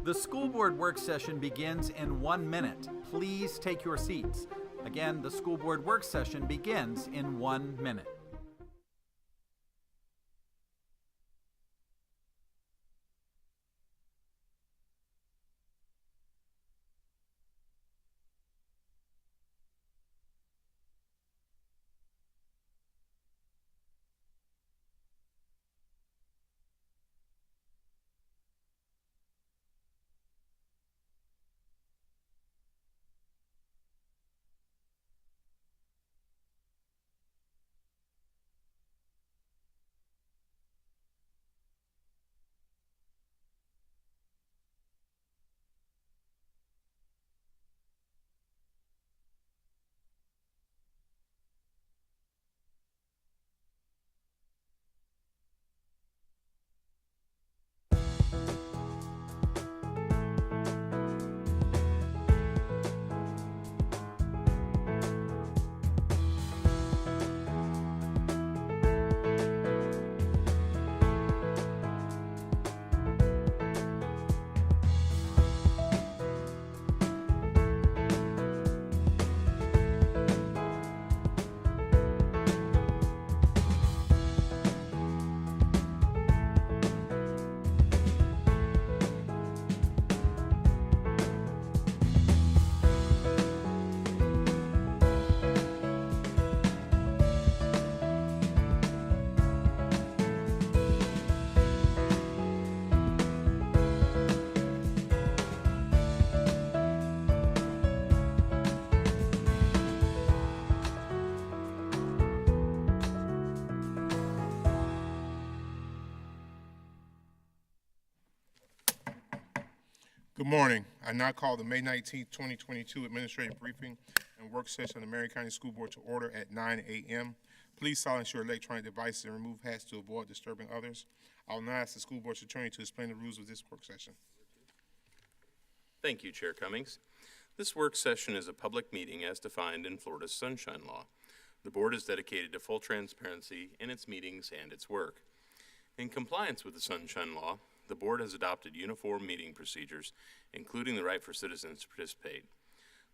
The school board work session begins in 1 minute. Please take your seats. Again, the school board work session begins in 1 minute. Good morning. I now call the May 19th, 2022 Administrative Briefing and Work Session of the Marion County School Board to order at 9 a.m. Please silence your electronic devices and remove hats to avoid disturbing others. I will now ask the school board's attorney to explain the rules of this work session. Thank you, Chair Cummings. This work session is a public meeting as defined in Florida's Sunshine Law. The board is dedicated to full transparency in its meetings and its work. In compliance with the Sunshine Law, the board has adopted uniform meeting procedures, including the right for citizens to participate.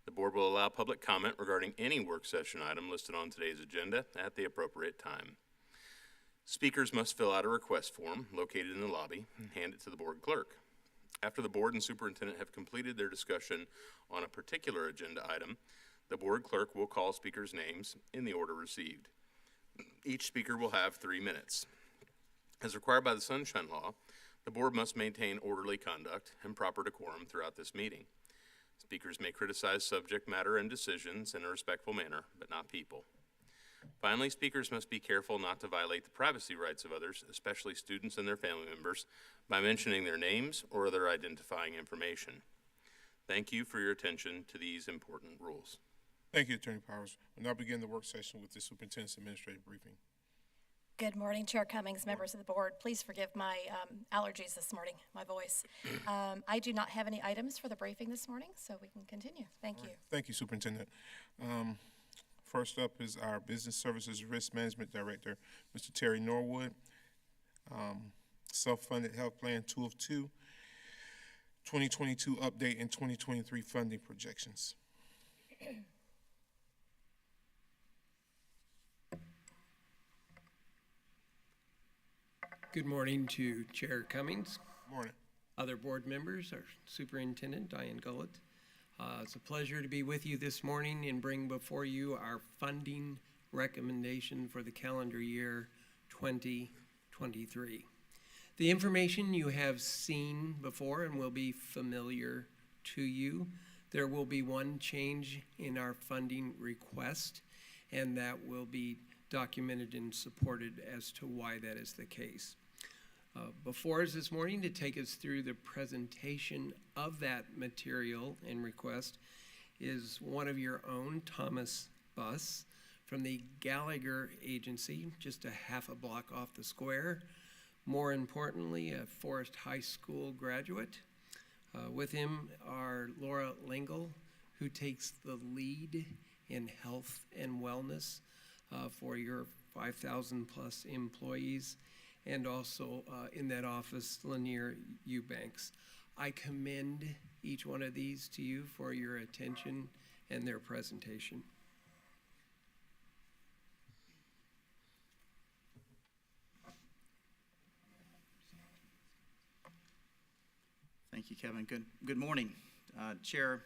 The board will allow public comment regarding any work session item listed on today's agenda at the appropriate time. Speakers must fill out a request form located in the lobby and hand it to the board clerk. After the board and superintendent have completed their discussion on a particular agenda item, the board clerk will call speakers' names in the order received. Each speaker will have 3 minutes. As required by the Sunshine Law, the board must maintain orderly conduct and proper decorum throughout this meeting. Speakers may criticize subject matter and decisions in a respectful manner, but not people. Finally, speakers must be careful not to violate the privacy rights of others, especially students and their family members, by mentioning their names or other identifying information. Thank you for your attention to these important rules. Thank you, Attorney Powers. We'll now begin the work session with the superintendent's administrative briefing. Good morning, Chair Cummings, members of the board. Please forgive my allergies this morning, my voice. I do not have any items for the briefing this morning, so we can continue. Thank you. Thank you, Superintendent. First up is our Business Services Risk Management Director, Mr. Terry Norwood. Self-funded health plan 2 of 2, 2022 update and 2023 funding projections. Good morning to Chair Cummings. Good morning. Other board members, our Superintendent, Diane Gullett. It's a pleasure to be with you this morning and bring before you our funding recommendation for the calendar year 2023. The information you have seen before and will be familiar to you. There will be one change in our funding request, and that will be documented and supported as to why that is the case. Before us this morning to take us through the presentation of that material and request is one of your own, Thomas Buss, from the Gallagher Agency, just a half a block off the square. More importantly, a Forest High School graduate. With him are Laura Lingle, who takes the lead in health and wellness for your 5,000 plus employees, and also in that office, Lanier Eubanks. I commend each one of these to you for your attention and their presentation. Thank you, Kevin. Good morning, Chair,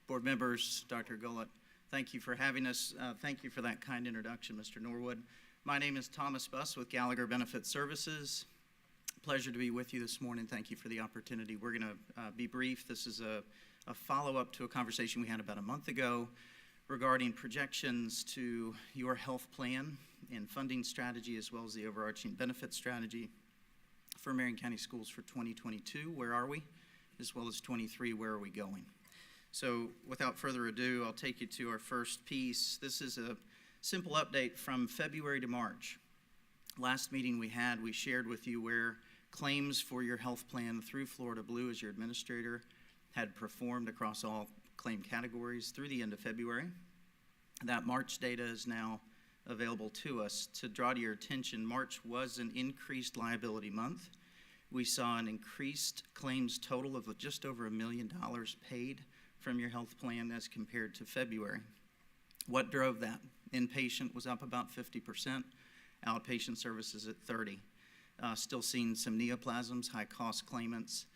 board members, Dr. Gullett. Thank you for having us. Thank you for that kind introduction, Mr. Norwood. My name is Thomas Buss with Gallagher Benefit Services. Pleasure to be with you this morning. Thank you for the opportunity. We're going to be brief. This is a follow-up to a conversation we had about a month ago regarding projections to your health plan and funding strategy, as well as the overarching benefit strategy for Marion County Schools for 2022. Where are we? As well as 23, where are we going? So without further ado, I'll take you to our first piece. This is a simple update from February to March. Last meeting we had, we shared with you where claims for your health plan through Florida Blue as your administrator had performed across all claim categories through the end of February. That March data is now available to us. To draw to your attention, March was an increased liability month. We saw an increased claims total of just over $1 million paid from your health plan as compared to February. What drove that? Inpatient was up about 50%, outpatient services at 30%. Still seeing some neoplasms, high-cost claimants,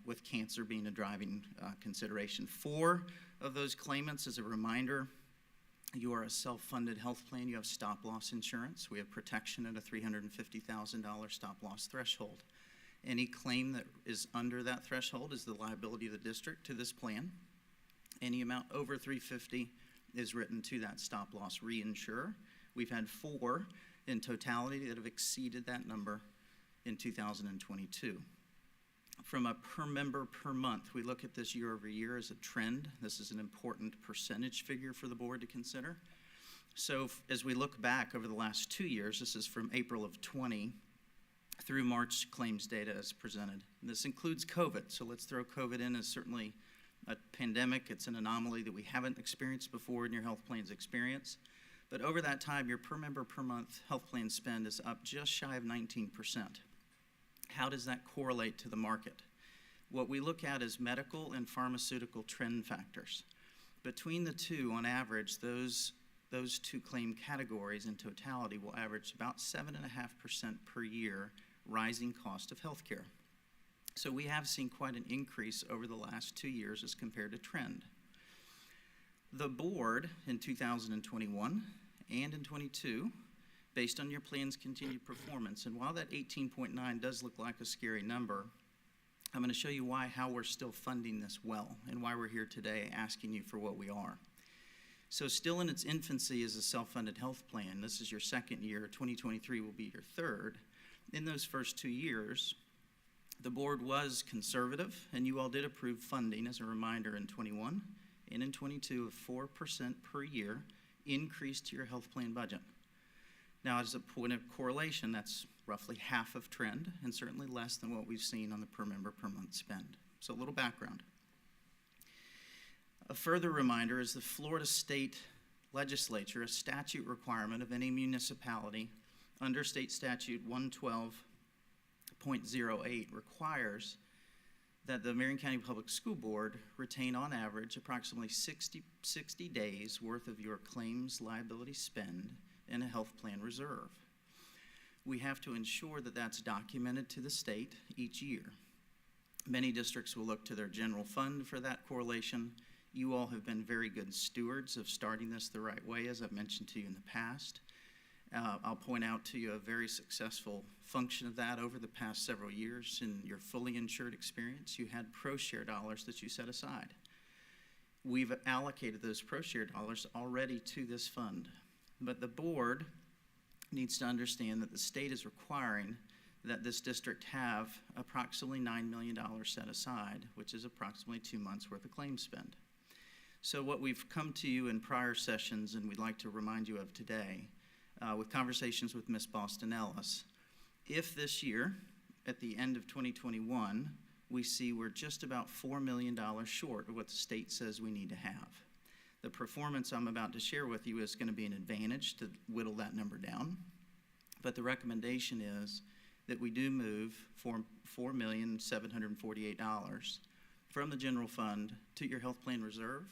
with cancer being a driving consideration. 4 of those claimants, as a reminder, you are a self-funded health plan. You have stop-loss insurance. We have protection at a $350,000 stop-loss threshold. Any claim that is under that threshold is the liability of the district to this plan. Any amount over $350,000 is written to that stop-loss reinsurer. We've had 4 in totality that have exceeded that number in 2022. From a per member per month, we look at this year over year as a trend. This is an important percentage figure for the board to consider. So as we look back over the last 2 years, this is from April of 20 through March claims data as presented. This includes COVID, so let's throw COVID in as certainly a pandemic. It's an anomaly that we haven't experienced before in your health plan's experience. But over that time, your per member per month health plan spend is up just shy of 19%. How does that correlate to the market? What we look at is medical and pharmaceutical trend factors. Between the two, on average, those 2 claim categories in totality will average about 7.5% per year rising cost of health care. So we have seen quite an increase over the last 2 years as compared to trend. The board in 2021 and in 22, based on your plan's continued performance, and while that 18.9 does look like a scary number, I'm going to show you how we're still funding this well and why we're here today asking you for what we are. So still in its infancy as a self-funded health plan, this is your second year, 2023 will be your third. In those first 2 years, the board was conservative, and you all did approve funding, as a reminder, in 21 and in 22 of 4% per year increase to your health plan budget. Now, as a point of correlation, that's roughly half of trend and certainly less than what we've seen on the per member per month spend. So a little background. A further reminder is the Florida State Legislature, a statute requirement of any municipality under State Statute 112.08 requires that the Marion County Public School Board retain on average approximately 60 days worth of your claims liability spend in a health plan reserve. We have to ensure that that's documented to the state each year. Many districts will look to their general fund for that correlation. You all have been very good stewards of starting this the right way, as I've mentioned to you in the past. I'll point out to you a very successful function of that over the past several years. In your fully insured experience, you had pro-share dollars that you set aside. We've allocated those pro-share dollars already to this fund, but the board needs to understand that the state is requiring that this district have approximately $9 million set aside, which is approximately 2 months worth of claim spend. So what we've come to you in prior sessions, and we'd like to remind you of today, with conversations with Ms. Boston Ellis, if this year, at the end of 2021, we see we're just about $4 million short of what the state says we need to have. The performance I'm about to share with you is going to be an advantage to whittle that number down, but the recommendation is that we do move $4,748,000 from the general fund to your health plan reserve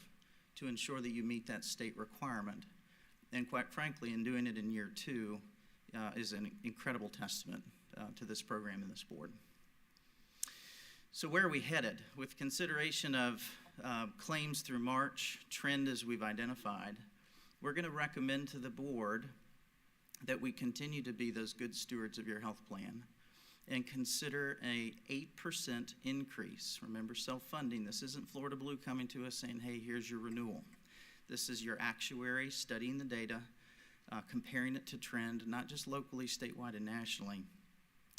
to ensure that you meet that state requirement. And quite frankly, in doing it in year 2 is an incredible testament to this program and this board. So where are we headed? With consideration of claims through March, trend as we've identified, we're going to recommend to the board that we continue to be those good stewards of your health plan and consider a 8% increase. Remember, self-funding. This isn't Florida Blue coming to us saying, hey, here's your renewal. This is your actuary studying the data, comparing it to trend, not just locally, statewide, and nationally,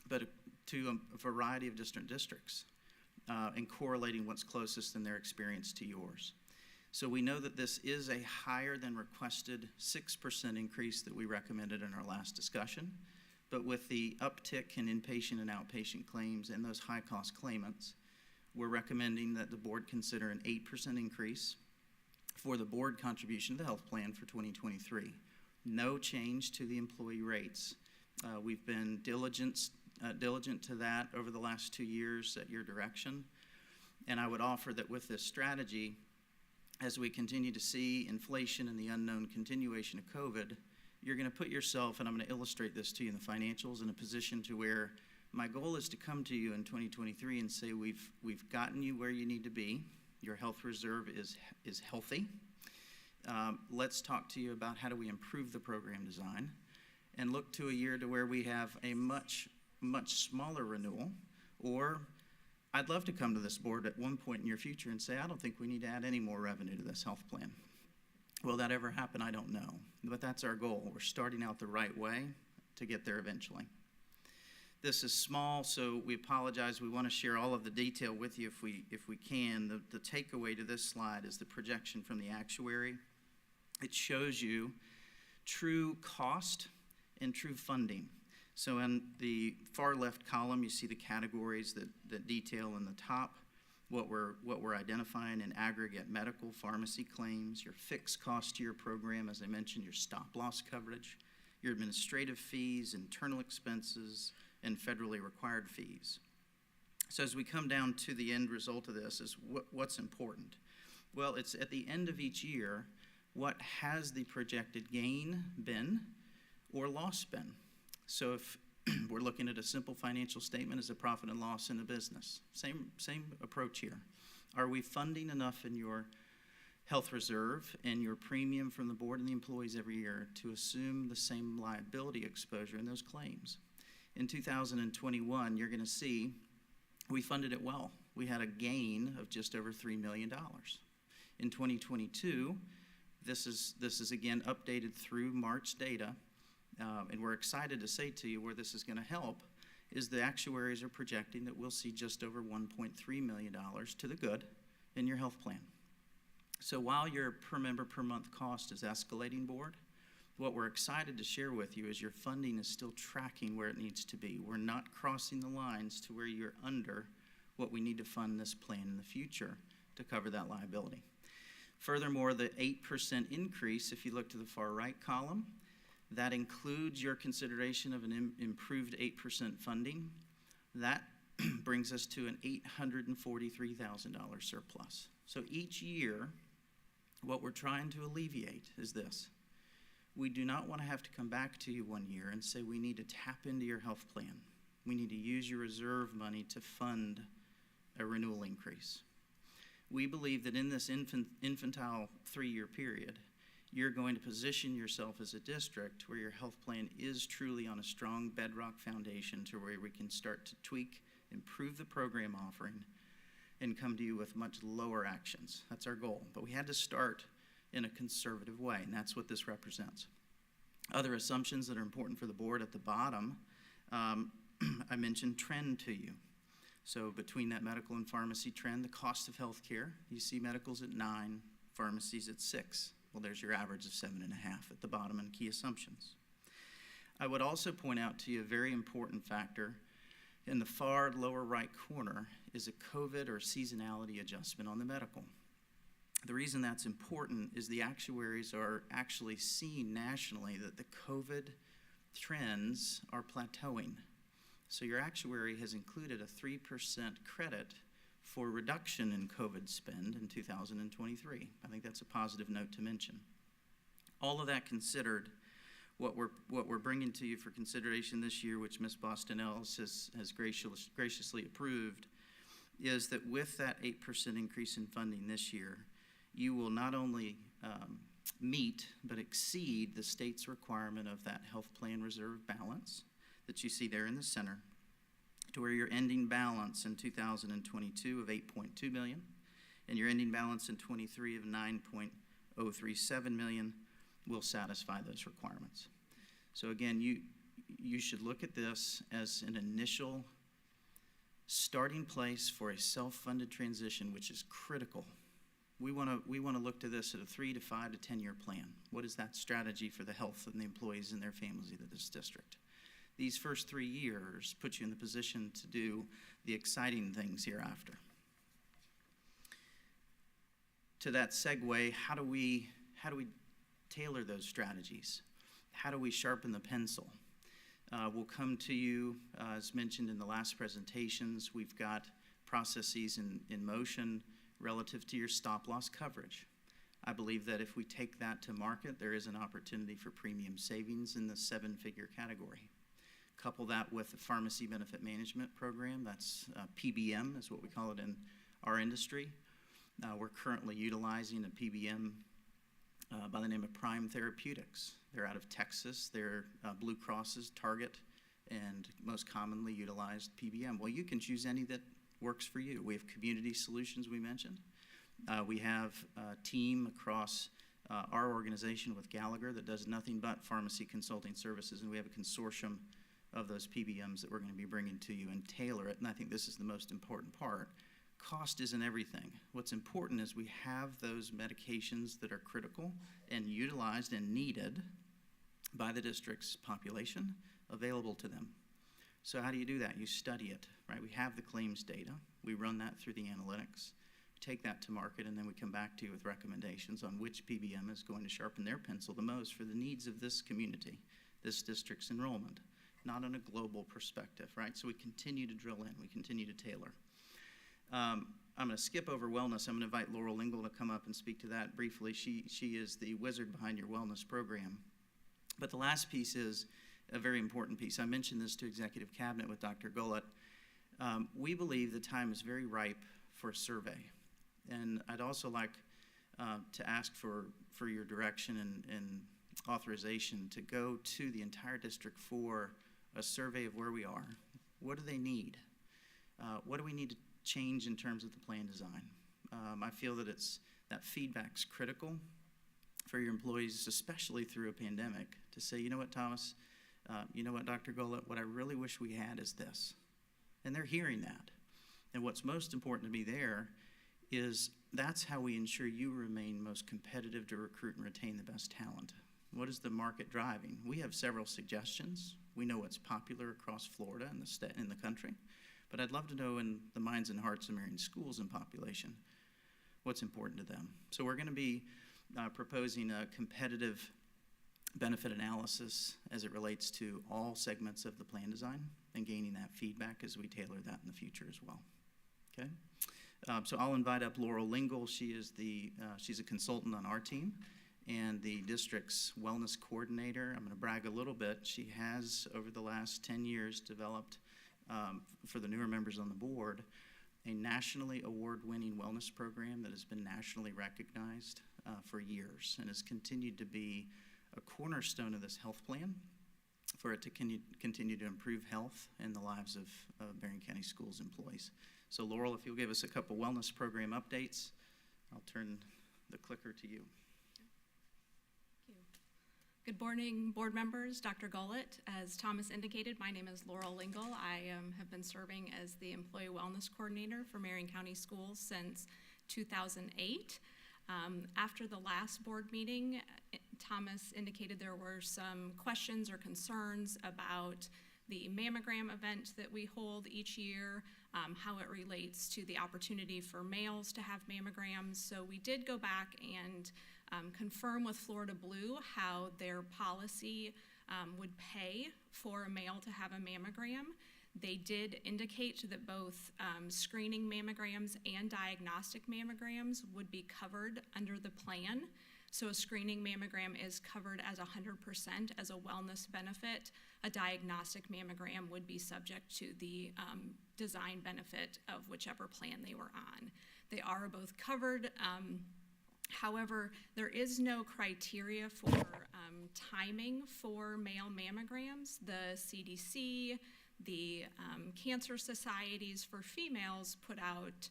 but to a variety of different districts, and correlating what's closest in their experience to yours. So we know that this is a higher than requested 6% increase that we recommended in our last discussion, but with the uptick in inpatient and outpatient claims and those high-cost claimants, we're recommending that the board consider an 8% increase for the board contribution to the health plan for 2023. No change to the employee rates. We've been diligent to that over the last 2 years at your direction. And I would offer that with this strategy, as we continue to see inflation and the unknown continuation of COVID, you're going to put yourself, and I'm going to illustrate this to you in the financials, in a position to where my goal is to come to you in 2023 and say we've gotten you where you need to be. Your health reserve is healthy. Let's talk to you about how do we improve the program design and look to a year to where we have a much smaller renewal. Or I'd love to come to this board at one point in your future and say, I don't think we need to add any more revenue to this health plan. Will that ever happen? I don't know. But that's our goal. We're starting out the right way to get there eventually. This is small, so we apologize. We want to share all of the detail with you if we can. The takeaway to this slide is the projection from the actuary. It shows you true cost and true funding. So in the far left column, you see the categories that detail in the top what we're identifying in aggregate: medical, pharmacy claims, your fixed cost to your program, as I mentioned, your stop-loss coverage, your administrative fees, internal expenses, and federally required fees. So as we come down to the end result of this is what's important. Well, it's at the end of each year, what has the projected gain been or loss been? So if we're looking at a simple financial statement as a profit and loss in a business, same approach here. Are we funding enough in your health reserve and your premium from the board and the employees every year to assume the same liability exposure in those claims? In 2021, you're going to see we funded it well. We had a gain of just over $3 million. In 2022, this is again updated through March data, and we're excited to say to you where this is going to help is the actuaries are projecting that we'll see just over $1.3 million to the good in your health plan. So while your per member per month cost is escalating, board, what we're excited to share with you is your funding is still tracking where it needs to be. We're not crossing the lines to where you're under what we need to fund this plan in the future to cover that liability. Furthermore, the 8% increase, if you look to the far right column, that includes your consideration of an improved 8% funding. That brings us to an $843,000 surplus. So each year, what we're trying to alleviate is this. We do not want to have to come back to you one year and say we need to tap into your health plan. We need to use your reserve money to fund a renewal increase. We believe that in this infantile 3-year period, you're going to position yourself as a district where your health plan is truly on a strong bedrock foundation to where we can start to tweak, improve the program offering, and come to you with much lower actions. That's our goal. But we had to start in a conservative way, and that's what this represents. Other assumptions that are important for the board at the bottom, I mentioned trend to you. So between that medical and pharmacy trend, the cost of health care, you see medicals at 9, pharmacies at 6. Well, there's your average of 7.5 at the bottom and key assumptions. I would also point out to you a very important factor. In the far lower right corner is a COVID or seasonality adjustment on the medical. The reason that's important is the actuaries are actually seeing nationally that the COVID trends are plateauing. So your actuary has included a 3% credit for reduction in COVID spend in 2023. I think that's a positive note to mention. All of that considered, what we're bringing to you for consideration this year, which Ms. Boston-Ellis has graciously approved, is that with that 8% increase in funding this year, you will not only meet but exceed the state's requirement of that health plan reserve balance that you see there in the center, to where your ending balance in 2022 of $8.2 million and your ending balance in 23 of $9.037 million will satisfy those requirements. So again, you should look at this as an initial starting place for a self-funded transition, which is critical. We want to look to this at a 3 to 5 to 10 year plan. What is that strategy for the health of the employees and their families of this district? These first 3 years put you in the position to do the exciting things hereafter. To that segue, how do we tailor those strategies? How do we sharpen the pencil? We'll come to you, as mentioned in the last presentations, we've got processes in motion relative to your stop-loss coverage. I believe that if we take that to market, there is an opportunity for premium savings in the 7-figure category. Couple that with the pharmacy benefit management program, that's PBM is what we call it in our industry. We're currently utilizing a PBM by the name of Prime Therapeutics. They're out of Texas. They're Blue Cross's target and most commonly utilized PBM. Well, you can choose any that works for you. We have community solutions we mentioned. We have a team across our organization with Gallagher that does nothing but pharmacy consulting services, and we have a consortium of those PBMs that we're going to be bringing to you and tailor it, and I think this is the most important part. Cost isn't everything. What's important is we have those medications that are critical and utilized and needed by the district's population available to them. So how do you do that? You study it, right? We have the claims data. We run that through the analytics, take that to market, and then we come back to you with recommendations on which PBM is going to sharpen their pencil the most for the needs of this community, this district's enrollment, not on a global perspective, right? So we continue to drill in. We continue to tailor. I'm going to skip over wellness. I'm going to invite Laurel Lingle to come up and speak to that briefly. She is the wizard behind your wellness program. But the last piece is a very important piece. I mentioned this to Executive Cabinet with Dr. Gullett. We believe the time is very ripe for a survey. And I'd also like to ask for your direction and authorization to go to the entire district for a survey of where we are. What do they need? What do we need to change in terms of the plan design? I feel that that feedback's critical for your employees, especially through a pandemic, to say, you know what, Thomas, you know what, Dr. Gullett, what I really wish we had is this. And they're hearing that. And what's most important to me there is that's how we ensure you remain most competitive to recruit and retain the best talent. What is the market driving? We have several suggestions. We know what's popular across Florida and in the country. But I'd love to know in the minds and hearts of Marion schools and population what's important to them. So we're going to be proposing a competitive benefit analysis as it relates to all segments of the plan design and gaining that feedback as we tailor that in the future as well. Okay? So I'll invite up Laurel Lingle. She's a consultant on our team and the district's wellness coordinator. I'm going to brag a little bit. She has, over the last 10 years, developed, for the newer members on the board, a nationally award-winning wellness program that has been nationally recognized for years and has continued to be a cornerstone of this health plan for it to continue to improve health and the lives of Marion County Schools employees. So Laurel, if you'll give us a couple wellness program updates, I'll turn the clicker to you. Good morning, board members, Dr. Gullett. As Thomas indicated, my name is Laurel Lingle. I have been serving as the Employee Wellness Coordinator for Marion County Schools since 2008. After the last board meeting, Thomas indicated there were some questions or concerns about the mammogram event that we hold each year, how it relates to the opportunity for males to have mammograms. So we did go back and confirm with Florida Blue how their policy would pay for a male to have a mammogram. They did indicate that both screening mammograms and diagnostic mammograms would be covered under the plan. So a screening mammogram is covered as 100% as a wellness benefit. A diagnostic mammogram would be subject to the design benefit of whichever plan they were on. They are both covered. However, there is no criteria for timing for male mammograms. The CDC, the cancer societies for females put out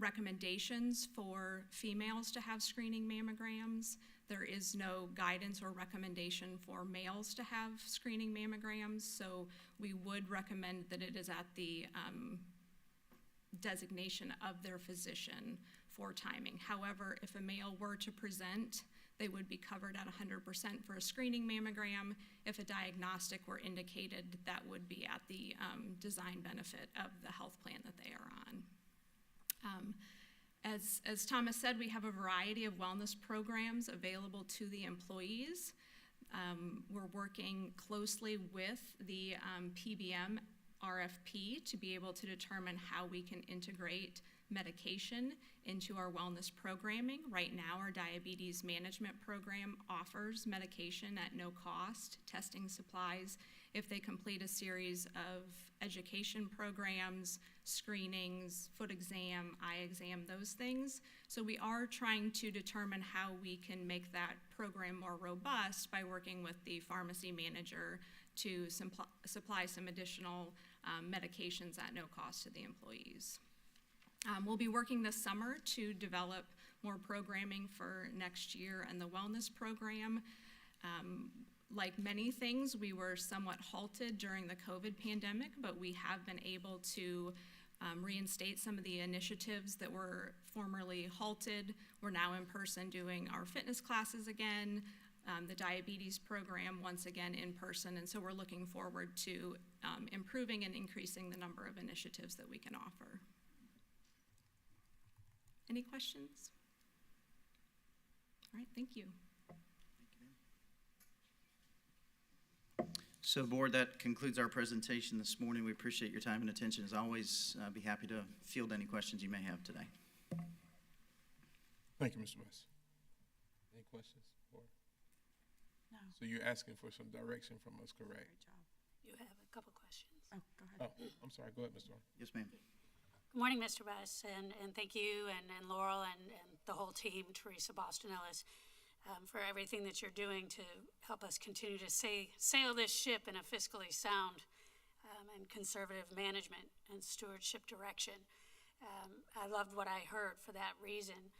recommendations for females to have screening mammograms. There is no guidance or recommendation for males to have screening mammograms, so we would recommend that it is at the designation of their physician for timing. However, if a male were to present, they would be covered at 100% for a screening mammogram. If a diagnostic were indicated, that would be at the design benefit of the health plan that they are on. As Thomas said, we have a variety of wellness programs available to the employees. We're working closely with the PBM RFP to be able to determine how we can integrate medication into our wellness programming. Right now, our diabetes management program offers medication at no cost, testing supplies, if they complete a series of education programs, screenings, foot exam, eye exam, those things. So we are trying to determine how we can make that program more robust by working with the pharmacy manager to supply some additional medications at no cost to the employees. We'll be working this summer to develop more programming for next year and the wellness program. Like many things, we were somewhat halted during the COVID pandemic, but we have been able to reinstate some of the initiatives that were formerly halted. We're now in person doing our fitness classes again, the diabetes program once again in person, and so we're looking forward to improving and increasing the number of initiatives that we can offer. Any questions? All right, thank you. So, Board, that concludes our presentation this morning. We appreciate your time and attention. As always, be happy to field any questions you may have today. Thank you, Mr. West. Any questions? No. So you're asking for some direction from us, correct? Great job. You have a couple questions. Oh, go ahead. Oh, I'm sorry. Go ahead, Mr. Orr. Yes, ma'am. Good morning, Mr. Buss, and thank you and Laurel and the whole team, Teresa Boston Ellis, for everything that you're doing to help us continue to sail this ship in a fiscally sound and conservative management and stewardship direction. I loved what I heard for that reason.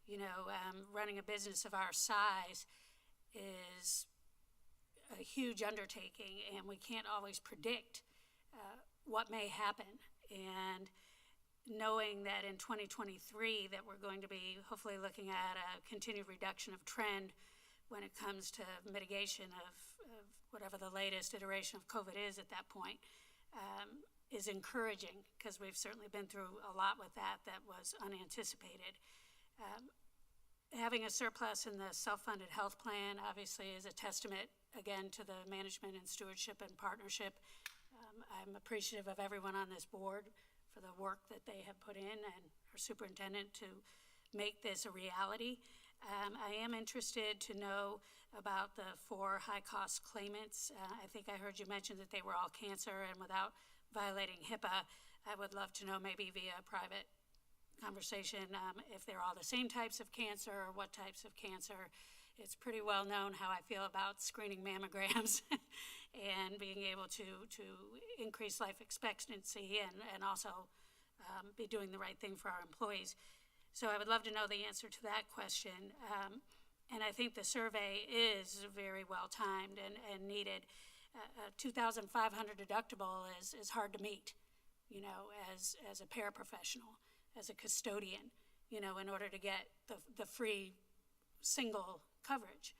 You know, running a business of our size is a huge undertaking, and we can't always predict what may happen. And knowing that in 2023 that we're going to be hopefully looking at a continued reduction of trend when it comes to mitigation of whatever the latest iteration of COVID is at that point, is encouraging, because we've certainly been through a lot with that was unanticipated. Having a surplus in the self-funded health plan obviously is a testament, again, to the management and stewardship and partnership. I'm appreciative of everyone on this board for the work that they have put in, and our superintendent to make this a reality. I am interested to know about the 4 high-cost claimants. I think I heard you mention that they were all cancer, and without violating HIPAA, I would love to know, maybe via a private conversation, if they're all the same types of cancer or what types of cancer. It's pretty well known how I feel about screening mammograms and being able to increase life expectancy and also be doing the right thing for our employees. So I would love to know the answer to that question. And I think the survey is very well timed and needed. A $2,500 deductible is hard to meet, you know, as a paraprofessional, as a custodian, you know, in order to get the free single coverage.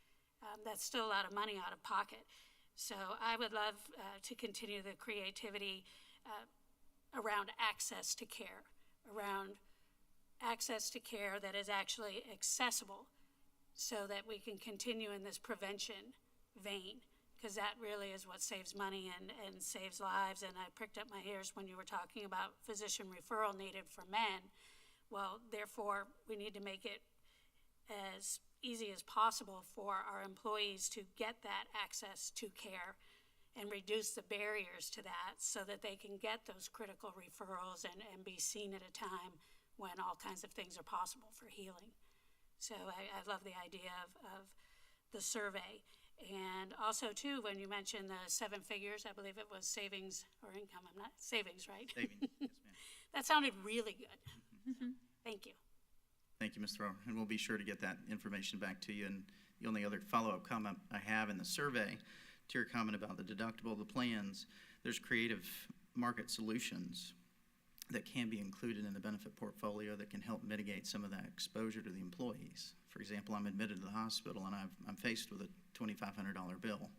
That's still a lot of money out of pocket. So I would love to continue the creativity around access to care, that is actually accessible, so that we can continue in this prevention vein, because that really is what saves money and saves lives. And I pricked up my ears when you were talking about physician referral needed for men. Well, therefore, we need to make it as easy as possible for our employees to get that access to care and reduce the barriers to that so that they can get those critical referrals and be seen at a time when all kinds of things are possible for healing. So I love the idea of the survey. And also, too, when you mentioned the 7 figures, I believe it was savings or income, I'm not, savings, right? Savings, yes, ma'am. That sounded really good. So, thank you. Thank you, Ms. Thrower, and we'll be sure to get that information back to you. And the only other follow-up comment I have in the survey to your comment about the deductible, the plans, there's creative market solutions that can be included in the benefit portfolio that can help mitigate some of that exposure to the employees. For example, I'm admitted to the hospital and I'm faced with a $2,500 bill.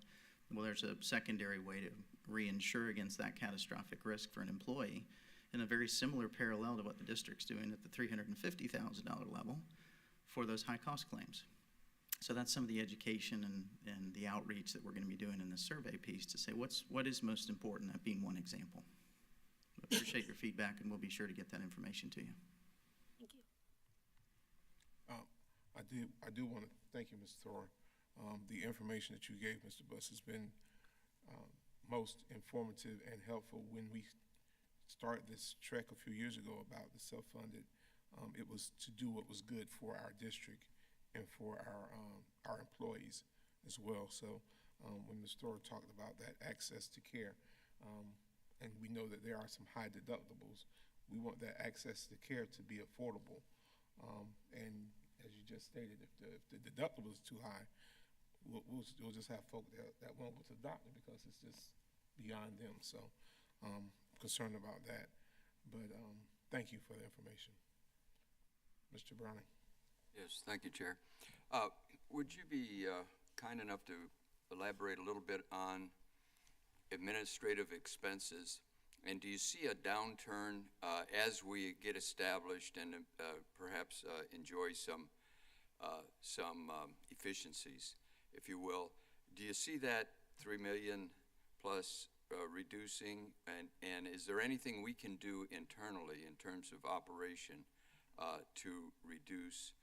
Well, there's a secondary way to reinsure against that catastrophic risk for an employee in a very similar parallel to what the district's doing at the $350,000 level for those high-cost claims. So that's some of the education and the outreach that we're going to be doing in this survey piece to say what is most important, that being one example. I appreciate your feedback, and we'll be sure to get that information to you. Thank you. I do want to thank you, Ms. Thor. The information that you gave, Mr. Buss, has been most informative and helpful. When we started this trek a few years ago about the self-funded, it was to do what was good for our district and for our employees as well. So when Ms. Thor talked about that access to care, and we know that there are some high deductibles, we want that access to care to be affordable. And as you just stated, if the deductible is too high, we'll just have folk that won't go to the doctor because it's just beyond them. So concerned about that. But thank you for the information. Mr. Browning. Yes, thank you, Chair. Would you be kind enough to elaborate a little bit on administrative expenses? And do you see a downturn as we get established and perhaps enjoy some efficiencies, if you will? Do you see that 3 million plus reducing? And is there anything we can do internally in terms of operation to reduce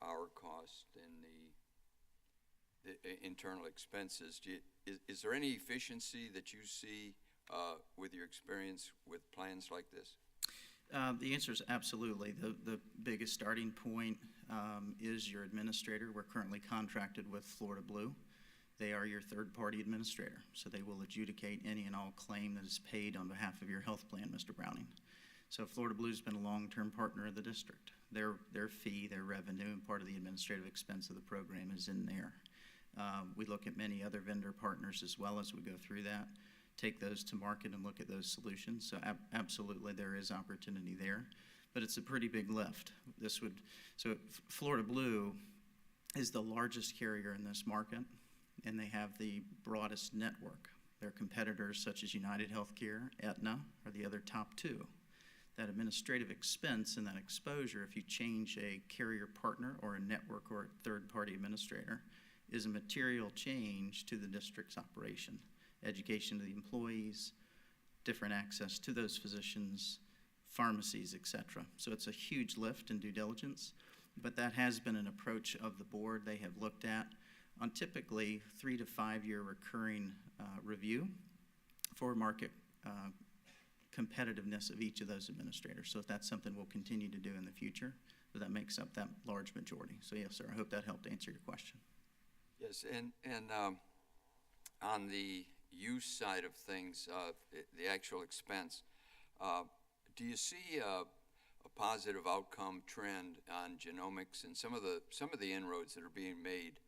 our cost and the internal expenses? Is there any efficiency that you see with your experience with plans like this? The answer is absolutely. The biggest starting point is your administrator. We're currently contracted with Florida Blue. They are your third-party administrator, so they will adjudicate any and all claim that is paid on behalf of your health plan, Mr. Browning. So Florida Blue's been a long-term partner of the district. Their fee, their revenue, and part of the administrative expense of the program is in there. We look at many other vendor partners as well as we go through that, take those to market and look at those solutions. So absolutely there is opportunity there, but it's a pretty big lift. Florida Blue is the largest carrier in this market, and they have the broadest network. Their competitors such as United Healthcare, Aetna, are the other top 2. That administrative expense and that exposure, if you change a carrier partner or a network or a third-party administrator, is a material change to the district's operation. Education to the employees, different access to those physicians, pharmacies, etc. So it's a huge lift in due diligence, but that has been an approach of the board they have looked at on typically 3 to 5 year recurring review for market competitiveness of each of those administrators. So that's something we'll continue to do in the future, but that makes up that large majority. So yes, sir, I hope that helped answer your question. Yes, and on the use side of things, the actual expense, do you see a positive outcome trend on genomics and some of the inroads that are being made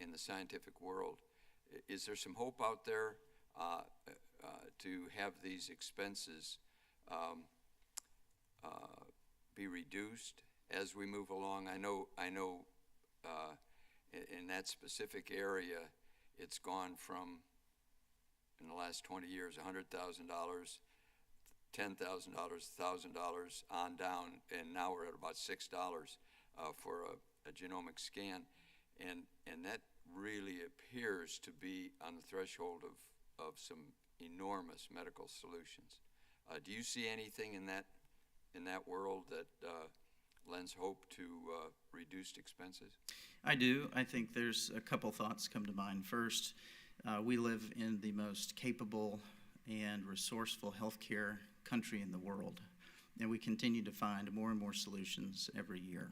in the scientific world? Is there some hope out there to have these expenses be reduced as we move along? I know in that specific area, it's gone from, in the last 20 years, $100,000, $10,000, $1,000 on down, and now we're at about $6 for a genomic scan. And that really appears to be on the threshold of some enormous medical solutions. Do you see anything in that world that lends hope to reduced expenses? I do. I think there's a couple thoughts come to mind. First, we live in the most capable and resourceful healthcare country in the world, and we continue to find more and more solutions every year.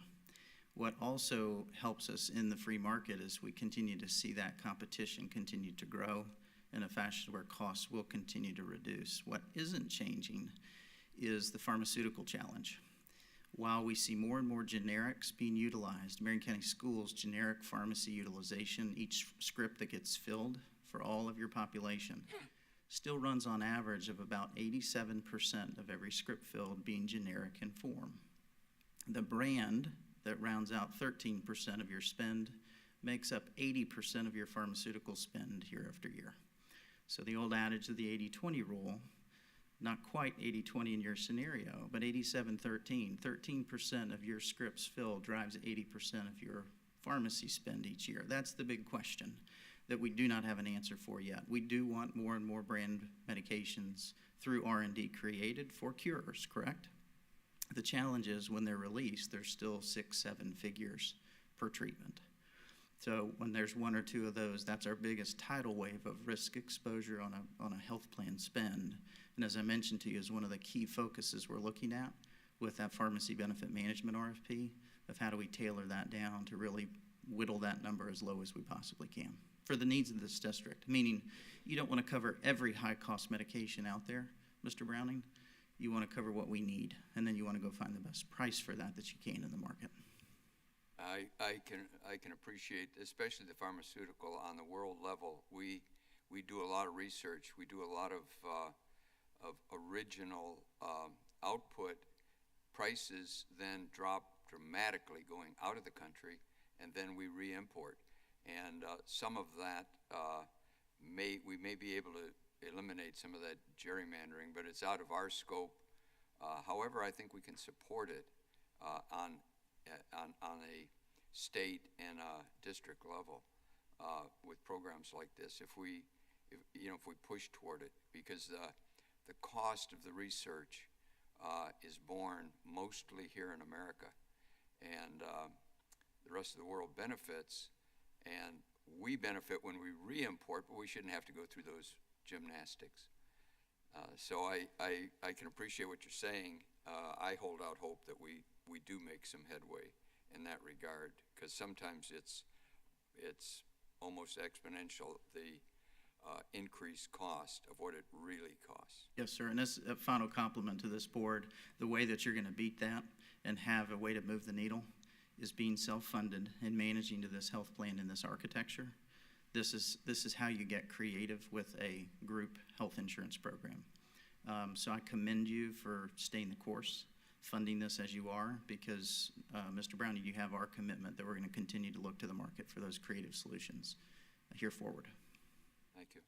What also helps us in the free market is we continue to see that competition continue to grow in a fashion where costs will continue to reduce. What isn't changing is the pharmaceutical challenge. While we see more and more generics being utilized, Marion County Schools' generic pharmacy utilization, each script that gets filled for all of your population, still runs on average of about 87% of every script filled being generic in form. The brand that rounds out 13% of your spend makes up 80% of your pharmaceutical spend year after year. So the old adage of the 80-20 rule, not quite 80-20 in your scenario, but 87-13. 13% of your scripts filled drives 80% of your pharmacy spend each year. That's the big question that we do not have an answer for yet. We do want more and more brand medications through R&D created for cures, correct? The challenge is when they're released, they're still 6-7 figures per treatment. So when there's one or two of those, that's our biggest tidal wave of risk exposure on a health plan spend. And as I mentioned to you, is one of the key focuses we're looking at with that pharmacy benefit management RFP of how do we tailor that down to really whittle that number as low as we possibly can for the needs of this district. Meaning you don't want to cover every high-cost medication out there, Mr. Browning. You want to cover what we need, and then you want to go find the best price for that you can in the market. I can appreciate, especially the pharmaceutical on the world level. We do a lot of research. We do a lot of original output. Prices then drop dramatically going out of the country, and then we re-import. And some of that we may be able to eliminate some of that gerrymandering, but it's out of our scope. However, I think we can support it on a state and a district level with programs like this. If we push toward it, because the cost of the research is borne mostly here in America, and the rest of the world benefits, and we benefit when we re-import, but we shouldn't have to go through those gymnastics. So I can appreciate what you're saying. I hold out hope that we do make some headway in that regard, because sometimes it's almost exponential, the increased cost of what it really costs. Yes, sir, and as a final compliment to this board, the way that you're going to beat that and have a way to move the needle is being self-funded and managing to this health plan in this architecture. This is how you get creative with a group health insurance program. So I commend you for staying the course, funding this as you are, because, Mr. Browning, you have our commitment that we're going to continue to look to the market for those creative solutions here forward. Thank you.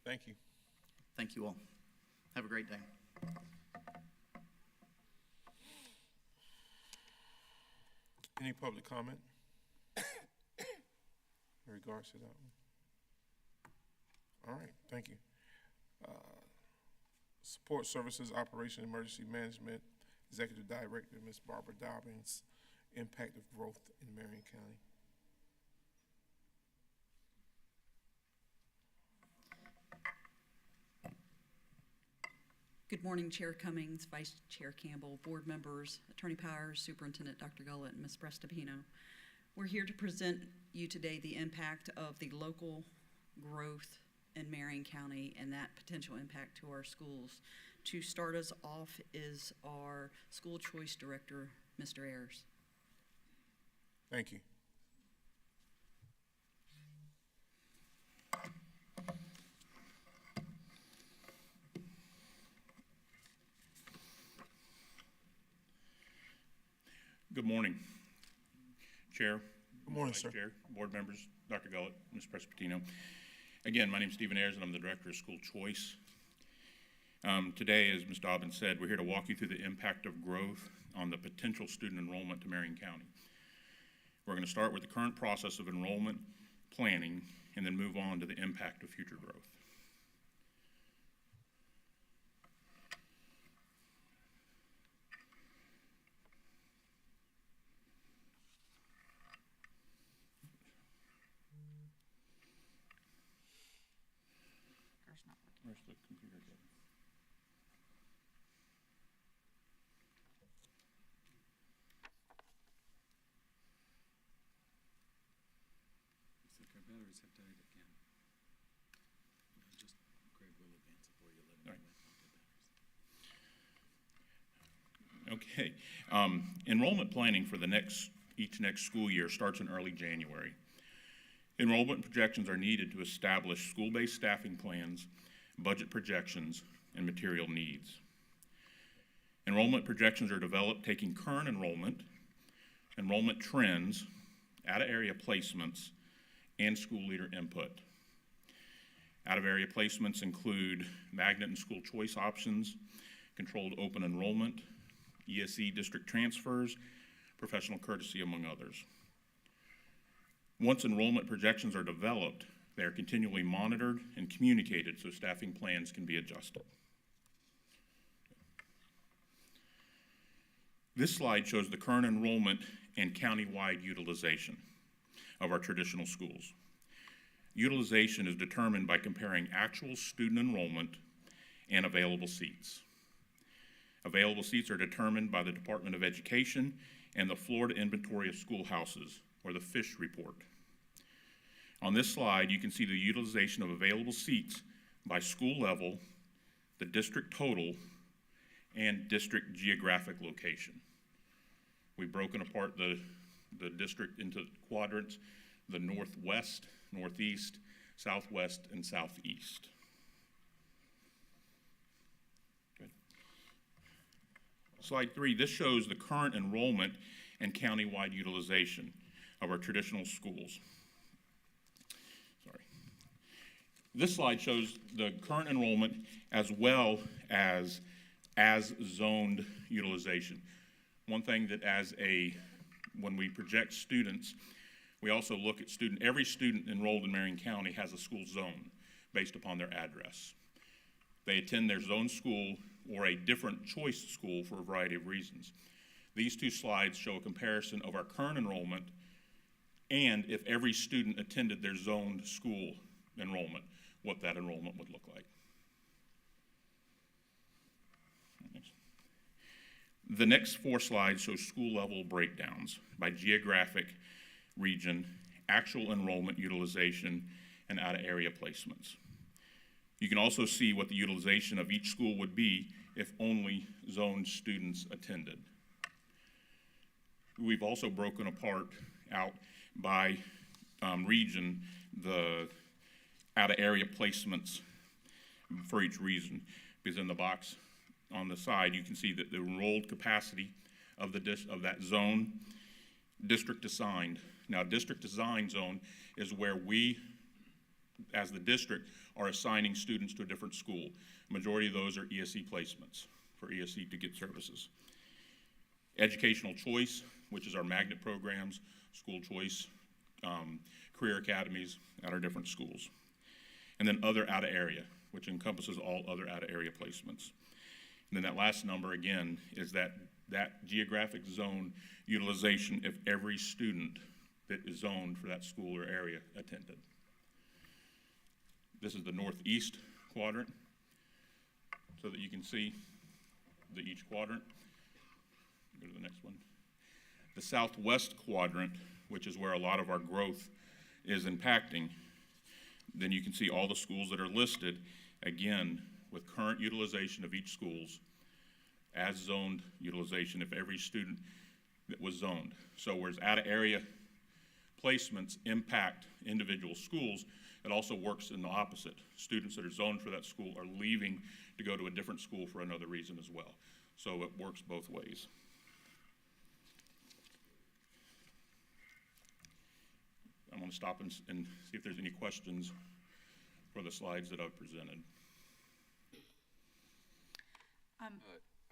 Thank you. Thank you all. Have a great day. Any public comment in regards to that one? All right, thank you. Support Services Operation Emergency Management Executive Director, Ms. Barbara Dobbins, impact of growth in Marion County. Good morning, Chair Cummings, Vice Chair Campbell, board members, Attorney Powers, Superintendent Dr. Gullett, and Ms. Prestipino. We're here to present you today the impact of the local growth in Marion County and that potential impact to our schools. To start us off is our School Choice Director, Mr. Ayers. Thank you. Good morning, Chair. Good morning, Vice sir. Chair, board members, Dr. Gullett, Ms. Prestipino. Again, my name is Stephen Ayers, and I'm the Director of School Choice. Today, as Ms. Dobbins said, we're here to walk you through the impact of growth on the potential student enrollment to Marion County. We're going to start with the current process of enrollment planning and then move on to the impact of future growth. Where's the computer go? Looks like our batteries have died again. Just Greg will advance it for you, let him know when the batteries. Okay. Enrollment planning for each next school year starts in early January. Enrollment projections are needed to establish school-based staffing plans, budget projections, and material needs. Enrollment projections are developed taking current enrollment trends, out-of-area placements, and school leader input. Out-of-area placements include magnet and school choice options, controlled open enrollment, ESE district transfers, professional courtesy, among others. Once enrollment projections are developed, they are continually monitored and communicated so staffing plans can be adjusted. This slide shows the current enrollment and countywide utilization of our traditional schools. Utilization is determined by comparing actual student enrollment and available seats. Available seats are determined by the Department of Education and the Florida Inventory of Schoolhouses, or the FISH report. On this slide, you can see the utilization of available seats by school level, the district total, and district geographic location. We've broken apart the district into quadrants: the northwest, northeast, southwest, and southeast. Good. Slide 3, this shows the current enrollment and countywide utilization of our traditional schools. Sorry. This slide shows the current enrollment as well as zoned utilization. One thing that when we project students, we also look at every student enrolled in Marion County has a school zone based upon their address. They attend their zone school or a different choice school for a variety of reasons. These two slides show a comparison of our current enrollment and if every student attended their zoned school enrollment, what that enrollment would look like. The next 4 slides show school level breakdowns by geographic region, actual enrollment utilization, and out-of-area placements. You can also see what the utilization of each school would be if only zoned students attended. We've also broken out by region the out-of-area placements for each region, because in the box on the side, you can see that the enrolled capacity of that zone, district assigned. Now, district assigned zone is where we, as the district, are assigning students to a different school. Majority of those are ESE placements for ESE to get services. Educational choice, which is our magnet programs, school choice, career academies at our different schools. And then other out-of-area, which encompasses all other out-of-area placements. And then that last number, again, is that geographic zone utilization if every student that is zoned for that school or area attended. This is the northeast quadrant, so that you can see each quadrant. Go to the next one. The southwest quadrant, which is where a lot of our growth is impacting, then you can see all the schools that are listed, again, with current utilization of each schools as zoned utilization if every student that was zoned. So whereas out-of-area placements impact individual schools, it also works in the opposite. Students that are zoned for that school are leaving to go to a different school for another reason as well. So it works both ways. I'm going to stop and see if there's any questions for the slides that I've presented.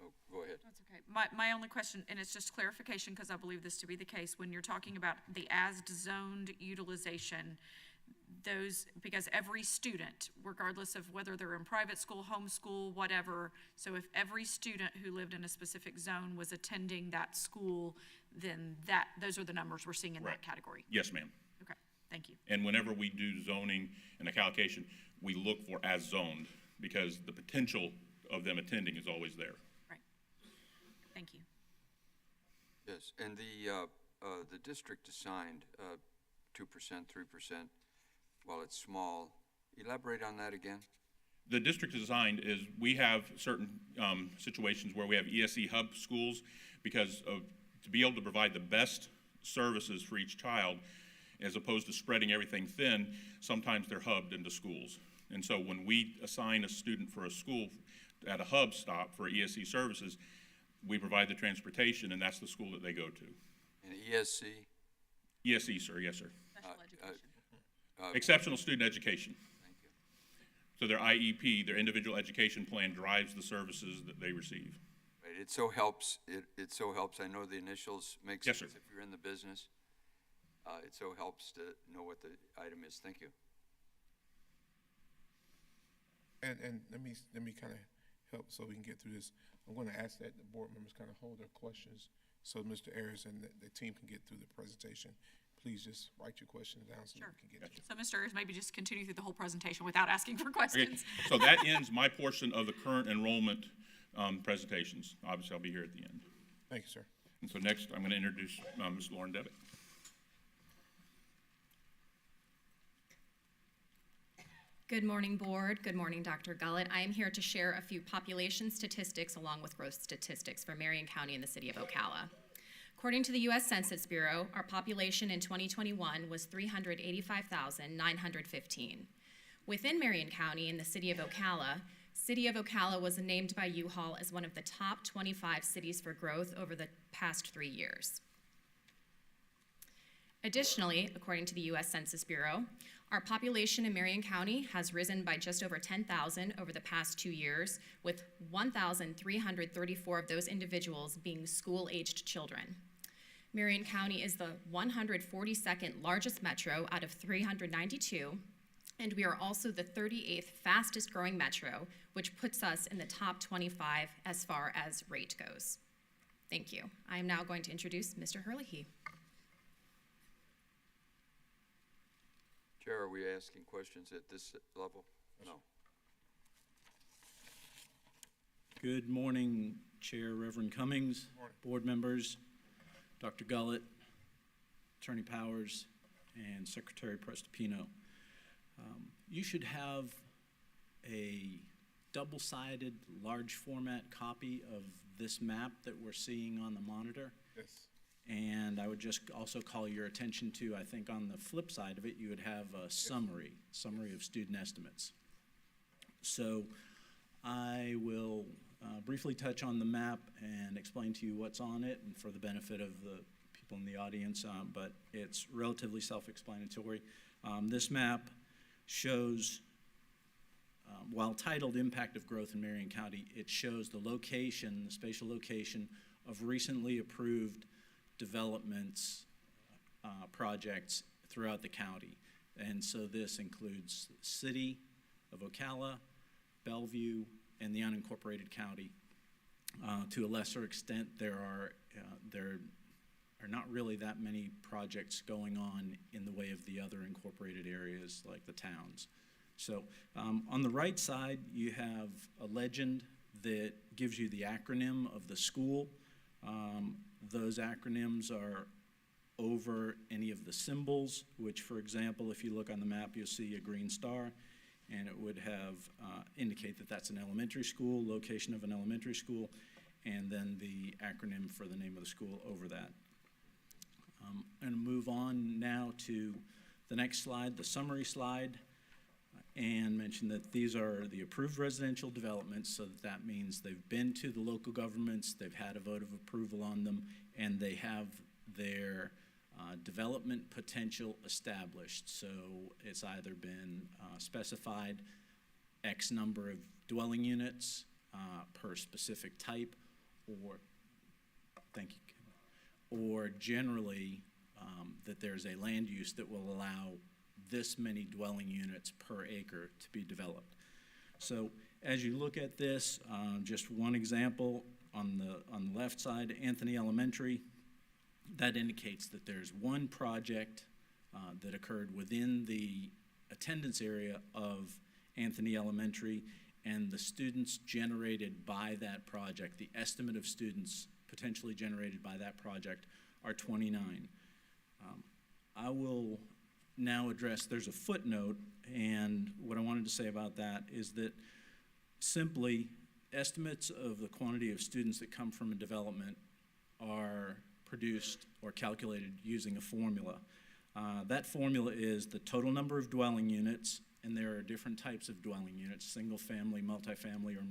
Oh, go ahead. That's okay. My only question, and it's just clarification, because I believe this to be the case, when you're talking about the as-zoned utilization, those, because every student, regardless of whether they're in private school, homeschool, whatever, so if every student who lived in a specific zone was attending that school, then those are the numbers we're seeing in that Right. category. Yes, ma'am. Okay, thank you. And whenever we do zoning and the allocation, we look for as zoned, because the potential of them attending is always there. Right. Thank you. Yes, and the district assigned 2%, 3%, while it's small. Elaborate on that again. The district designed is, we have certain situations where we have ESE hub schools, because to be able to provide the best services for each child, as opposed to spreading everything thin, sometimes they're hubbed into schools. And so when we assign a student for a school at a hub stop for ESE services, we provide the transportation, and that's the school that they go to. And ESC? ESE, sir, yes, sir. Special education. Exceptional student education. Thank you. So their IEP, their individual education plan, drives the services that they receive. Right, it so helps, it so helps, I know the initials make Yes, sense sir. if you're in the business. It so helps to know what the item is. Thank you. And let me kind of help so we can get through this. I'm going to ask that the board members kind of hold their questions so Mr. Ayers and the team can get through the presentation. Please just write your questions down so Sure. we can get to it. So, Mr. Ayers, maybe just continue through the whole presentation without asking for Okay, questions. so that ends my portion of the current enrollment presentations. Obviously, I'll be here at the end. Thank you, sir. And so next, I'm going to introduce Ms. Lauren Devitt. Good morning, Board. Good morning, Dr. Gullett. I am here to share a few population statistics along with growth statistics for Marion County and the city of Ocala. According to the U.S. Census Bureau, our population in 2021 was 385,915. Within Marion County and the city of Ocala was named by U-Haul as one of the top 25 cities for growth over the past 3 years. Additionally, according to the U.S. Census Bureau, our population in Marion County has risen by just over 10,000 over the past 2 years, with 1,334 of those individuals being school-aged children. Marion County is the 142nd largest metro out of 392, and we are also the 38th fastest growing metro, which puts us in the top 25 as far as rate goes. Thank you. I am now going to introduce Mr. Herlihy. Chair, are we asking questions at this level? No. Good morning, Chair Reverend Cummings, board members, Dr. Gullett, Attorney Powers, and Secretary Prestipino. You should have a double-sided, large format copy of this map that we're seeing on the monitor. Yes. And I would just also call your attention to, I think on the flip side of it, you would have a summary of student estimates. So I will briefly touch on the map and explain to you what's on it, and for the benefit of the people in the audience, but it's relatively self-explanatory. This map shows, while titled Impact of Growth in Marion County, it shows the location, the spatial location of recently approved developments, projects throughout the county. And so this includes the city of Ocala, Bellevue, and the unincorporated county. To a lesser extent, there are not really that many projects going on in the way of the other incorporated areas like the towns. So on the right side, you have a legend that gives you the acronym of the school. Those acronyms are over any of the symbols, which, for example, if you look on the map, you'll see a green star, and it would have indicate that that's an elementary school, location of an elementary school, and then the acronym for the name of the school over that. I'm going to move on now to the next slide, the summary slide, and mention that these are the approved residential developments, so that means they've been to the local governments, they've had a vote of approval on them, and they have their development potential established. So it's either been specified X number of dwelling units per specific type, or, thank you, Kevin, or generally that there's a land use that will allow this many dwelling units per acre to be developed. So as you look at this, just one example on the left side, Anthony Elementary, that indicates that there's one project that occurred within the attendance area of Anthony Elementary, and the students generated by that project, the estimate of students potentially generated by that project are 29. I will now address, there's a footnote, and what I wanted to say about that is that simply estimates of the quantity of students that come from a development are produced or calculated using a formula. That formula is the total number of dwelling units, and there are different types of dwelling units, single family, multifamily, or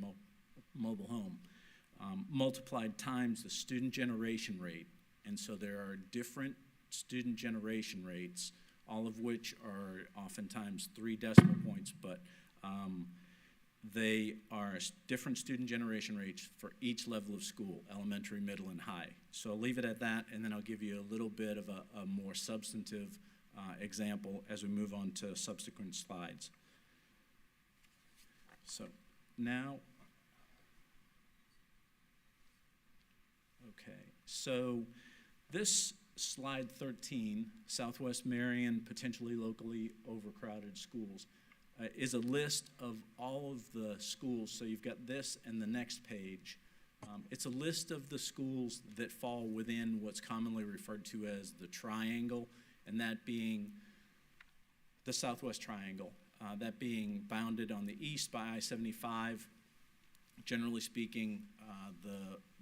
mobile home, multiplied times the student generation rate. And so there are different student generation rates, all of which are oftentimes 3 decimal points, but they are different student generation rates for each level of school, elementary, middle, and high. So I'll leave it at that, and then I'll give you a little bit of a more substantive example as we move on to subsequent slides. So now, okay, so this slide 13, Southwest Marion potentially locally overcrowded schools, is a list of all of the schools. So you've got this and the next page. It's a list of the schools that fall within what's commonly referred to as the triangle, and that being the Southwest Triangle, that being bounded on the east by I-75. Generally speaking,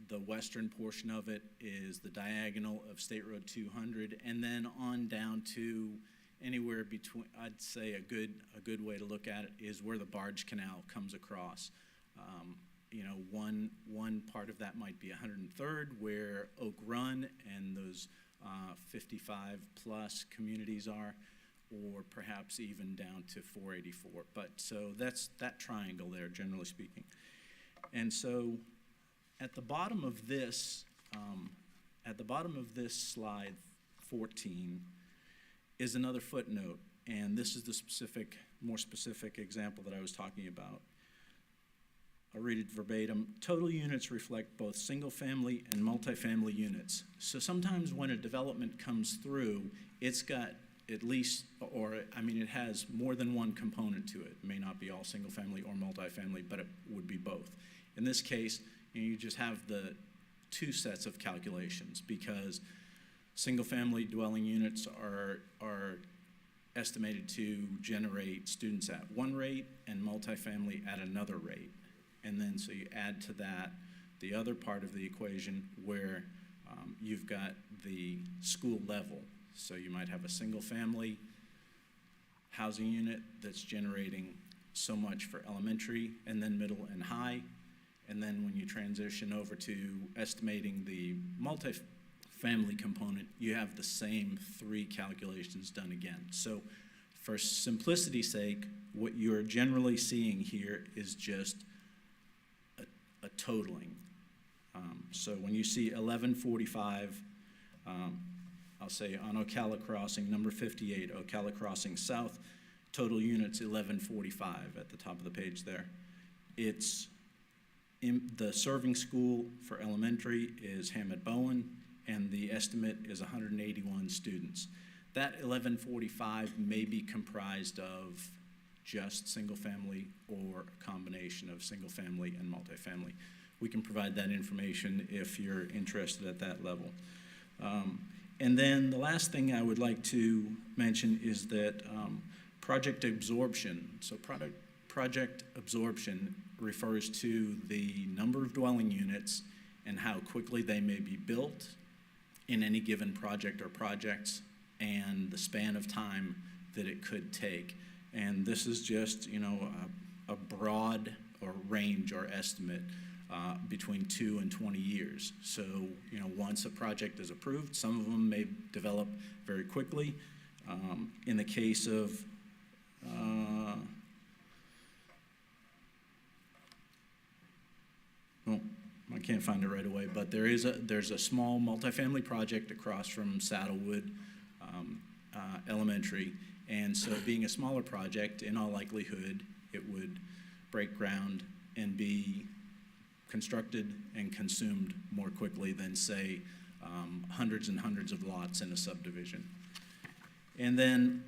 the western portion of it is the diagonal of State Road 200, and then on down to anywhere between, I'd say a good way to look at it is where the barge canal comes across. You know, one part of that might be 103rd, where Oak Run and those 55 plus communities are, or perhaps even down to 484. But so that's that triangle there, generally speaking. And so at the bottom of this slide 14 is another footnote, and this is the more specific example that I was talking about. I'll read it verbatim. Total units reflect both single-family and multifamily units. So sometimes when a development comes through, it's got at least, it has more than one component to it. It may not be all single-family or multifamily, but it would be both. In this case, you just have the 2 sets of calculations, because single-family dwelling units are estimated to generate students at one rate and multifamily at another rate. And then so you add to that the other part of the equation where you've got the school level. So you might have a single-family housing unit that's generating so much for elementary and then middle and high. And then when you transition over to estimating the multifamily component, you have the same 3 calculations done again. So for simplicity's sake, what you're generally seeing here is just a totaling. So when you see 1145, I'll say on Ocala Crossing, number 58, Ocala Crossing South, total units 1145 at the top of the page there. It's the serving school for elementary is Hammett Bowen, and the estimate is 181 students. That 1145 may be comprised of just single family or a combination of single family and multifamily. We can provide that information if you're interested at that level. And then the last thing I would like to mention is that project absorption. So project absorption refers to the number of dwelling units and how quickly they may be built in any given project or projects, and the span of time that it could take. And this is just, a broad or range or estimate between 2 and 20 years. So, once a project is approved, some of them may develop very quickly. In the case of my can't find it right away, but there's a small multifamily project across from Saddlewood Elementary. And so being a smaller project, in all likelihood, it would break ground and be constructed and consumed more quickly than, say, hundreds and hundreds of lots in a subdivision. And then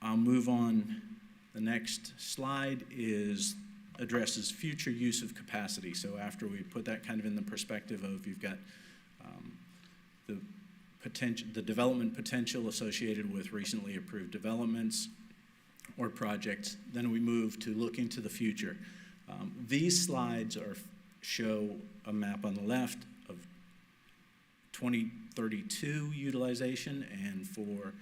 I'll move on. The next slide addresses future use of capacity. So after we put that kind of in the perspective of you've got the development potential associated with recently approved developments or projects, then we move to looking to the future. These slides show a map on the left of 2032 utilization, and for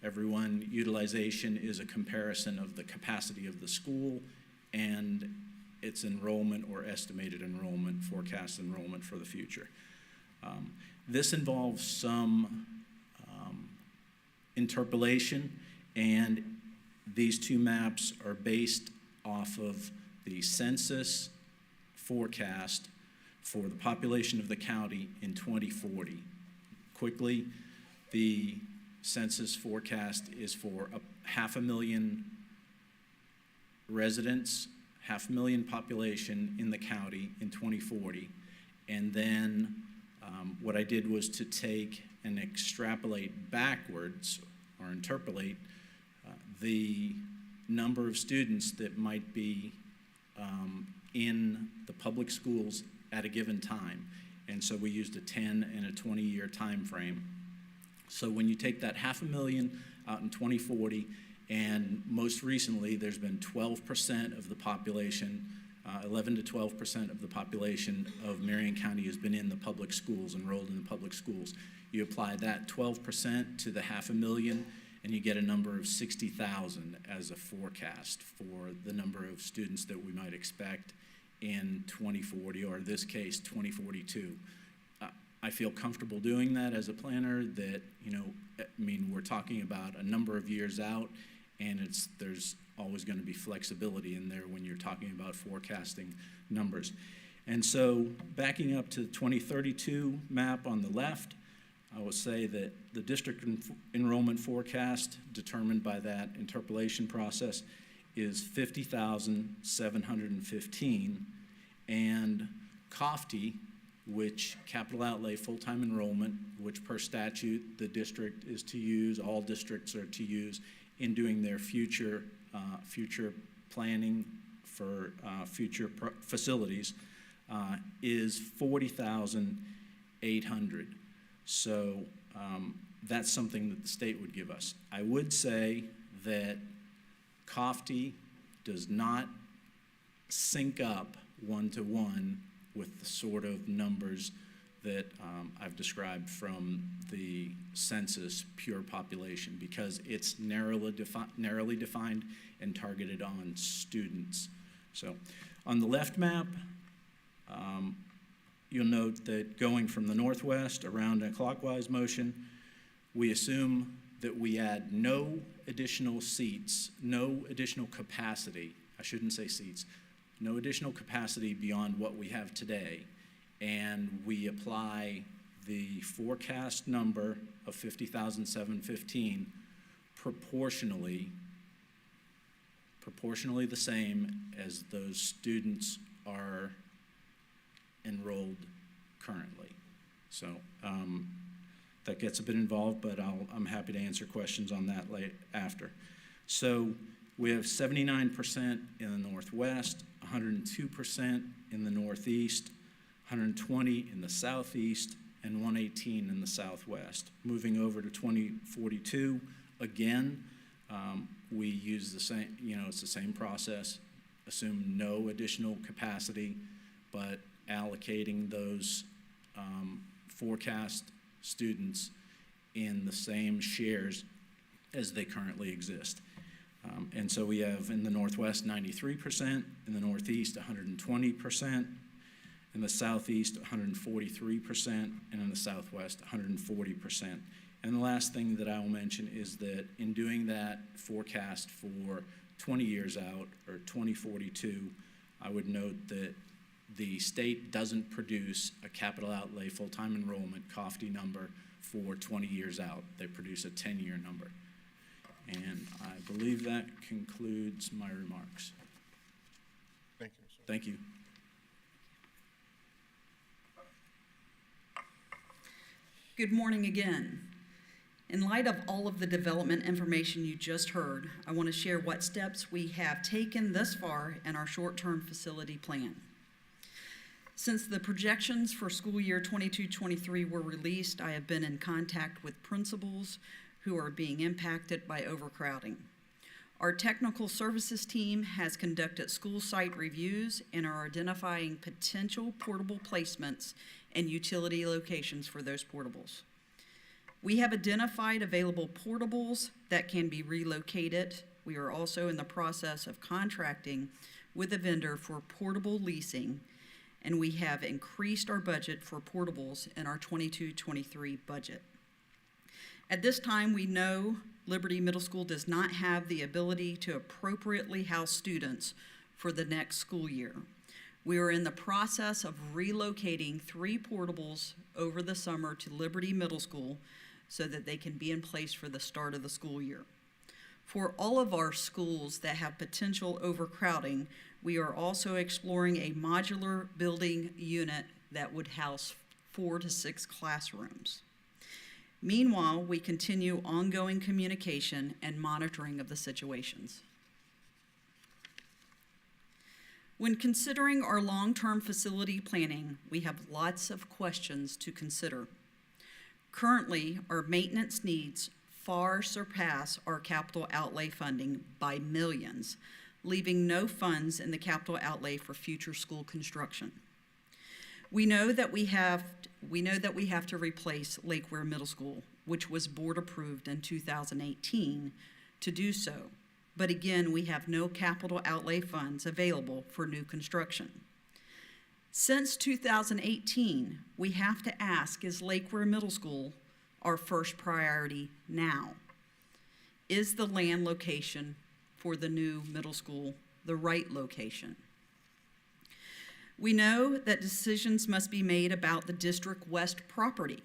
everyone, utilization is a comparison of the capacity of the school and its enrollment or estimated enrollment, forecast enrollment for the future. This involves some interpolation, and these two maps are based off of the census forecast for the population of the county in 2040. Quickly, the census forecast is for 500,000 residents, 500,000 population in the county in 2040. And then what I did was to take and extrapolate backwards or interpolate the number of students that might be in the public schools at a given time. And so we used a 10 and a 20-year time frame. So when you take that 500,000 out in 2040, and most recently there's been 12% of the population, 11 to 12% of the population of Marion County has been in the public schools, enrolled in the public schools. You apply that 12% to the 500,000, and you get a number of 60,000 as a forecast for the number of students that we might expect in 2040, or in this case, 2042. I feel comfortable doing that as a planner that, we're talking about a number of years out, and there's always going to be flexibility in there when you're talking about forecasting numbers. And so backing up to the 2032 map on the left, I will say that the district enrollment forecast determined by that interpolation process is 50,715, and COFTE, which capital outlay full-time enrollment, which per statute the district is to use, all districts are to use in doing their future planning for future facilities, is 40,800. So that's something that the state would give us. I would say that COFTE does not sync up one-to-one with the sort of numbers that I've described from the census pure population, because it's narrowly defined and targeted on students. So on the left map, you'll note that going from the northwest around a clockwise motion, we assume that we add no additional seats, no additional capacity, I shouldn't say seats, no additional capacity beyond what we have today. And we apply the forecast number of 50,715 proportionally the same as those students are enrolled currently. So that gets a bit involved, but I'm happy to answer questions on that after. So we have 79% in the northwest, 102% in the northeast, 120 in the southeast, and 118 in the southwest. Moving over to 2042, again, we use the same, it's the same process. Assume no additional capacity, but allocating those forecast students in the same shares as they currently exist. And so we have in the northwest 93%, in the northeast 120%, in the southeast 143%, and in the southwest 140%. And the last thing that I will mention is that in doing that forecast for 20 years out, or 2042, I would note that The state doesn't produce a capital outlay full-time enrollment COFD number for 20 years out. They produce a 10-year number. And I believe that concludes my remarks. Thank you, sir. Thank you. Good morning again. In light of all of the development information you just heard, I want to share what steps we have taken thus far in our short-term facility plan. Since the projections for school year 22-23 were released, I have been in contact with principals who are being impacted by overcrowding. Our technical services team has conducted school site reviews and are identifying potential portable placements and utility locations for those portables. We have identified available portables that can be relocated. We are also in the process of contracting with a vendor for portable leasing, and we have increased our budget for portables in our 22-23 budget. At this time, we know Liberty Middle School does not have the ability to appropriately house students for the next school year. We are in the process of relocating 3 portables over the summer to Liberty Middle School so that they can be in place for the start of the school year. For all of our schools that have potential overcrowding, we are also exploring a modular building unit that would house 4 to 6 classrooms. Meanwhile, we continue ongoing communication and monitoring of the situations. When considering our long-term facility planning, we have lots of questions to consider. Currently, our maintenance needs far surpass our capital outlay funding by millions, leaving no funds in the capital outlay for future school construction. We know that we have to replace Lake Ware Middle School, which was board approved in 2018 to do so. But again, we have no capital outlay funds available for new construction. Since 2018, we have to ask, is Lake Ware Middle School our first priority now? Is the land location for the new middle school the right location? We know that decisions must be made about the District West property,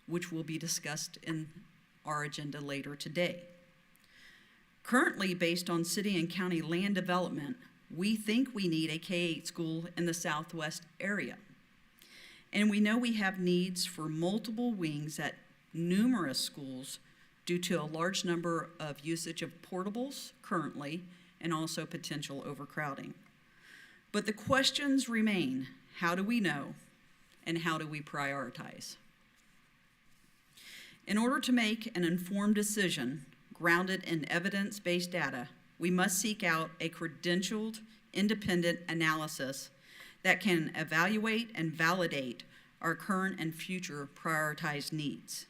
which will be discussed in our agenda later today. Currently, based on city and county land development, we think we need a K-8 school in the southwest area. And we know we have needs for multiple wings at numerous schools due to a large number of usage of portables currently and also potential overcrowding. But the questions remain: how do we know and how do we prioritize? In order to make an informed decision grounded in evidence-based data, we must seek out a credentialed, independent analysis that can evaluate and validate our current and future prioritized needs.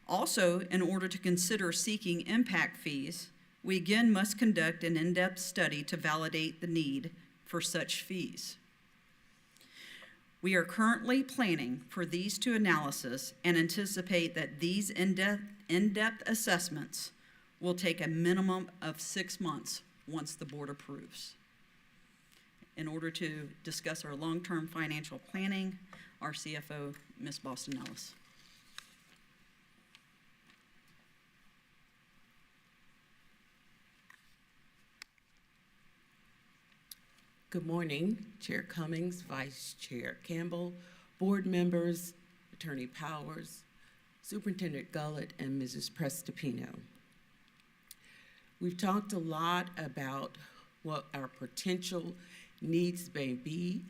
Also, in order to consider seeking impact fees, we again must conduct an in-depth study to validate the need for such fees. We are currently planning for these 2 analyses and anticipate that these in-depth assessments will take a minimum of 6 months once the board approves. In order to discuss our long-term financial planning, our CFO, Ms. Boston Ellis. Good morning, Chair Cummings, Vice Chair Campbell, board members, Attorney Powers, Superintendent Gullett, and Mrs. Prestipino. We've talked a lot about what our potential needs may be,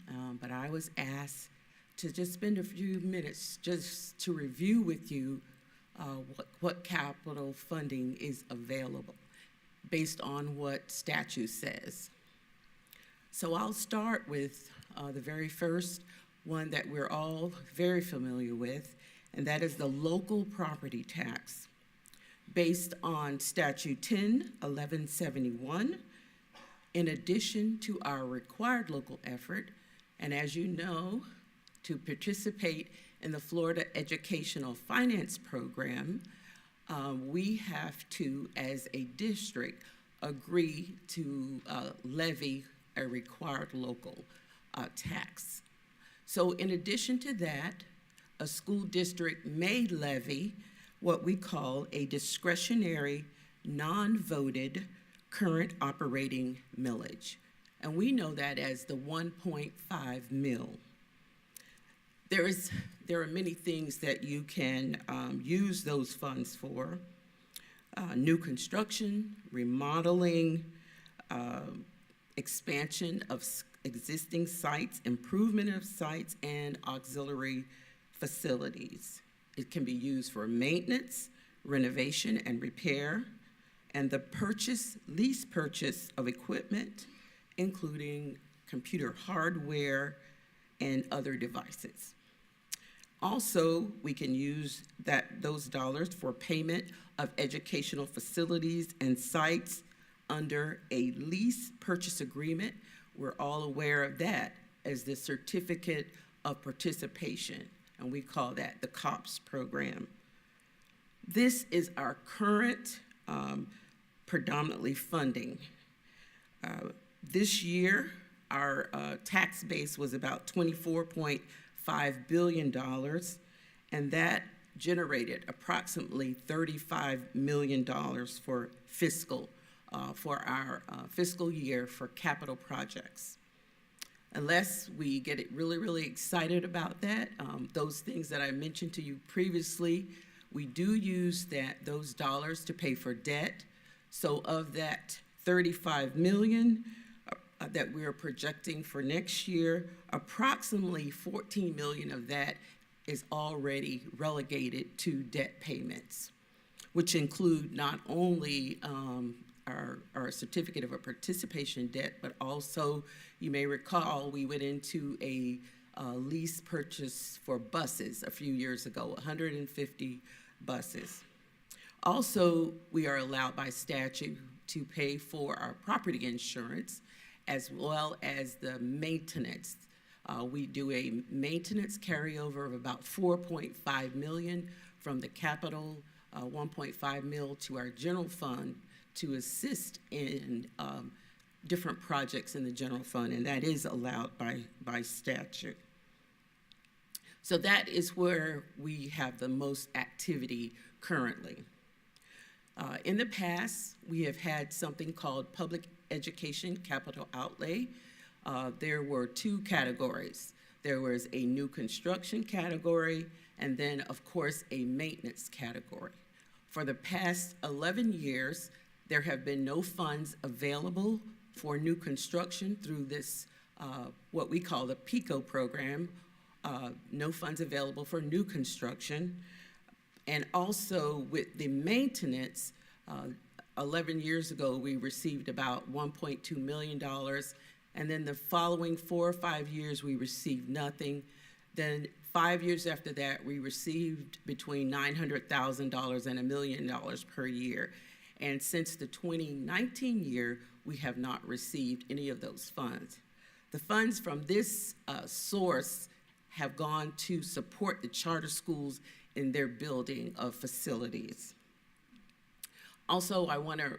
but I was asked to just spend a few minutes just to review with you what capital funding is available based on what statute says. So I'll start with the very first one that we're all very familiar with, and that is the local property tax. Based on Statute 10-1171, in addition to our required local effort, and as you know, to participate in the Florida Educational Finance Program, we have to, as a district, agree to levy a required local tax. So in addition to that, a school district may levy what we call a discretionary, non-voted current operating millage. And we know that as the 1.5 mil. There are many things that you can use those funds for. New construction, remodeling, expansion of existing sites, improvement of sites, and auxiliary facilities. It can be used for maintenance, renovation, and repair, and the lease purchase of equipment, including computer hardware and other devices. Also, we can use those dollars for payment of educational facilities and sites under a lease purchase agreement. We're all aware of that as the Certificate of Participation, and we call that the COPS program. This is our current predominantly funding. This year, our tax base was about $24.5 billion, and that generated approximately $35 million for our fiscal year for capital projects. Unless we get it really, really excited about that, those things that I mentioned to you previously, we do use those dollars to pay for debt. So of that $35 million that we are projecting for next year, approximately $14 million of that is already relegated to debt payments, which include not only our certificate of a participation debt, but also, you may recall, we went into a lease purchase for buses a few years ago, 150 buses. Also, we are allowed by statute to pay for our property insurance as well as the maintenance. We do a maintenance carryover of about $4.5 million from the capital 1.5 mil to our general fund to assist in different projects in the general fund, and that is allowed by statute. So that is where we have the most activity currently. In the past, we have had something called public education capital outlay. There were two categories. There was a new construction category, and then, of course, a maintenance category. For the past 11 years, there have been no funds available for new construction through this, what we call the PICO program, no funds available for new construction. And also with the maintenance, 11 years ago, we received about $1.2 million. And then the following 4 or 5 years, we received nothing. Then 5 years after that, we received between $900,000 and $1 million per year. And since the 2019 year, we have not received any of those funds. The funds from this source have gone to support the charter schools in their building of facilities. Also, I want to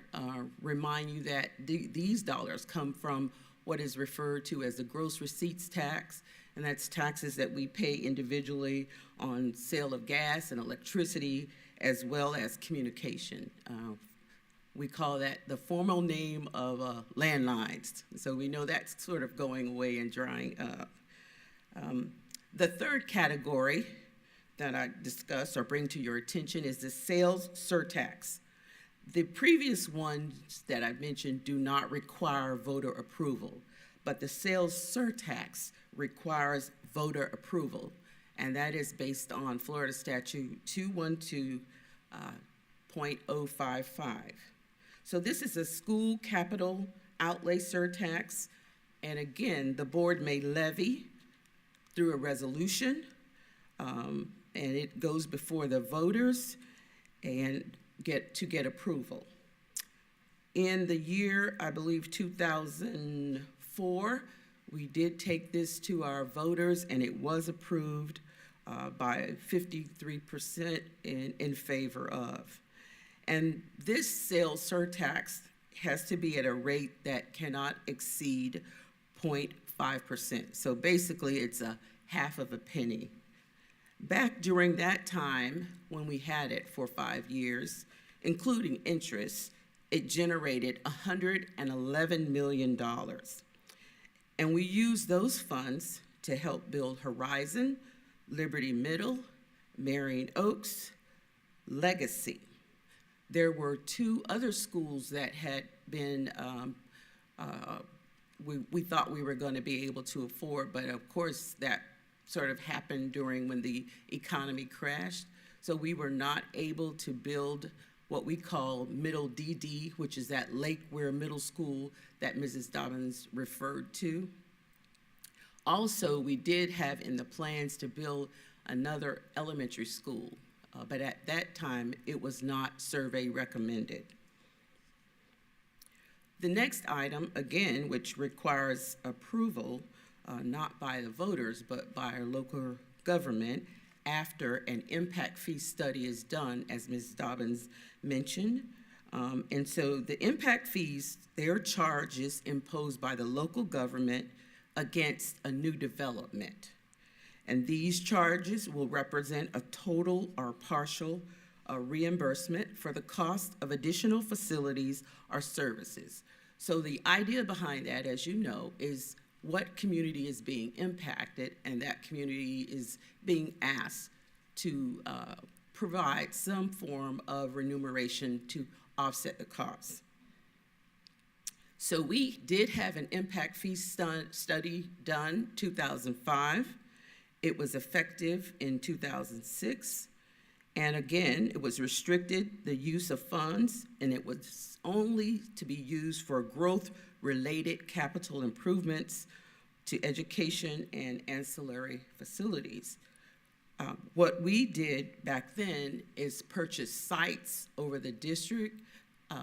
remind you that these dollars come from what is referred to as the gross receipts tax, and that's taxes that we pay individually on sale of gas and electricity, as well as communication. We call that the formal name of landlines. So we know that's sort of going away and drying up. The third category that I discuss or bring to your attention is the sales surtax. The previous ones that I mentioned do not require voter approval, but the sales surtax requires voter approval, and that is based on Florida Statute 212.055. So this is a school capital outlay surtax, and again, the board may levy through a resolution, and it goes before the voters and get approval. In the year, I believe 2004, we did take this to our voters, and it was approved by 53% in favor of. And this sales surtax has to be at a rate that cannot exceed 0.5%. So basically, it's a half of a penny. Back during that time, when we had it for 5 years, including interest, it generated $111 million. And we used those funds to help build Horizon, Liberty Middle, Marion Oaks, Legacy. There were 2 other schools that had been, we thought we were going to be able to afford, but of course that sort of happened during when the economy crashed. So we were not able to build what we call Middle DD, which is that Lake Weir Middle School that Mrs. Dobbins referred to. Also, we did have in the plans to build another elementary school, but at that time, it was not survey recommended. The next item, again, which requires approval, not by the voters, but by our local government, after an impact fee study is done, as Ms. Dobbins mentioned. And so the impact fees, they're charges imposed by the local government against a new development. And these charges will represent a total or partial reimbursement for the cost of additional facilities or services. So the idea behind that, as you know, is what community is being impacted, and that community is being asked to provide some form of remuneration to offset the costs. So we did have an impact fee study done 2005. It was effective in 2006. And again, it was restricted, the use of funds, and it was only to be used for growth-related capital improvements to education and ancillary facilities. What we did back then is purchase sites over the district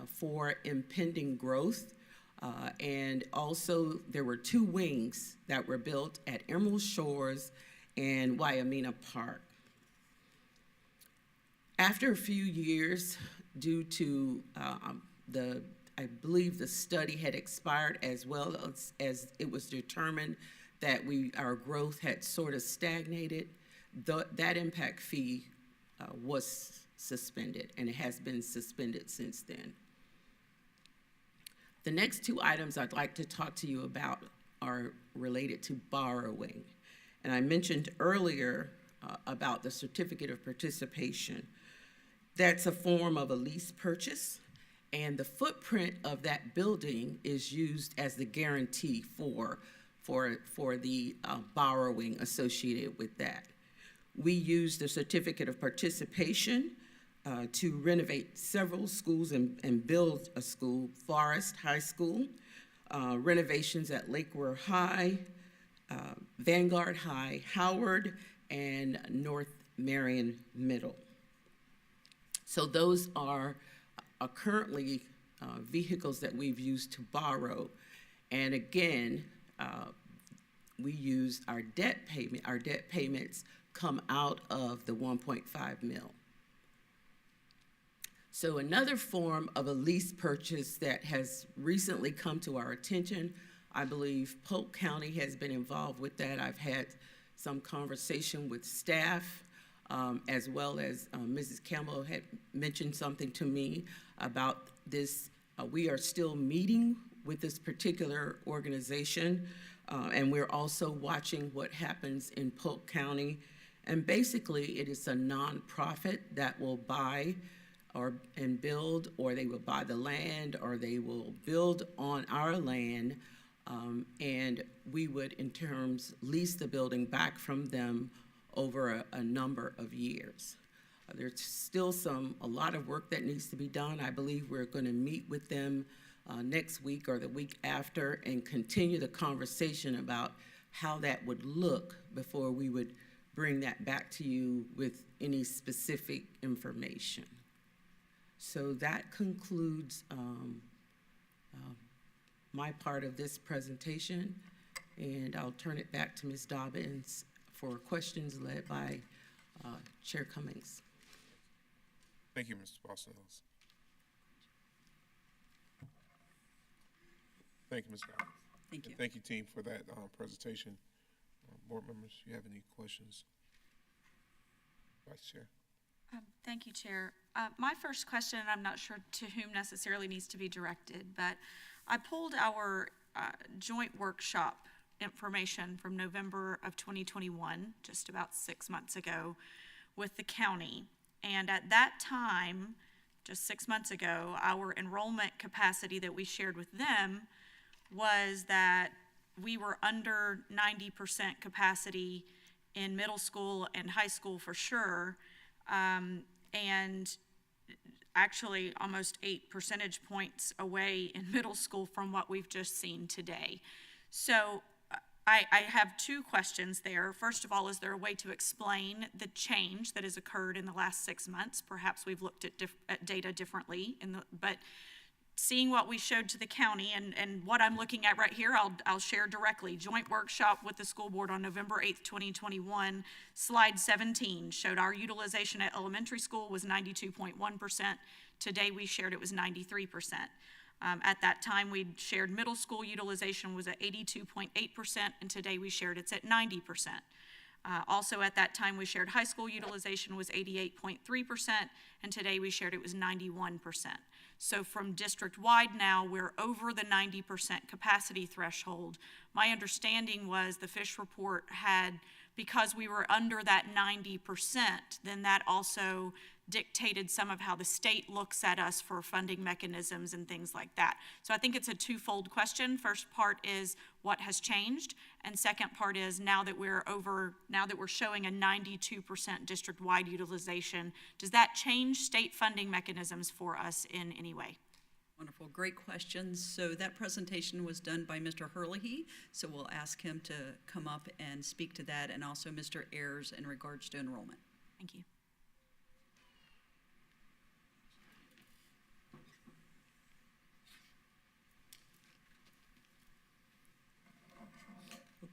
for impending growth. And also, there were 2 wings that were built at Emerald Shores and Wyoming Park. After a few years, due to I believe the study had expired, as well as it was determined that our growth had sort of stagnated, that impact fee was suspended, and it has been suspended since then. The next 2 items I'd like to talk to you about are related to borrowing. And I mentioned earlier about the certificate of participation. That's a form of a lease purchase, and the footprint of that building is used as the guarantee for the borrowing associated with that. We use the certificate of participation to renovate several schools and build a school, Forest High School, renovations at Lake Weir High, Vanguard High, Howard, and North Marion Middle. So those are currently vehicles that we've used to borrow. And again, we use our debt payment. Our debt payments come out of the 1.5 mil. So another form of a lease purchase that has recently come to our attention, I believe Polk County has been involved with that. I've had some conversation with staff, as well as Mrs. Campbell had mentioned something to me about this. We are still meeting with this particular organization, and we're also watching what happens in Polk County. And basically, it is a nonprofit that will buy and build, or they will buy the land, or they will build on our land, and we would, in terms, lease the building back from them over a number of years. There's still a lot of work that needs to be done. I believe we're going to meet with them next week or the week after and continue the conversation about how that would look before we would bring that back to you with any specific information. So that concludes my part of this presentation, and I'll turn it back to Ms. Dobbins for questions led by Chair Cummings. Thank you, Mr. Bossells. Thank you, Ms. Dobbins. Thank you. Thank you, team, for that presentation. Board members, you have any questions? Vice Chair. Thank you, Chair. My first question, and I'm not sure to whom necessarily needs to be directed, but I pulled our joint workshop information from November of 2021, just about 6 months ago, with the county. And at that time, just 6 months ago, our enrollment capacity that we shared with them was that we were under 90% capacity in middle school and high school for sure, and actually almost 8 percentage points away in middle school from what we've just seen today. So I have two questions there. First of all, is there a way to explain the change that has occurred in the last 6 months? Perhaps we've looked at data differently, but seeing what we showed to the county and what I'm looking at right here, I'll share directly. Joint workshop with the school board on November 8th, 2021, slide 17 showed our utilization at elementary school was 92.1%. Today we shared it was 93%. At that time, we shared middle school utilization was at 82.8%, and today we shared it's at 90%. Also at that time, we shared high school utilization was 88.3%, and today we shared it was 91%. So from district-wide now, we're over the 90% capacity threshold. My understanding was the Fish report had, because we were under that 90%, then that also dictated some of how the state looks at us for funding mechanisms and things like that. So I think it's a twofold question. First part is what has changed, and second part is now that we're showing a 92% district-wide utilization, does that change state funding mechanisms for us in any way? Wonderful, great questions. So that presentation was done by Mr. Herlihy, so we'll ask him to come up and speak to that, and also Mr. Ayers in regards to enrollment. Thank you.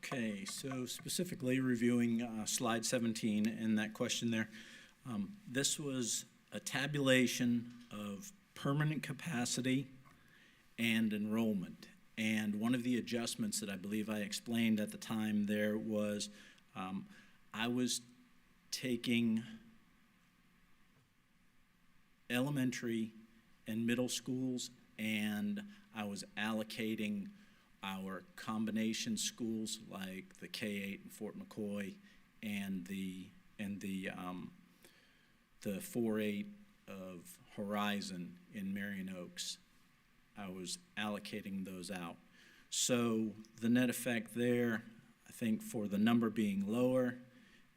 Okay, so specifically reviewing slide 17 and that question there, this was a tabulation of permanent capacity and enrollment. And one of the adjustments that I believe I explained at the time there was I was taking elementary and middle schools and I was allocating our combination schools like the K-8 in Fort McCoy and the 4-8 of Horizon in Marion Oaks. I was allocating those out. So the net effect there, I think for the number being lower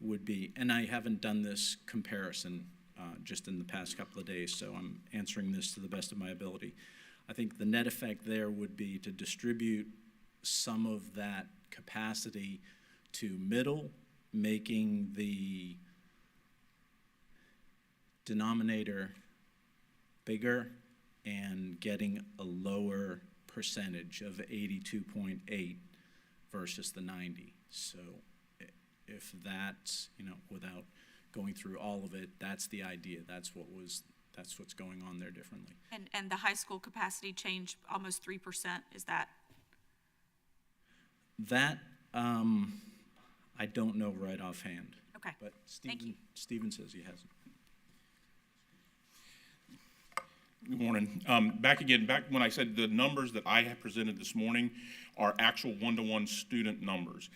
would be, and I haven't done this comparison just in the past couple of days, so I'm answering this to the best of my ability. I think the net effect there would be to distribute some of that capacity to middle, making the denominator bigger and getting a lower percentage of 82.8 versus the 90. So if that's, without going through all of it, that's the idea. That's what's going on there differently. And the high school capacity change almost 3%, is that? That, I don't know right offhand. Okay. But Thank you. Stephen says he hasn't. Good morning. Back when I said the numbers that I have presented this morning are actual one-to-one student numbers.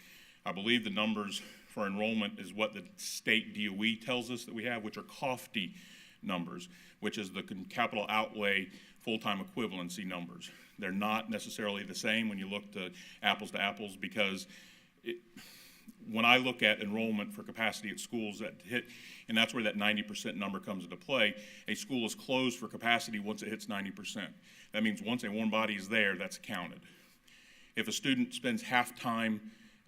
I believe the numbers for enrollment is what the state DOE tells us that we have, which are COFTE numbers, which is the capital outlay full-time equivalency numbers. They're not necessarily the same when you look to apples, because when I look at enrollment for capacity at schools that hit, and that's where that 90% number comes into play, a school is closed for capacity once it hits 90%. That means once a warm body is there, that's counted. If a student spends half time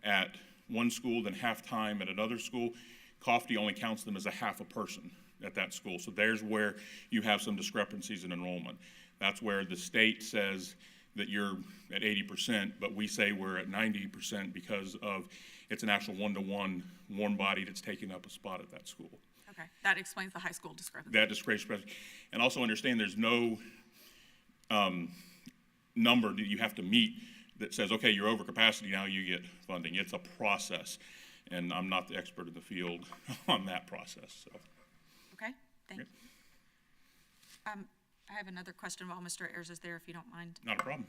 at one school, then half time at another school, COFTE only counts them as a half a person at that school. So there's where you have some discrepancies in enrollment. That's where the state says that you're at 80%, but we say we're at 90% because of it's an actual one-to-one warm body that's taking up a spot at that school. Okay, that explains the high school discrepancy. That discrepancy. And also understand there's no number that you have to meet that says, okay, you're over capacity, now you get funding. It's a process, and I'm not the expert in the field on that process, so. Okay, thank you. I have another question while Mr. Ayers is there, if you don't mind. Not a problem.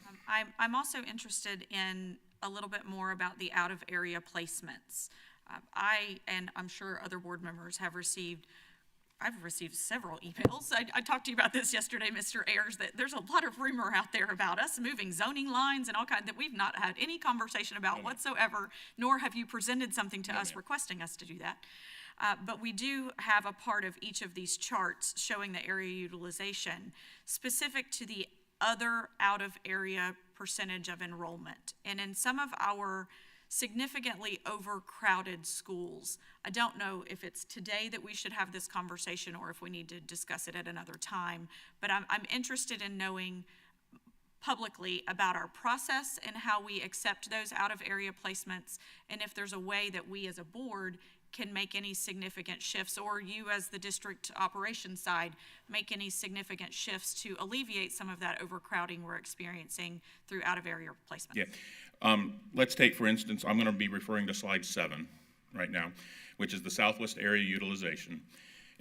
I'm also interested in a little bit more about the out-of-area placements. And I'm sure other board members have I've received several emails. I talked to you about this yesterday, Mr. Ayers, that there's a lot of rumor out there about us moving zoning lines and all kinds that we've not had any conversation about whatsoever, nor have you presented something to us requesting us to do that. But we do have a part of each of these charts showing the area utilization specific to the other out-of-area percentage of enrollment. And in some of our significantly overcrowded schools, I don't know if it's today that we should have this conversation or if we need to discuss it at another time, but I'm interested in knowing publicly about our process and how we accept those out-of-area placements, and if there's a way that we as a board can make any significant shifts, or you as the district operations side make any significant shifts to alleviate some of that overcrowding we're experiencing through out-of-area placements. Yeah. Let's take, for instance, I'm going to be referring to slide 7 right now, which is the Southwest area utilization.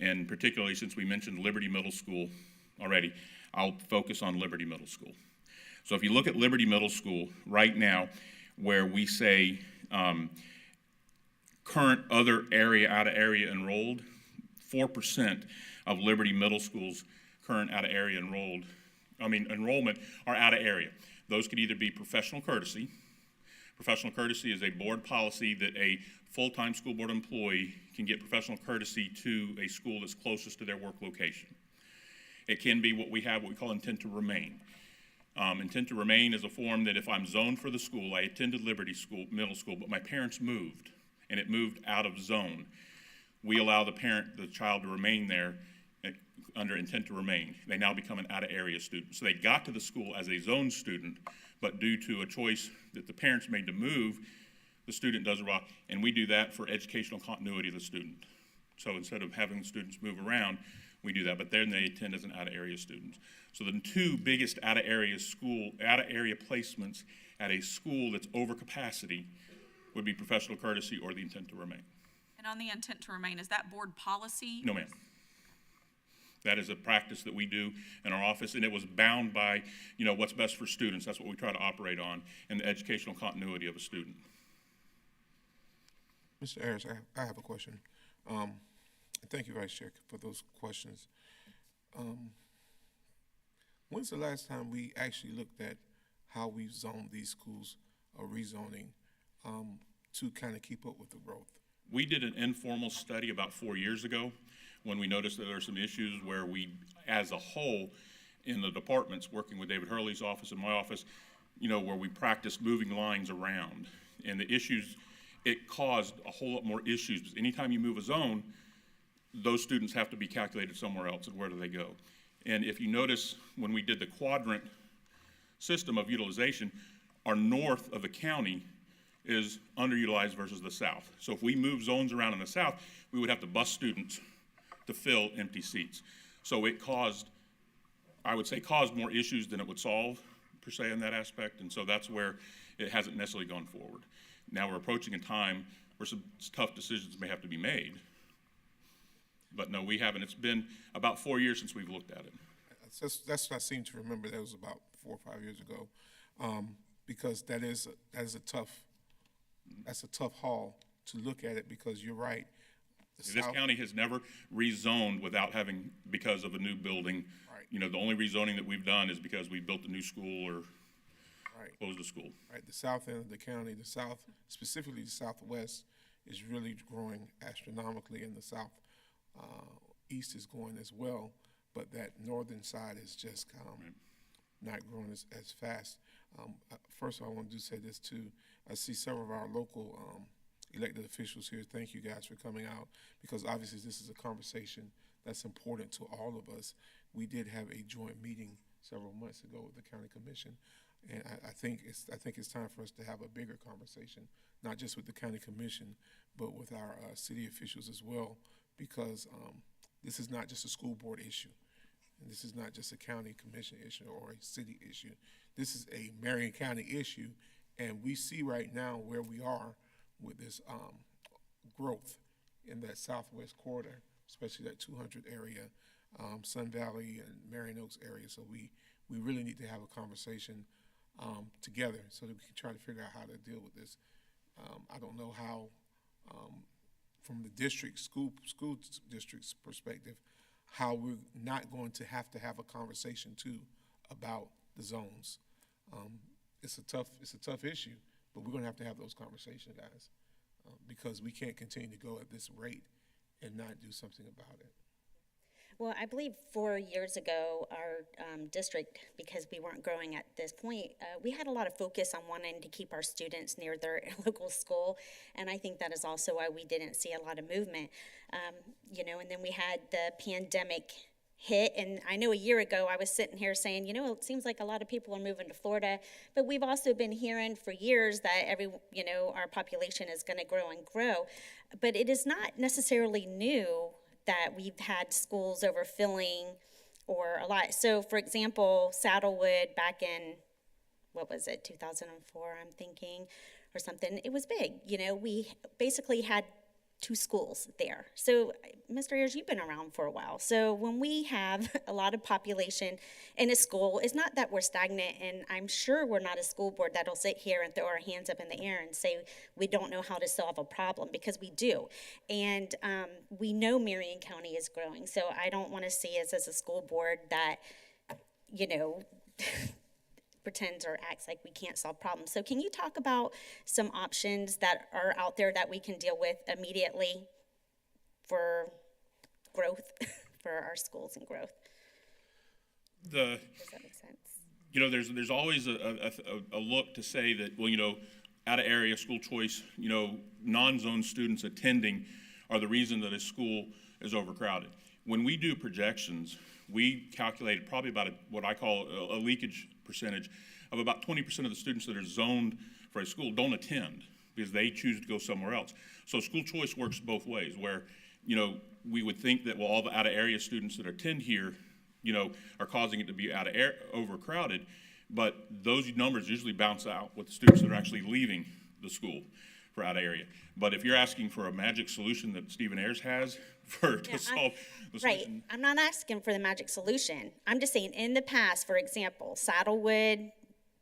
And particularly since we mentioned Liberty Middle School already, I'll focus on Liberty Middle School. So if you look at Liberty Middle School right now, where we say current other area, out-of-area enrolled, 4% of Liberty Middle School's current out-of-area enrollment are out-of-area. Those could either be professional courtesy. Professional courtesy is a board policy that a full-time school board employee can get professional courtesy to a school that's closest to their work location. It can be what we call intent to remain. Intent to remain is a form that if I'm zoned for the school, I attended Liberty Middle School, but my parents moved, and it moved out of zone. We allow the child to remain there under intent to remain. They now become an out-of-area student. So they got to the school as a zone student, but due to a choice that the parents made to move, the student does arrive, and we do that for educational continuity of the student. So instead of having the students move around, we do that, but then they attend as an out-of-area student. So the two biggest out-of-area placements at a school that's over capacity would be professional courtesy or the intent to remain. And on the intent to remain, is that board policy? No, ma'am. That is a practice that we do in our office, and it was bound by, what's best for students. That's what we try to operate on, and the educational continuity of a student. Mr. Ayers, I have a question. Thank you, Vice Chair, for those questions. When's the last time we actually looked at how we've zoned these schools or rezoning to kind of keep up with the growth? We did an informal study about 4 years ago when we noticed that there are some issues where we, as a whole, in the departments, working with David Hurley's office and my office, where we practiced moving lines around. And the issues, it caused a whole lot more issues, because anytime you move a zone, those students have to be calculated somewhere else, and where do they go? And if you notice, when we did the quadrant system of utilization, our north of the county is underutilized versus the south. So if we move zones around in the south, we would have to bus students to fill empty seats. So it caused more issues than it would solve, per se, in that aspect, and so that's where it hasn't necessarily gone forward. Now we're approaching a time where some tough decisions may have to be made. But no, we haven't. It's been about 4 years since we've looked at it. That's what I seem to remember. That was about 4 or 5 years ago, because that is a tough haul to look at it. Because you're right. This county has never rezoned without having, because of a new building. Right. The only rezoning that we've done is because we built a new school or closed a school. Right. The south end of the county, the south, specifically the southwest, is really growing astronomically, and the south. East is going as well, but that northern side is just not growing as fast. First of all, I want to say this too. I see several of our local elected officials here. Thank you guys for coming out, because obviously this is a conversation that's important to all of us. We did have a joint meeting several months ago with the county commission, and I think it's time for us to have a bigger conversation, not just with the county commission, but with our city officials as well. Because this is not just a school board issue, and this is not just a county commission issue or a city issue. this is a Marion County issue, and we see right now where we are with this growth in that southwest corridor, especially that 200 area, Sun Valley and Marion Oaks area. So we really need to have a conversation together so that we can try to figure out how to deal with this. I don't know how, from the district, school district's perspective, how we're not going to have a conversation too about the zones. It's a tough issue, but we're going to have those conversations, guys, because we can't continue to go at this rate and not do something about it. Well, I believe 4 years ago, our district, because we weren't growing at this point, we had a lot of focus on wanting to keep our students near their local school, and I think that is also why we didn't see a lot of movement. And then we had the pandemic hit, and I know a year ago I was sitting here saying, it seems like a lot of people are moving to Florida, but we've also been hearing for years that our population is going to grow and grow, but it is not necessarily new that we've had schools overfilling or a lot. So, for example, Saddlewood back in, 2004, I'm thinking, or something, it was big. We basically had 2 schools there. So, Mr. Ayers, you've been around for a while. So when we have a lot of population in a school, it's not that we're stagnant, and I'm sure we're not a school board that'll sit here and throw our hands up in the air and say we don't know how to solve a problem, because we do. And we know Marion County is growing, so I don't want to see us as a school board that, pretends or acts like we can't solve problems. So can you talk about some options that are out there that we can deal with immediately for growth, for our schools and growth? Does that make sense? There's always a look to say that, out of area school choice, non-zone students attending are the reason that a school is overcrowded. When we do projections, we calculated probably about what I call a leakage percentage of about 20% of the students that are zoned for a school don't attend because they choose to go somewhere else. So school choice works both ways, where, we would think that, all the out-of-area students that attend here, are causing it to be overcrowded, but those numbers usually bounce out with the students that are actually leaving the school for out-of-area. But if you're asking for a magic solution that Stephen Ayers has to solve the solution. Right. I'm not asking for the magic solution. I'm just saying, in the past, for example, Saddlewood,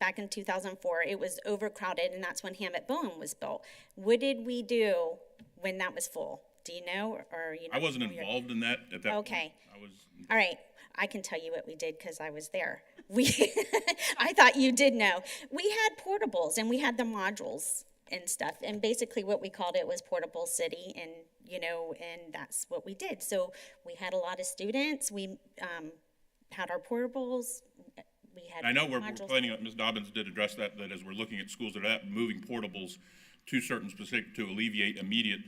back in 2004, it was overcrowded, and that's when Hammett Bowen was built. What did we do when that was full? Do you know? I wasn't involved in that at that okay. point. All right. I can tell you what we did because I was there. I thought you did know. We had portables, and we had the modules and stuff, and basically what we called it was Portable City, and and that's what we did. So we had a lot of students. We had our portables. We had. I know we're planning on, Ms. Dobbins did address that as we're looking at schools that are moving portables to certain specific to alleviate immediate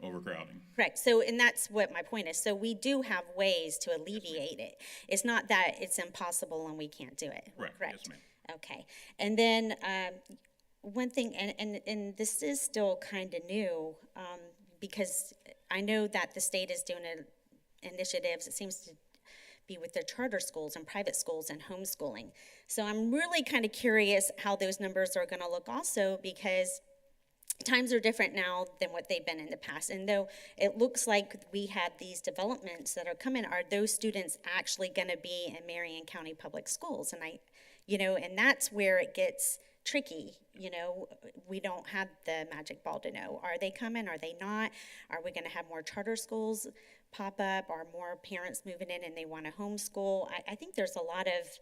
overcrowding. Correct. So, and that's what my point is. So we do have ways to alleviate it. It's not that it's impossible and we can't do it. Correct. Yes, ma'am. Okay. And then one thing, and this is still kind of new, because I know that the state is doing initiatives, it seems to be with their charter schools and private schools and homeschooling. So I'm really kind of curious how those numbers are going to look also, because times are different now than what they've been in the past. And though it looks like we had these developments that are coming, are those students actually going to be in Marion County Public Schools? And and that's where it gets tricky. We don't have the magic ball to know. Are they coming? Are they not? Are we going to have more charter schools pop up? Are more parents moving in and they want to homeschool? I think there's a lot of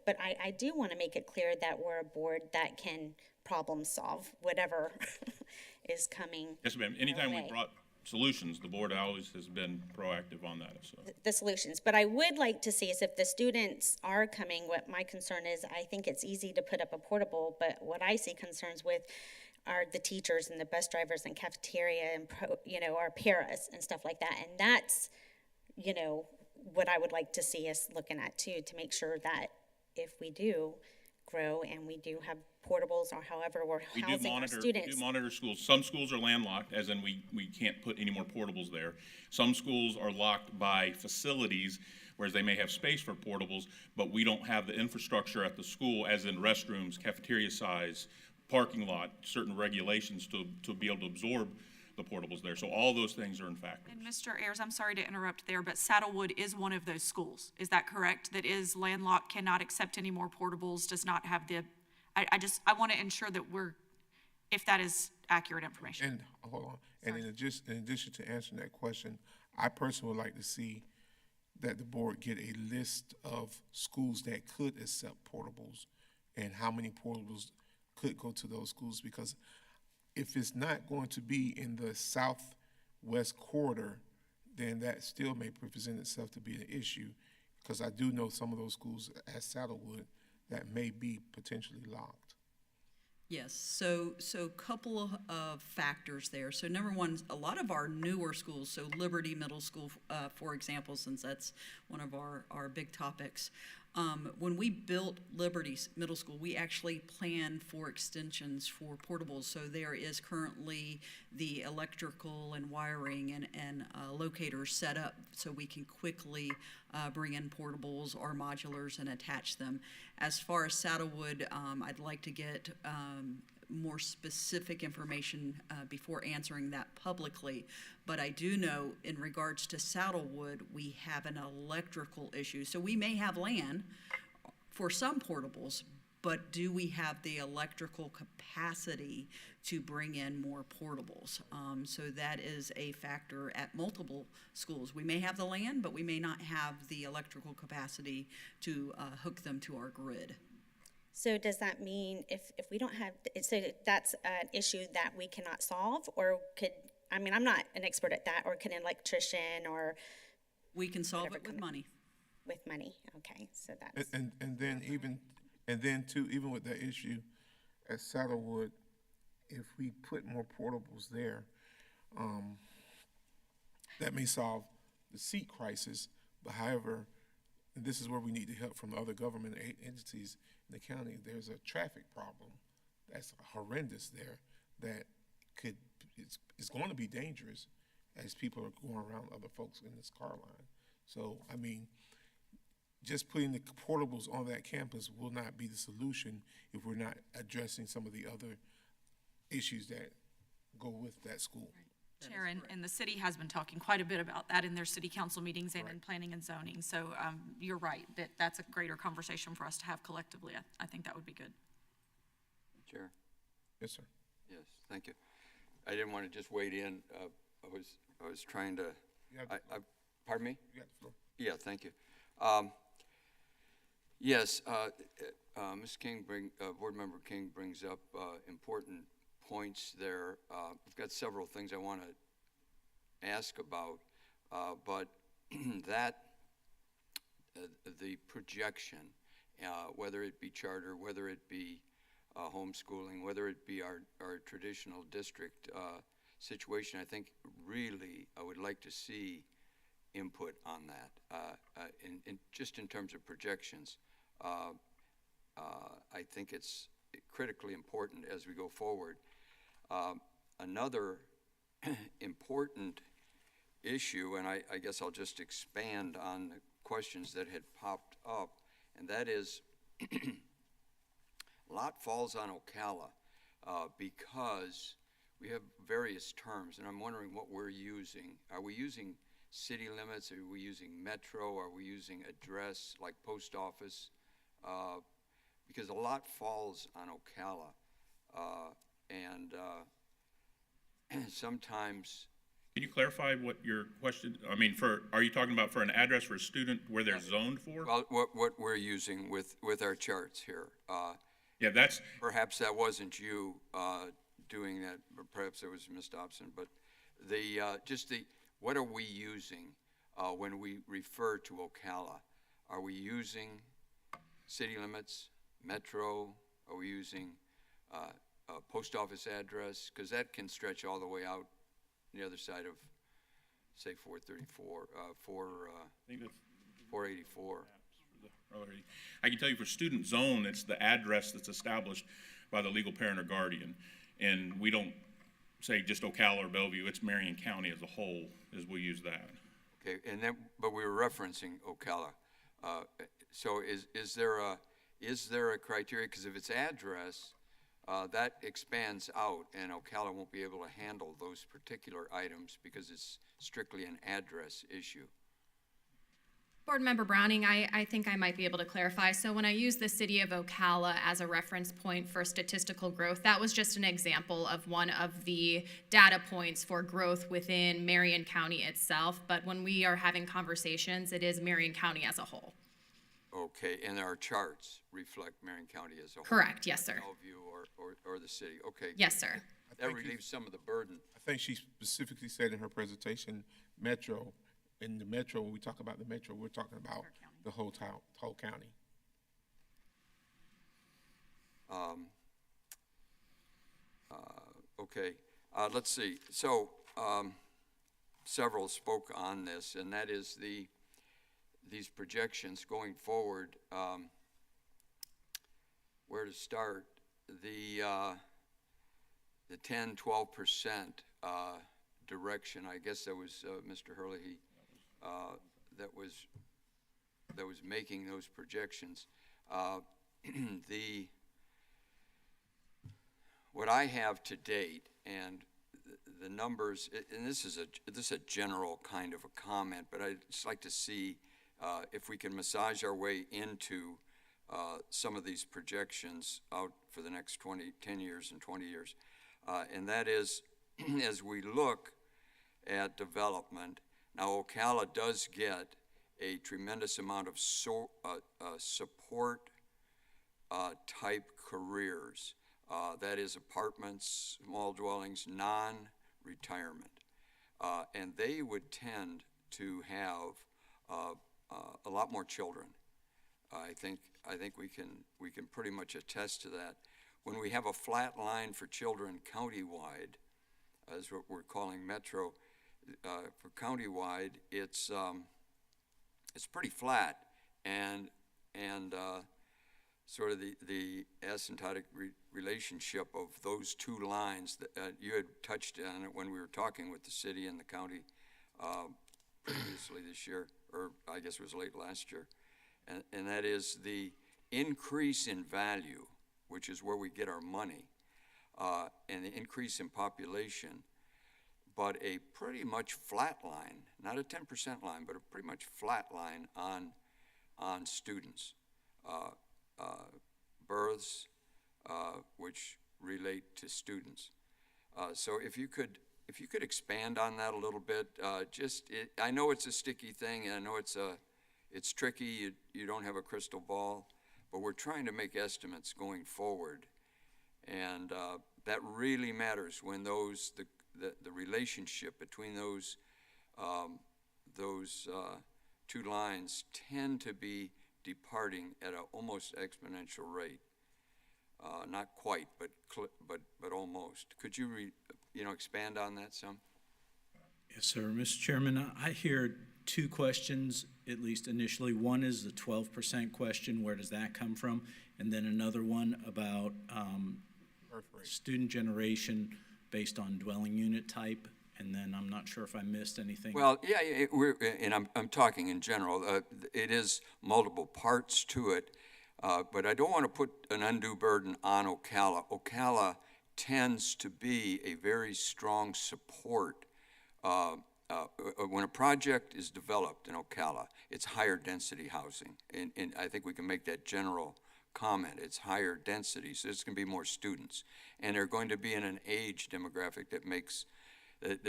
but I do want to make it clear that we're a board that can problem solve whatever is coming. Yes, ma'am. Anytime we brought solutions, the board always has been proactive on that. So. The solutions. But I would like to see is if the students are coming, what my concern is, I think it's easy to put up a portable, but what I see concerns with are the teachers and the bus drivers and cafeteria and our paras and stuff like that. And that's, what I would like to see us looking at too, to make sure that if we do grow and we do have portables or however we're housing our students. We do monitor schools. Some schools are landlocked, as in we can't put any more portables there. Some schools are locked by facilities whereas they may have space for portables, but we don't have the infrastructure at the school, as in restrooms, cafeteria size, parking lot, certain regulations to be able to absorb the portables there. So all those things are in factors. And Mr. Ayers, I'm sorry to interrupt there, but Saddlewood is one of those schools. Is that correct? That is landlocked, cannot accept any more portables, does not have the, I want to ensure that if that is accurate information. And, hold on, and in addition to answering that question, I personally would like to see that the board get a list of schools that could accept portables and how many portables could go to those schools, because if it's not going to be in the southwest corridor, then that still may present itself to be an issue, because I do know some of those schools at Saddlewood that may be potentially locked. Yes, so couple of factors there. So number one, a lot of our newer schools, so Liberty Middle School, for example, since that's one of our big topics, when we built Liberty Middle School, we actually planned for extensions for portables. So there is currently the electrical and wiring and locators set up so we can quickly bring in portables or modulars and attach them. As far as Saddlewood, I'd like to get more specific information before answering that publicly. But I do know in regards to Saddlewood, we have an electrical issue. So we may have land for some portables, but do we have the electrical capacity to bring in more portables? So that is a factor at multiple schools. We may have the land, but we may not have the electrical capacity to hook them to our grid. So does that mean if we don't have, so that's an issue that we cannot solve, or could, I mean, I'm not an expert at that, or could an electrician or? We can solve it with money. With money, okay, so that's. And then too, even with that issue at Saddlewood, if we put more portables there, that may solve the seat crisis. But however, and this is where we need the help from the other government entities in the county. There's a traffic problem that's horrendous there that it's going to be dangerous as people are going around other folks in this car line. So, I mean, just putting the portables on that campus will not be the solution if we're not addressing some of the other issues that go with that school. Chair, and the city has been talking quite a bit about that in their city council meetings and in planning and zoning. So you're right, that's a greater conversation for us to have collectively. I think that would be good. Chair? Yes, sir. Yes, thank you. I didn't want to just wade in. I was trying to, pardon me? You got the floor. Yeah, thank you. Yes, Ms. King, Board Member King brings up important points there. I've got several things I want to ask about, but that the projection, whether it be charter, whether it be homeschooling, whether it be our traditional district situation, I think really I would like to see input on that, just in terms of projections. I think it's critically important as we go forward. Another important issue, and I guess I'll just expand on the questions that had popped up, and that is a lot falls on Ocala because we have various terms, and I'm wondering what we're using. Are we using city limits? Are we using metro? Are we using address like post office? Because a lot falls on Ocala, and sometimes. Can you clarify what your question? I mean, are you talking about for an address for a student where they're zoned for? Well, what we're using with our charts here. Yeah, that's. Perhaps that wasn't you doing that, or perhaps it was Ms. Dobson. But what are we using when we refer to Ocala? Are we using city limits, metro? Are we using a post office address? Because that can stretch all the way out the other side of, say, 434, 484. I can tell you for student zone, it's the address that's established by the legal parent or guardian. And we don't say just Ocala or Bellevue, it's Marion County as a whole as we use that. Okay, and then, but we were referencing Ocala. So is there a criteria? Because if it's address, that expands out, and Ocala won't be able to handle those particular items because it's strictly an address issue. Board Member Browning, I think I might be able to clarify. So when I use the city of Ocala as a reference point for statistical growth, that was just an example of one of the data points for growth within Marion County itself. But when we are having conversations, it is Marion County as a whole. Okay, and our charts reflect Marion County as a whole? Correct, yes, sir. Bellevue or the city, okay. Yes, sir. That relieves some of the burden. I think she specifically said in her presentation, metro. In the metro, when we talk about the metro, we're talking about the whole town, whole county. Okay, let's see. So several spoke on this, and that is these projections going forward. Where to start? The 10-12% direction. I guess that was Mr. Hurley that was making those projections. What I have to date, and the numbers, and this is a general kind of a comment, but I'd just like to see if we can massage our way into some of these projections out for the next 10 years and 20 years. And that is, as we look at development, now Ocala does get a tremendous amount of support type careers. That is apartments, small dwellings, non-retirement. And they would tend to have a lot more children. I think we can pretty much attest to that. When we have a flat line for children countywide, as what we're calling metro, for countywide, it's pretty flat, and sort of the asymptotic relationship of those two lines that you had touched on it when we were talking with the city and the county previously this year, or I guess it was late last year, and that is the increase in value, which is where we get our money, and the increase in population, but a pretty much flat line, not a 10% line, but a pretty much flat line on students. Births, which relate to students. So if you could expand on that a little bit, I know it's a sticky thing, and I know it's tricky. You don't have a crystal ball, but we're trying to make estimates going forward, and that really matters when the relationship between those two lines tend to be departing at an almost exponential rate. Not quite, but almost. Could you expand on that some? Yes, sir. Mr. Chairman, I hear two questions, at least initially. One is the 12% question, where does that come from? And then another one about student generation based on dwelling unit type. And then I'm not sure if I missed anything. Well, yeah, I'm talking in general. It is multiple parts to it, but I don't want to put an undue burden on Ocala. Ocala tends to be a very strong support. When a project is developed in Ocala, it's higher density housing, and I think we can make that general comment. It's higher density, so there's going to be more students, and they're going to be in an age demographic that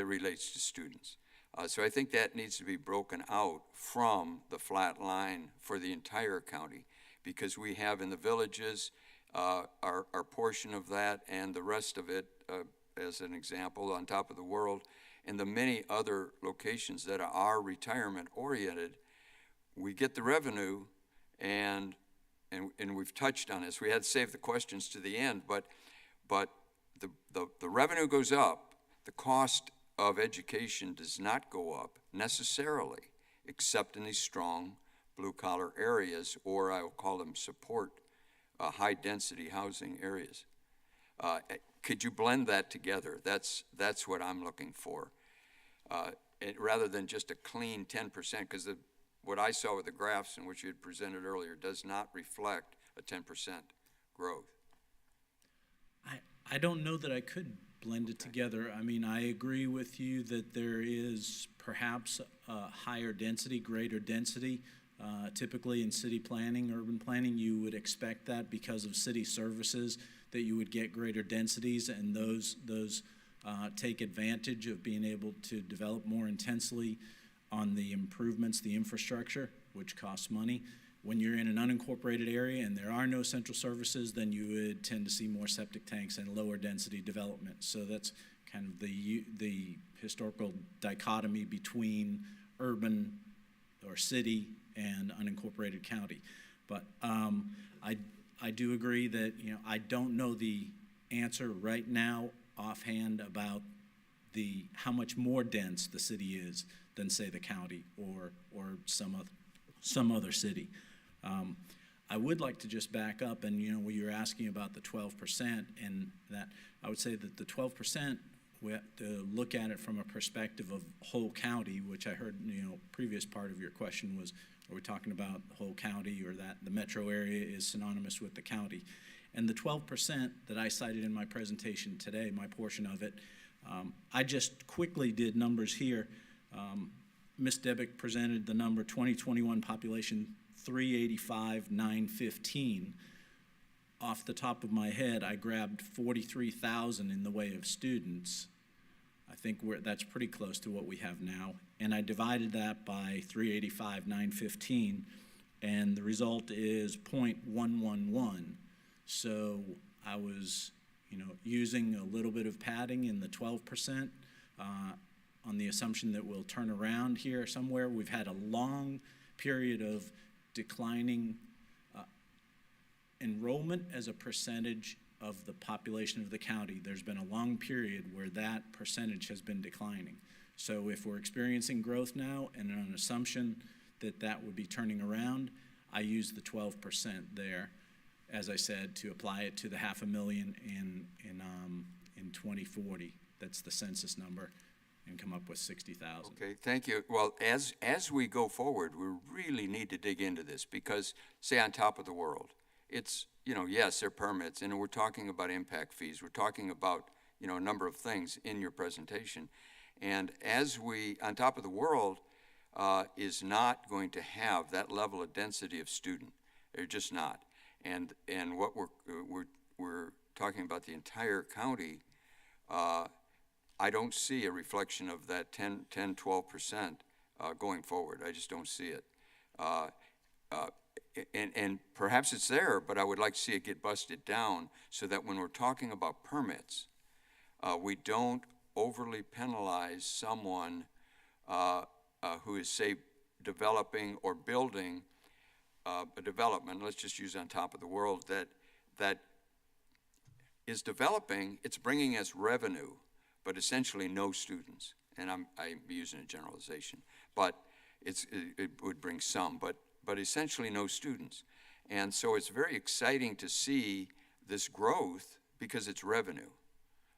relates to students. So I think that needs to be broken out from the flat line for the entire county, because we have in the villages our portion of that, and the rest of it, as an example, on top of the world, and the many other locations that are retirement oriented. We get the revenue, and we've touched on this. We had to save the questions to the end, but the revenue goes up. The cost of education does not go up necessarily, except in these strong blue-collar areas, or I will call them support high-density housing areas. Could you blend that together? That's what I'm looking for. rather than just a clean 10%, because what I saw with the graphs and which you had presented earlier does not reflect a 10% growth. I don't know that I could blend it together. I mean, I agree with you that there is perhaps a higher density, greater density. Typically in city planning, urban planning, you would expect that because of city services that you would get greater densities, and those take advantage of being able to develop more intensely on the improvements, the infrastructure, which costs money. When you're in an unincorporated area and there are no central services, then you would tend to see more septic tanks and lower density development. So that's kind of the historical dichotomy between urban or city and unincorporated county. But I do agree that, you know, I don't know the answer right now offhand about how much more dense the city is than, say, the county or some other city. I would like to just back up, and, you know, when you're asking about the 12%, and that I would say that the 12%, we have to look at it from a perspective of whole county, which I heard, you know, previous part of your question was, are we talking about the whole county, or that the metro area is synonymous with the county? And the 12% that I cited in my presentation today, my portion of it, I just quickly did numbers here. Ms. Debick presented the number 2021 population 385,915. Off the top of my head, I grabbed 43,000 in the way of students. I think that's pretty close to what we have now. And I divided that by 385,915, and the result is 0.111. So I was, you know, using a little bit of padding in the 12%, on the assumption that we'll turn around here somewhere. We've had a long period of declining enrollment as a percentage of the population of the county. There's been a long period where that percentage has been declining. So if we're experiencing growth now and an assumption that that would be turning around, I use the 12% there, as I said, to apply it to the 500,000 in 2040. That's the census number, and come up with 60,000. Okay, thank you. Well, as we go forward, we really need to dig into this because, say, on top of the world, it's, you know, yes, there are permits, and we're talking about impact fees. We're talking about, you know, a number of things in your presentation. And as on top of the world is not going to have that level of density of student. They're just not. And what we're talking about the entire county, I don't see a reflection of that 10-12% going forward. I just don't see it. And perhaps it's there, but I would like to see it get busted down so that when we're talking about permits, we don't overly penalize someone who is, say, developing or building a development, let's just use on top of the world, that is developing, it's bringing us revenue, but essentially no students. And I'm using a generalization, but it would bring some, but essentially no students. And so it's very exciting to see this growth because it's revenue.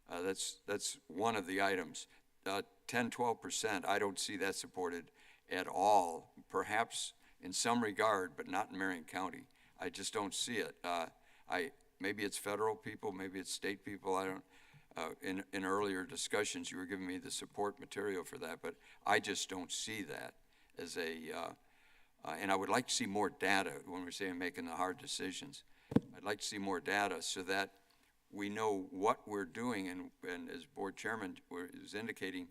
That's one of the items. 10-12%, I don't see that supported at all, perhaps in some regard, but not in Marion County. I just don't see it. Maybe it's federal people, maybe it's state people, I don't. In earlier discussions, you were giving me the support material for that, but I just don't see that as and I would like to see more data when we're saying making the hard decisions. I'd like to see more data so that we know what we're doing, and as board chairman was indicating,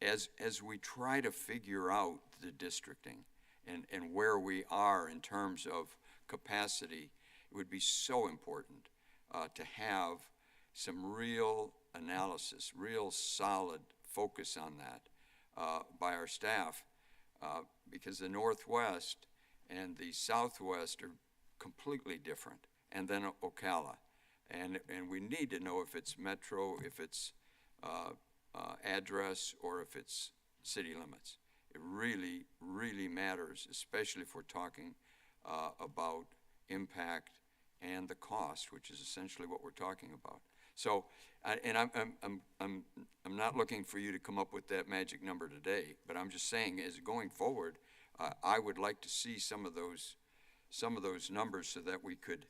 as we try to figure out the districting and where we are in terms of capacity, it would be so important to have some real analysis, real solid focus on that by our staff, because the Northwest and the Southwest are completely different, and then Ocala. And we need to know if it's metro, if it's address, or if it's city limits. It really, really matters, especially if we're talking about impact and the cost, which is essentially what we're talking about. So, and I'm not looking for you to come up with that magic number today, but I'm just saying, as going forward, I would like to see some of those numbers so that we could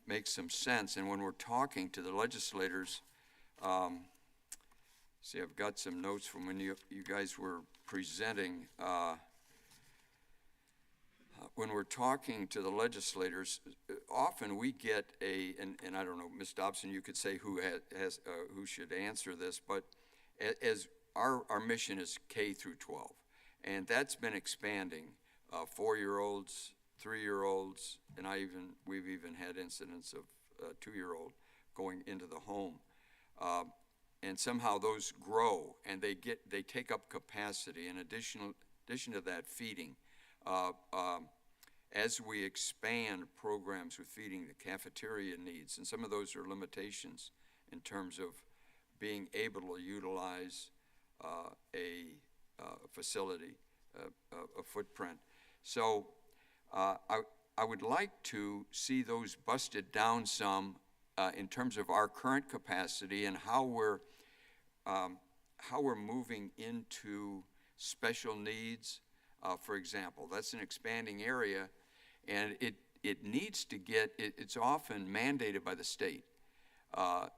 make some sense. And when we're talking to the legislators, see, I've got some notes from when you guys were presenting. When we're talking to the legislators, often we get and I don't know, Ms. Dobson, you could say who should answer this, but as our mission is K through 12, and that's been expanding. 4-year-olds, 3-year-olds, and we've even had incidents of 2-year-old going into the home, and somehow those grow and they take up capacity. In addition to that, feeding. As we expand programs with feeding, the cafeteria needs, and some of those are limitations in terms of being able to utilize a facility, a footprint. So I would like to see those busted down some in terms of our current capacity and how we're moving into special needs. For example, that's an expanding area, and it needs to it's often mandated by the state. I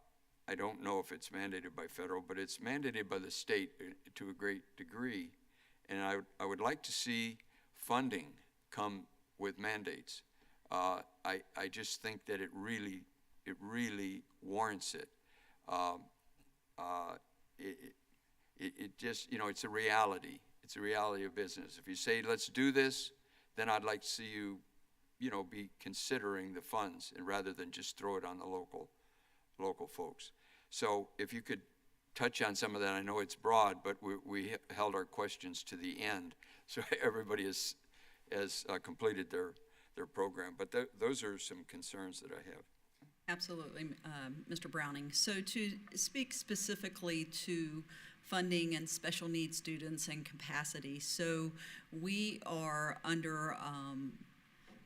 don't know if it's mandated by federal, but it's mandated by the state to a great degree, and I would like to see funding come with mandates. I just think that it really warrants it. It just, it's a reality. It's a reality of business. If you say, let's do this, then I'd like to see you, be considering the funds, and rather than just throw it on the local folks. So if you could touch on some of that. I know it's broad, but we held our questions to the end, so everybody has completed their program. But those are some concerns that I have. Absolutely, Mr. Browning. So to speak specifically to funding and special needs students and capacity, so we are under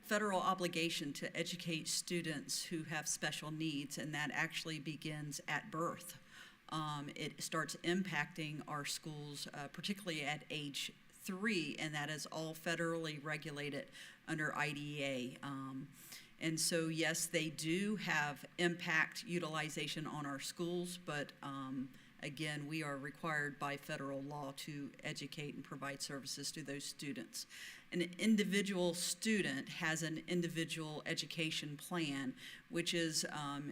federal obligation to educate students who have special needs, and that actually begins at birth. It starts impacting our schools, particularly at age 3, and that is all federally regulated under IDEA. And so, yes, they do have impact utilization on our schools, but again, we are required by federal law to educate and provide services to those students. An individual student has an individual education plan, which is,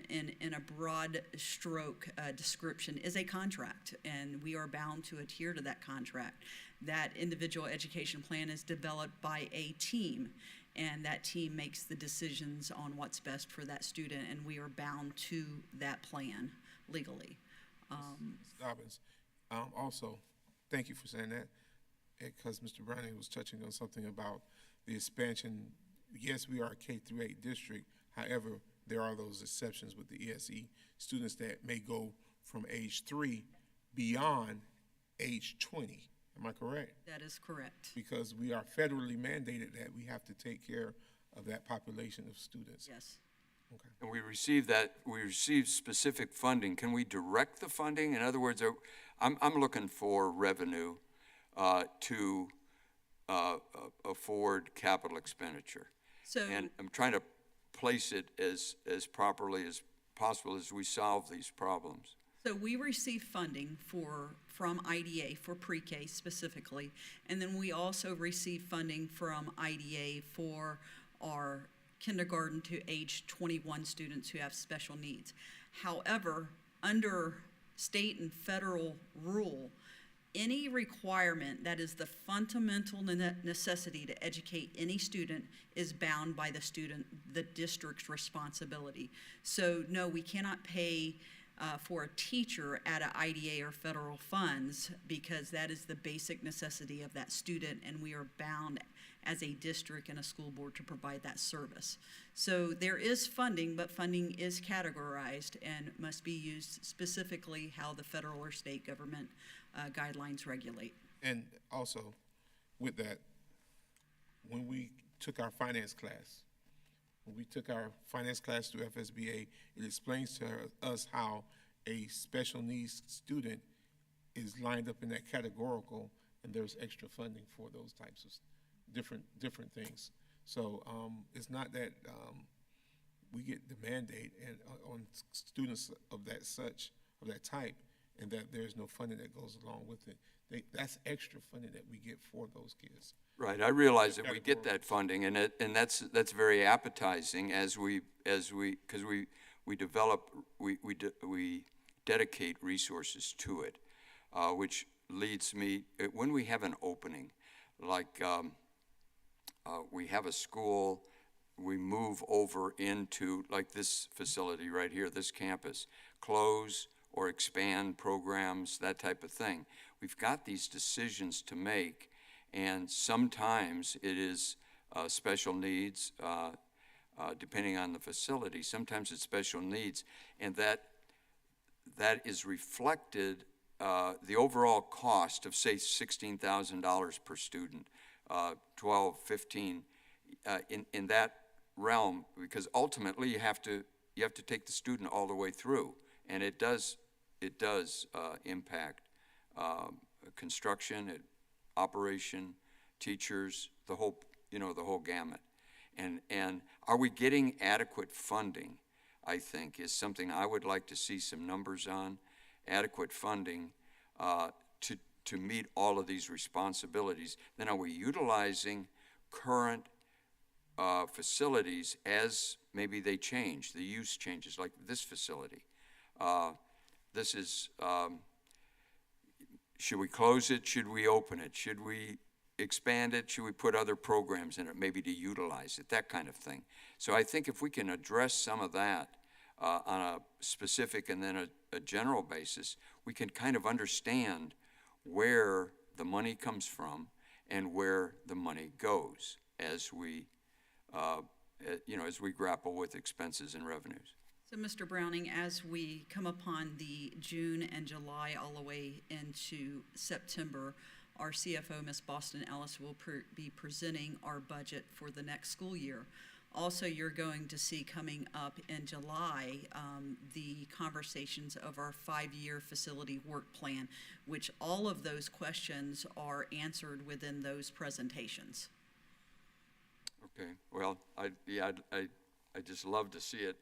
in a broad stroke description, is a contract, and we are bound to adhere to that contract. That individual education plan is developed by a team, and that team makes the decisions on what's best for that student, and we are bound to that plan legally. Ms. Dobbins, also, thank you for saying that, because Mr. Browning was touching on something about the expansion. Yes, we are a K through 8 district. However, there are those exceptions with the ESE students that may go from age 3 beyond age 20. Am I correct? That is correct. Because we are federally mandated that we have to take care of that population of students. Yes. Okay. And we receive specific funding. Can we direct the funding? In other words, I'm looking for revenue to afford capital expenditure. And I'm trying to place it as properly as possible as we solve these problems. So we receive funding from IDA for pre-K specifically, and then we also receive funding from IDA for our kindergarten to age 21 students who have special needs. However, under state and federal rule, any requirement that is the fundamental necessity to educate any student is bound by the district's responsibility. So no, we cannot pay for a teacher out of IDA or federal funds, because that is the basic necessity of that student, and we are bound as a district and a school board to provide that service. So there is funding, but funding is categorized and must be used specifically how the federal or state government guidelines regulate. And also, with that, when we took our finance class, When we took our finance class through FSBA, it explains to us how a special needs student is lined up in that categorical, and there's extra funding for those types of different things. So it's not that we get the mandate and on students of that type, and that there's no funding that goes along with it. That's extra funding that we get for those kids. Right, I realize that we get that funding, and that's very appetizing because we dedicate resources to it, which leads me, when we have an opening, like we have a school, we move over into, like this facility right here, this campus, close or expand programs, that type of thing. We've got these decisions to make, and sometimes it is special needs, depending on the facility. Sometimes it's special needs, and that is reflected, the overall cost of, say, $16,000 per student, 12, 15, in that realm, because ultimately you have to take the student all the way through, and it does impact construction, operation, teachers, the whole gamut. And are we getting adequate funding, I think, is something I would like to see some numbers on, adequate funding to meet all of these responsibilities. Then are we utilizing current facilities as maybe they change, the use changes, like this facility? This is, should we close it? Should we open it? Should we expand it? Should we put other programs in it, maybe to utilize it, that kind of thing? So I think if we can address some of that on a specific and then a general basis, we can kind of understand where the money comes from and where the money goes as we, as we grapple with expenses and revenues. So, Mr. Browning, as we come upon the June and July all the way into September, our CFO, Ms. Boston Ellis, will be presenting our budget for the next school year. Also, you're going to see coming up in July the conversations of our 5-year facility work plan, which all of those questions are answered within those presentations. Okay, well, I just love to see it.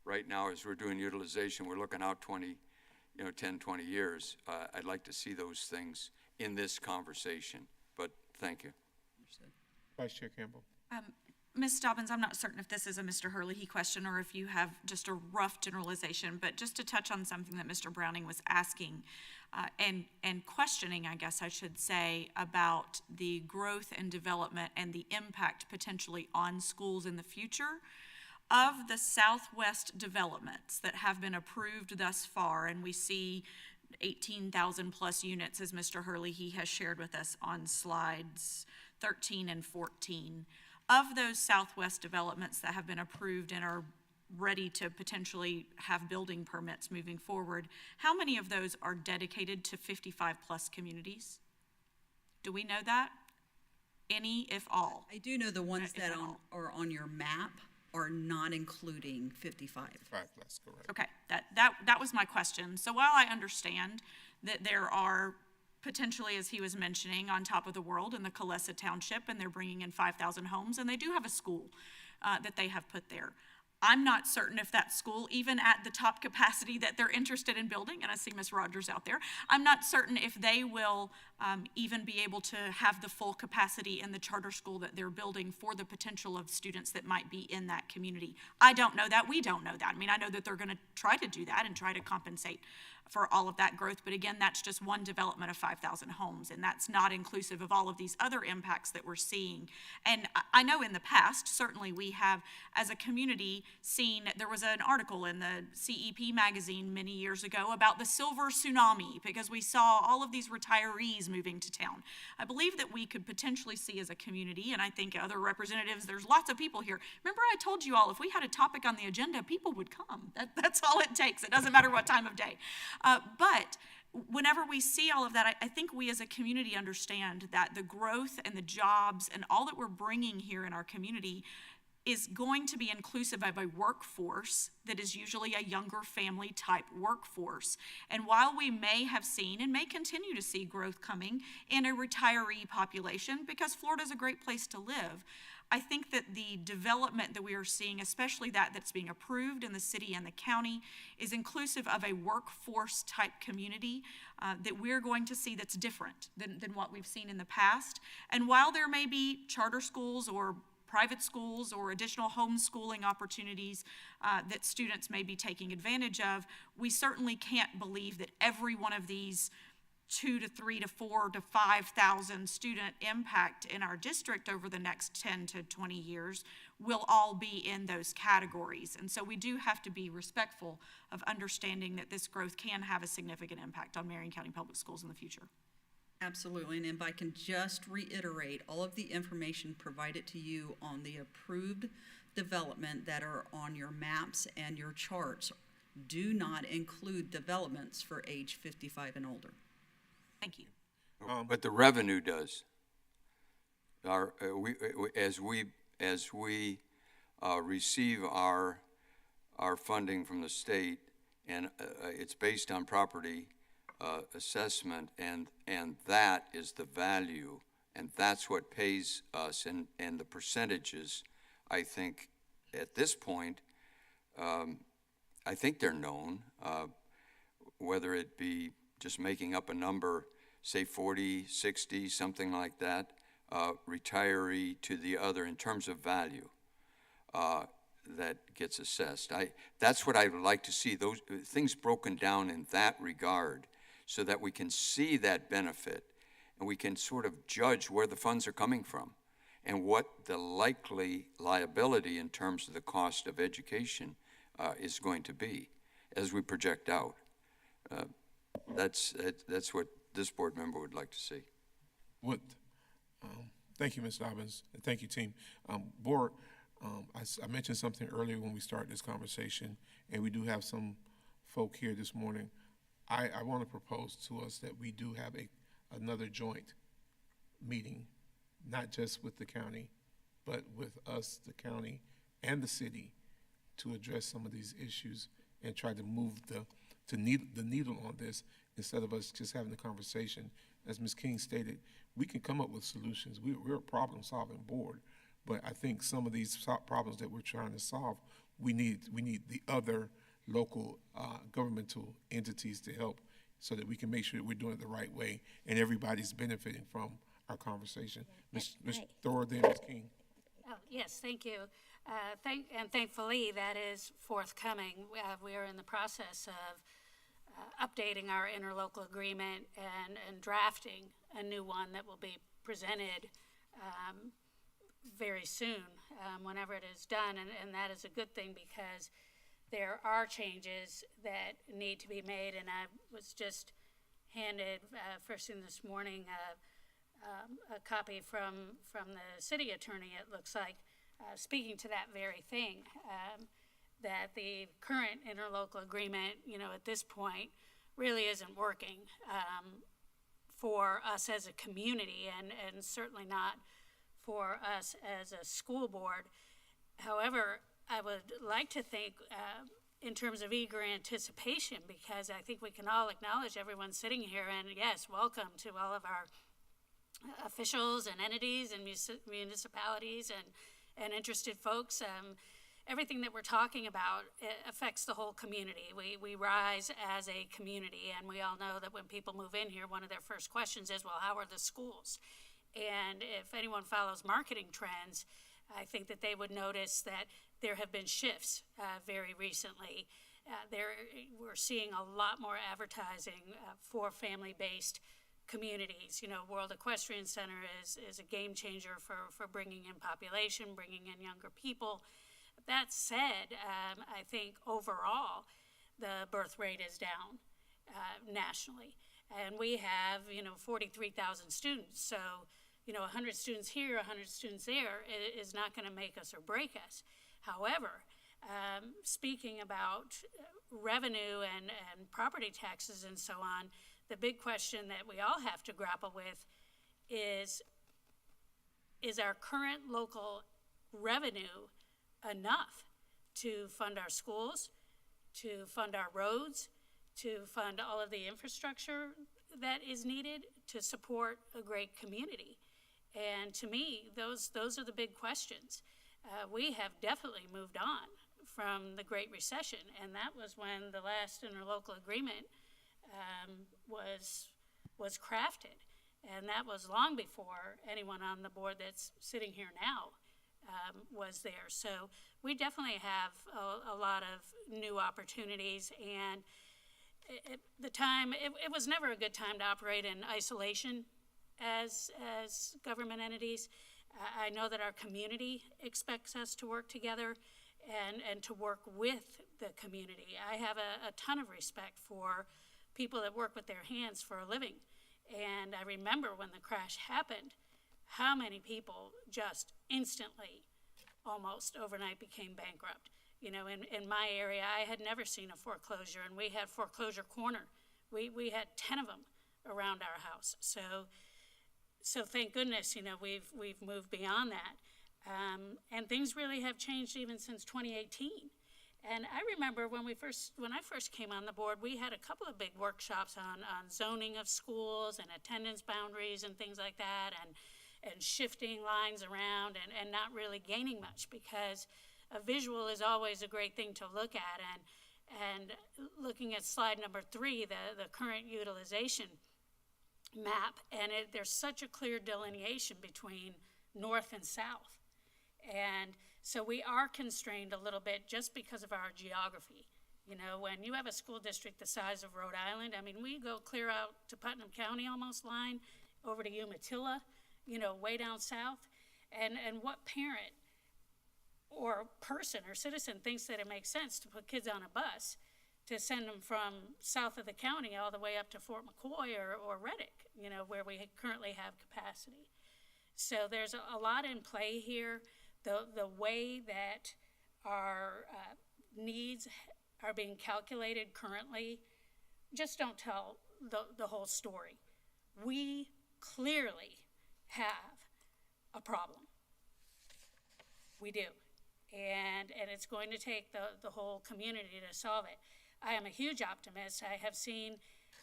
Right now, as we're doing utilization, we're looking out 10, 20 years. I'd like to see those things in this conversation, but thank you. Vice Chair Campbell. Ms. Dobbins, I'm not certain if this is a Mr. Hurley question or if you have just a rough generalization, but just to touch on something that Mr. Browning was asking and questioning, I guess I should say, about the growth and development and the impact potentially on schools in the future. Of the Southwest developments that have been approved thus far, and we see 18,000 plus units, as Mr. Hurley, he has shared with us on slides 13 and 14. Of those Southwest developments that have been approved and are ready to potentially have building permits moving forward, how many of those are dedicated to 55 plus communities? Do we know that? Any, if all? I do know the ones that are on your map are not including 55. 5 plus, correct. Okay, that was my question. So while I understand that there are potentially, as he was mentioning, on top of the world in the Colessa Township, and they're bringing in 5,000 homes, and they do have a school that they have put there. I'm not certain if that school, even at the top capacity that they're interested in building, and I see Ms. Rogers out there, I'm not certain if they will even be able to have the full capacity in the charter school that they're building for the potential of students that might be in that community. I don't know that. We don't know that. I mean, I know that they're going to try to do that and try to compensate for all of that growth, but again, that's just one development of 5,000 homes, and that's not inclusive of all of these other impacts that we're seeing. And I know in the past, certainly we have, as a community, seen, there was an article in the CEP magazine many years ago about the silver tsunami, because we saw all of these retirees moving to town. I believe that we could potentially see as a community, and I think other representatives, there's lots of people here. Remember I told you all, if we had a topic on the agenda, people would come. That's all it takes. It doesn't matter what time of day. But whenever we see all of that, I think we as a community understand that the growth and the jobs and all that we're bringing here in our community is going to be inclusive of a workforce that is usually a younger family type workforce. And while we may have seen and may continue to see growth coming in a retiree population, because Florida is a great place to live, I think that the development that we are seeing, especially that's being approved in the city and the county, is inclusive of a workforce type community that we're going to see that's different than what we've seen in the past. And while there may be charter schools or private schools or additional homeschooling opportunities that students may be taking advantage of, we certainly can't believe that every one of these 2 to 3 to 4 to 5,000 student impact in our district over the next 10 to 20 years will all be in those categories. And so we do have to be respectful of understanding that this growth can have a significant impact on Marion County Public Schools in the future. Absolutely, and if I can just reiterate, all of the information provided to you on the approved development that are on your maps and your charts do not include developments for age 55 and older. Thank you. But the revenue does. As we receive our funding from the state, and it's based on property assessment, and that is the value, and that's what pays us, and the percentages, I think, at this point, I think they're known, whether it be just making up a number, say 40, 60, something like that, retiree to the other in terms of value that gets assessed. That's what I would like to see, those things broken down in that regard, so that we can see that benefit and we can sort of judge where the funds are coming from and what the likely liability in terms of the cost of education is going to be as we project out. That's what this board member would like to see. Thank you, Ms. Dobbins, and thank you, team. Board, I mentioned something earlier when we started this conversation, and we do have some folk here this morning. I want to propose to us that we do have another joint meeting, not just with the county, but with us, the county, and the city, to address some of these issues and try to move the needle on this, instead of us just having the conversation. As Ms. King stated, we can come up with solutions. We're a problem-solving board, but I think some of these problems that we're trying to solve, we need the other local governmental entities to help, so that we can make sure that we're doing it the right way and everybody's benefiting from our conversation. Ms. Thor, then Ms. King. Oh, yes, thank you. Thankfully, that is forthcoming. We are in the process of updating our interlocal agreement and drafting a new one that will be presented very soon, whenever it is done. And that is a good thing, because there are changes that need to be made. And I was just handed first thing this morning a copy from the city attorney, it looks like, speaking to that very thing, that the current interlocal agreement, at this point, really isn't working for us as a community, and certainly not for us as a school board. However, I would like to think in terms of eager anticipation, because I think we can all acknowledge, everyone sitting here, and yes, welcome to all of our officials and entities and municipalities and interested folks. Everything that we're talking about affects the whole community. We rise as a community, and we all know that when people move in here, one of their first questions is, well, how are the schools? And if anyone follows marketing trends, I think that they would notice that there have been shifts very recently. We're seeing a lot more advertising for family-based communities. World Equestrian Center is a game changer for bringing in population, bringing in younger people. That said, I think overall the birth rate is down nationally, and we have 43,000 students. So 100 students here, 100 students there is not going to make us or break us. However, speaking about revenue and property taxes and so on, the big question that we all have to grapple with is our current local revenue enough to fund our schools, to fund our roads, to fund all of the infrastructure that is needed to support a great community. And to me, those are the big questions. We have definitely moved on from the Great Recession, and that was when the last interlocal agreement was crafted. And that was long before anyone on the board that's sitting here now was there. So we definitely have a lot of new opportunities, and it was never a good time to operate in isolation as government entities. I know that our community expects us to work together and to work with the community. I have a ton of respect for people that work with their hands for a living. And I remember when the crash happened, how many people just instantly, almost overnight, became bankrupt. You know, in my area, I had never seen a foreclosure, and we had foreclosure corner. We had 10 of them around our house. So thank goodness, you know, we've moved beyond that. And things really have changed even since 2018. And I remember when I first came on the board, we had a couple of big workshops on zoning of schools and attendance boundaries and things like that, and shifting lines around and not really gaining much, because a visual is always a great thing to look at. And looking at slide number 3, the current utilization map, and there's such a clear delineation between north and south. And so we are constrained a little bit just because of our geography. You know, when you have a school district the size of Rhode Island, I mean, we go clear out to Putnam County almost line, over to Umatilla, you know, way down south. And what parent or person or citizen thinks that it makes sense to put kids on a bus to send them from south of the county all the way up to Fort McCoy or Reddick, you know, where we currently have capacity. So there's a lot in play here. The way that our needs are being calculated currently just don't tell the whole story. We clearly have a problem. We do. And it's going to take the whole community to solve it. I am a huge optimist. I have seen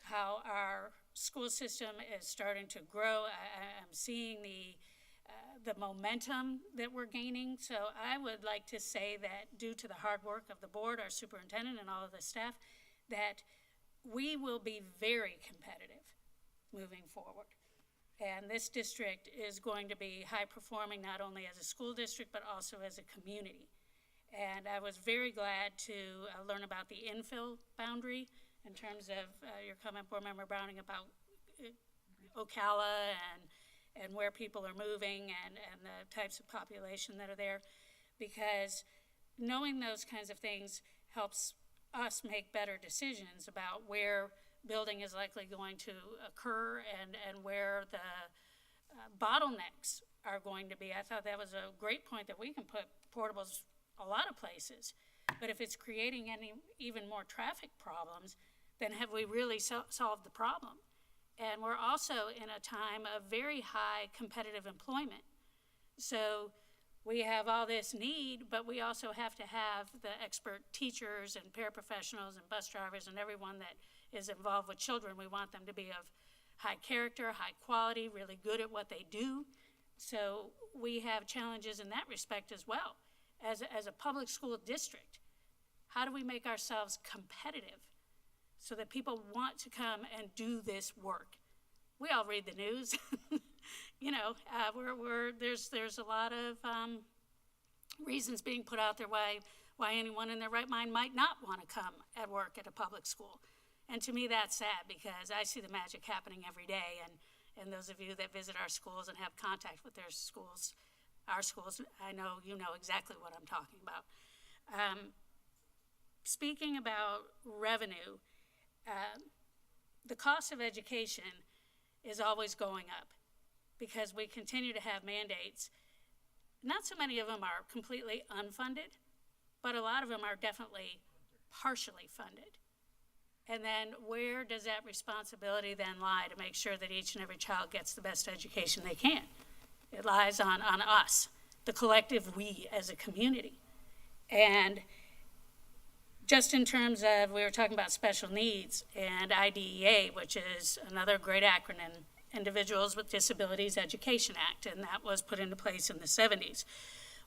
how our school system is starting to grow. I'm seeing the momentum that we're gaining. So I would like to say that due to the hard work of the board, our superintendent, and all of the staff, that we will be very competitive moving forward. And this district is going to be high performing, not only as a school district, but also as a community. And I was very glad to learn about the infill boundary in terms of your comment, Board Member Browning, about Ocala and where people are moving and the types of population that are there, because knowing those kinds of things helps us make better decisions about where building is likely going to occur and where the bottlenecks are going to be. I thought that was a great point, that we can put portables a lot of places, but if it's creating even more traffic problems, then have we really solved the problem? And we're also in a time of very high competitive employment. So we have all this need, but we also have to have the expert teachers and paraprofessionals and bus drivers and everyone that is involved with children. We want them to be of high character, high quality, really good at what they do. So we have challenges in that respect as well. As a public school district, how do we make ourselves competitive so that people want to come and do this work? We all read the news. You know, there's a lot of reasons being put out there why anyone in their right mind might not want to come at work at a public school. And to me, that's sad, because I see the magic happening every day. And those of you that visit our schools and have contact with their schools, our schools, I know you know exactly what I'm talking about. Speaking about revenue, the cost of education is always going up because we continue to have mandates. Not so many of them are completely unfunded, but a lot of them are definitely partially funded. And then where does that responsibility then lie to make sure that each and every child gets the best education they can? It lies on us, the collective we as a community. And just in terms of, we were talking about special needs and IDEA, which is another great acronym, Individuals with Disabilities Education Act, and that was put into place in the 70s.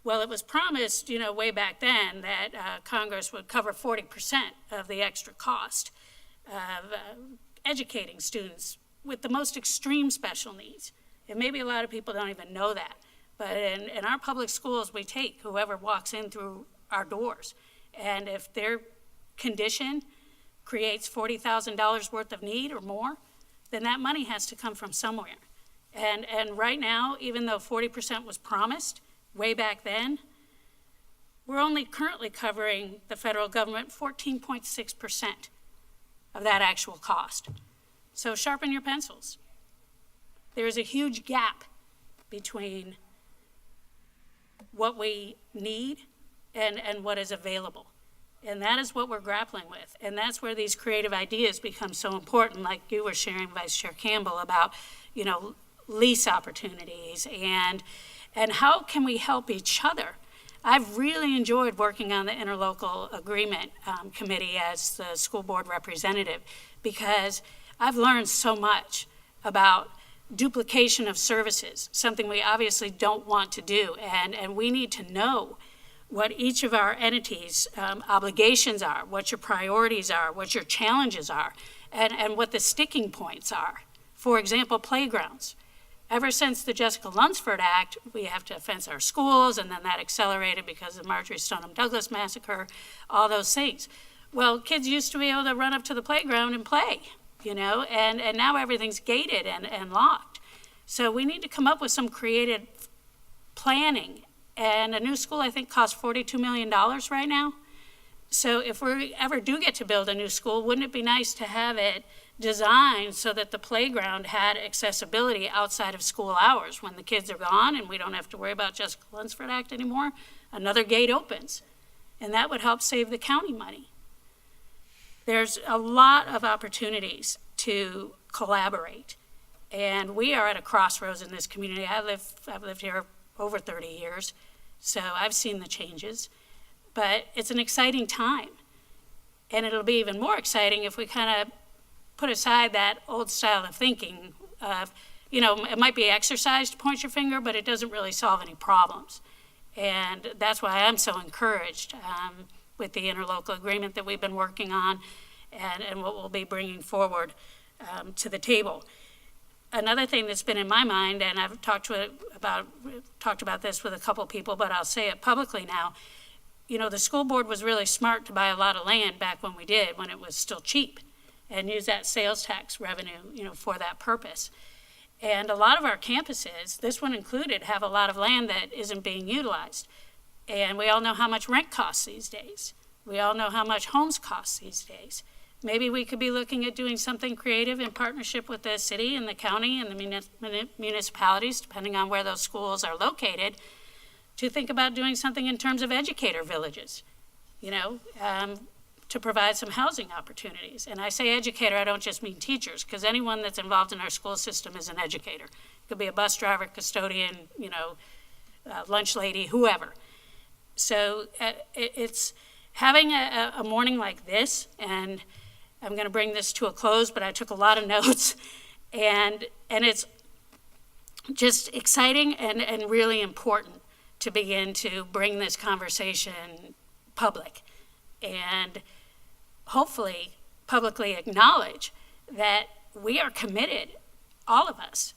Well, it was promised, way back then that Congress would cover 40% of the extra cost of educating students with the most extreme special needs. And maybe a lot of people don't even know that. But in our public schools, we take whoever walks in through our doors. And if their condition creates $40,000 worth of need or more, then that money has to come from somewhere. And right now, even though 40% was promised way back then, we're only currently covering the federal government 14.6% of that actual cost. So sharpen your pencils. There's a huge gap between what we need and what is available. And that is what we're grappling with. And that's where these creative ideas become so important, like you were sharing, Vice Chair Campbell, about, lease opportunities and how can we help each other. I've really enjoyed working on the interlocal agreement committee as the school board representative, because I've learned so much about duplication of services, something we obviously don't want to do. And we need to know what each of our entities' obligations are, what your priorities are, what your challenges are, and what the sticking points are. For example, playgrounds. Ever since the Jessica Lunsford Act, we have to fence our schools, and then that accelerated because of the Marjorie Stoneman Douglas massacre, all those things. Well, kids used to be able to run up to the playground and play, and now everything's gated and locked. So we need to come up with some creative planning. And a new school, I think, costs $42 million right now. So if we ever do get to build a new school, wouldn't it be nice to have it designed so that the playground had accessibility outside of school hours? When the kids are gone and we don't have to worry about Jessica Lunsford Act anymore, another gate opens. And that would help save the county money. There's a lot of opportunities to collaborate. And we are at a crossroads in this community. I've lived here over 30 years. So I've seen the changes, but it's an exciting time. And it'll be even more exciting if we kind of put aside that old style of thinking of, it might be exercise to point your finger, but it doesn't really solve any problems. And that's why I'm so encouraged with the interlocal agreement that we've been working on and what we'll be bringing forward to the table. Another thing that's been in my mind, and I've talked about this with a couple people, but I'll say it publicly now. The school board was really smart to buy a lot of land back when we did, when it was still cheap, and use that sales tax revenue, for that purpose. And a lot of our campuses, this one included, have a lot of land that isn't being utilized. And we all know how much rent costs these days. We all know how much homes cost these days. Maybe we could be looking at doing something creative in partnership with the city and the county and the municipalities, depending on where those schools are located, to think about doing something in terms of educator villages, to provide some housing opportunities. And I say educator, I don't just mean teachers, because anyone that's involved in our school system is an educator. It could be a bus driver, custodian, lunch lady, whoever. So it's having a morning like this, and I'm going to bring this to a close, but I took a lot of notes, and it's just exciting and really important to begin to bring this conversation public and hopefully publicly acknowledge that we are committed, all of us,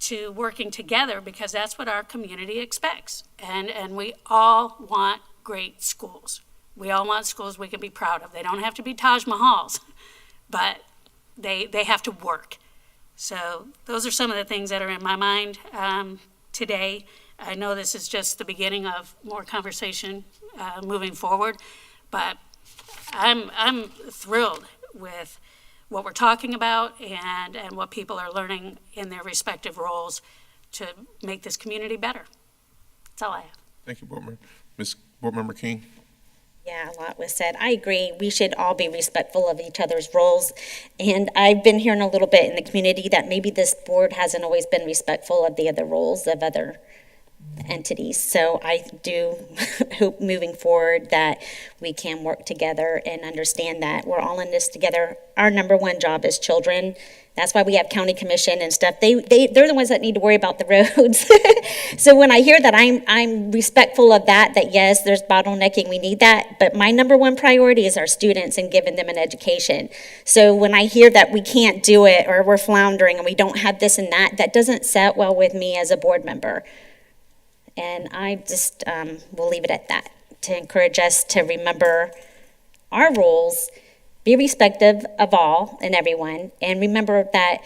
to working together, because that's what our community expects. And we all want great schools. We all want schools we can be proud of. They don't have to be Taj Mahals, but they have to work. So those are some of the things that are in my mind today. I know this is just the beginning of more conversation moving forward, but I'm thrilled with what we're talking about and what people are learning in their respective roles to make this community better. That's all I have. Thank you, Board Member. Ms. Board Member King. Yeah, a lot was said. I agree. We should all be respectful of each other's roles. And I've been hearing a little bit in the community that maybe this board hasn't always been respectful of the other roles of other entities. So I do hope moving forward that we can work together and understand that we're all in this together. Our number one job is children. That's why we have county commission and stuff. They're the ones that need to worry about the roads. So when I hear that, I'm respectful of that yes, there's bottlenecking, we need that. But my number one priority is our students and giving them an education. So when I hear that we can't do it or we're floundering and we don't have this and that doesn't set well with me as a board member. And I just will leave it at that, to encourage us to remember our rules, be respectful of all and everyone, and remember that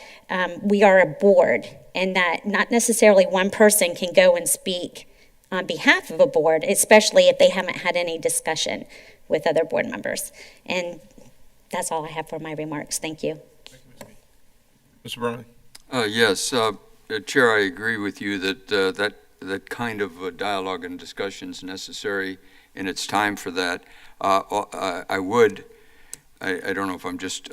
we are a board and that not necessarily one person can go and speak on behalf of a board, especially if they haven't had any discussion with other board members. And that's all I have for my remarks. Thank you. Mr. Brown? Yes, Chair, I agree with you that that kind of dialogue and discussion is necessary, and it's time for that. I don't know if I'm just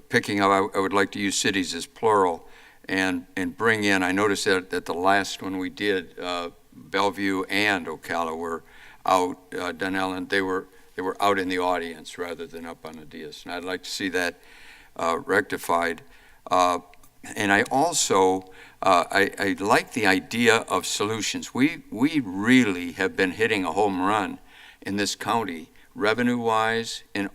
picking up, I would like to use cities as plural and bring in, I noticed that at the last one we did, Bellevue and Ocala were out, Dunellen, they were out in the audience rather than up on a dais, and I'd like to see that rectified. And I also, I like the idea of solutions. We really have been hitting a home run in this county, revenue-wise, in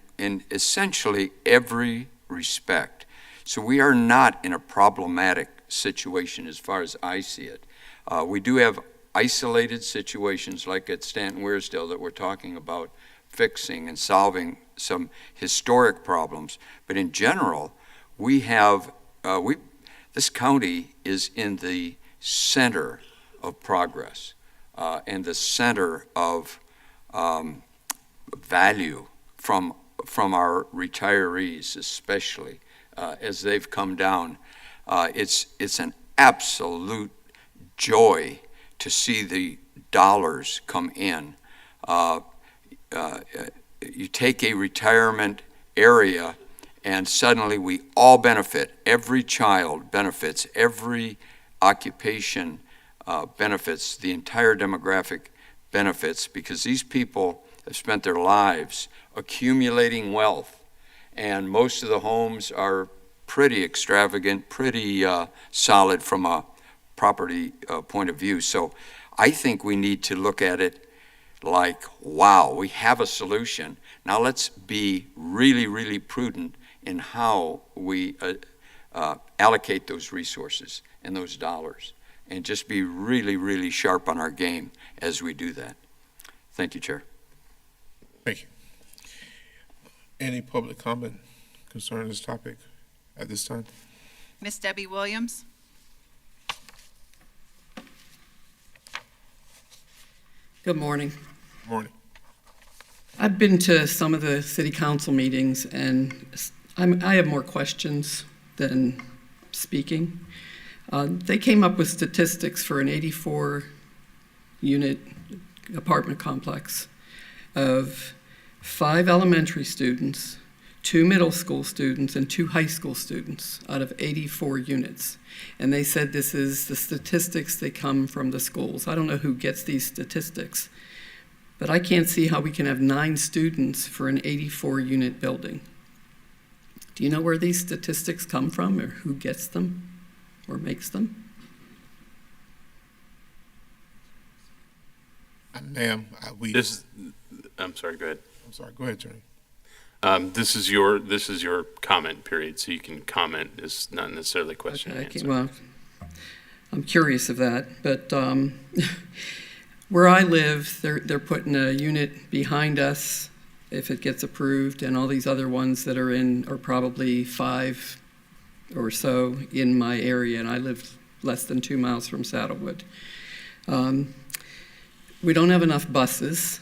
essentially every respect. So we are not in a problematic situation as far as I see it. We do have isolated situations like at Stanton-Weirsdale that we're talking about fixing and solving some historic problems. But in general, we have, this county is in the center of progress and the center of value from our retirees, especially as they've come down. It's an absolute joy to see the dollars come in. You take a retirement area and suddenly we all benefit. Every child benefits, every occupation benefits, the entire demographic benefits, because these people have spent their lives accumulating wealth, and most of the homes are pretty extravagant, pretty solid from a property point of view. So I think we need to look at it like, wow, we have a solution. Now let's be really, really prudent in how we allocate those resources and those dollars, and just be really, really sharp on our game as we do that. Thank you, Chair. Thank you. Any public comment concerning this topic at this time? Miss Debbie Williams. Good morning. Good morning. I've been to some of the city council meetings, and I have more questions than speaking. They came up with statistics for an 84-unit apartment complex of 5 elementary students, 2 middle school students, and 2 high school students out of 84 units. And they said this is the statistics that come from the schools. I don't know who gets these statistics, but I can't see how we can have 9 students for an 84-unit building. Do you know where these statistics come from, or who gets them or makes them? Ma'am, I'm sorry, go ahead. I'm sorry, go ahead, Attorney. This is your comment period, so you can comment. It's not necessarily a question and answer. Well, I'm curious of that, but where I live, they're putting a unit behind us if it gets approved, and all these other ones that are in are probably 5 or so in my area, and I live less than 2 miles from Saddlewood. We don't have enough buses.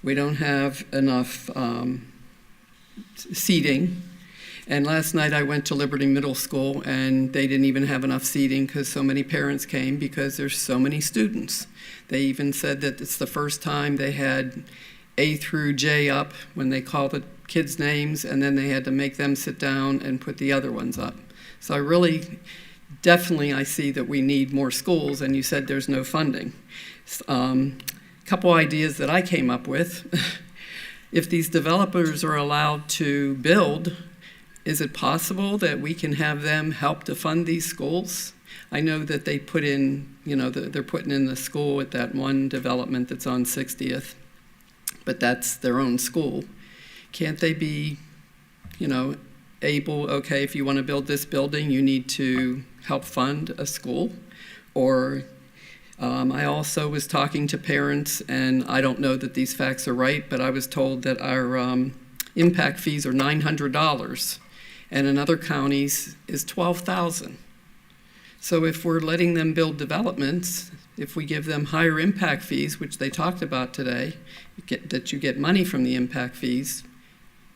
We don't have enough seating. And last night I went to Liberty Middle School, and they didn't even have enough seating because so many parents came because there's so many students. They even said that it's the first time they had A through J up when they call the kids' names, and then they had to make them sit down and put the other ones up. So I really definitely I see that we need more schools, and you said there's no funding. Couple ideas that I came up with. If these developers are allowed to build, is it possible that we can have them help to fund these schools? I know that they put in, they're putting in the school at that one development that's on 60th, but that's their own school. Can't they be, able, okay, if you want to build this building, you need to help fund a school? Or I also was talking to parents, and I don't know that these facts are right, but I was told that our impact fees are $900, and in other counties is $12,000. So if we're letting them build developments, if we give them higher impact fees, which they talked about today, that you get money from the impact fees,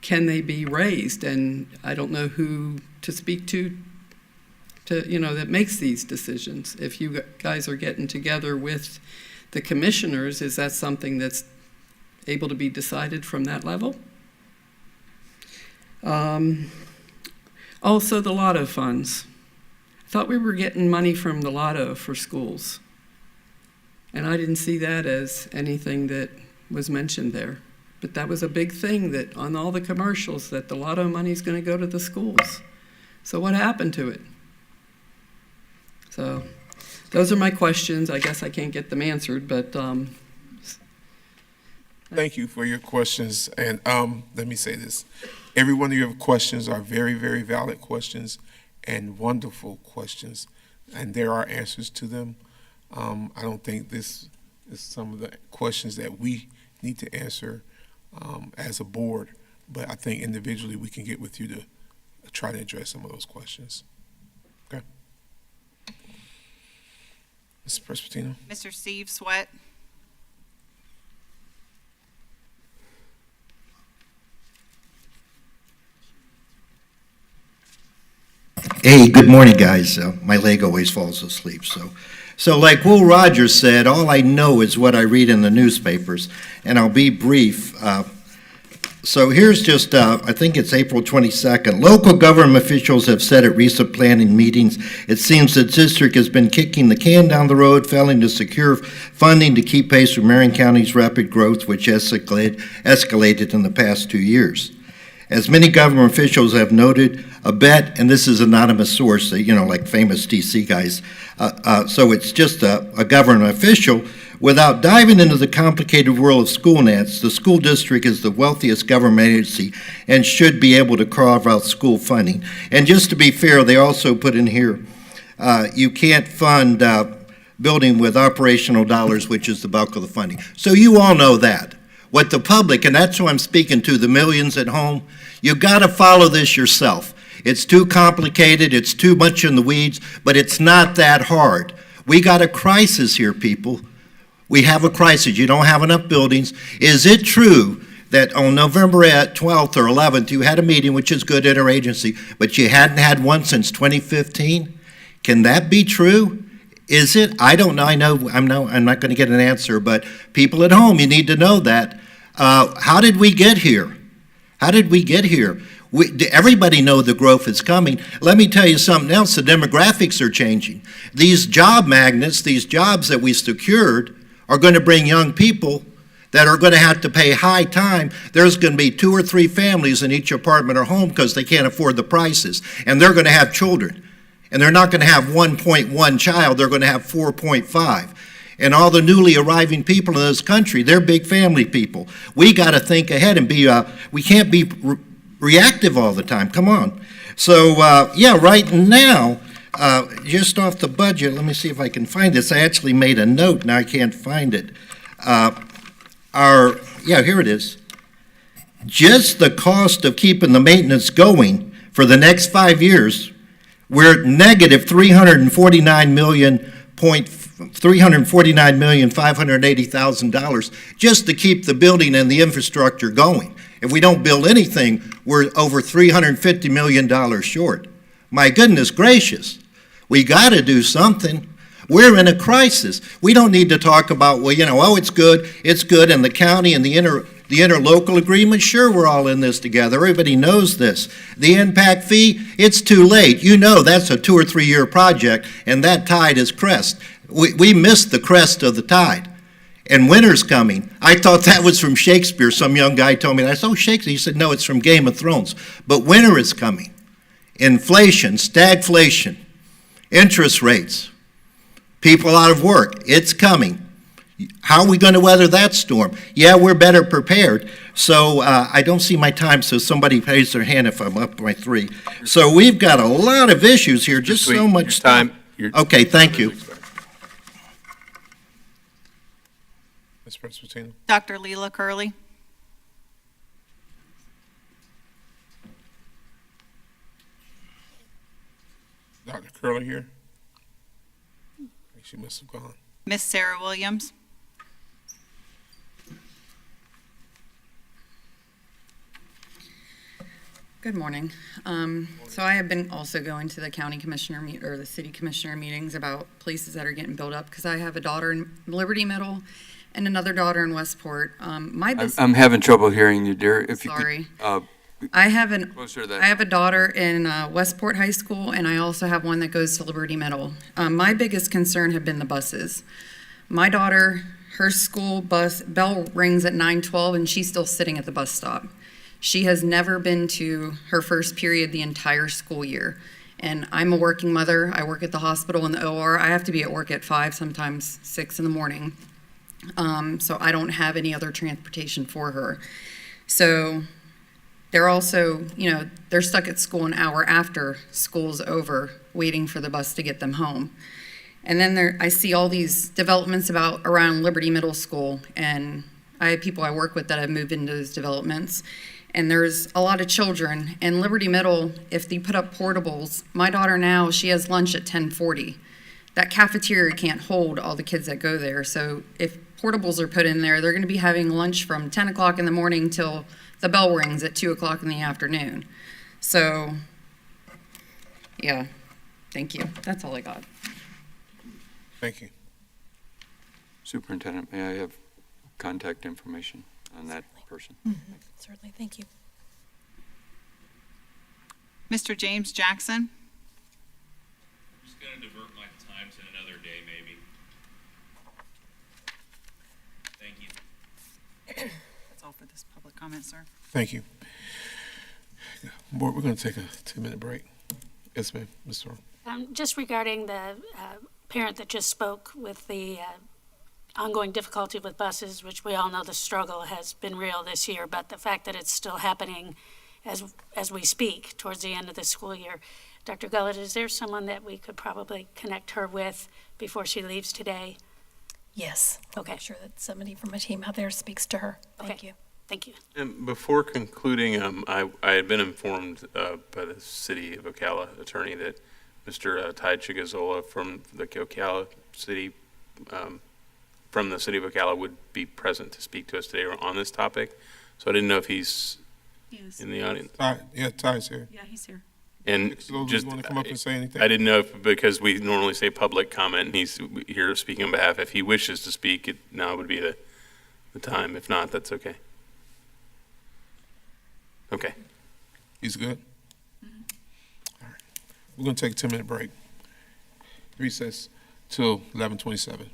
can they be raised? And I don't know who to speak to that makes these decisions. If you guys are getting together with the commissioners, is that something that's able to be decided from that level? Also, the lotto funds. I thought we were getting money from the lotto for schools, and I didn't see that as anything that was mentioned there. But that was a big thing that on all the commercials, that the lotto money is going to go to the schools. So what happened to it? So those are my questions. I guess I can't get them answered, but Thank you for your questions. And let me say this. Every one of your questions are very, very valid questions and wonderful questions. And there are answers to them. I don't think this is some of the questions that we need to answer as a board, but I think individually we can get with you to try to address some of those questions. Okay. Mr. Presbitino. Mr. Steve Sweat. Hey, good morning, guys. My leg always falls asleep, so like Will Rogers said, all I know is what I read in the newspapers, and I'll be brief. So here's just, I think it's April 22nd. Local government officials have said at recent planning meetings, it seems the district has been kicking the can down the road, failing to secure funding to keep pace with Marion County's rapid growth, which escalated in the past 2 years. As many government officials have noted, a bet, and this is anonymous source, like famous DC guys, so it's just a government official. Without diving into the complicated world of school nets, the school district is the wealthiest government agency and should be able to carve out school funding. And just to be fair, they also put in here, you can't fund building with operational dollars, which is the bulk of the funding. So you all know that. What the public, and that's who I'm speaking to, the millions at home, you got to follow this yourself. It's too complicated, it's too much in the weeds, but it's not that hard. We got a crisis here, people. We have a crisis. You don't have enough buildings. Is it true that on November 12th or 11th, you had a meeting, which is good, interagency, but you hadn't had one since 2015? Can that be true? Is it? I don't know. I'm not going to get an answer, but people at home, you need to know that. How did we get here? How did we get here? Everybody know the growth is coming. Let me tell you something else. The demographics are changing. These job magnets, these jobs that we secured, are going to bring young people that are going to have to pay high time. There's going to be 2 or 3 families in each apartment or home because they can't afford the prices. And they're going to have children. And they're not going to have 1.1 child. They're going to have 4.5. And all the newly arriving people in this country, they're big family people. We got to think ahead and be, we can't be reactive all the time. Come on. So, yeah, right now, just off the budget, let me see if I can find this. I actually made a note, now I can't find it. Yeah, here it is. Just the cost of keeping the maintenance going for the next 5 years, we're at negative $349,580,000 just to keep the building and the infrastructure going. If we don't build anything, we're over $350 million short. My goodness gracious, we got to do something. We're in a crisis. We don't need to talk about, well, oh, it's good, and the county and the The interlocal agreement, sure, we're all in this together. Everybody knows this. The impact fee, it's too late. You know that's a 2 or 3 year project, and that tide is crest. We missed the crest of the tide. And winter's coming. I thought that was from Shakespeare. Some young guy told me that. I said, oh, Shakespeare. He said, no, it's from Game of Thrones. But winter is coming. Inflation, stagflation, interest rates, people out of work, it's coming. How are we going to weather that storm? Yeah, we're better prepared. So I don't see my time, so somebody raise their hand if I'm up by 3. So we've got a lot of issues here, just so much stuff. Okay, thank you. Ms. Presbytino. Dr. Leela Curley. Dr. Curley here. I think she must have gone. Miss Sarah Williams. Good morning. So I have been also going to the county commissioner or the city commissioner meetings about places that are getting built up because I have a daughter in Liberty Middle and another daughter in Westport. I'm having trouble hearing you, dear. If you Sorry. could, I have closer to that. I have a daughter in Westport High School, and I also have one that goes to Liberty Middle. My biggest concern have been the buses. My daughter, her school bus bell rings at 9:12, and she's still sitting at the bus stop. She has never been to her first period the entire school year. And I'm a working mother. I work at the hospital in the OR. I have to be at work at 5, sometimes 6 in the morning. So I don't have any other transportation for her. So they're also, they're stuck at school an hour after school's over, waiting for the bus to get them home. And then I see all these developments around Liberty Middle School, and I have people I work with that have moved into those developments. And there's a lot of children. And Liberty Middle, if they put up portables, my daughter now, she has lunch at 10:40. That cafeteria can't hold all the kids that go there. So if portables are put in there, they're going to be having lunch from 10 o'clock in the morning till the bell rings at 2 o'clock in the afternoon. So, yeah, thank you. That's all I got. Thank you. Superintendent, may I have contact information on that person? Certainly, thank you. Mr. James Jackson. I'm just going to divert my time to another day, maybe. Thank you. That's all for this public comment, sir. Thank you. Board, we're going to take a 2-minute break. Yes, ma'am. Ms. Thorne. Just regarding the parent that just spoke with the ongoing difficulty with buses, which we all know the struggle has been real this year, but the fact that it's still happening as we speak towards the end of the school year. Dr. Gullett, is there someone that we could probably connect her with before she leaves today? Yes. Okay. I'm sure that somebody from my team out there speaks to her. Thank you. Thank you. And before concluding, I had been informed by the City of Ocala attorney that Mr. Ty Chigazola from the Ocala City, from the City of Ocala would be present to speak to us today on this topic. So I didn't know if he's in the audience. Ty's here. Yeah, he's here. And just, want to come up and say anything? I didn't know if, because we normally say public comment, and he's here speaking on behalf. If he wishes to speak, now would be the time. If not, that's okay. Okay. He's good? All right. We're going to take a 10-minute break. Recess till 11:27.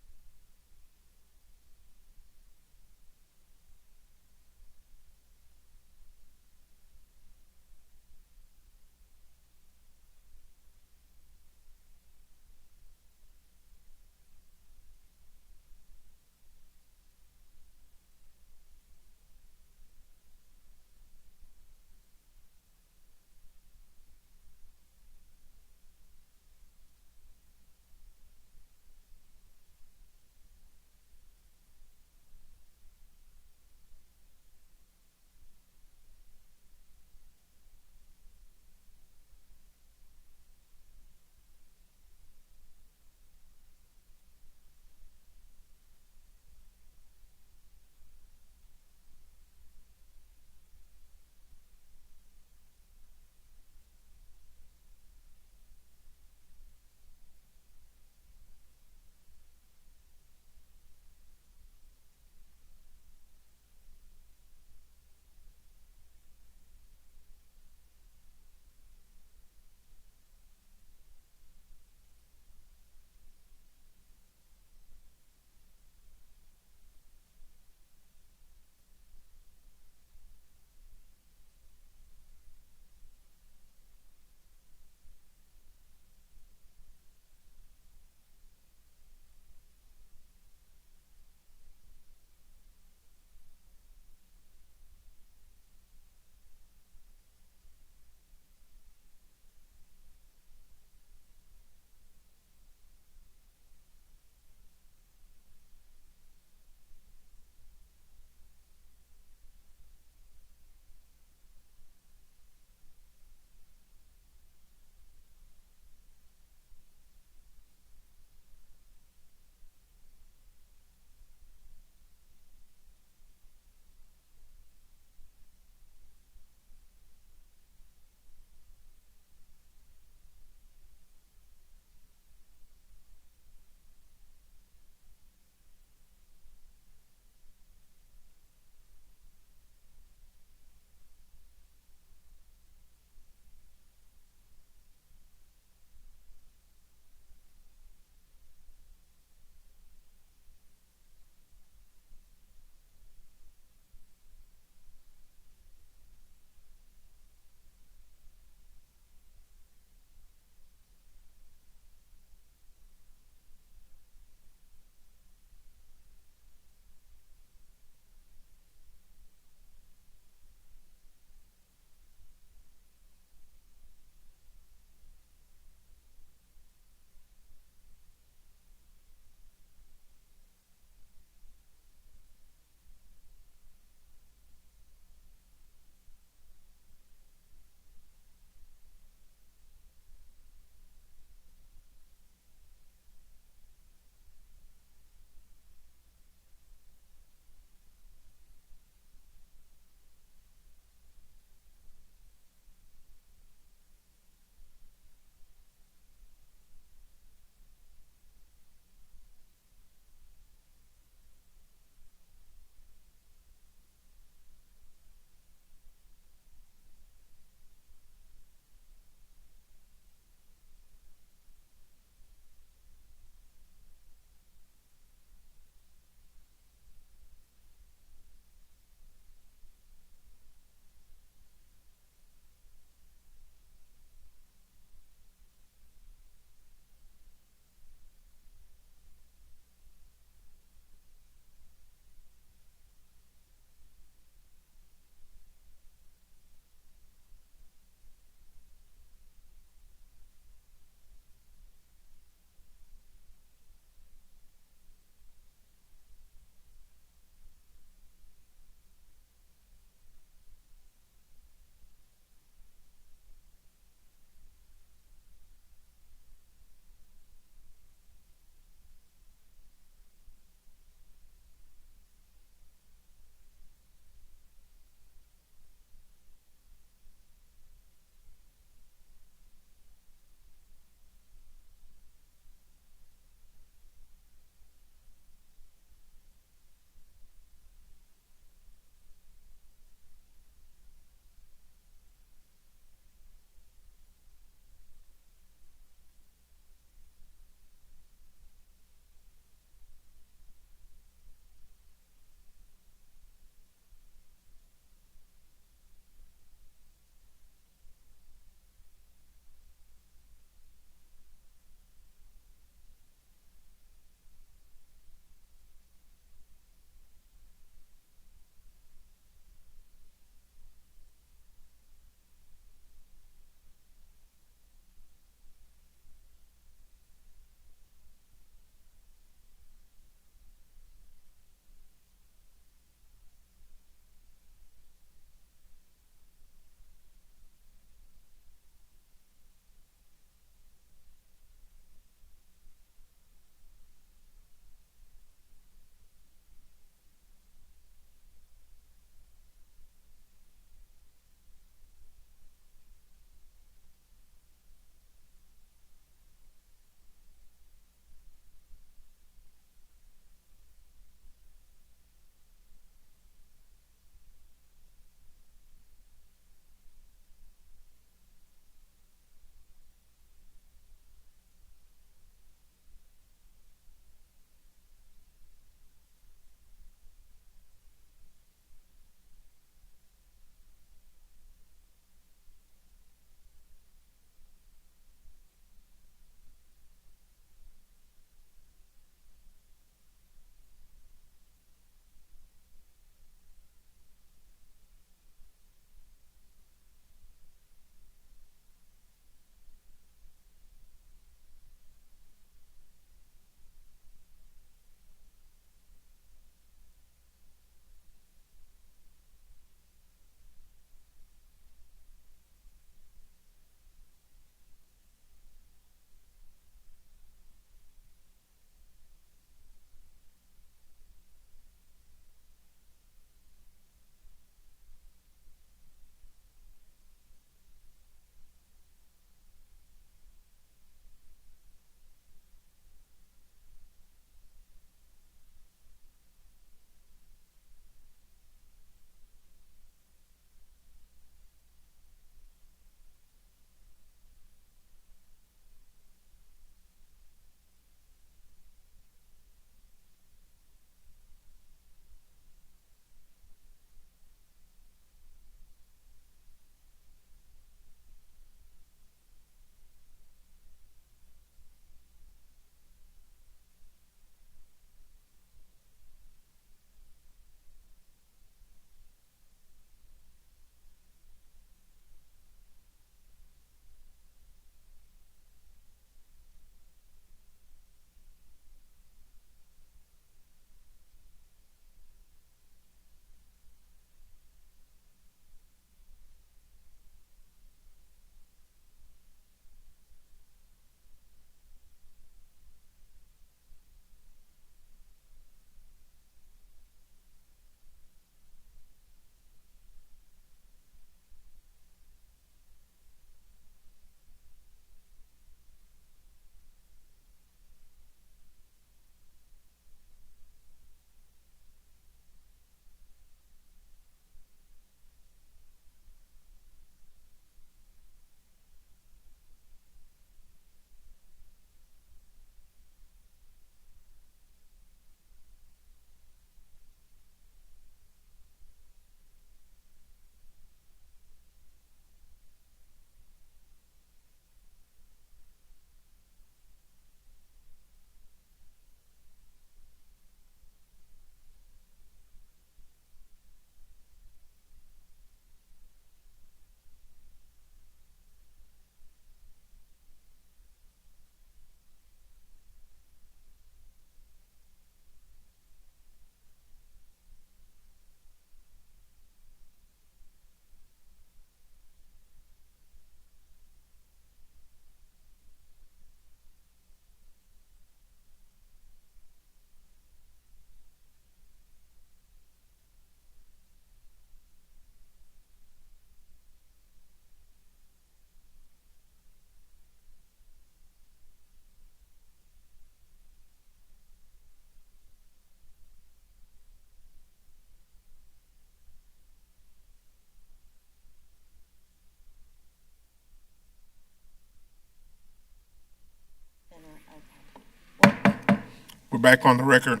back on the record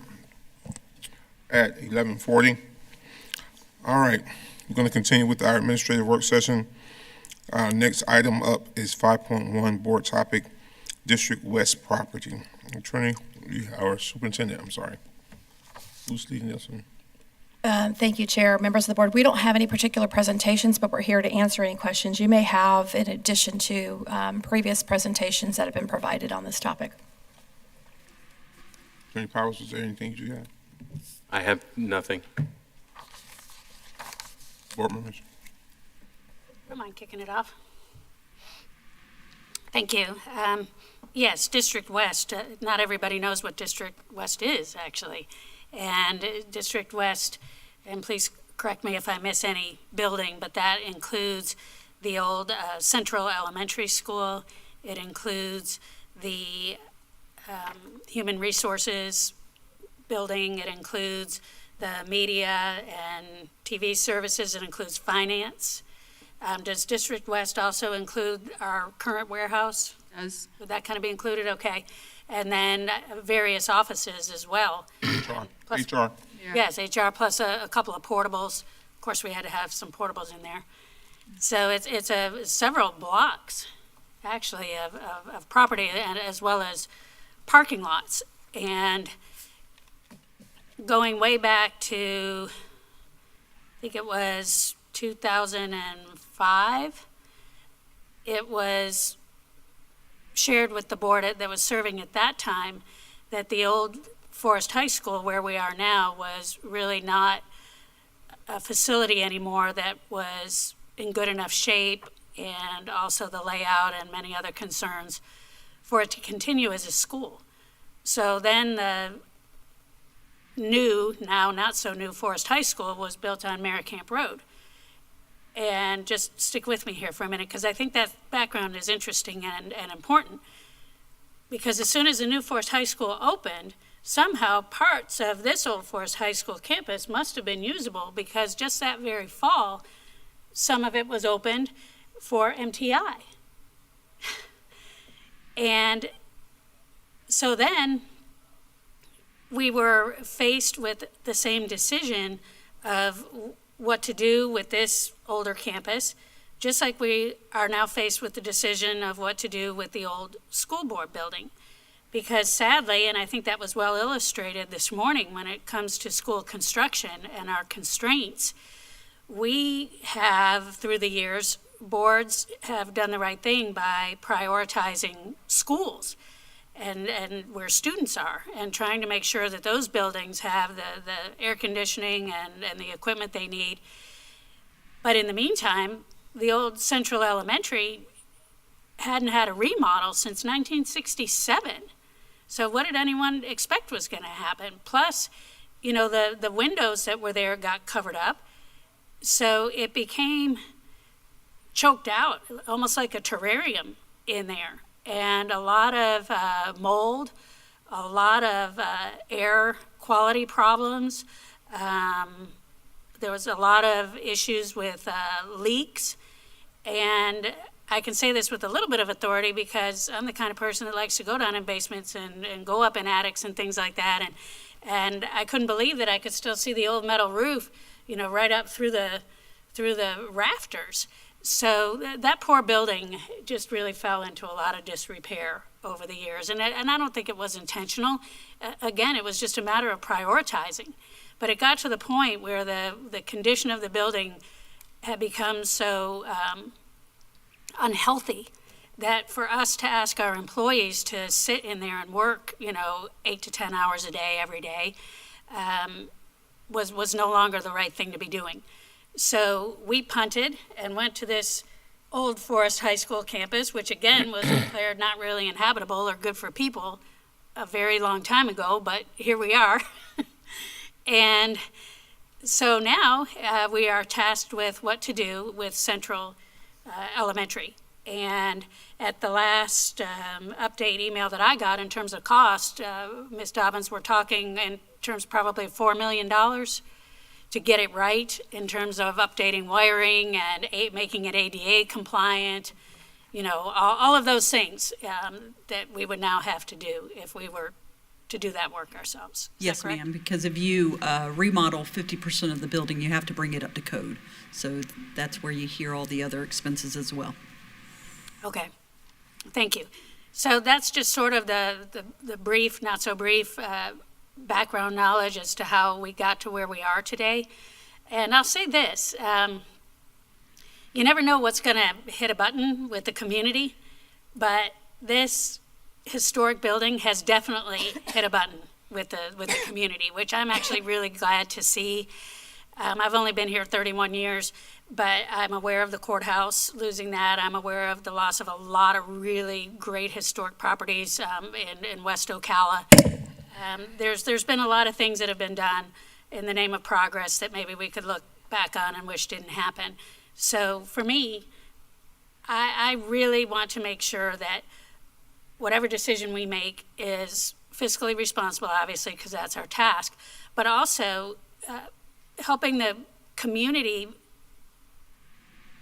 at 11:40. All right, we're going to continue with our administrative work session. Next item up is 5.1, board topic, District West property. Attorney, our superintendent, I'm sorry. Who's leading this one? Thank you, Chair. Members of the board, we don't have any particular presentations, but we're here to answer any questions you may have in addition to previous presentations that have been provided on this topic. Attorney Powers, is there anything you have? I have nothing. Board members? Don't mind kicking it off. Thank you. Yes, District West. Not everybody knows what District West is, actually. And District West, and please correct me if I miss any building, but that includes the old Central Elementary School. It includes the Human Resources building. It includes the media and TV services. It includes finance. Does District West also include our current warehouse? Does. Would that kind of be included? Okay. And then various offices as well. HR. Plus- HR. Yes, HR plus a couple of portables. Of course, we had to have some portables in there. So it's several blocks, actually, of property and as well as parking lots. And going way back to, I think it was 2005, it was shared with the board that was serving at that time that the old Forest High School, where we are now, was really not a facility anymore that was in good enough shape, and also the layout and many other concerns for it to continue as a school. So then the new, now not so new, Forest High School was built on Merricamp Road. And just stick with me here for a minute, because I think that background is interesting and important. Because as soon as the new Forest High School opened, somehow parts of this old Forest High School campus must have been usable, because just that very fall, some of it was opened for MTI. And so then we were faced with the same decision of what to do with this older campus, just like we are now faced with the decision of what to do with the old school board building. Because sadly, and I think that was well illustrated this morning when it comes to school construction and our constraints, we have, through the years, boards have done the right thing by prioritizing schools and where students are, and trying to make sure that those buildings have the air conditioning and the equipment they need. But in the meantime, the old Central Elementary hadn't had a remodel since 1967. So what did anyone expect was going to happen? Plus, you know, the windows that were there got covered up. So it became choked out, almost like a terrarium in there. And a lot of mold, a lot of air quality problems. There was a lot of issues with leaks. And I can say this with a little bit of authority because I'm the kind of person that likes to go down in basements and go up in attics and things like that. And I couldn't believe that I could still see the old metal roof, you know, right up through the rafters. So that poor building just really fell into a lot of disrepair over the years. And I don't think it was intentional. Again, it was just a matter of prioritizing. But it got to the point where the condition of the building had become so unhealthy that for us to ask our employees to sit in there and work, you know, 8 to 10 hours a day, every day, was no longer the right thing to be doing. So we punted and went to this old Forest High School campus, which again was declared not really inhabitable or good for people a very long time ago, but here we are. And so now we are tasked with what to do with Central Elementary. And at the last update email that I got in terms of cost, Ms. Dobbins, we're talking in terms probably of $4 million to get it right in terms of updating wiring and making it ADA compliant, you know, all of those things that we would now have to do if we were to do that work ourselves. Is that Yes, correct? ma'am, because if you remodel 50% of the building, you have to bring it up to code. So that's where you hear all the other expenses as well. Okay, thank you. So that's just sort of the brief, not so brief, background knowledge as to how we got to where we are today. And I'll say this, you never know what's gonna hit a button with the community, but this historic building has definitely hit a button with the community, which I'm actually really glad to see. I've only been here 31 years, but I'm aware of the courthouse losing that. I'm aware of the loss of a lot of really great historic properties in West Ocala. There's been a lot of things that have been done in the name of progress that maybe we could look back on and wish didn't happen. So for me, I really want to make sure that whatever decision we make is fiscally responsible, obviously, because that's our task, but also helping the community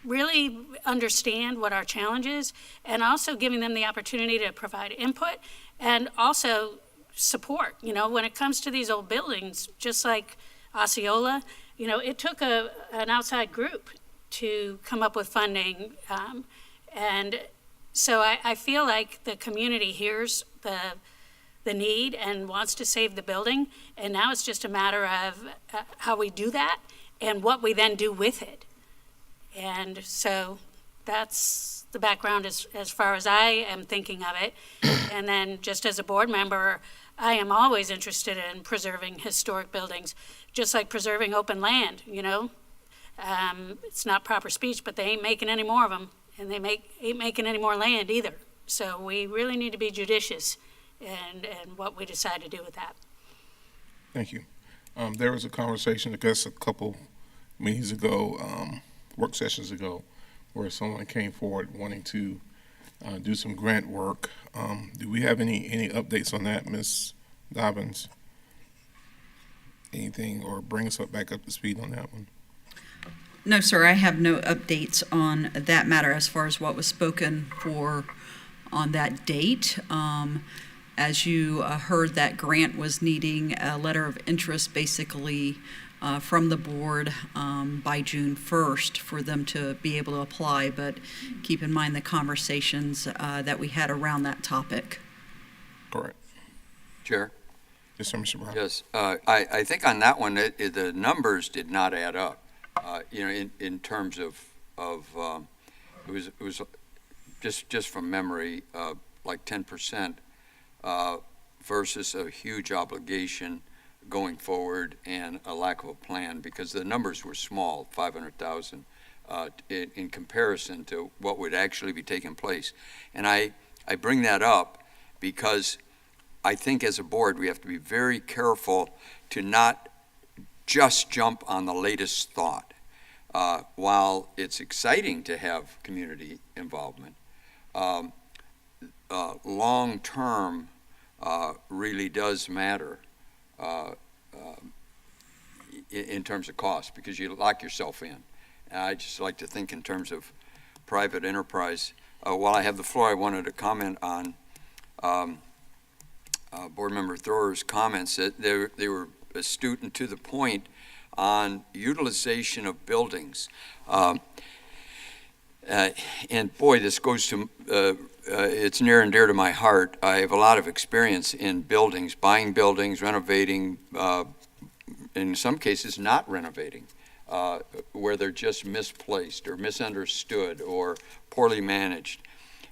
really understand what our challenge is, and also giving them the opportunity to provide input and also support. You know, when it comes to these old buildings, just like Osceola, you know, it took an outside group to come up with funding, and so I feel like the community hears the need and wants to save the building, and now it's just a matter of how we do that and what we then do with it. And so that's the background as far as I am thinking of it. And then just as a board member, I am always interested in preserving historic buildings, just like preserving open land, you know? It's not proper speech, but they ain't making any more of them, and they ain't making any more land either. So we really need to be judicious in what we decide to do with that. Thank you. There was a conversation, I guess, a couple meetings ago, work sessions ago, where someone came forward wanting to do some grant work. Do we have any updates on that, Ms. Dobbins? Anything, or bring us back up to speed on that one? No, sir, I have no updates on that matter as far as what was spoken for on that date. As you heard, that grant was needing a letter of interest basically from the board by June 1st for them to be able to apply, but keep in mind the conversations that we had around that topic. Correct. Chair? Yes, sir, Mr. Brown. Yes, I think on that one, the numbers did not add up. You know, in terms of it was just from memory, like 10% versus a huge obligation going forward and a lack of a plan, because the numbers were small, 500,000, in comparison to what would actually be taking place. And I bring that up because I think as a board we have to be very careful to not just jump on the latest thought. While it's exciting to have community involvement, long-term really does matter in terms of cost, because you lock yourself in. And I just like to think in terms of private enterprise. While I have the floor, I wanted to comment on Board Member Thor's comments. That they were astute and to the point on utilization of buildings. And boy, this goes to, it's near and dear to my heart. I have a lot of experience in buildings, buying buildings, renovating, in some cases not renovating, where they're just misplaced or misunderstood or poorly managed.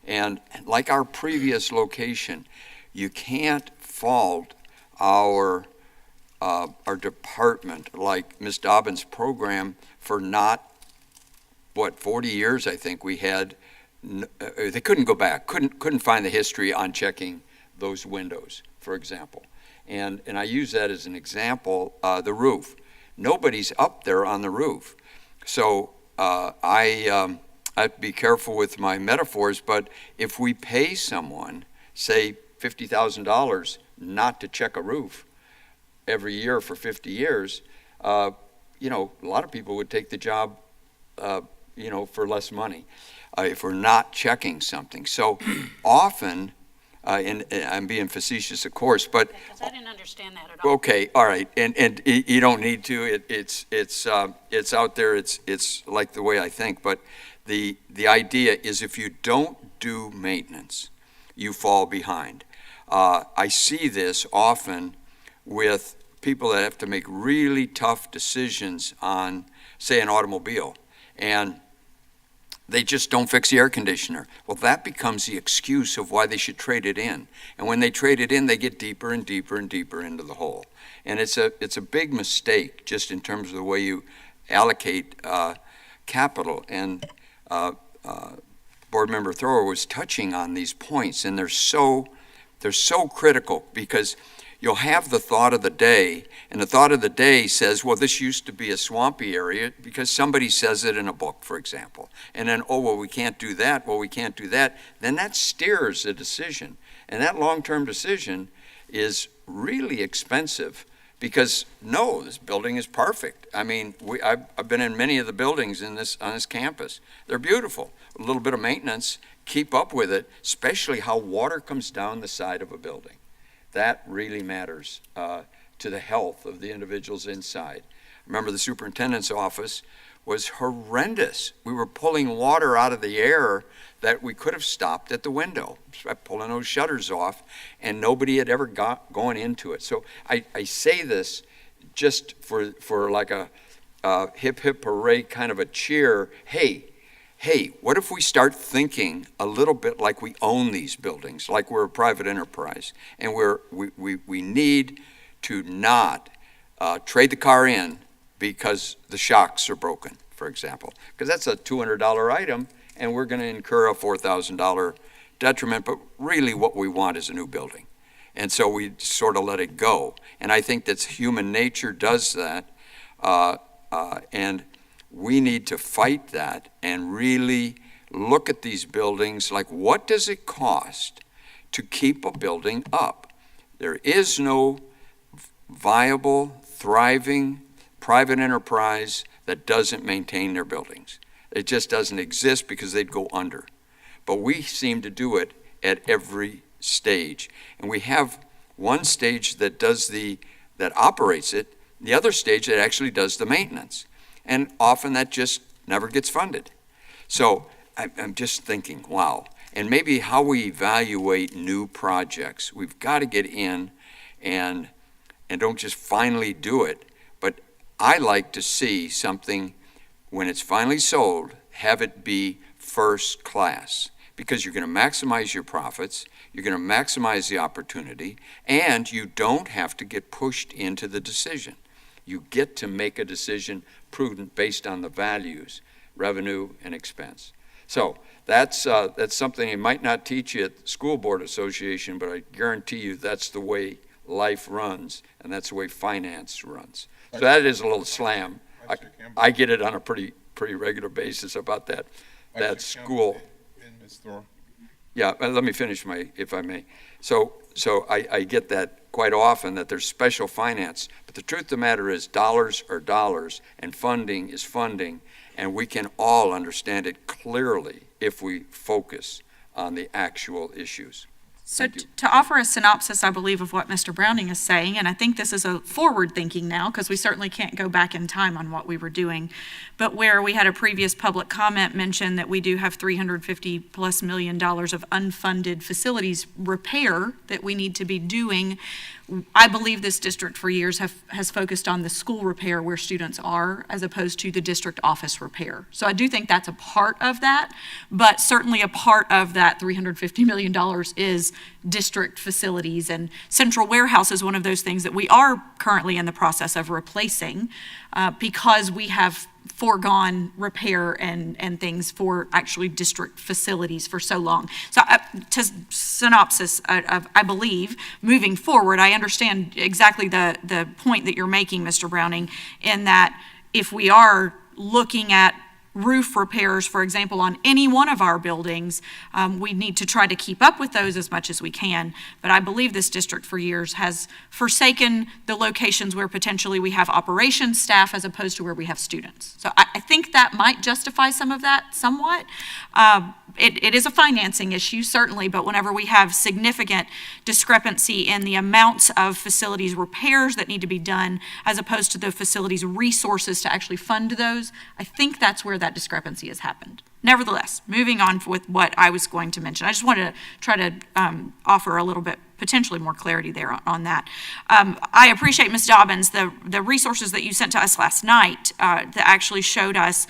And like our previous location, you can't fault our department, like Ms. Dobbins' program, for not, 40 years I think we had, they couldn't go back, couldn't find the history on checking those windows, for example. And I use that as an example, the roof. Nobody's up there on the roof. So I'd be careful with my metaphors, but if we pay someone, say $50,000 not to check a roof every year for 50 years, you know, a lot of people would take the job, you know, for less money if we're not checking something. So often And I'm being facetious, of course, but Because I didn't understand that at all. okay, all right, and you don't need to. It's out there. It's like the way I think. But the idea is, if you don't do maintenance, you fall behind. I see this often with people that have to make really tough decisions on, say, an automobile, and they just don't fix the air conditioner. Well, that becomes the excuse of why they should trade it in. And when they trade it in, they get deeper and deeper and deeper into the hole. And it's a big mistake just in terms of the way you allocate capital. And Board Member Thrower was touching on these points, and they're so critical, because you'll have the thought of the day, and the thought of the day says, well, this used to be a swampy area because somebody says it in a book, for example. And then, oh, well, we can't do that. Well, we can't do that. Then that steers a decision. And that long-term decision is really expensive because, no, this building is perfect. I mean, I've been in many of the buildings on this campus. They're beautiful. A little bit of maintenance, keep up with it, especially how water comes down the side of a building. That really matters to the health of the individuals inside. Remember, the superintendent's office was horrendous. We were pulling water out of the air that we could have stopped at the window, pulling those shutters off, and nobody had ever gone into it. So I say this just for like a hip hip hooray kind of a cheer. Hey, what if we start thinking a little bit like we own these buildings, like we're a private enterprise, and we need to not trade the car in because the shocks are broken, for example, because that's a $200 item, and we're going to incur a $4,000 detriment, but really what we want is a new building. And so we sort of let it go. And I think that's human nature does that, and we need to fight that and really look at these buildings like, what does it cost to keep a building up? There is no viable, thriving private enterprise that doesn't maintain their buildings. It just doesn't exist because they'd go under. But we seem to do it at every stage. And we have one stage that that operates it, the other stage that actually does the maintenance. And often that just never gets funded. So I'm just thinking, wow. And maybe how we evaluate new projects. We've got to get in and don't just finally do it. But I like to see something, when it's finally sold, have it be first class. Because you're going to maximize your profits, you're going to maximize the opportunity, and you don't have to get pushed into the decision. You get to make a decision prudent based on the values, revenue and expense. So that's something they might not teach you at the School Board Association, but I guarantee you that's the way life runs, and that's the way finance runs. So that is a little slam. I get it on a pretty regular basis about that school. Yeah, let me finish if I may. So I get that quite often, that there's special finance, but the truth of the matter is dollars are dollars and funding is funding, and we can all understand it clearly if we focus on the actual issues. So to offer a synopsis, I believe, of what Mr. Browning is saying, and I think this is a forward thinking now, because we certainly can't go back in time on what we were doing, but where we had a previous public comment mention that we do have $350+ million of unfunded facilities repair that we need to be doing. I believe this district for years has focused on the school repair where students are, as opposed to the district office repair. So I do think that's a part of that, but certainly a part of that $350 million is district facilities, and central warehouse is one of those things that we are currently in the process of replacing because we have foregone repair and things for actually district facilities for so long. So to synopsis, I believe, moving forward, I understand exactly the point that you're making, Mr. Browning, in that if we are looking at roof repairs, for example, on any one of our buildings, we need to try to keep up with those as much as we can. But I believe this district for years has forsaken the locations where potentially we have operations staff as opposed to where we have students. So I think that might justify some of that somewhat. It is a financing issue, certainly, but whenever we have significant discrepancy in the amounts of facilities repairs that need to be done as opposed to the facilities resources to actually fund those, I think that's where that discrepancy has happened. Nevertheless, moving on with what I was going to mention, I just wanted to try to offer a little bit potentially more clarity there on that. I appreciate, Ms. Dobbins, the resources that you sent to us last night that actually showed us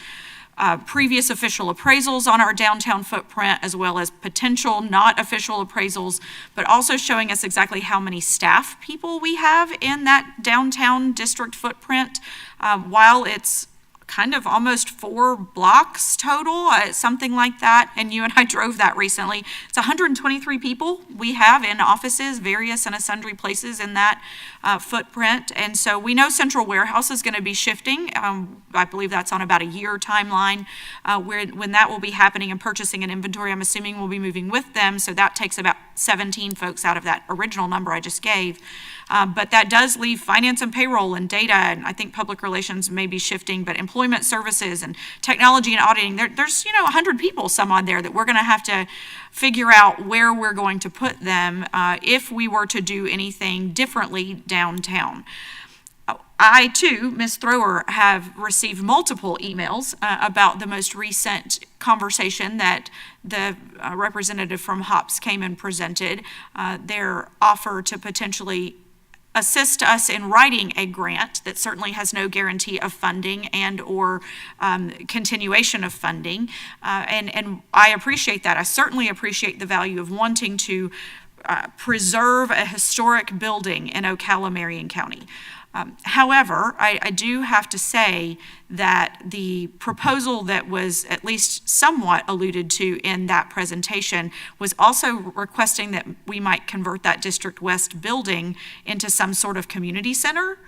previous official appraisals on our downtown footprint, as well as potential not official appraisals, but also showing us exactly how many staff people we have in that downtown district footprint. While it's kind of almost 4 blocks total, something like that, and you and I drove that recently. It's 123 people we have in offices, various and sundry places in that footprint, and so we know Central Warehouse is going to be shifting. I believe that's on about a year timeline when that will be happening, and purchasing and inventory, I'm assuming, will be moving with them, so that takes about 17 folks out of that original number I just gave. But that does leave finance and payroll and data, and I think public relations may be shifting, but employment services and technology and auditing, there's 100 people some on there that we're going to have to figure out where we're going to put them if we were to do anything differently downtown. I, too, Ms. Thrower, have received multiple emails about the most recent conversation that the representative from HOPS came and presented, their offer to potentially assist us in writing a grant that certainly has no guarantee of funding and or continuation of funding. And I appreciate that. I certainly appreciate the value of wanting to preserve a historic building in Ocala, Marion County. However, I do have to say that the proposal that was at least somewhat alluded to in that presentation was also requesting that we might convert that District West building into some sort of community center.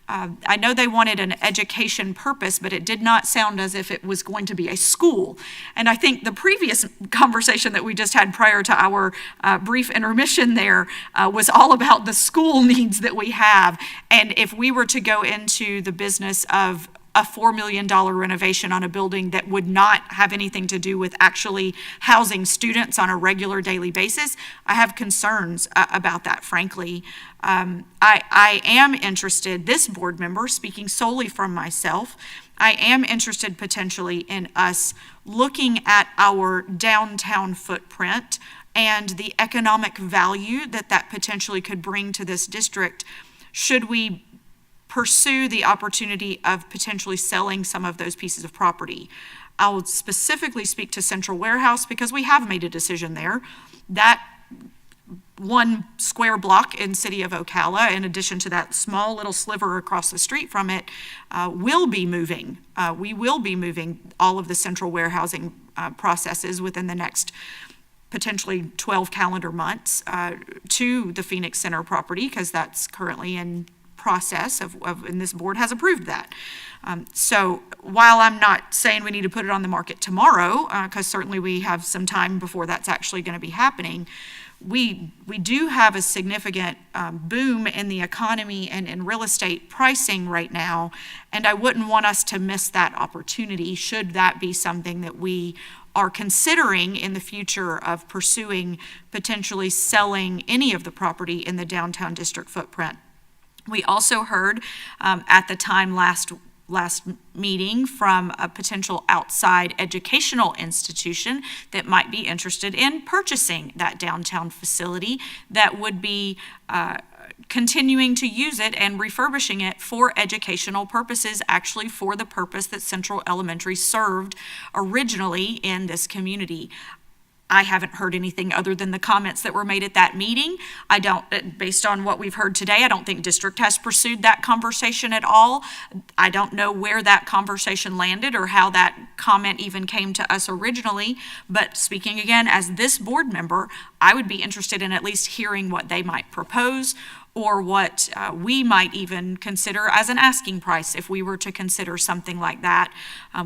I know they wanted an education purpose, but it did not sound as if it was going to be a school. And I think the previous conversation that we just had prior to our brief intermission there was all about the school needs that we have. And if we were to go into the business of a $4 million renovation on a building that would not have anything to do with actually housing students on a regular daily basis, I have concerns about that, frankly. I am interested, this board member, speaking solely from myself, I am interested potentially in us looking at our downtown footprint and the economic value that that potentially could bring to this district should we pursue the opportunity of potentially selling some of those pieces of property. I'll specifically speak to Central Warehouse because we have made a decision there. That 1 square block in city of Ocala, in addition to that small little sliver across the street from it, will be moving. We will be moving all of the central warehousing processes within the next potentially 12 calendar months to the Phoenix Center property, because that's currently in process and this board has approved that. So while I'm not saying we need to put it on the market tomorrow, because certainly we have some time before that's actually going to be happening, we do have a significant boom in the economy and in real estate pricing right now, and I wouldn't want us to miss that opportunity should that be something that we are considering in the future of pursuing potentially selling any of the property in the downtown district footprint. We also heard at the time last meeting from a potential outside educational institution that might be interested in purchasing that downtown facility that would be continuing to use it and refurbishing it for educational purposes, actually for the purpose that Central Elementary served originally in this community. I haven't heard anything other than the comments that were made at that meeting. Based on what we've heard today, I don't think district has pursued that conversation at all. I don't know where that conversation landed or how that comment even came to us originally, but speaking again as this board member, I would be interested in at least hearing what they might propose or what we might even consider as an asking price if we were to consider something like that.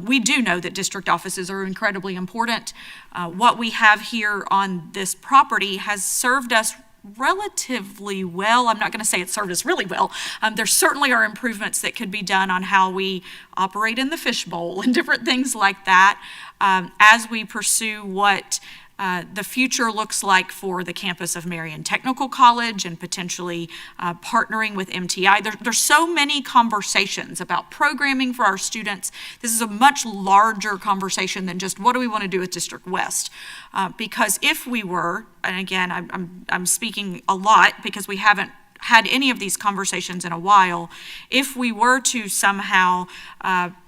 We do know that district offices are incredibly important. What we have here on this property has served us relatively well. I'm not going to say it served us really well. There certainly are improvements that could be done on how we operate in the fishbowl and different things like that as we pursue what the future looks like for the campus of Marion Technical College and potentially partnering with MTI. There's so many conversations about programming for our students. This is a much larger conversation than just what do we want to do with District West. Because if we were, and again, I'm speaking a lot because we haven't had any of these conversations in a while, if we were to somehow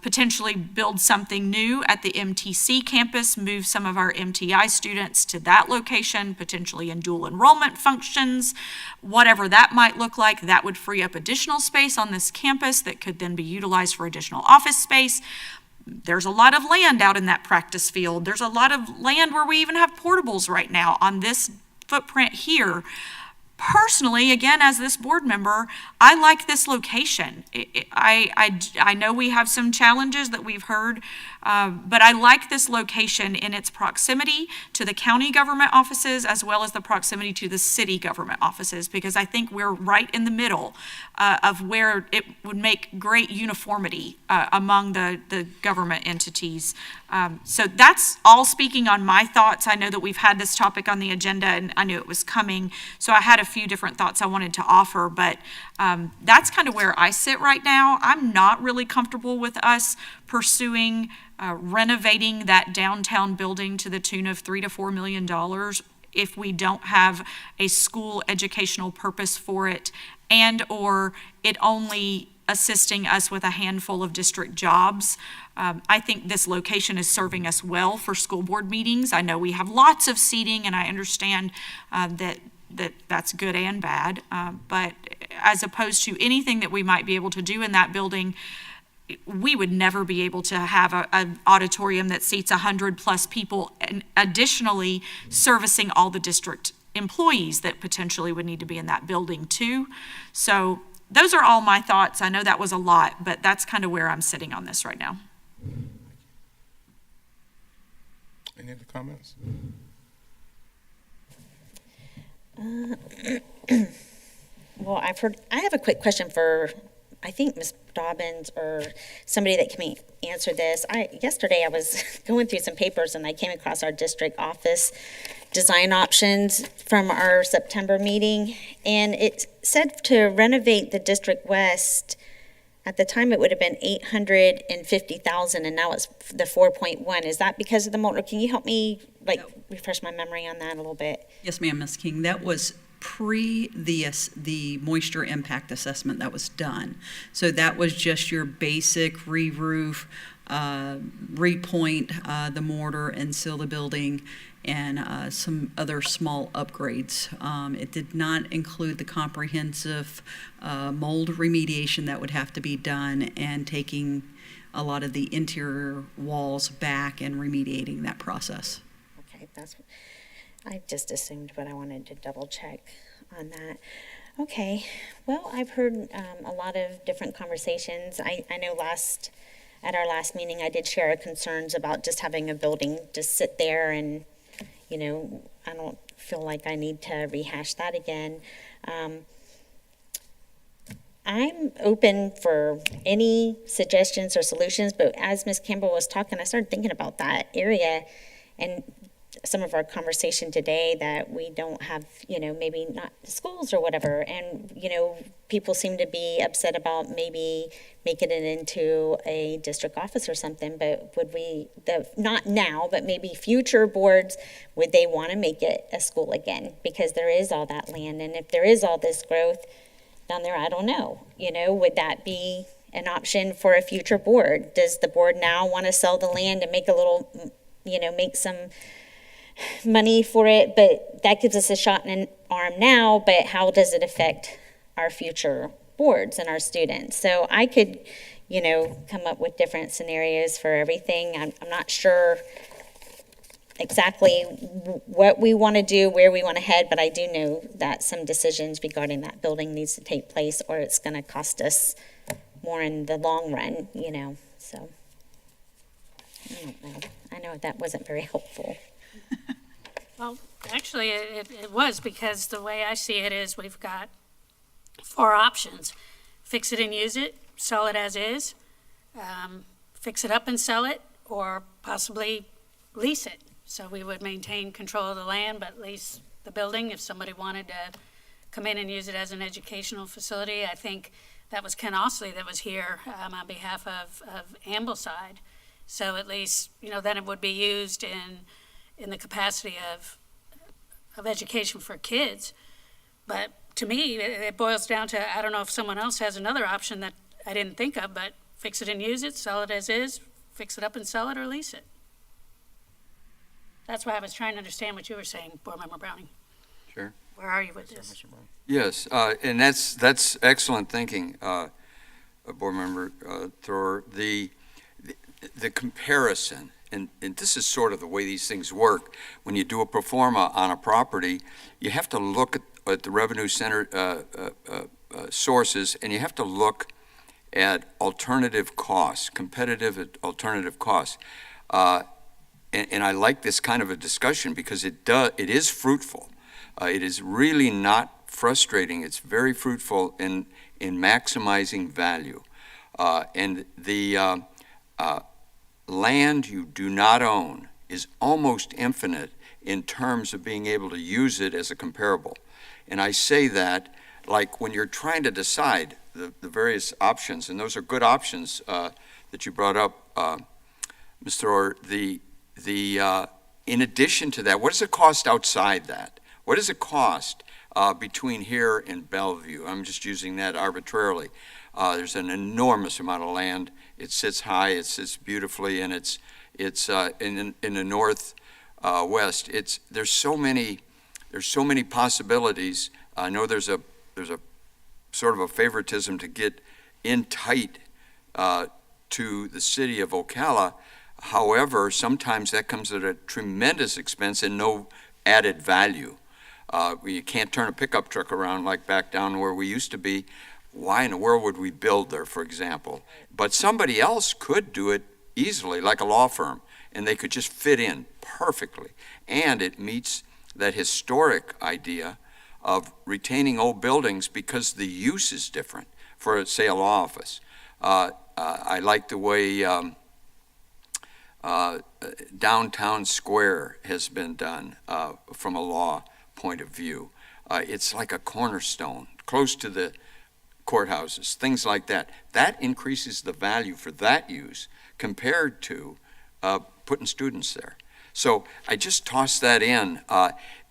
potentially build something new at the MTC campus, move some of our MTI students to that location, potentially in dual enrollment functions, whatever that might look like, that would free up additional space on this campus that could then be utilized for additional office space. There's a lot of land out in that practice field. There's a lot of land where we even have portables right now on this footprint here. Personally, again, as this board member, I like this location. I know we have some challenges that we've heard, but I like this location in its proximity to the county government offices as well as the proximity to the city government offices, because I think we're right in the middle of where it would make great uniformity among the government entities. So that's all speaking on my thoughts. I know that we've had this topic on the agenda and I knew it was coming, so I had a few different thoughts I wanted to offer, but that's kind of where I sit right now. I'm not really comfortable with us pursuing renovating that downtown building to the tune of $3 to $4 million if we don't have a school educational purpose for it, and or it only assisting us with a handful of district jobs. I think this location is serving us well for school board meetings. I know we have lots of seating, and I understand that's good and bad, but as opposed to anything that we might be able to do in that building, we would never be able to have an auditorium that seats 100+ people, and additionally servicing all the district employees that potentially would need to be in that building too. So those are all my thoughts. I know that was a lot, but that's kind of where I'm sitting on this right now. Any other comments? Well, I have a quick question for, I think, Ms. Dobbins or somebody that can answer this. Yesterday I was going through some papers and I came across our district office design options from our September meeting, and it said to renovate the District West, at the time it would have been $850,000, and now it's the 4.1. Is that because of the motor? Can you help me refresh my memory on that a little bit? Yes, ma'am, Ms. King. That was pre the moisture impact assessment that was done. So that was just your basic re-roof, repoint the mortar and seal the building, and some other small upgrades. It did not include the comprehensive mold remediation that would have to be done and taking a lot of the interior walls back and remediating that process. Okay, I just assumed, but I wanted to double check on that. Okay, well, I've heard a lot of different conversations. I know at our last meeting, I did share our concerns about just having a building just sit there, and, I don't feel like I need to rehash that again. I'm open for any suggestions or solutions, but as Ms. Campbell was talking, I started thinking about that area and some of our conversation today that we don't have, maybe not schools or whatever. And, people seem to be upset about maybe making it into a district office or something, but not now, but maybe future boards, would they want to make it a school again? Because there is all that land, and if there is all this growth down there, I don't know, would that be an option for a future board? Does the board now want to sell the land and make a little, make some money for it, but that gives us a shot in the arm now, but how does it affect our future boards and our students? So I could, come up with different scenarios for everything. I'm not sure exactly what we want to do, where we want to head, but I do know that some decisions regarding that building needs to take place, or it's going to cost us more in the long run, you know, so. I don't know. I know that wasn't very helpful. Well, actually, it was, because the way I see it is we've got 4 options. Fix it and use it, sell it as is, fix it up and sell it, or possibly lease it. So we would maintain control of the land, but lease the building if somebody wanted to come in and use it as an educational facility. I think that was Ken Osley that was here on behalf of Ambleside. So at least, you know, then it would be used in the capacity of education for kids. But to me, it boils down to, I don't know if someone else has another option that I didn't think of, but fix it and use it, sell it as is, fix it up and sell it, or lease it. That's why I was trying to understand what you were saying, Board Member Browning. Sure. Where are you with this? Yes, and that's excellent thinking, Board Member Thrower. The comparison, and this is sort of the way these things work. When you do a pro forma on a property, you have to look at the revenue center sources, and you have to look at alternative costs, competitive alternative costs. And I like this kind of a discussion because it is fruitful. It is really not frustrating. It's very fruitful in maximizing value. And the land you do not own is almost infinite in terms of being able to use it as a comparable. And I say that like when you're trying to decide the various options, and those are good options that you brought up, Mr. Orr, in addition to that, what does it cost outside that? What does it cost between here and Bellevue? I'm just using that arbitrarily. There's an enormous amount of land. It sits high, it sits beautifully, and it's in the north west. There's so many possibilities. I know there's a sort of a favoritism to get in tight to the city of Ocala. However, sometimes that comes at a tremendous expense and no added value. You can't turn a pickup truck around like back down where we used to be. Why in the world would we build there, for example? But somebody else could do it easily, like a law firm, and they could just fit in perfectly. And it meets that historic idea of retaining old buildings because the use is different for, say, a law office. I like the way downtown square has been done from a law point of view. It's like a cornerstone, close to the courthouses, things like that. That increases the value for that use compared to putting students there. So I just toss that in.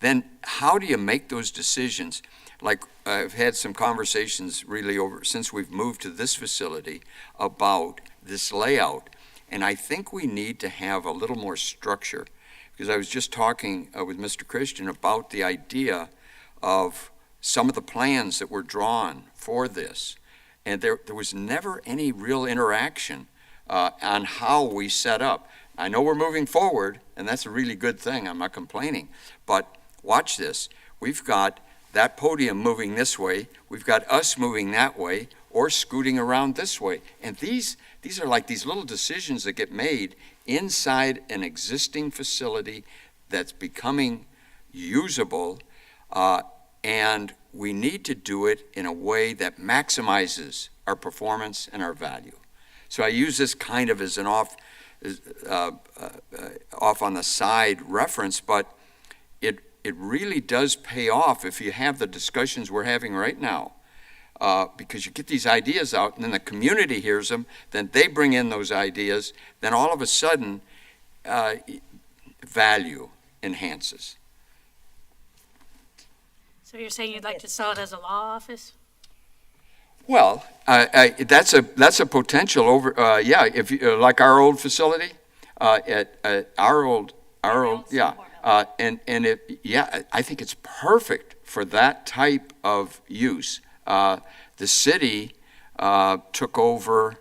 Then how do you make those decisions? Like I've had some conversations really over since we've moved to this facility about this layout. And I think we need to have a little more structure, because I was just talking with Mr. Christian about the idea of some of the plans that were drawn for this. And there was never any real interaction on how we set up. I know we're moving forward, and that's a really good thing. I'm not complaining. But watch this. We've got that podium moving this way. We've got us moving that way or scooting around this way. And these are like these little decisions that get made inside an existing facility that's becoming usable, and we need to do it in a way that maximizes our performance and our value. So I use this kind of as an off on the side reference, but it really does pay off if you have the discussions we're having right now. Because you get these ideas out, and then the community hears them, then they bring in those ideas, then all of a sudden, value enhances. So you're saying you'd like to sell it as a law office? Well, that's a potential over. Yeah, if you, like our old facility, at our old yeah, and I think it's perfect for that type of use. The city took over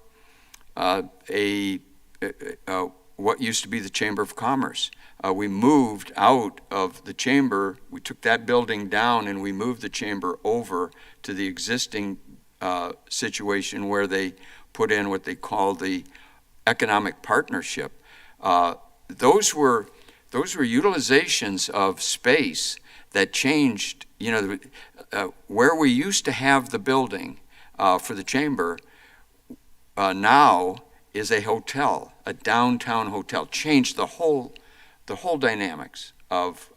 what used to be the Chamber of Commerce. we moved out of the chamber. We took that building down and we moved the chamber over to the existing situation where they put in what they call the economic partnership. Those were utilizations of space that changed, where we used to have the building for the chamber now is a hotel, a downtown hotel. Changed the whole dynamics of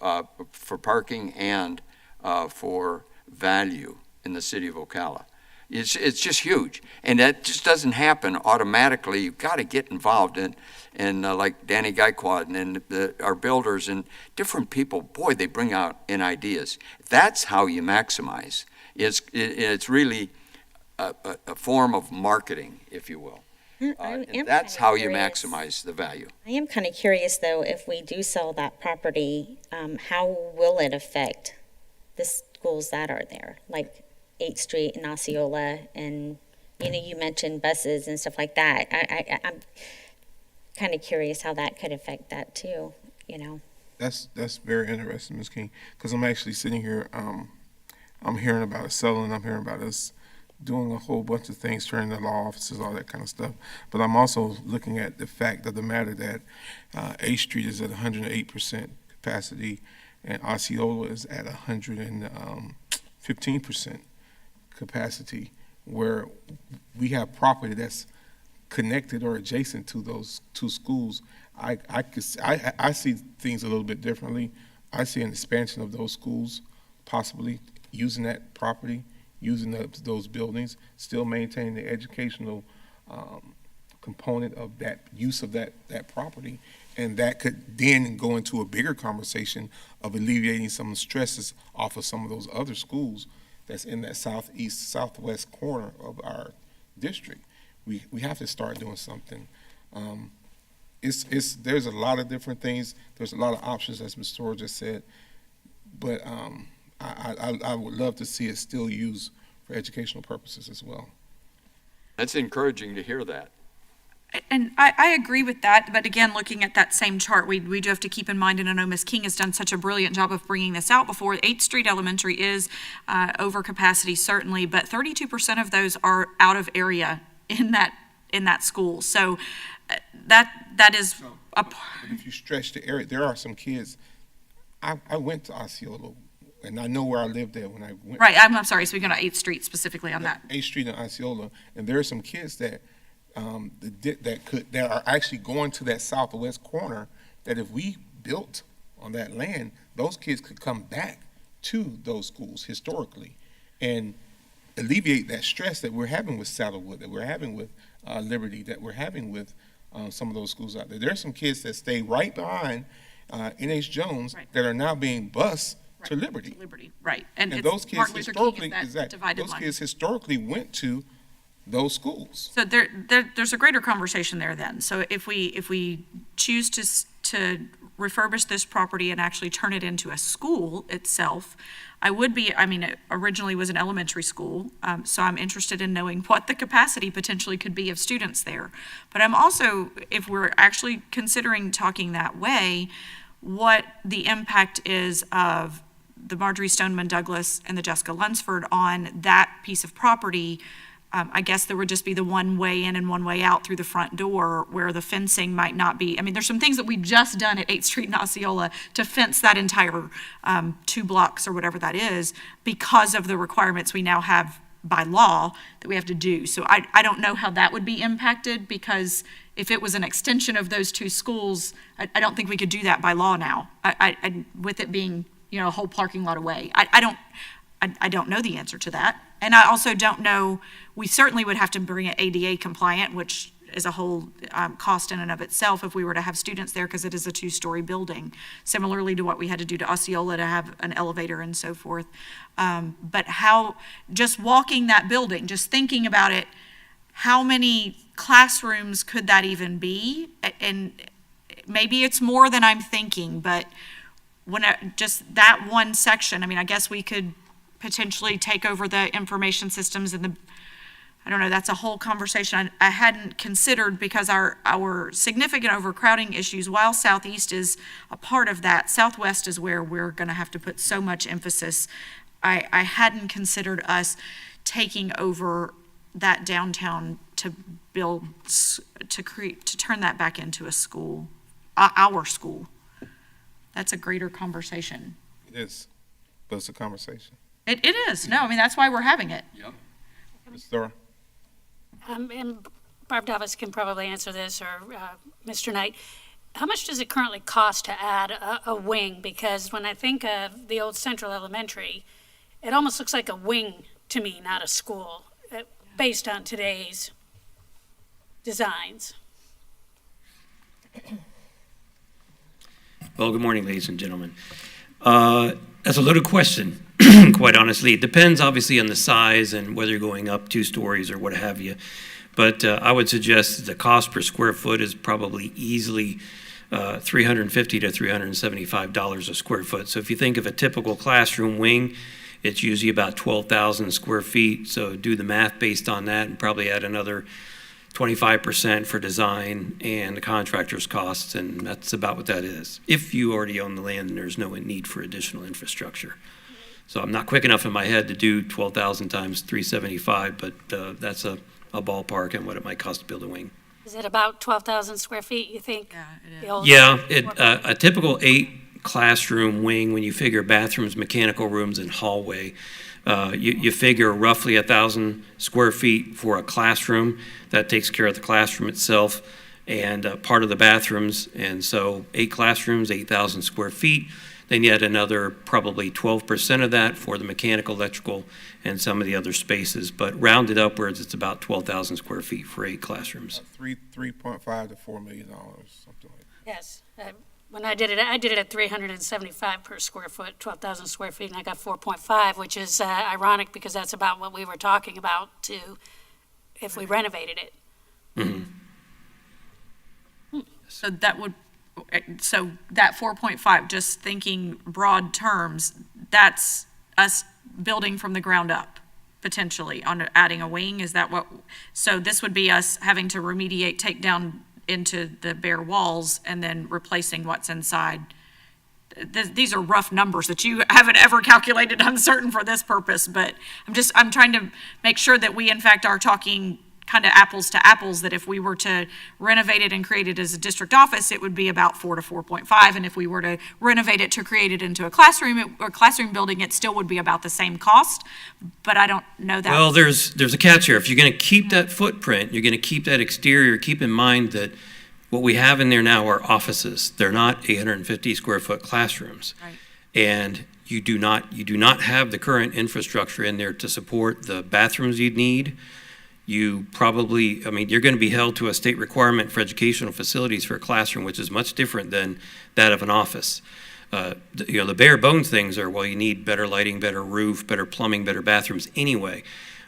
for parking and for value in the city of Ocala. It's just huge, and that just doesn't happen automatically. You've got to get involved in like Danny Gaikwad and our builders and different people. Boy, they bring out in ideas. That's how you maximize. It's really a form of marketing, if you will. And that's how you maximize the value. I am kind of curious, though, if we do sell that property, how will it affect the schools that are there, like 8th Street and Osceola, and you mentioned buses and stuff like that. I'm kind of curious how that could affect that too. That's very interesting, Ms. King, because I'm actually sitting here. I'm hearing about us selling. I'm hearing about us doing a whole bunch of things, turning the law offices, all that kind of stuff. But I'm also looking at the fact of the matter that 8th Street is at 108% capacity, and Osceola is at 115% capacity, where we have property that's connected or adjacent to those two schools. I see things a little bit differently. I see an expansion of those schools, possibly using that property, using those buildings, still maintaining the educational component of that use of that property, and that could then go into a bigger conversation of alleviating some of the stresses off of some of those other schools that's in that southwest corner of our district. We have to start doing something. There's a lot of different things. There's a lot of options, as Ms. Storer just said, but I would love to see it still used for educational purposes as well. That's encouraging to hear that. And I agree with that, but again, looking at that same chart, we do have to keep in mind, and I know Ms. King has done such a brilliant job of bringing this out before. 8th Street Elementary is over capacity, certainly, but 32% of those are out of area in that school. So that is a part. If you stretch the area, there are some kids. I went to Osceola, and I know where I lived at when I went. Right, I'm sorry, so we're going to 8th Street specifically on that. 8th Street and Osceola, and there are some kids that that are actually going to that southwest corner, that if we built on that land, those kids could come back to those schools historically and alleviate that stress that we're having with Saddlewood, that we're having with Liberty, that we're having with some of those schools out there. There are some kids that stay right behind N.H. Jones that are now being bused to Liberty. Right. And those kids historically went to those schools. So there's a greater conversation there then. So if we choose to refurbish this property and actually turn it into a school itself, it originally was an elementary school, so I'm interested in knowing what the capacity potentially could be of students there. But I'm also, if we're actually considering talking that way, what the impact is of the Marjorie Stoneman Douglas and the Jessica Lunsford on that piece of property. I guess there would just be the one way in and one way out through the front door, where the fencing might not be. There's some things that we've just done at 8th Street and Osceola to fence that entire 2 blocks or whatever that is, because of the requirements we now have by law that we have to do. So I don't know how that would be impacted, because if it was an extension of those 2 schools, I don't think we could do that by law now, with it being a whole parking lot away. I don't know the answer to that. And I also don't know, we certainly would have to bring it ADA compliant, which is a whole cost in and of itself if we were to have students there, because it is a 2-story building, similarly to what we had to do to Osceola to have an elevator and so forth. But how, just walking that building, just thinking about it, how many classrooms could that even be? And maybe it's more than I'm thinking, but just that one section, I guess we could potentially take over the information systems and I don't know, that's a whole conversation I hadn't considered, because our significant overcrowding issues, while Southeast is a part of that, Southwest is where we're gonna have to put so much emphasis. I hadn't considered us taking over that downtown to build, to turn that back into a school, our school. That's a greater conversation. It is, but it's a conversation. It is, no, I mean, that's why we're having it. Yep. Ms. Thora? And Barb Davis can probably answer this, or Mr. Knight. How much does it currently cost to add a wing? Because when I think of the old Central Elementary, it almost looks like a wing to me, not a school, based on today's designs. Well, good morning, ladies and gentlemen. That's a loaded question, quite honestly. It depends, obviously, on the size and whether you're going up 2 stories or what have you. But I would suggest that the cost per square foot is probably easily $350 to $375 a square foot. So if you think of a typical classroom wing, it's usually about 12,000 square feet. So do the math based on that, and probably add another 25% for design and the contractor's costs, and that's about what that is. If you already own the land and there's no need for additional infrastructure. So I'm not quick enough in my head to do 12,000 times 375, but that's a ballpark and what it might cost to build a wing. Is it about 12,000 square feet, you think? Yeah, a typical 8 classroom wing, when you figure bathrooms, mechanical rooms, and hallway, you figure roughly 1,000 square feet for a classroom. That takes care of the classroom itself and part of the bathrooms. And so 8 classrooms, 8,000 square feet. Then you add another probably 12% of that for the mechanical, electrical, and some of the other spaces. But rounded upwards, it's about 12,000 square feet for 8 classrooms. $3.5 to $4 million, something like that. Yes. When I did it at $375 per square foot, 12,000 square feet, and I got 4.5, which is ironic because that's about what we were talking about too, if we renovated it. Mm-hmm. So that 4.5, just thinking broad terms, that's us building from the ground up, potentially, on adding a wing, is that what? So this would be us having to remediate, take down into the bare walls, and then replacing what's inside. These are rough numbers that you haven't ever calculated uncertain for this purpose, but I'm trying to make sure that we in fact are talking kind of apples to apples, that if we were to renovate it and create it as a district office, it would be about 4 to 4.5, and if we were to renovate it to create it into a classroom or classroom building, it still would be about the same cost, but I don't know that. Well, there's a catch here. If you're going to keep that footprint, you're going to keep that exterior, keep in mind that what we have in there now are offices. They're not 850 square foot classrooms. Right. And you do not have the current infrastructure in there to support the bathrooms you'd need. You probably, you're going to be held to a state requirement for educational facilities for a classroom, which is much different than that of an office. The bare bones things are, well, you need better lighting, better roof, better plumbing, better bathrooms anyway.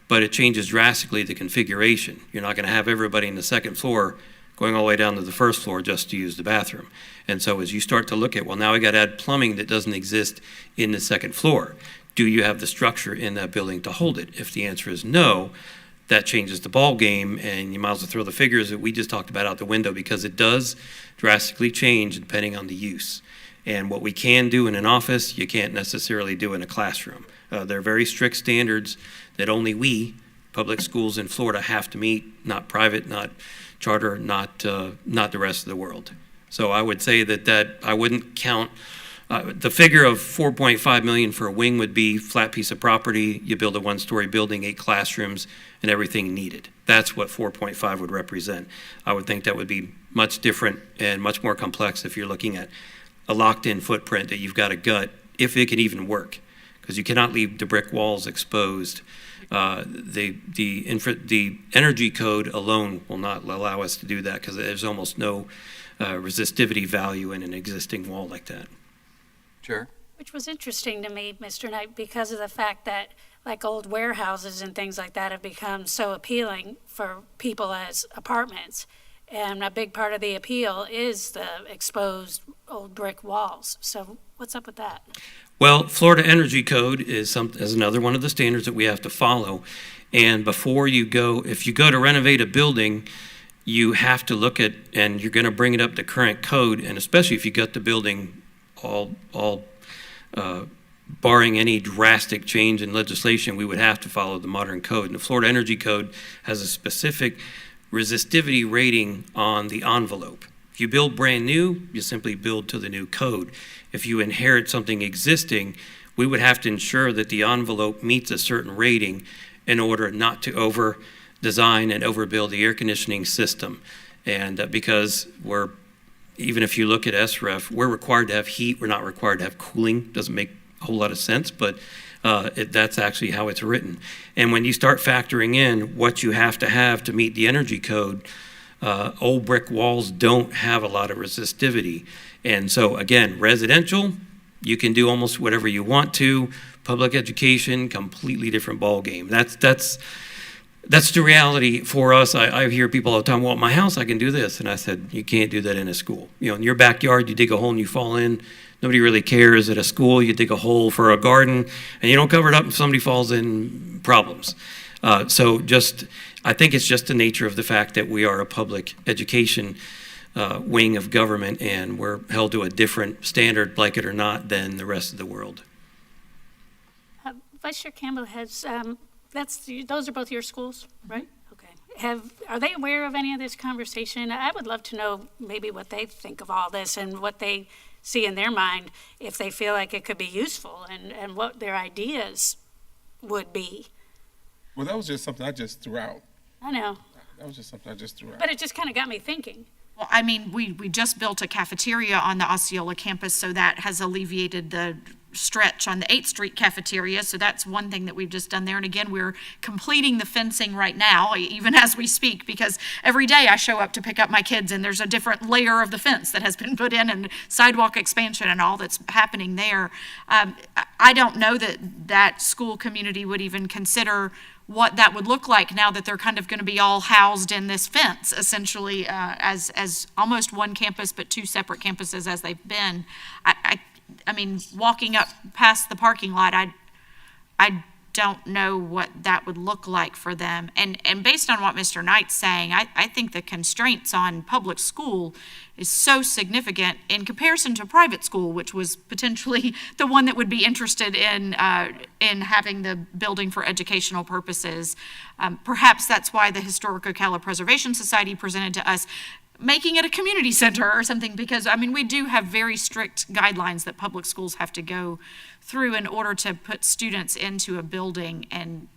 But it changes drastically the configuration. You're not going to have everybody in the second floor going all the way down to the first floor just to use the bathroom. And so as you start to look at, well, now I got to add plumbing that doesn't exist in the second floor. Do you have the structure in that building to hold it? If the answer is no, that changes the ball game, and you might as well throw the figures that we just talked about out the window, because it does drastically change depending on the use. And what we can do in an office, you can't necessarily do in a classroom. There are very strict standards that only we, public schools in Florida, have to meet, not private, not charter, not the rest of the world. So I would say that I wouldn't count. The figure of $4.5 million for a wing would be flat piece of property, you build a 1-story building, 8 classrooms, and everything needed. That's what 4.5 would represent. I would think that would be much different and much more complex if you're looking at a locked-in footprint that you've got to gut, if it can even work, because you cannot leave the brick walls exposed. The energy code alone will not allow us to do that, because there's almost no resistivity value in an existing wall like that. Sure. Which was interesting to me, Mr. Knight, because of the fact that like old warehouses and things like that have become so appealing for people as apartments. And a big part of the appeal is the exposed old brick walls. So What's up with that? Well, Florida Energy Code is another one of the standards that we have to follow. And before you go, if you go to renovate a building, you have to look at, and you're going to bring it up to current code, and especially if you got the building barring any drastic change in legislation, we would have to follow the modern code. And the Florida Energy Code has a specific resistivity rating on the envelope. If you build brand new, you simply build to the new code. If you inherit something existing, we would have to ensure that the envelope meets a certain rating in order not to over design and overbuild the air conditioning system. And because even if you look at SREF, we're required to have heat, we're not required to have cooling. Doesn't make a whole lot of sense, but that's actually how it's written. And when you start factoring in what you have to meet the energy code, old brick walls don't have a lot of resistivity. And so again, residential, you can do almost whatever you want to. Public education, completely different ball game. That's the reality for us. I hear people all the time, well, at my house I can do this. And I said, you can't do that in a school. You know, in your backyard, you dig a hole and you fall in. Nobody really cares. At a school, you dig a hole for a garden and you don't cover it up if somebody falls in, problems. So I think it's just the nature of the fact that we are a public education wing of government, and we're held to a different standard, like it or not, than the rest of the world. Vice Chair Campbell has, those are both your schools, right? Okay. Are they aware of any of this conversation? I would love to know maybe what they think of all this and what they see in their mind, if they feel like it could be useful, and what their ideas would be. Well, that was just something I just threw out. I know. That was just something I just threw out. But it just kind of got me thinking. Well, I mean, we just built a cafeteria on the Osceola campus, so that has alleviated the stretch on the 8th Street cafeteria. So that's one thing that we've just done there. And again, we're completing the fencing right now, even as we speak, because every day I show up to pick up my kids and there's a different layer of the fence that has been put in, and sidewalk expansion and all that's happening there. I don't know that that school community would even consider what that would look like now that they're kind of going to be all housed in this fence, essentially, as almost one campus, but two separate campuses as they've been. I mean, walking up past the parking lot, I don't know what that would look like for them. And based on what Mr. Knight's saying, I think the constraints on public school is so significant in comparison to private school, which was potentially the one that would be interested in having the building for educational purposes. Perhaps that's why the Historic Ocala Preservation Society presented to us making it a community center or something, because, I mean, we do have very strict guidelines that public schools have to go through in order to put students into a building. And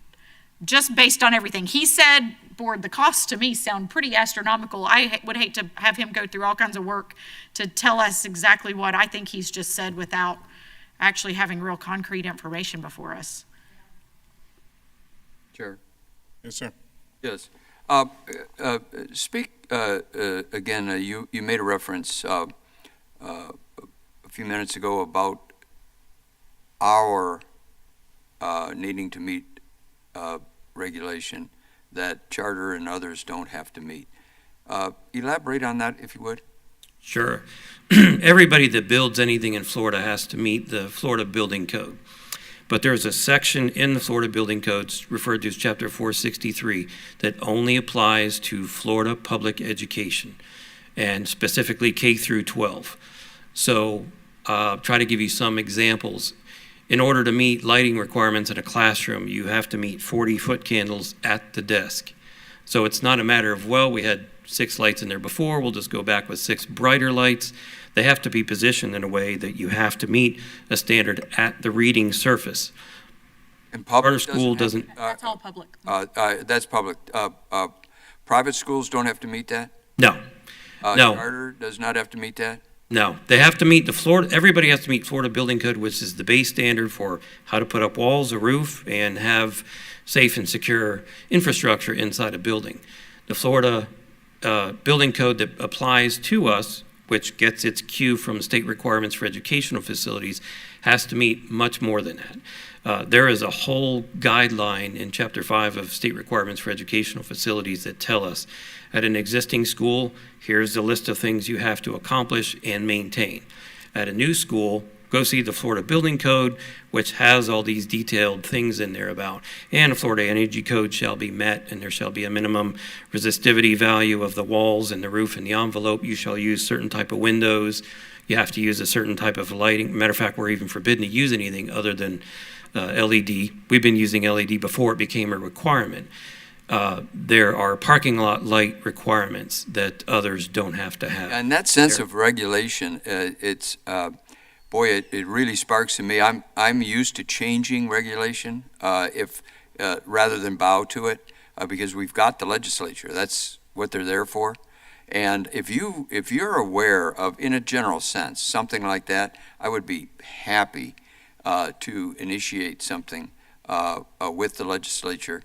just based on everything he said, Board, the costs to me sound pretty astronomical. I would hate to have him go through all kinds of work to tell us exactly what I think he's just said without actually having real concrete information before us. Chair. Yes, sir. Yes. Speak again. You made a reference a few minutes ago about our needing to meet regulation that charter and others don't have to meet. Elaborate on that, if you would. Sure. Everybody that builds anything in Florida has to meet the Florida Building Code. But there's a section in the Florida Building Codes referred to as Chapter 463 that only applies to Florida public education, and specifically K through 12. So try to give you some examples. In order to meet lighting requirements in a classroom, you have to meet 40-foot candles at the desk. So it's not a matter of, well, we had 6 lights in there before, we'll just go back with 6 brighter lights. They have to be positioned in a way that you have to meet a standard at the reading surface. And public school doesn't. That's all public. That's public. Private schools don't have to meet that? No. No. Charter does not have to meet that? No. They have to meet everybody has to meet Florida Building Code, which is the base standard for how to put up walls, a roof, and have safe and secure infrastructure inside a building. The Florida Building Code that applies to us, which gets its cue from state requirements for educational facilities, has to meet much more than that. There is a whole guideline in Chapter 5 of state requirements for educational facilities that tell us at an existing school, here's the list of things you have to accomplish and maintain. At a new school, go see the Florida Building Code, which has all these detailed things in there about, and the Florida Energy Code shall be met, and there shall be a minimum resistivity value of the walls and the roof and the envelope. You shall use certain type of windows. You have to use a certain type of lighting. Matter of fact, we're even forbidden to use anything other than LED. We've been using LED before it became a requirement. There are parking lot light requirements that others don't have to have. And that sense of regulation, boy, it really sparks in me. I'm used to changing regulation rather than bow to it, because we've got the legislature. That's what they're there for. And if you're aware of, in a general sense, something like that, I would be happy to initiate something with the legislature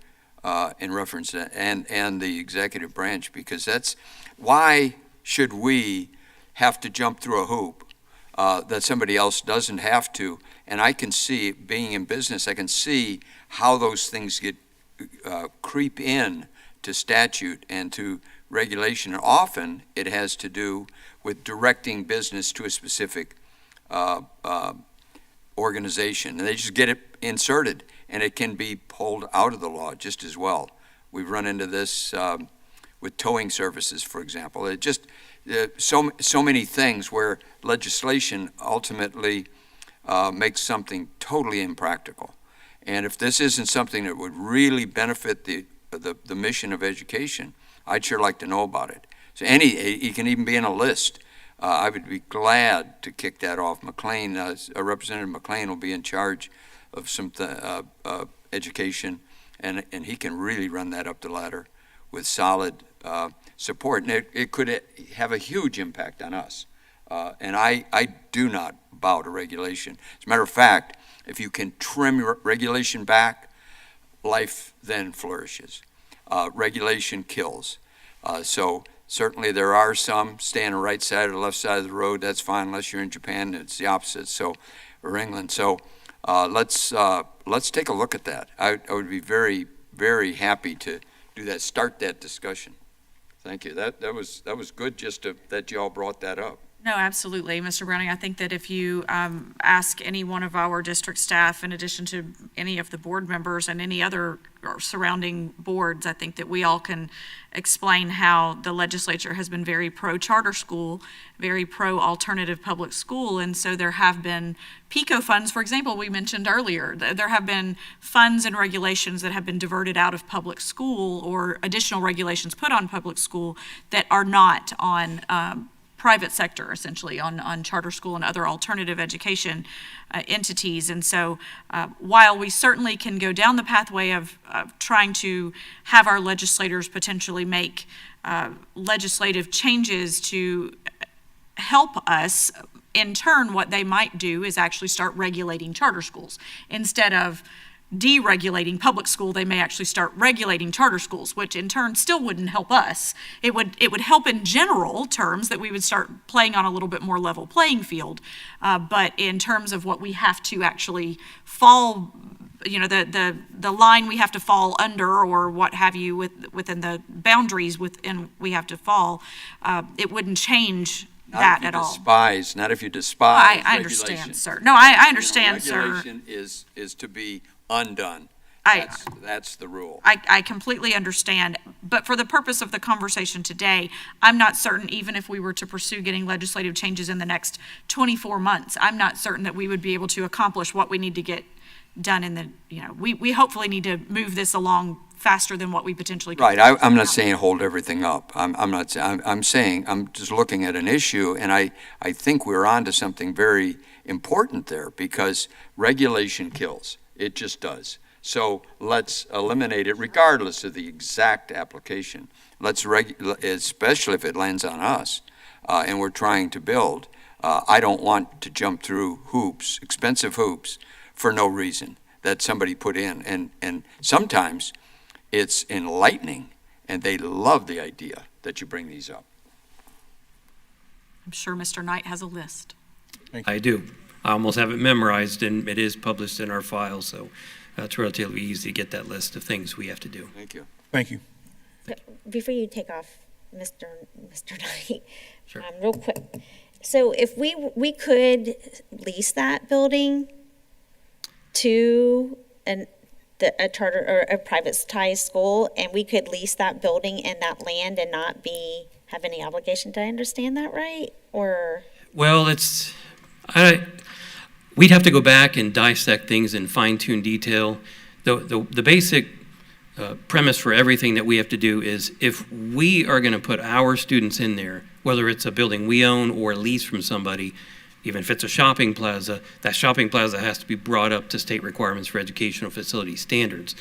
in reference to that, and the executive branch, because that's why should we have to jump through a hoop that somebody else doesn't have to. And I can see, being in business, I can see how those things get creep in to statute and to regulation. And often it has to do with directing business to a specific organization, and they just get it inserted, and it can be pulled out of the law just as well. We've run into this with towing services, for example. It just so many things where legislation ultimately makes something totally impractical. And if this isn't something that would really benefit the mission of education, I'd sure like to know about it. So it can even be in a list. I would be glad to kick that off. McLean, Representative McLean will be in charge of some education, and he can really run that up the ladder with solid support. And it could have a huge impact on us. And I do not bow to regulation. As a matter of fact, if you can trim regulation back, life then flourishes. Regulation kills. So certainly there are some stay on the right side or the left side of the road. That's fine, unless you're in Japan. It's the opposite. So, or England. So let's take a look at that. I would be very, very happy to do that. Start that discussion. Thank you. That was good. Just that you all brought that up. No, absolutely, Mr. Browning. I think that if you ask any one of our district staff, in addition to any of the board members and any other surrounding boards, I think that we all can explain how the legislature has been very pro-charter school, very pro-alternative public school, and so there have been PICO funds, for example, we mentioned earlier. There have been funds and regulations that have been diverted out of public school, or additional regulations put on public school that are not on private sector, essentially, on charter school and other alternative education entities. And so while we certainly can go down the pathway of trying to have our legislators potentially make legislative changes to help us, in turn, what they might do is actually start regulating charter schools. Instead of deregulating public school, they may actually start regulating charter schools, which in turn still wouldn't help us. It would help in general terms that we would start playing on a little bit more level playing field. But in terms of what we have to actually fall, the line we have to fall under, or what have you, within the boundaries within we have to fall, it wouldn't change that at all. Not if you despise I understand, sir. No, I understand, sir. Regulation is to be undone. That's the rule. I completely understand, but for the purpose of the conversation today, I'm not certain, even if we were to pursue getting legislative changes in the next 24 months, I'm not certain that we would be able to accomplish what we need to get done in the, we hopefully need to move this along faster than what we potentially can. Right, I'm not saying hold everything up. I'm saying, I'm just looking at an issue, and I think we're onto something very important there, because regulation kills. It just does. So let's eliminate it regardless of the exact application. Especially if it lands on us and we're trying to build. I don't want to jump through hoops, expensive hoops, for no reason that somebody put in. And sometimes it's enlightening, and they love the idea that you bring these up. I'm sure Mr. Knight has a list. I do. I almost have it memorized, and it is published in our file, so it's relatively easy to get that list of things we have to do. Thank you. Thank you. Before you take off, Mr. Knight, Sure. real quick, So if we could lease that building to a charter or a privatized school, and we could lease that building and that land and not have any obligation. Did I understand that right? Or Well, we'd have to go back and dissect things in fine-tune detail. The basic premise for everything that we have to do is if we are going to put our students in there, whether it's a building we own or lease from somebody, even if it's a shopping plaza, that shopping plaza has to be brought up to state requirements for educational facility standards.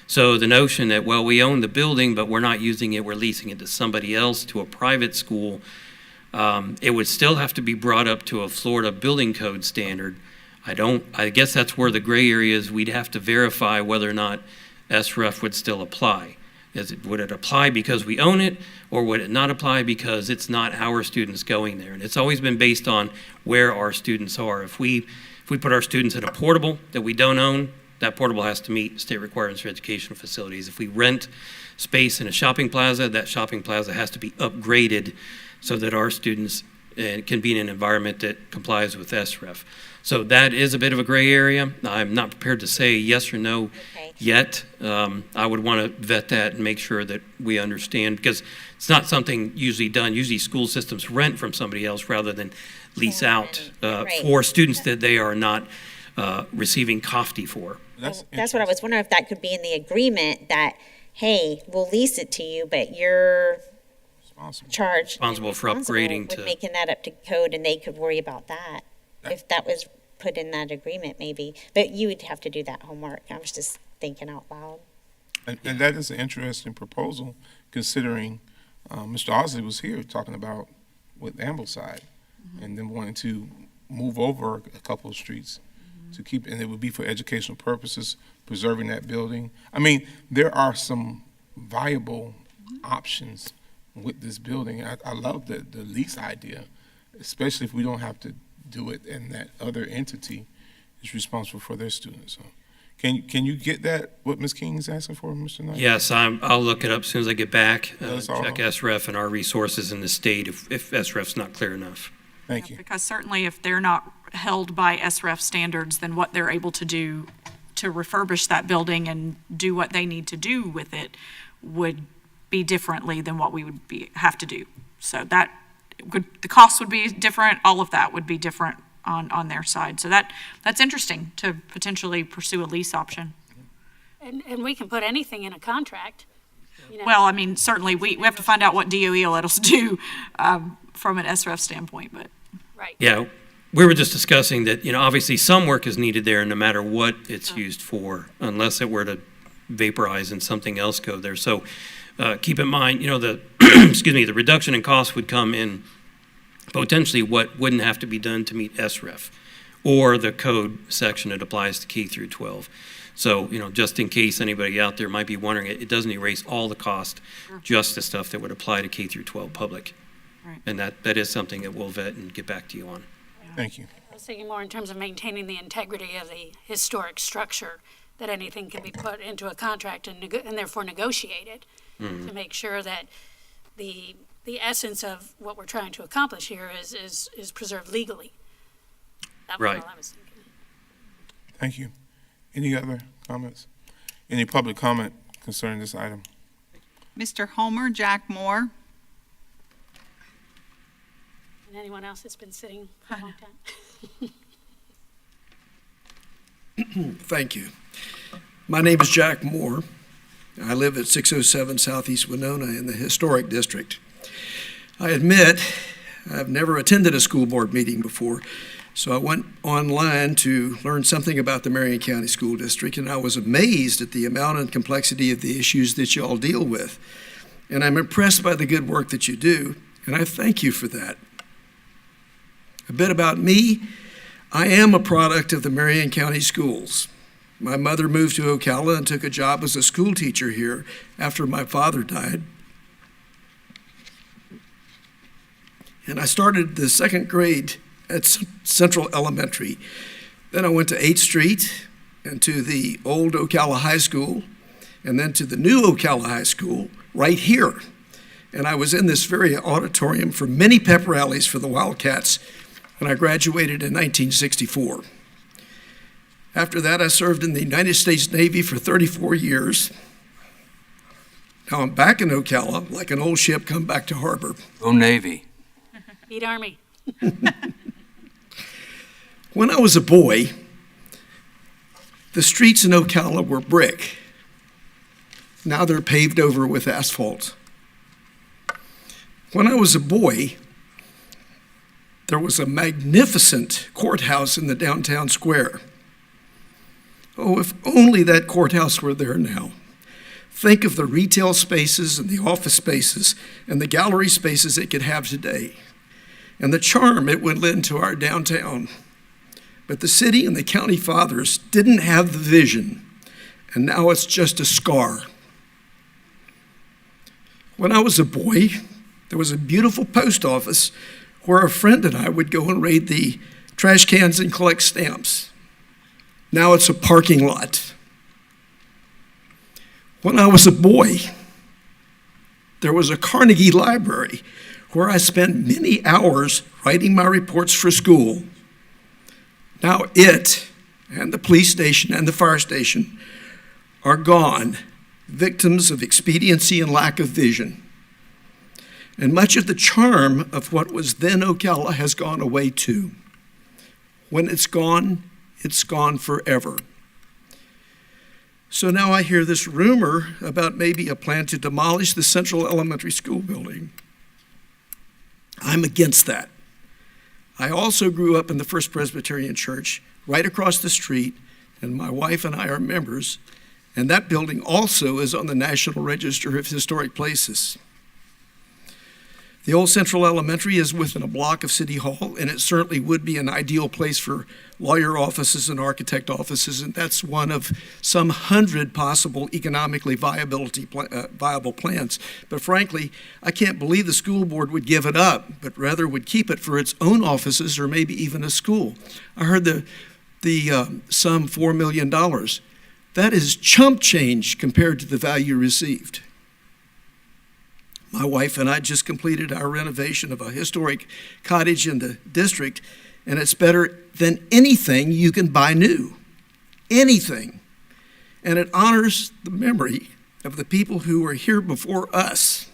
So the notion that, well, we own the building, but we're not using it, we're leasing it to somebody else, to a private school, it would still have to be brought up to a Florida building code standard. I guess that's where the gray area is. We'd have to verify whether or not SREF would still apply. Would it apply because we own it, or would it not apply because it's not our students going there? And it's always been based on where our students are. If we put our students in a portable that we don't own, that portable has to meet state requirements for educational facilities. If we rent space in a shopping plaza, that shopping plaza has to be upgraded so that our students can be in an environment that complies with SREF. So that is a bit of a gray area. I'm not prepared to say yes or no yet. I would want to vet that and make sure that we understand, because it's not something usually done. Usually school systems rent from somebody else rather than lease out for students that they are not receiving COFTE for. That's what I was wondering, if that could be in the agreement that, hey, we'll lease it to you, but you're responsible for upgrading to making that up to code, and they could worry about that if that was put in that agreement, maybe. But you would have to do that homework. I was just thinking out loud. And that is an interesting proposal, considering Mr. Osley was here talking about with Ambleside, and then wanting to move over a couple of streets to keep, and it would be for educational purposes, preserving that building. I mean, there are some viable options with this building. I love the lease idea, especially if we don't have to do it and that other entity is responsible for their students. So can you get that, what Ms. King is asking for, Mr. Knight? Yes, I'll look it up as soon as I get back. Check all. SREF and our resources in the state if SREF's not clear enough. Thank you. Because certainly if they're not held by SREF standards, then what they're able to do to refurbish that building and do what they need to do with it would be differently than what we would have to do. So the cost would be different, all of that would be different on their side. So that's interesting to potentially pursue a lease option. And we can put anything in a contract. You know. Well, I mean, certainly we have to find out what DOE will let us do from an SREF standpoint, but. Right. Yeah, we were just discussing that, obviously some work is needed there no matter what it's used for, unless it were to vaporize and something else go there. So keep in mind, the the reduction in cost would come in potentially what wouldn't have to be done to meet SREF or the code section that applies to K through 12. So, just in case anybody out there might be wondering, it doesn't erase all the cost, just the stuff that would apply to K through 12 public. Right. And that is something that we'll vet and get back to you on. Thank you. I was thinking more in terms of maintaining the integrity of the historic structure, that anything can be put into a contract and therefore negotiated to make sure that the essence of what we're trying to accomplish here is preserved legally. That was Right. all I was thinking. Thank you. Any other comments? Any public comment concerning this item? Mr. Homer, Jack Moore. And anyone else that's been sitting for a long time? Thank you. My name is Jack Moore. I live at 607 Southeast Winona in the Historic District. I admit I've never attended a school board meeting before, so I went online to learn something about the Marion County School District, and I was amazed at the amount and complexity of the issues that you all deal with. And I'm impressed by the good work that you do, and I thank you for that. A bit about me. I am a product of the Marion County Schools. My mother moved to Ocala and took a job as a school teacher here after my father died. And I started the second grade at Central Elementary. Then I went to 8th Street and to the old Ocala High School, and then to the new Ocala High School right here. and I was in this very auditorium for many pep rallies for the Wildcats when I graduated in 1964. After that, I served in the United States Navy for 34 years. Now I'm back in Ocala, like an old ship come back to harbor. Go Navy. Beat Army. When I was a boy, the streets in Ocala were brick. Now they're paved over with asphalt. When I was a boy, there was a magnificent courthouse in the downtown square. Oh, if only that courthouse were there now. Think of the retail spaces and the office spaces and the gallery spaces it could have today, and the charm it would lend to our downtown. But the city and the county fathers didn't have the vision, and now it's just a scar. When I was a boy, there was a beautiful post office where a friend and I would go and raid the trash cans and collect stamps. Now it's a parking lot. When I was a boy, there was a Carnegie Library where I spent many hours writing my reports for school. Now it and the police station and the fire station are gone, victims of expediency and lack of vision. And much of the charm of what was then Ocala has gone away too. When it's gone forever. So now I hear this rumor about maybe a plan to demolish the Central Elementary School building. I'm against that. I also grew up in the First Presbyterian Church right across the street, and my wife and I are members, and that building also is on the National Register of Historic Places. The old Central Elementary is within a block of City Hall, and it certainly would be an ideal place for lawyer offices and architect offices, and that's one of some 100 possible economically viable plans. But frankly, I can't believe the school board would give it up, but rather would keep it for its own offices or maybe even a school. I heard the sum $4 million. That is chump change compared to the value received. My wife and I just completed our renovation of a historic cottage in the district, and it's better than anything you can buy new. Anything. And it honors the memory of the people who were here before us.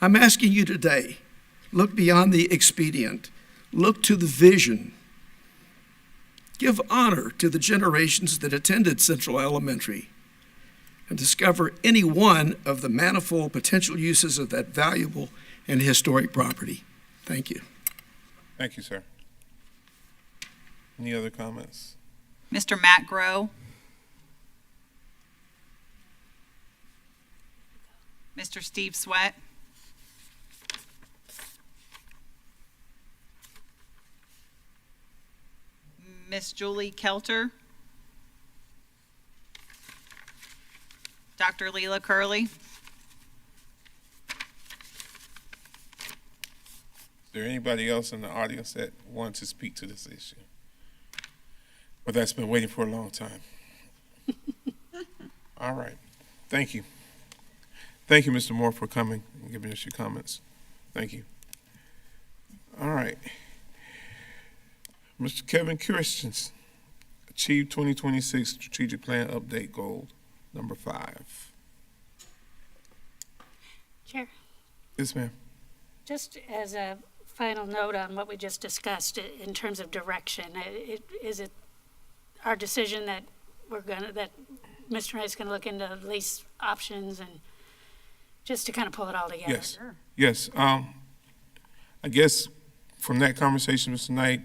I'm asking you today, look beyond the expedient. Look to the vision. Give honor to the generations that attended Central Elementary, and discover any one of the manifold potential uses of that valuable and historic property. Thank you. Thank you, sir. Any other comments? Mr. Matt Grow. Mr. Steve Sweat. Miss Julie Kelter. Dr. Leela Curley. Is there anybody else in the audience that wants to speak to this issue? Well, that's been waiting for a long time. All right. Thank you. Thank you, Mr. Moore, for coming and giving us your comments. Thank you. All right. Mr. Kevin Christensen, Achieve 2026 Strategic Plan Update Goal number 5. Chair, Yes, ma'am. just as a final note on what we just discussed in terms of direction, is it our decision that that Mr. Knight's gonna look into lease options and just to kind of pull it all together? Yes. Yes. I guess from that conversation, Mr. Knight,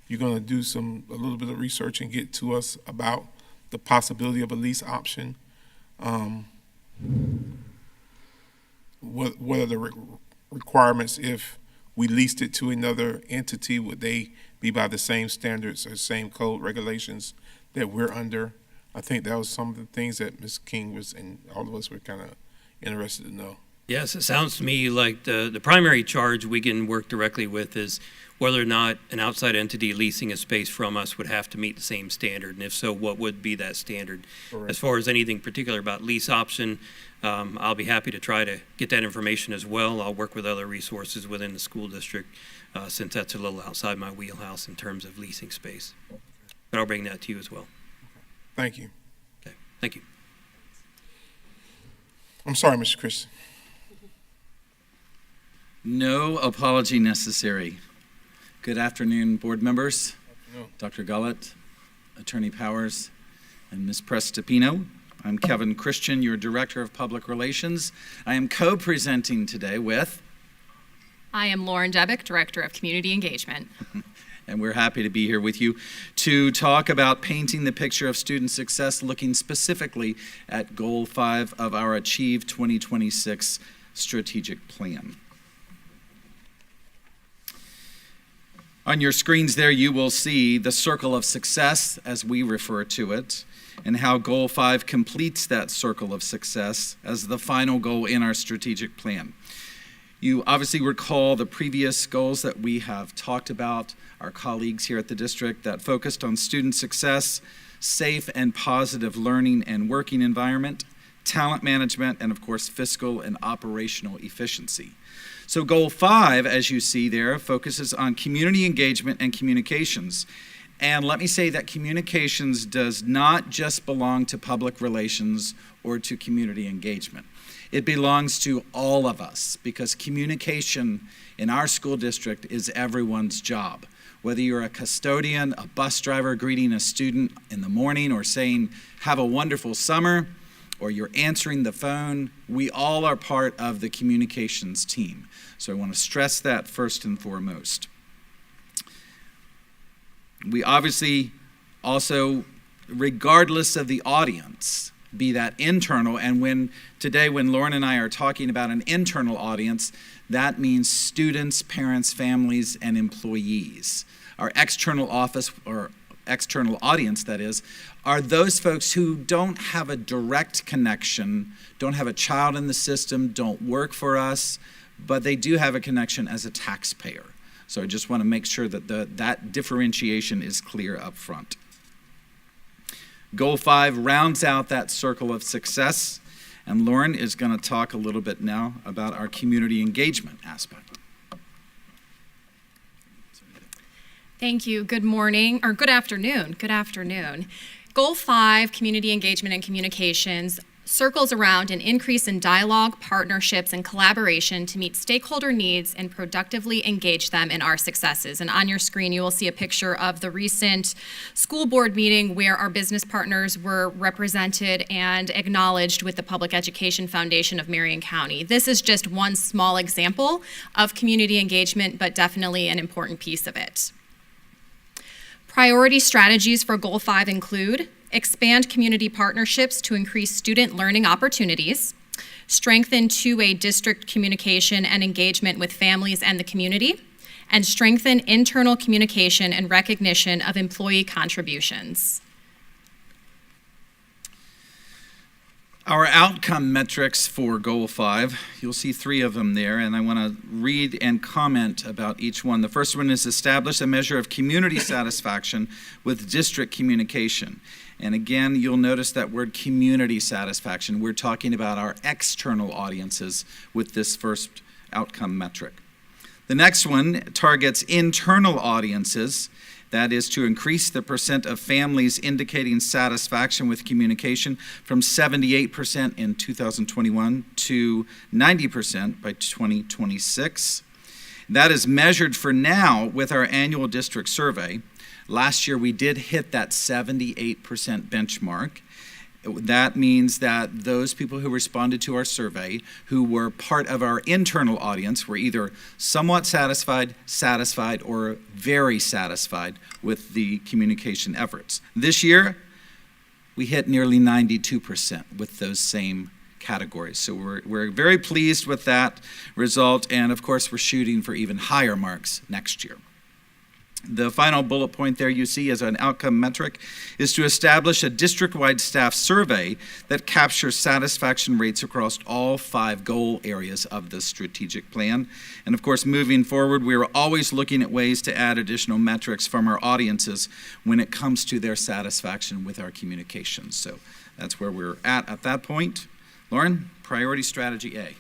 you're going to do a little bit of research and get to us about the possibility of a lease option. What are the requirements if we leased it to another entity? Would they be by the same standards or same code regulations that we're under? I think that was some of the things that Ms. King was and all of us were kind of interested to know. Yes, it sounds to me like the primary charge we can work directly with is whether or not an outside entity leasing a space from us would have to meet the same standard, and if so, what would be that standard? Correct. As far as anything particular about lease option, I'll be happy to try to get that information as well. I'll work with other resources within the school district, since that's a little outside my wheelhouse in terms of leasing space. But I'll bring that to you as well. Thank you. Okay, thank you. I'm sorry, Mr. Christian. No apology necessary. Good afternoon, board members, Dr. Gullett, Attorney Powers, and Ms. Prestipino. I'm Kevin Christian, your Director of Public Relations. I am co-presenting today with... I am Lauren Debick, Director of Community Engagement. And we're happy to be here with you to talk about painting the picture of student success, looking specifically at Goal 5 of our Achieve 2026 strategic plan. On your screens there, you will see the circle of success, as we refer to it, and how Goal 5 completes that circle of success as the final goal in our strategic plan. You obviously recall the previous goals that we have talked about, our colleagues here at the district, that focused on student success, safe and positive learning and working environment, talent management, and of course, fiscal and operational efficiency. So Goal 5, as you see there, focuses on community engagement and communications. And let me say that communications does not just belong to public relations or to community engagement. It belongs to all of us, because communication in our school district is everyone's job. Whether you're a custodian, a bus driver greeting a student in the morning or saying, "Have a wonderful summer," or you're answering the phone, we all are part of the communications team. So I want to stress that first and foremost. We obviously also, regardless of the audience, be that internal, and today when Lauren and I are talking about an internal audience, that means students, parents, families, and employees. Our external office, or external audience that is, are those folks who don't have a direct connection, don't have a child in the system, don't work for us, but they do have a connection as a taxpayer. So I just want to make sure that that differentiation is clear up front. Goal 5 rounds out that circle of success, and Lauren is going to talk a little bit now about our community engagement aspect. Thank you. Good morning, or good afternoon. Good afternoon. Goal 5, community engagement and communications, circles around an increase in dialogue, partnerships, and collaboration to meet stakeholder needs and productively engage them in our successes. And on your screen, you will see a picture of the recent school board meeting where our business partners were represented and acknowledged with the Public Education Foundation of Marion County. This is just one small example of community engagement, but definitely an important piece of it. Priority strategies for Goal 5 include: expand community partnerships to increase student learning opportunities, strengthen two-way district communication and engagement with families and the community, and strengthen internal communication and recognition of employee contributions. Our outcome metrics for Goal 5, you'll see 3 of them there, and I want to read and comment about each one. The first one is establish a measure of community satisfaction with district communication. And again, you'll notice that word community satisfaction. We're talking about our external audiences with this first outcome metric. The next one targets internal audiences. That is to increase the percent of families indicating satisfaction with communication from 78% in 2021 to 90% by 2026. That is measured for now with our annual district survey. Last year we did hit that 78% benchmark. That means that those people who responded to our survey, who were part of our internal audience, were either somewhat satisfied, satisfied, or very satisfied with the communication efforts. This year, we hit nearly 92% with those same categories. So we're very pleased with that result, and of course, we're shooting for even higher marks next year. The final bullet point there you see as an outcome metric is to establish a district-wide staff survey that captures satisfaction rates across all 5 goal areas of the strategic plan. And of course, moving forward, we are always looking at ways to add additional metrics from our audiences when it comes to their satisfaction with our communications. So that's where we're at that point. Lauren, priority strategy A.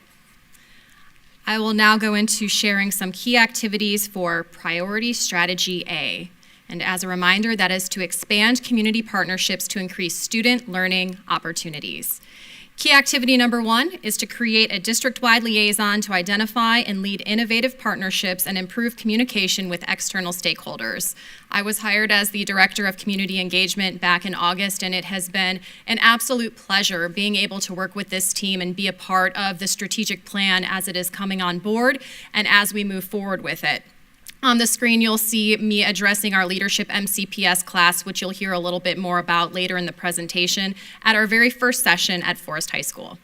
I will now go into sharing some key activities for Priority Strategy A. And as a reminder, that is to expand community partnerships to increase student learning opportunities. Key activity number 1 is to create a district-wide liaison to identify and lead innovative partnerships and improve communication with external stakeholders. I was hired as the Director of Community Engagement back in August, and it has been an absolute pleasure being able to work with this team and be a part of the strategic plan as it is coming on board and as we move forward with it. On the screen, you'll see me addressing our Leadership MCPS class, which you'll hear a little bit more about later in the presentation at our very first session at Forest High School.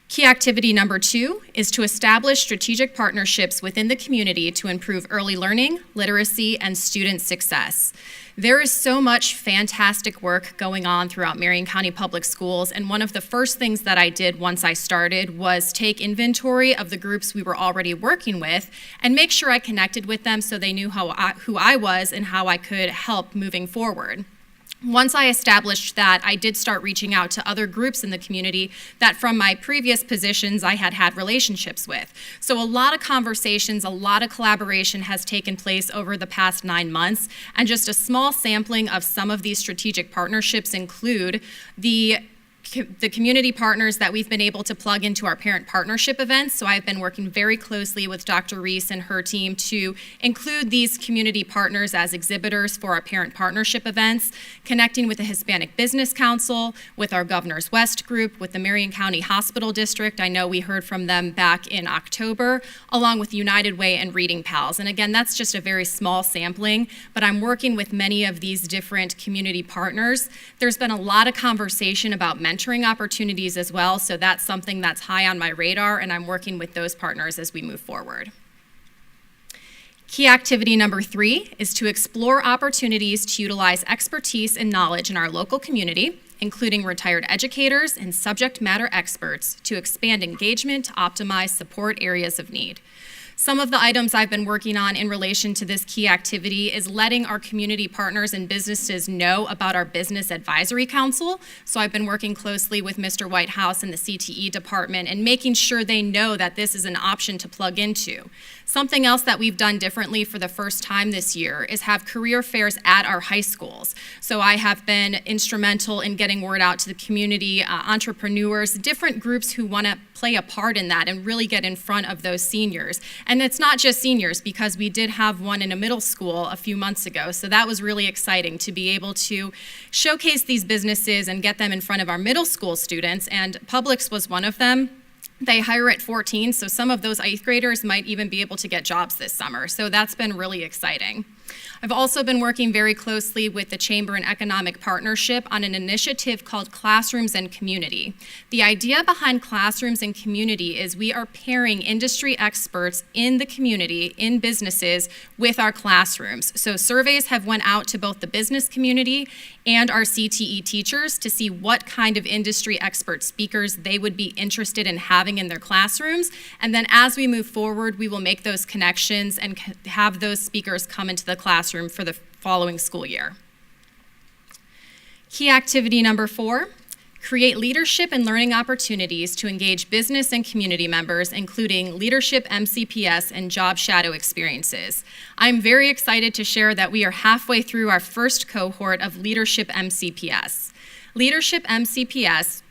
Key activity number 2 is to establish strategic partnerships within the community to improve early learning, literacy, and student success. There is so much fantastic work going on throughout Marion County Public Schools, and one of the first things that I did once I started was take inventory of the groups we were already working with and make sure I connected with them so they knew who I was and how I could help moving forward. Once I established that, I did start reaching out to other groups in the community that from my previous positions I had had relationships with. So a lot of conversations, a lot of collaboration has taken place over the past 9 months, and just a small sampling of some of these strategic partnerships include the community partners that we've been able to plug into our parent partnership events. So I've been working very closely with Dr. Reese and her team to include these community partners as exhibitors for our parent partnership events, connecting with the Hispanic Business Council, with our Governor's West group, with the Marion County Hospital District. I know we heard from them back in October, along with United Way and Reading Pals. And again, that's just a very small sampling, but I'm working with many of these different community partners. There's been a lot of conversation about mentoring opportunities as well, so that's something that's high on my radar, and I'm working with those partners as we move forward. Key activity number 3 is to explore opportunities to utilize expertise and knowledge in our local community, including retired educators and subject matter experts, to expand engagement to optimize support areas of need. Some of the items I've been working on in relation to this key activity is letting our community partners and businesses know about our Business Advisory Council. So I've been working closely with Mr. Whitehouse and the CTE department and making sure they know that this is an option to plug into. Something else that we've done differently for the first time this year is have career fairs at our high schools. So I have been instrumental in getting word out to the community, entrepreneurs, different groups who want to play a part in that and really get in front of those seniors. And it's not just seniors, because we did have one in a middle school a few months ago. So that was really exciting to be able to showcase these businesses and get them in front of our middle school students. And Publix was one of them. They hire at 14, so some of those 8th graders might even be able to get jobs this summer. So that's been really exciting. I've also been working very closely with the Chamber and Economic Partnership on an initiative called Classrooms and Community. The idea behind Classrooms and Community is we are pairing industry experts in the community, in businesses, with our classrooms. So surveys have went out to both the business community and our CTE teachers to see what kind of industry expert speakers they would be interested in having in their classrooms. And then as we move forward, we will make those connections and have those speakers come into the classroom for the following school year. Key activity number 4, create leadership and learning opportunities to engage business and community members, including leadership MCPS and job shadow experiences. I'm very excited to share that we are halfway through our first cohort of leadership MCPS. Leadership MCPS,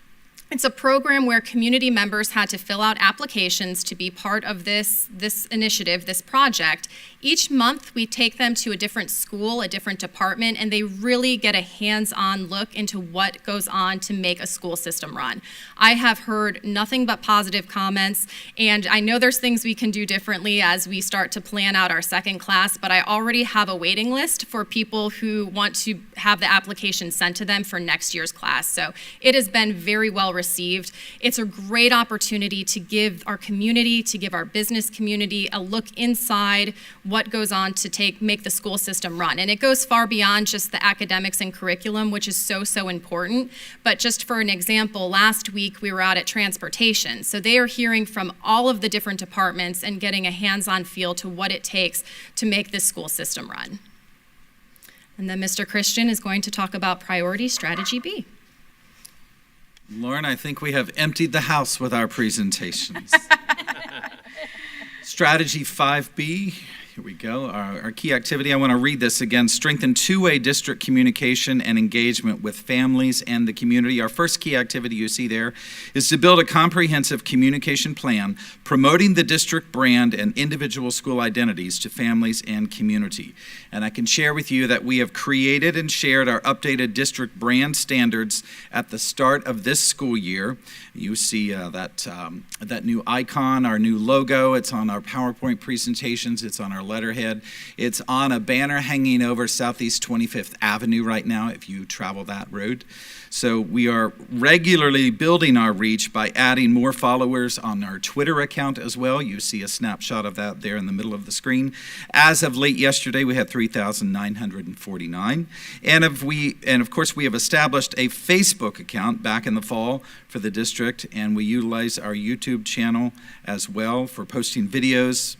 it's a program where community members had to fill out applications to be part of this initiative, this project. Each month, we take them to a different school, a different department, and they really get a hands-on look into what goes on to make a school system run. I have heard nothing but positive comments, and I know there's things we can do differently as we start to plan out our second class, but I already have a waiting list for people who want to have the application sent to them for next year's class. So it has been very well received. It's a great opportunity to give our community, to give our business community a look inside what goes on to make the school system run. And it goes far beyond just the academics and curriculum, which is so, so important. But just for an example, last week we were out at transportation. So they are hearing from all of the different departments and getting a hands-on feel to what it takes to make this school system run. And then Mr. Christian is going to talk about Priority Strategy B. Lauren, I think we have emptied the house with our presentations. Strategy 5B, here we go. Our key activity, I want to read this again. Strengthen two-way district communication and engagement with families and the community. Our first key activity you see there is to build a comprehensive communication plan promoting the district brand and individual school identities to families and community. And I can share with you that we have created and shared our updated district brand standards at the start of this school year. You see that new icon, our new logo. It's on our PowerPoint presentations. It's on our letterhead. It's on a banner hanging over Southeast 25th Avenue right now if you travel that road. So we are regularly building our reach by adding more followers on our Twitter account as well. You see a snapshot of that there in the middle of the screen. As of late yesterday, we had 3,949. And of course, we have established a Facebook account back in the fall for the district, and we utilize our YouTube channel as well for posting videos,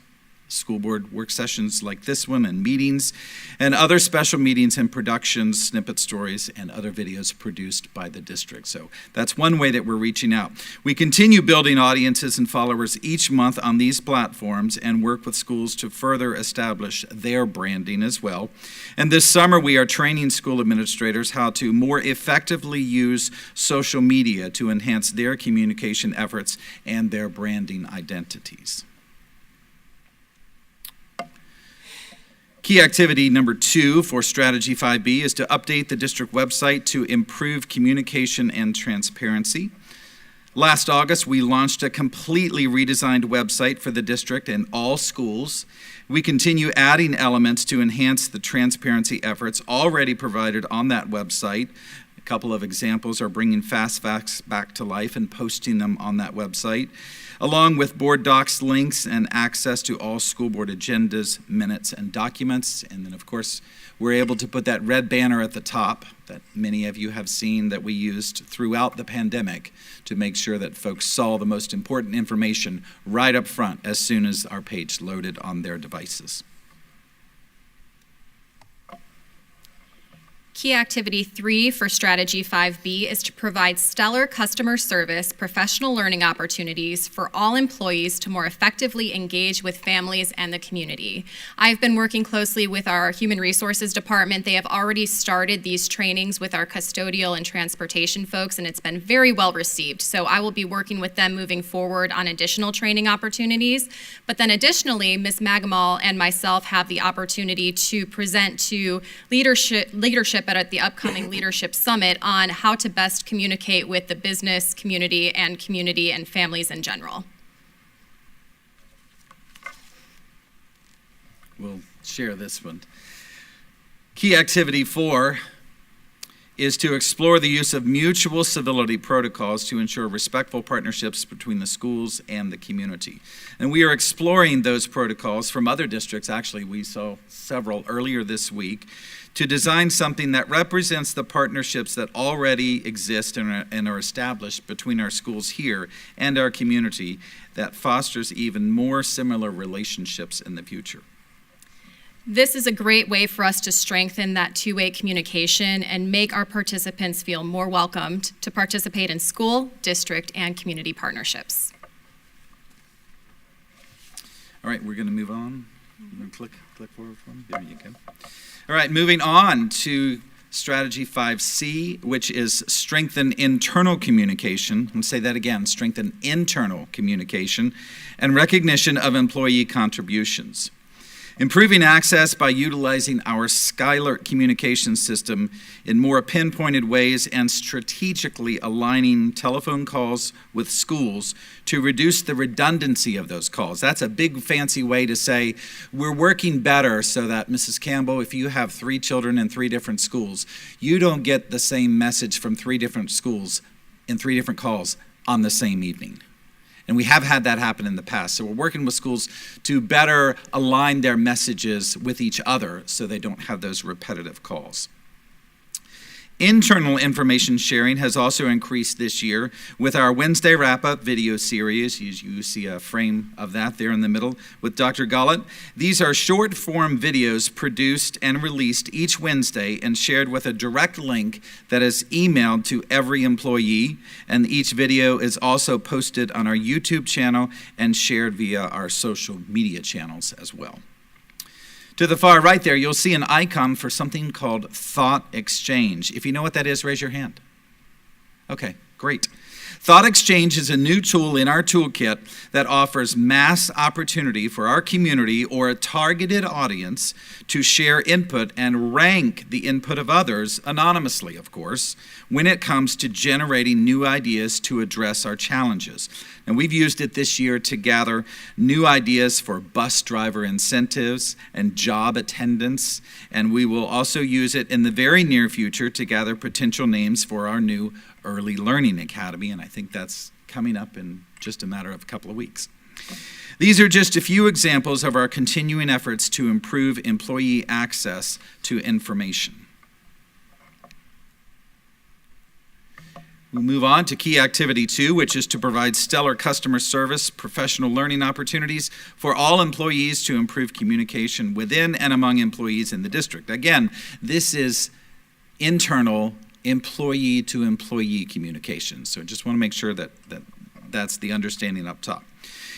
school board work sessions like this one, and meetings, and other special meetings and productions, snippet stories, and other videos produced by the district. So that's one way that we're reaching out. We continue building audiences and followers each month on these platforms and work with schools to further establish their branding as well. And this summer, we are training school administrators how to more effectively use social media to enhance their communication efforts and their branding identities. Key activity number 2 for Strategy 5B is to update the district website to improve communication and transparency. Last August, we launched a completely redesigned website for the district and all schools. We continue adding elements to enhance the transparency efforts already provided on that website. A couple of examples are bringing fast facts back to life and posting them on that website, along with board docs links and access to all school board agendas, minutes, and documents. And then, of course, we're able to put that red banner at the top that many of you have seen that we used throughout the pandemic to make sure that folks saw the most important information right up front as soon as our page loaded on their devices. Key activity 3 for Strategy 5B is to provide stellar customer service, professional learning opportunities for all employees to more effectively engage with families and the community. I've been working closely with our Human Resources Department. They have already started these trainings with our custodial and transportation folks, and it's been very well received. So I will be working with them moving forward on additional training opportunities. But then additionally, Ms. Magamal and myself have the opportunity to present to leadership at the upcoming Leadership Summit on how to best communicate with the business community and families in general. We'll share this one. Key activity 4 is to explore the use of mutual civility protocols to ensure respectful partnerships between the schools and the community. And we are exploring those protocols from other districts. Actually, we saw several earlier this week, to design something that represents the partnerships that already exist and are established between our schools here and our community that fosters even more similar relationships in the future. This is a great way for us to strengthen that two-way communication and make our participants feel more welcomed to participate in school, district, and community partnerships. All right, we're going to move on. I'm going to click forward for me. There you go. All right, moving on to Strategy 5C, which is strengthen internal communication. I'll say that again, strengthen internal communication and recognition of employee contributions. Improving access by utilizing our Skylar communication system in more pinpointed ways and strategically aligning telephone calls with schools to reduce the redundancy of those calls. That's a big fancy way to say we're working better so that, Mrs. Campbell, if you have 3 children in 3 different schools, you don't get the same message from 3 different schools in 3 different calls on the same evening. And we have had that happen in the past. So we're working with schools to better align their messages with each other so they don't have those repetitive calls. Internal information sharing has also increased this year with our Wednesday wrap-up video series. You see a frame of that there in the middle with Dr. Gullett. These are short-form videos produced and released each Wednesday and shared with a direct link that is emailed to every employee. And each video is also posted on our YouTube channel and shared via our social media channels as well. To the far right there, you'll see an icon for something called Thought Exchange. If you know what that is, raise your hand. Okay, great. Thought Exchange is a new tool in our toolkit that offers mass opportunity for our community or a targeted audience to share input and rank the input of others, anonymously, of course, when it comes to generating new ideas to address our challenges. And we've used it this year to gather new ideas for bus driver incentives and job attendance, and we will also use it in the very near future to gather potential names for our new Early Learning Academy, and I think that's coming up in just a matter of a couple of weeks. These are just a few examples of our continuing efforts to improve employee access to information. We'll move on to key activity 2, which is to provide stellar customer service, professional learning opportunities for all employees to improve communication within and among employees in the district. Again, this is internal employee-to-employee communication. So I just want to make sure that's the understanding up top.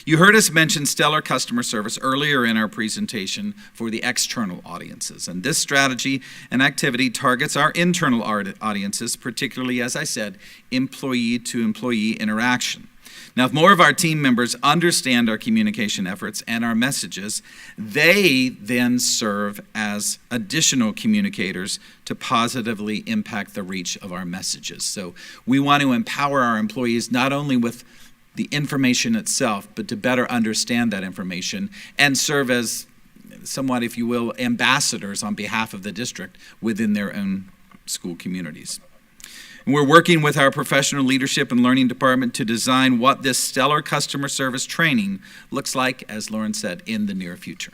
You heard us mention stellar customer service earlier in our presentation for the external audiences. And this strategy and activity targets our internal audiences, particularly, as I said, employee-to-employee interaction. Now, if more of our team members understand our communication efforts and our messages, they then serve as additional communicators to positively impact the reach of our messages. So we want to empower our employees not only with the information itself, but to better understand that information and serve as somewhat, if you will, ambassadors on behalf of the district within their own school communities. And we're working with our professional leadership and learning department to design what this stellar customer service training looks like, as Lauren said, in the near future.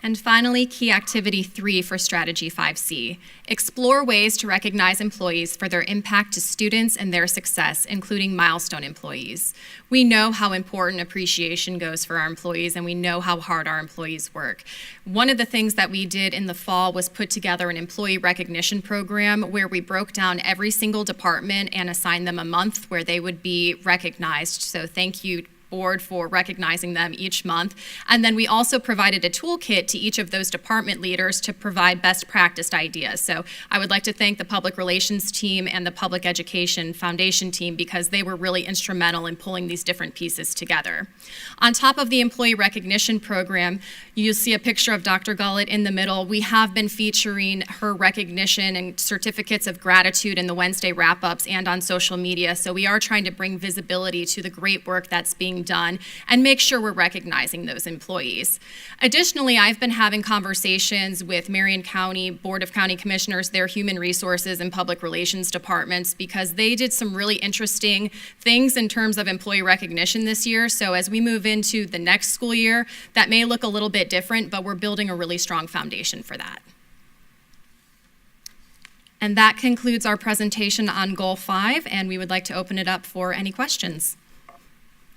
And finally, key activity 3 for strategy 5C. Explore ways to recognize employees for their impact to students and their success, including milestone employees. We know how important appreciation goes for our employees, and we know how hard our employees work. One of the things that we did in the fall was put together an employee recognition program where we broke down every single department and assigned them a month where they would be recognized. So thank you, board, for recognizing them each month. And then we also provided a toolkit to each of those department leaders to provide best practice ideas. So I would like to thank the public relations team and the public education foundation team because they were really instrumental in pulling these different pieces together. On top of the employee recognition program, you'll see a picture of Dr. Gullett in the middle. We have been featuring her recognition and certificates of gratitude in the Wednesday wrap-ups and on social media. So we are trying to bring visibility to the great work that's being done and make sure we're recognizing those employees. Additionally, I've been having conversations with Marion County Board of County Commissioners, their human resources and public relations departments, because they did some really interesting things in terms of employee recognition this year. So as we move into the next school year, that may look a little bit different, but we're building a really strong foundation for that. And that concludes our presentation on Goal 5, and we would like to open it up for any questions.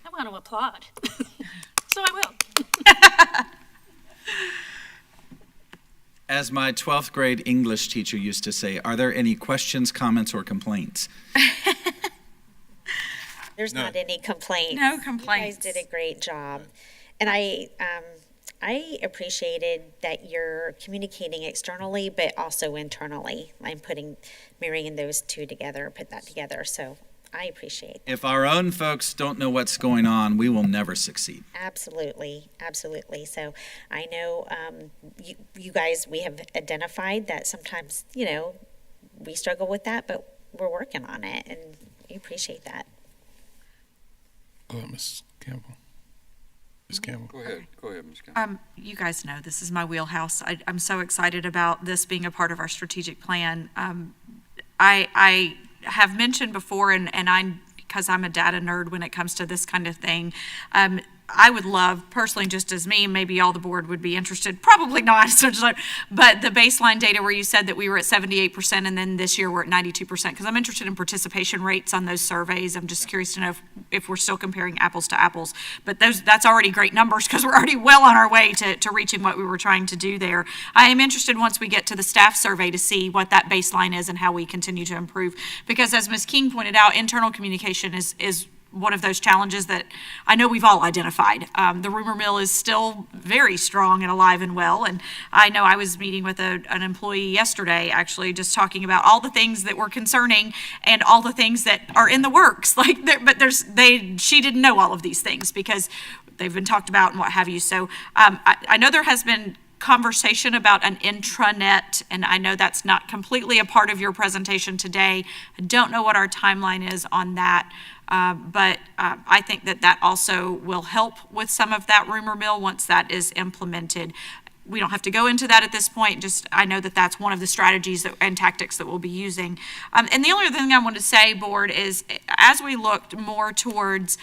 I want to applaud, so I will. As my 12th grade English teacher used to say, are there any questions, comments, or complaints? There's not any complaints. No complaints. You guys did a great job. And I appreciated that you're communicating externally, but also internally. I'm marrying those two together, put that together. So I appreciate that. If our own folks don't know what's going on, we will never succeed. Absolutely, absolutely. So I know you guys, we have identified that sometimes, we struggle with that, but we're working on it, and we appreciate that. Go ahead, Ms. Campbell. Ms. Campbell. Go ahead, Ms. Campbell. You guys know this is my wheelhouse. I'm so excited about this being a part of our strategic plan. I have mentioned before, and because I'm a data nerd when it comes to this kind of thing, I would love, personally, just as me, maybe all the board would be interested, probably not, but the baseline data where you said that we were at 78% and then this year we're at 92%, because I'm interested in participation rates on those surveys. I'm just curious to know if we're still comparing apples to apples. But that's already great numbers, because we're already well on our way to reaching what we were trying to do there. I am interested, once we get to the staff survey, to see what that baseline is and how we continue to improve. Because as Ms. King pointed out, internal communication is one of those challenges that I know we've all identified. The rumor mill is still very strong and alive and well. And I know I was meeting with an employee yesterday, actually, just talking about all the things that were concerning and all the things that are in the works. She didn't know all of these things because they've been talked about and what have you. So I know there has been conversation about an intranet, and I know that's not completely a part of your presentation today. I don't know what our timeline is on that, but I think that also will help with some of that rumor mill once that is implemented. We don't have to go into that at this point, just I know that that's one of the strategies and tactics that we'll be using. And the only other thing I want to say, board, is as we looked more towards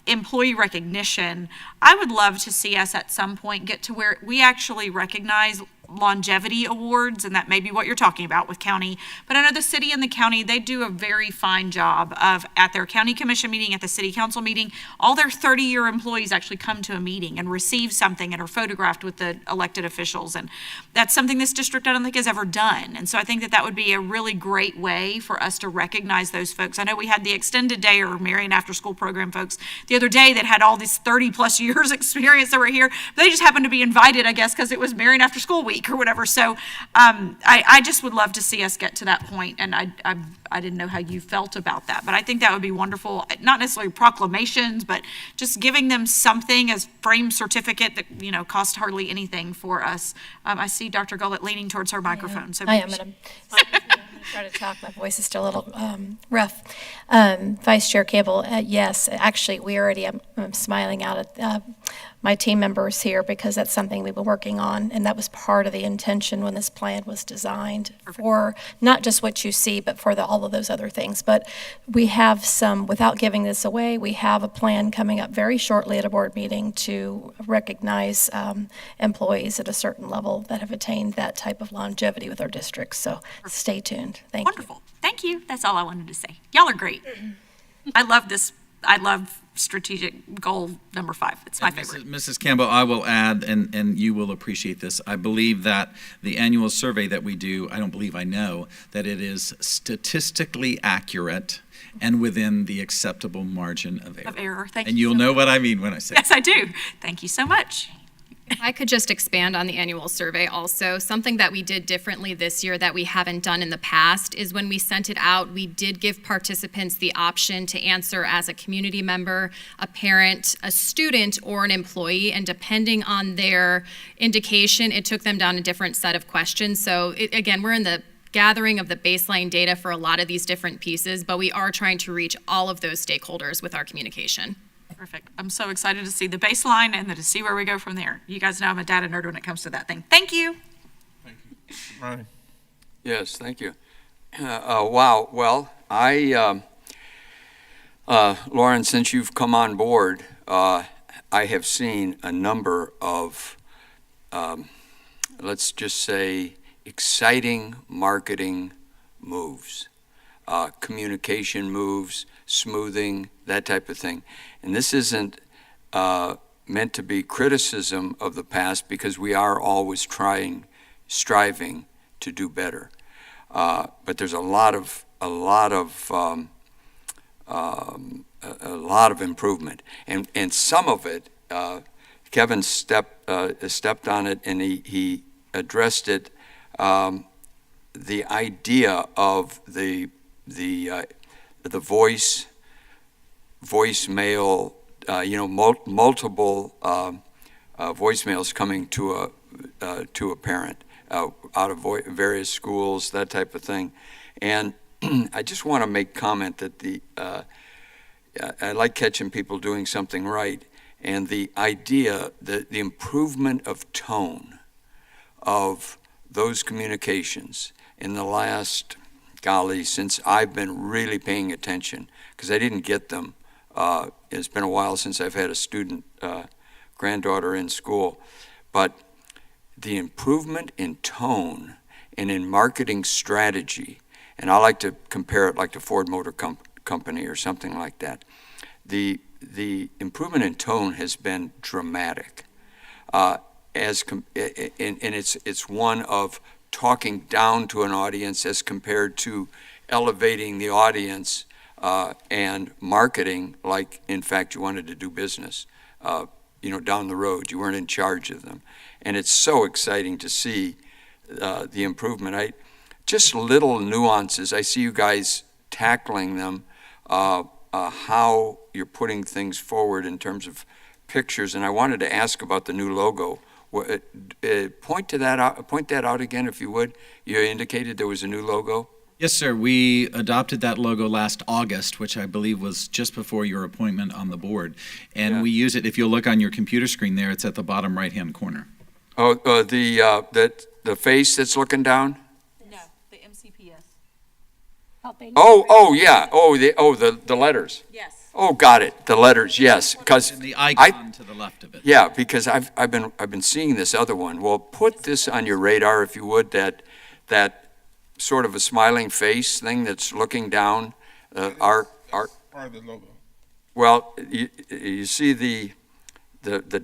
employee recognition, I would love to see us at some point get to where we actually recognize longevity awards, and that may be what you're talking about with county. But I know the city and the county, they do a very fine job of, at their county commission meeting, at the city council meeting, all their 30-year employees actually come to a meeting and receive something and are photographed with the elected officials. And that's something this district I don't think has ever done. And so I think that would be a really great way for us to recognize those folks. I know we had the extended day or Marion after school program folks the other day that had all these 30+ years experience that were here. But they just happened to be invited, I guess, because it was Marion after school week or whatever. So I just would love to see us get to that point, and I didn't know how you felt about that, but I think that would be wonderful. Not necessarily proclamations, but just giving them something as framed certificate that cost hardly anything for us. I see Dr. Gullett leaning towards her microphone. So I am going to try to talk. My voice is still a little rough. Vice Chair Campbell, yes, actually, I'm smiling out at my team members here because that's something we've been working on, and that was part of the intention when this plan was designed for not just what you see, but for all of those other things. But we have some, without giving this away, we have a plan coming up very shortly at a board meeting to recognize employees at a certain level that have attained that type of longevity with our district. So stay tuned. Thank you. Wonderful. Thank you. That's all I wanted to say. Y'all are great. I love this. I love strategic goal number 5. It's my favorite. Mrs. Campbell, I will add, and you will appreciate this, I believe that the annual survey that we do, I know that it is statistically accurate and within the acceptable margin of error. Thank you. And you'll know what I mean when I say Yes, I do. Thank you so much. If I could just expand on the annual survey also, something that we did differently this year that we haven't done in the past is when we sent it out, we did give participants the option to answer as a community member, a parent, a student, or an employee, and depending on their indication, it took them down a different set of questions. So again, we're in the gathering of the baseline data for a lot of these different pieces, but we are trying to reach all of those stakeholders with our communication. Perfect. I'm so excited to see the baseline and then to see where we go from there. You guys know I'm a data nerd when it comes to that thing. Thank you. Thank you. Ronnie. Yes, thank you. Wow. Well, Lauren, since you've come on board, I have seen a number of, let's just say, exciting marketing moves, communication moves, smoothing, that type of thing. And this isn't meant to be criticism of the past, because we are always striving to do better. But there's a lot of improvement, and some of it, Kevin stepped on it, and he addressed it. The idea of the voicemail, multiple voicemails coming to a parent out of various schools, that type of thing. And I just want to make comment that I like catching people doing something right, and the idea that the improvement of tone of those communications in the last golly, since I've been really paying attention, because I didn't get them. It's been a while since I've had a student granddaughter in school, but the improvement in tone and in marketing strategy, and I like to compare it like the Ford Motor Company or something like that. The improvement in tone has been dramatic, and it's one of talking down to an audience as compared to elevating the audience and marketing like, in fact, you wanted to do business, down the road. You weren't in charge of them. And it's so exciting to see the improvement. Just little nuances. I see you guys tackling them, how you're putting things forward in terms of pictures. And I wanted to ask about the new logo. Point that out again, if you would. You indicated there was a new logo. Yes, sir. We adopted that logo last August, which I believe was just before your appointment on the board. And we use it, if you'll look on your computer screen there, it's at the bottom right-hand corner. Oh, the face that's looking down? No, the MCPS. Oh, yeah. The letters. Yes. Oh, got it. The letters, yes. Because the icon to the left of it. Yeah, because I've been seeing this other one. Well, put this on your radar, if you would. That sort of a smiling face thing that's looking down. Part of the logo. Well, you see the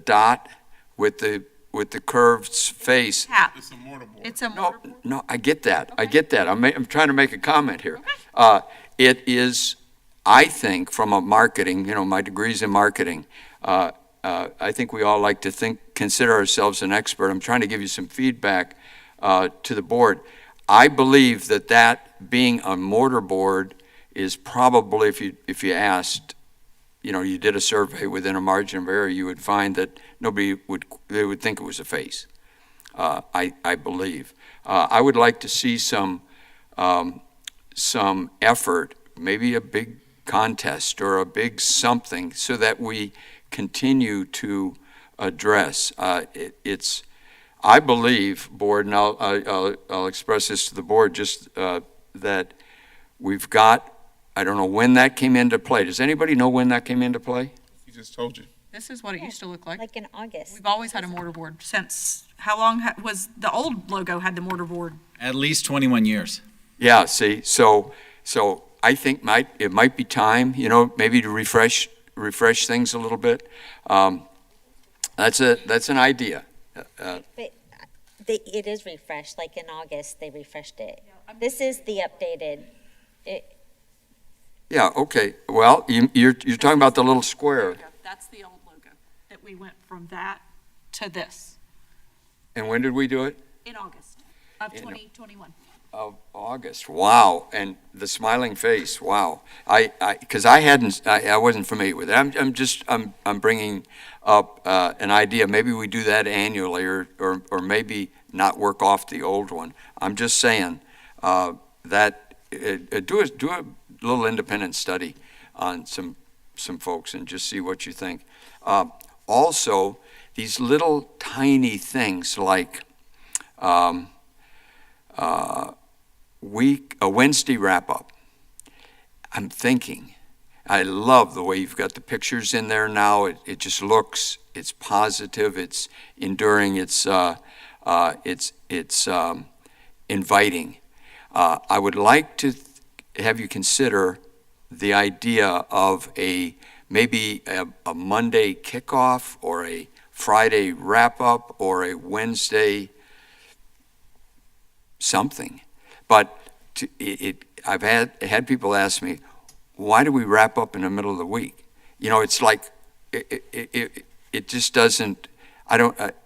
dot with the curved face. It's a mortarboard. It's a mortarboard. No, I get that. Okay. I get that. I'm trying to make a comment here. Okay. It is, I think, from a marketing, my degree's in marketing, I think we all like to consider ourselves an expert. I'm trying to give you some feedback to the board. I believe that being a mortarboard is probably, if you asked, you did a survey within a margin of error, you would find that they would think it was a face. I believe. I would like to see some effort, maybe a big contest or a big something, so that we continue to address. I believe, board, and I'll express this to the board, just that we've got. I don't know when that came into play. Does anybody know when that came into play? He just told you. This is what it used to look like. Like in August. We've always had a mortarboard since, how long was the old logo had the mortarboard? At least 21 years. Yeah, see, so I think it might be time, maybe to refresh things a little bit. That's an idea. But it is refreshed, like in August, they refreshed it. This is the updated. Yeah, okay. Well, you're talking about the little square. That's the old logo, that we went from that to this. And when did we do it? In August of 2021. Of August. Wow. And the smiling face. Wow. Because I wasn't familiar with it. I'm bringing up an idea. Maybe we do that annually, or maybe not work off the old one. I'm just saying that do a little independent study on some folks and just see what you think. Also, these little tiny things like a Wednesday wrap-up. I'm thinking, I love the way you've got the pictures in there now. It just looks, it's positive, it's enduring, it's inviting. I would like to have you consider the idea of maybe a Monday kickoff, or a Friday wrap-up, or a Wednesday something. But I've had people ask me, why do we wrap up in the middle of the week? It's like it just doesn't.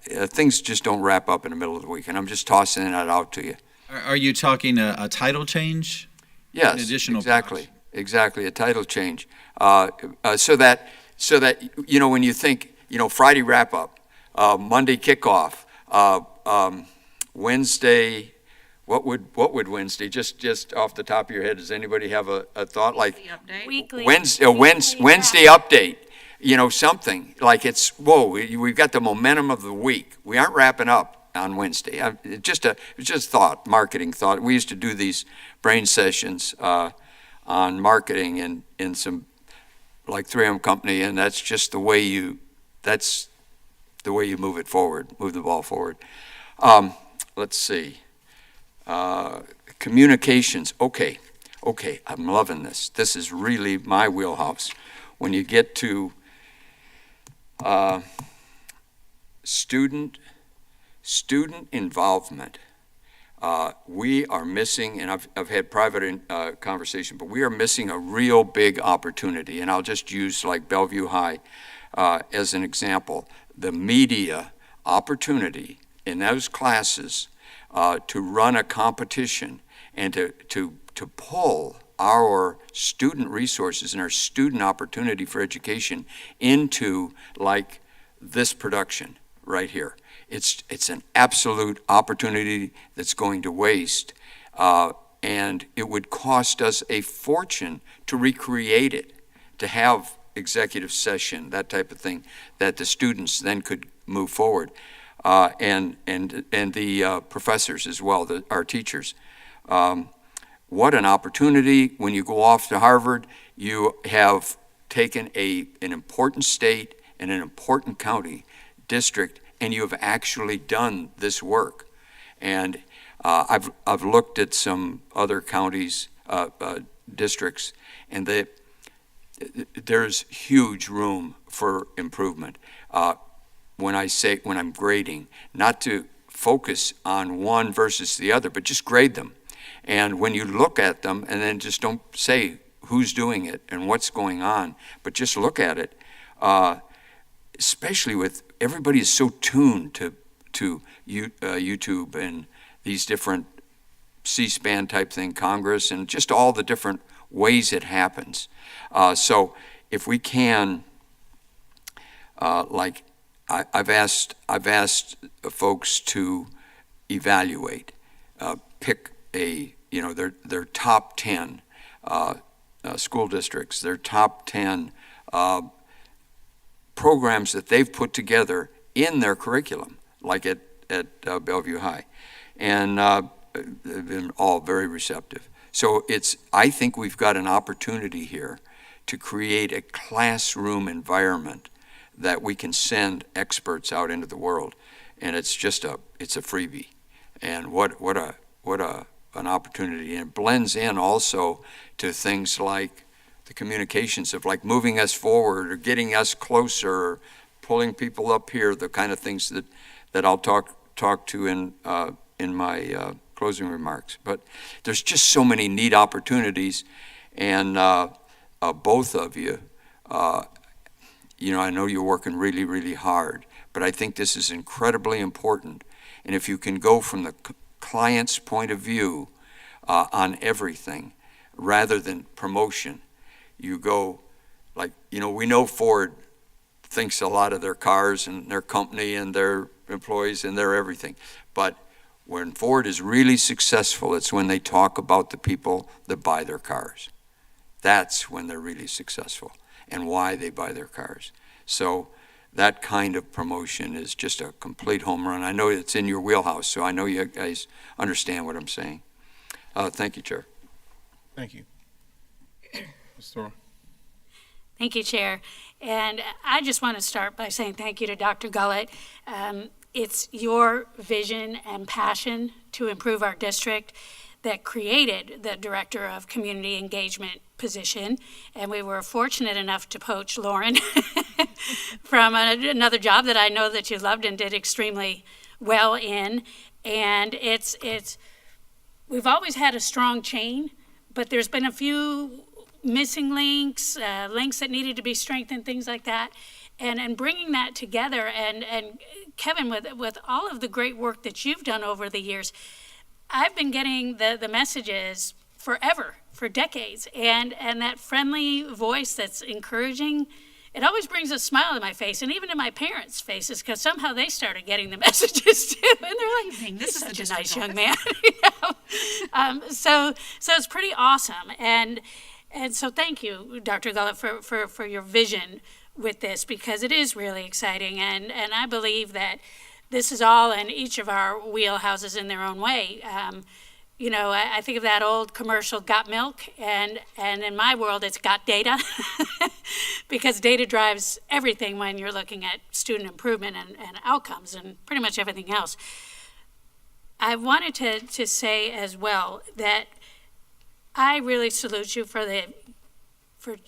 Things just don't wrap up in the middle of the week, and I'm just tossing that out to you. Are you talking a title change? Yes, An additional exactly, a title change, so that when you think, Friday wrap up, Monday kickoff, Wednesday. What would Wednesday? Just off the top of your head, does anybody have a thought like Weekly. Wednesday update? Something like we've got the momentum of the week. We aren't wrapping up. on Wednesday. Just thought, marketing thought. We used to do these brain sessions on marketing in some like 3M company, and that's just the way you move it forward, move the ball forward. Let's see. Communications. Okay, I'm loving this. This is really my wheelhouse. When you get to student involvement, we are missing, and I've had private conversation, but we are missing a real big opportunity. And I'll just use like Bellevue High as an example. The media opportunity in those classes to run a competition and to pull our student resources and our student opportunity for education into like this production right here. It's an absolute opportunity that's going to waste, and it would cost us a fortune to recreate it, to have executive session, that type of thing, that the students then could move forward, and the professors as well, our teachers. What an opportunity. When you go off to Harvard, you have taken an important state and an important county district, and you have actually done this work. And I've looked at some other counties, districts, and there's huge room for improvement. When I'm grading, not to focus on one versus the other, but just grade them. And when you look at them, and then just don't say who's doing it and what's going on, but just look at it, especially with everybody is so tuned to YouTube and these different C-SPAN type thing, Congress, and just all the different ways it happens. So if we can, like I've asked folks to evaluate, pick their top 10 school districts, their top 10 programs that they've put together in their curriculum, like at Bellevue High, and they've been all very receptive. So I think we've got an opportunity here to create a classroom environment that we can send experts out into the world, and it's a freebie, and what an opportunity. And it blends in also to things like the communications of like moving us forward or getting us closer, or pulling people up here, the kind of things that I'll talk to in my closing remarks. But there's just so many neat opportunities, and both of you, I know you're working really, really hard, but I think this is incredibly important. And if you can go from the client's point of view on everything, rather than promotion, you go like, we know Ford thinks a lot of their cars and their company and their employees and their everything. But when Ford is really successful, it's when they talk about the people that buy their cars. That's when they're really successful and why they buy their cars. So that kind of promotion is just a complete home run. I know it's in your wheelhouse, so I know you guys understand what I'm saying. Thank you, Chair. Thank you. Ms. Thor. Thank you, Chair. And I just want to start by saying thank you to Dr. Gullett. It's your vision and passion to improve our district that created the Director of Community Engagement position, and we were fortunate enough to poach Lauren from another job that I know that you loved and did extremely well in. And we've always had a strong chain, but there's been a few missing links that needed to be strengthened, things like that. And bringing that together, and Kevin, with all of the great work that you've done over the years, I've been getting the messages forever, for decades, and that friendly voice that's encouraging, it always brings a smile to my face, and even to my parents' faces, because somehow they started getting the messages too, and they're like, "This is such a nice young man." So it's pretty awesome, and so thank you, Dr. Gullett, for your vision with this, because it is really exciting, and I believe that this is all in each of our wheelhouses in their own way. You know, I think of that old commercial, Got Milk, and in my world, it's Got Data, because data drives everything when you're looking at student improvement and outcomes and pretty much everything else. I wanted to say as well that I really salute you for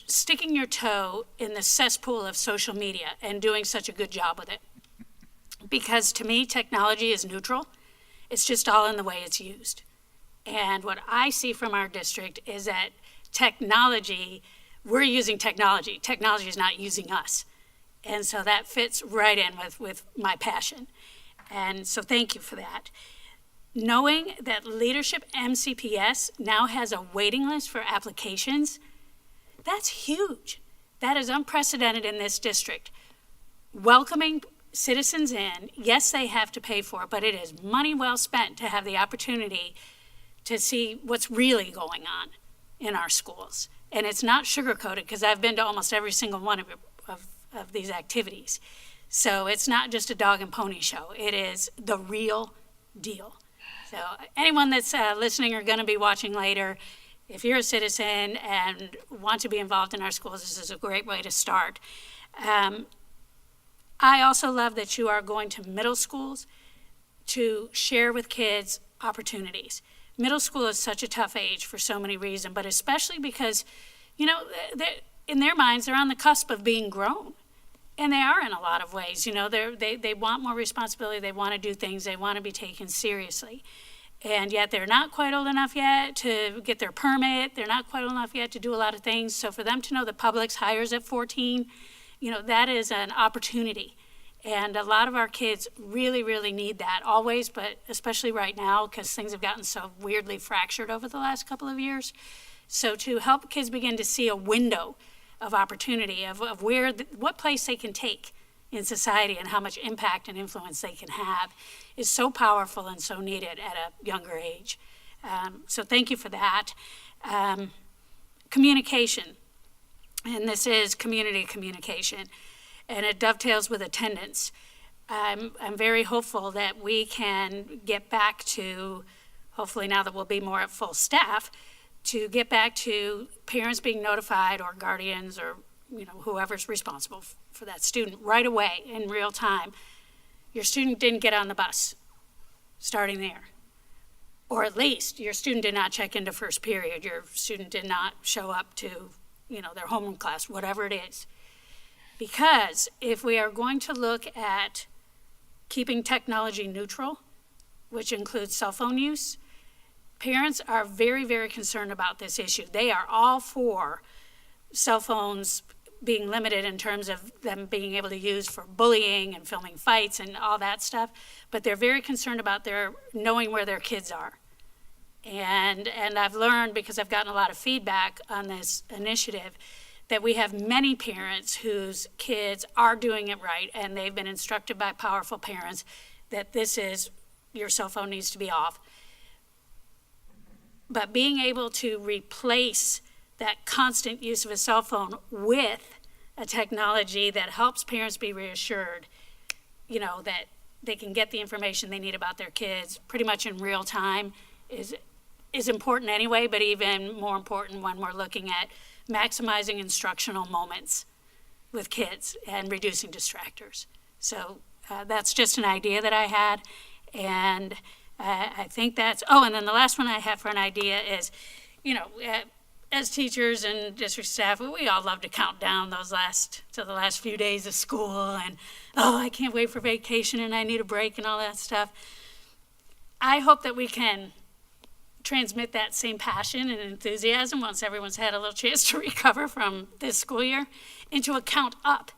sticking your toe in the cesspool of social media and doing such a good job with it. Because to me, technology is neutral. It's just all in the way it's used. And what I see from our district is that technology, we're using technology. Technology is not using us. And so that fits right in with my passion. And so thank you for that. Knowing that Leadership MCPS now has a waiting list for applications, that's huge. That is unprecedented in this district. Welcoming citizens in, yes, they have to pay for it, but it is money well spent to have the opportunity to see what's really going on in our schools. And it's not sugar-coated, because I've been to almost every single one of these activities. So it's not just a dog and pony show. It is the real deal. So anyone that's listening or going to be watching later, if you're a citizen and want to be involved in our schools, this is a great way to start. I also love that you are going to middle schools to share with kids opportunities. Middle school is such a tough age for so many reasons, but especially because, you know, in their minds, they're on the cusp of being grown. And they are in a lot of ways. You know, they want more responsibility. They want to do things. They want to be taken seriously. And yet they're not quite old enough yet to get their permit. They're not quite old enough yet to do a lot of things. So for them to know that Publix hires at 14, you know, that is an opportunity. And a lot of our kids really, really need that always, but especially right now because things have gotten so weirdly fractured over the last couple of years. So to help kids begin to see a window of opportunity of what place they can take in society and how much impact and influence they can have is so powerful and so needed at a younger age. So thank you for that. Communication, and this is community communication, and it dovetails with attendance. I'm very hopeful that we can get back to, hopefully now that we'll be more at full staff, to get back to parents being notified or guardians or, you know, whoever's responsible for that student right away in real time. Your student didn't get on the bus, starting there. Or at least your student did not check into first period. Your student did not show up to, you know, their homeroom class, whatever it is. Because if we are going to look at keeping technology neutral, which includes cell phone use, parents are very, very concerned about this issue. They are all for cell phones being limited in terms of them being able to use for bullying and filming fights and all that stuff, but they're very concerned about their knowing where their kids are. And I've learned, because I've gotten a lot of feedback on this initiative, that we have many parents whose kids are doing it right, and they've been instructed by powerful parents that this is, your cell phone needs to be off. But being able to replace that constant use of a cell phone with a technology that helps parents be reassured, you know, that they can get the information they need about their kids pretty much in real time is important anyway, but even more important when we're looking at maximizing instructional moments with kids and reducing distractors. So that's just an idea that I had, and I think that's, and then the last one I have for an idea is, you know, as teachers and district staff, we all love to count down the last few days of school and, I can't wait for vacation and I need a break and all that stuff. I hope that we can transmit that same passion and enthusiasm once everyone's had a little chance to recover from this school year into a count up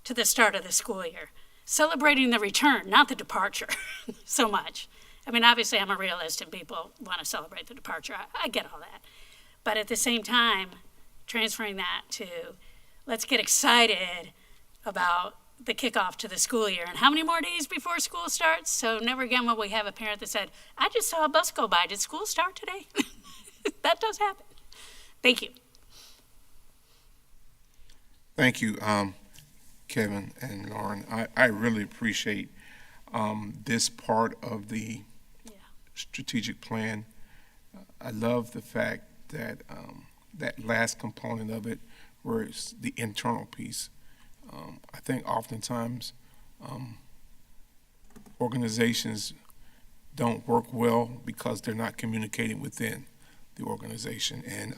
to the start of the school year, celebrating the return, not the departure so much. I mean, obviously I'm a realist and people want to celebrate the departure. I get all that. But at the same time, transferring that to let's get excited about the kickoff to the school year. And how many more days before school starts? So never again will we have a parent that said, I just saw a bus go by. Did school start today? That does happen. Thank you. Thank you, Kevin and Lauren. I really appreciate this part of the strategic plan. I love the fact that that last component of it, where it's the internal piece. I think oftentimes organizations don't work well because they're not communicating within the organization. And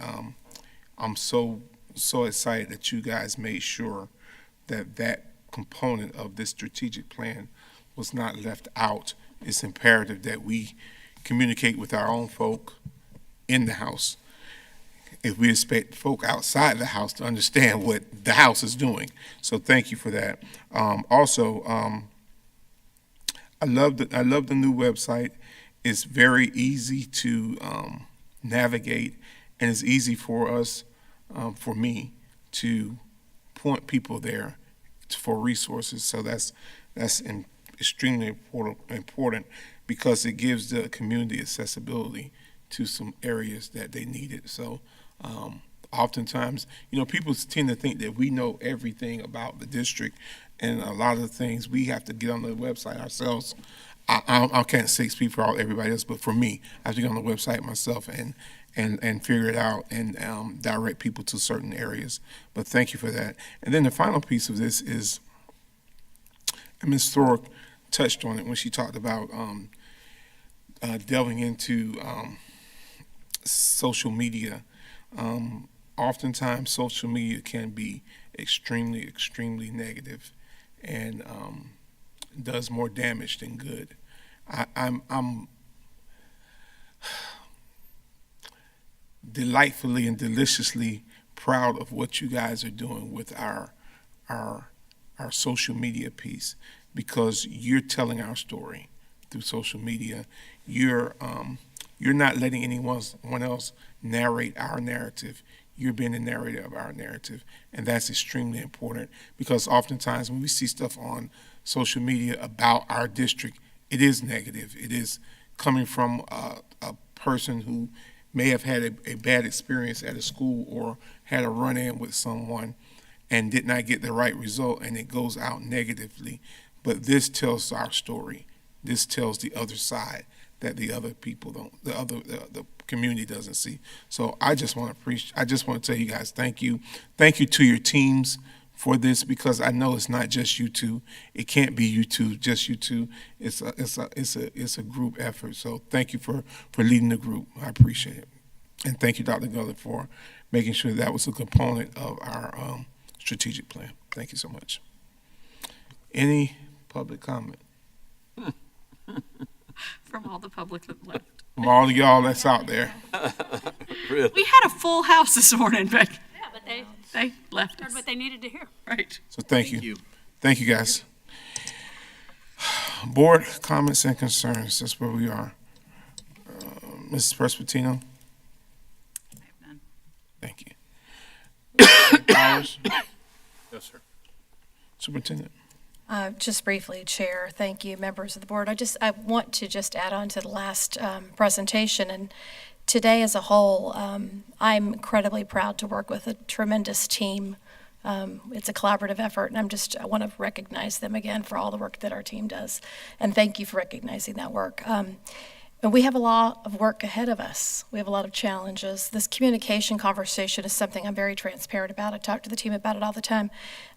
I'm so excited that you guys made sure that that component of this strategic plan was not left out. It's imperative that we communicate with our own folk in the house if we expect folk outside the house to understand what the house is doing. So thank you for that. Also, I love the new website. It's very easy to navigate, and it's easy for us, for me, to point people there for resources. So that's extremely important because it gives the community accessibility to some areas that they needed. So oftentimes, people tend to think that we know everything about the district, and a lot of the things we have to get on the website ourselves. I can't speak for everybody else, but for me, I have to get on the website myself and figure it out and direct people to certain areas. But thank you for that. And then the final piece of this is, and Ms. Thorpe touched on it when she talked about delving into social media. Oftentimes, social media can be extremely, extremely negative and does more damage than good. I'm delightfully and deliciously proud of what you guys are doing with our social media piece, because you're telling our story through social media. You're not letting anyone else narrate our narrative. You're being the narrator of our narrative, and that's extremely important, because oftentimes when we see stuff on social media about our district, it is negative. It is coming from a person who may have had a bad experience at a school or had a run-in with someone and did not get the right result, and it goes out negatively. But this tells our story. This tells the other side that the other people don't, the community doesn't see. So I just want to tell you guys thank you. Thank you to your teams for this, because I know it's not just you two. It can't be you two, just you two. It's a group effort. So thank you for leading the group. I appreciate it. And thank you, Dr. Gullett, for making sure that was a component of our strategic plan. Thank you so much. Any public comment? From all the public that left. From all of y'all that's out there. Really? We had a full house this morning, but Yeah, but they left heard us. what they needed to hear. Right. So thank you. Thank you, guys. Board comments and concerns. That's where we are. Mrs. Presbitino? I have none. Thank you. Powers? Yes, sir. Superintendent? Just briefly, Chair, thank you, members of the board. I want to just add on to the last presentation, and today as a whole, I'm incredibly proud to work with a tremendous team. It's a collaborative effort, and I want to recognize them again for all the work that our team does, and thank you for recognizing that work. But we have a lot of work ahead of us. We have a lot of challenges. This communication conversation is something I'm very transparent about. I talk to the team about it all the time.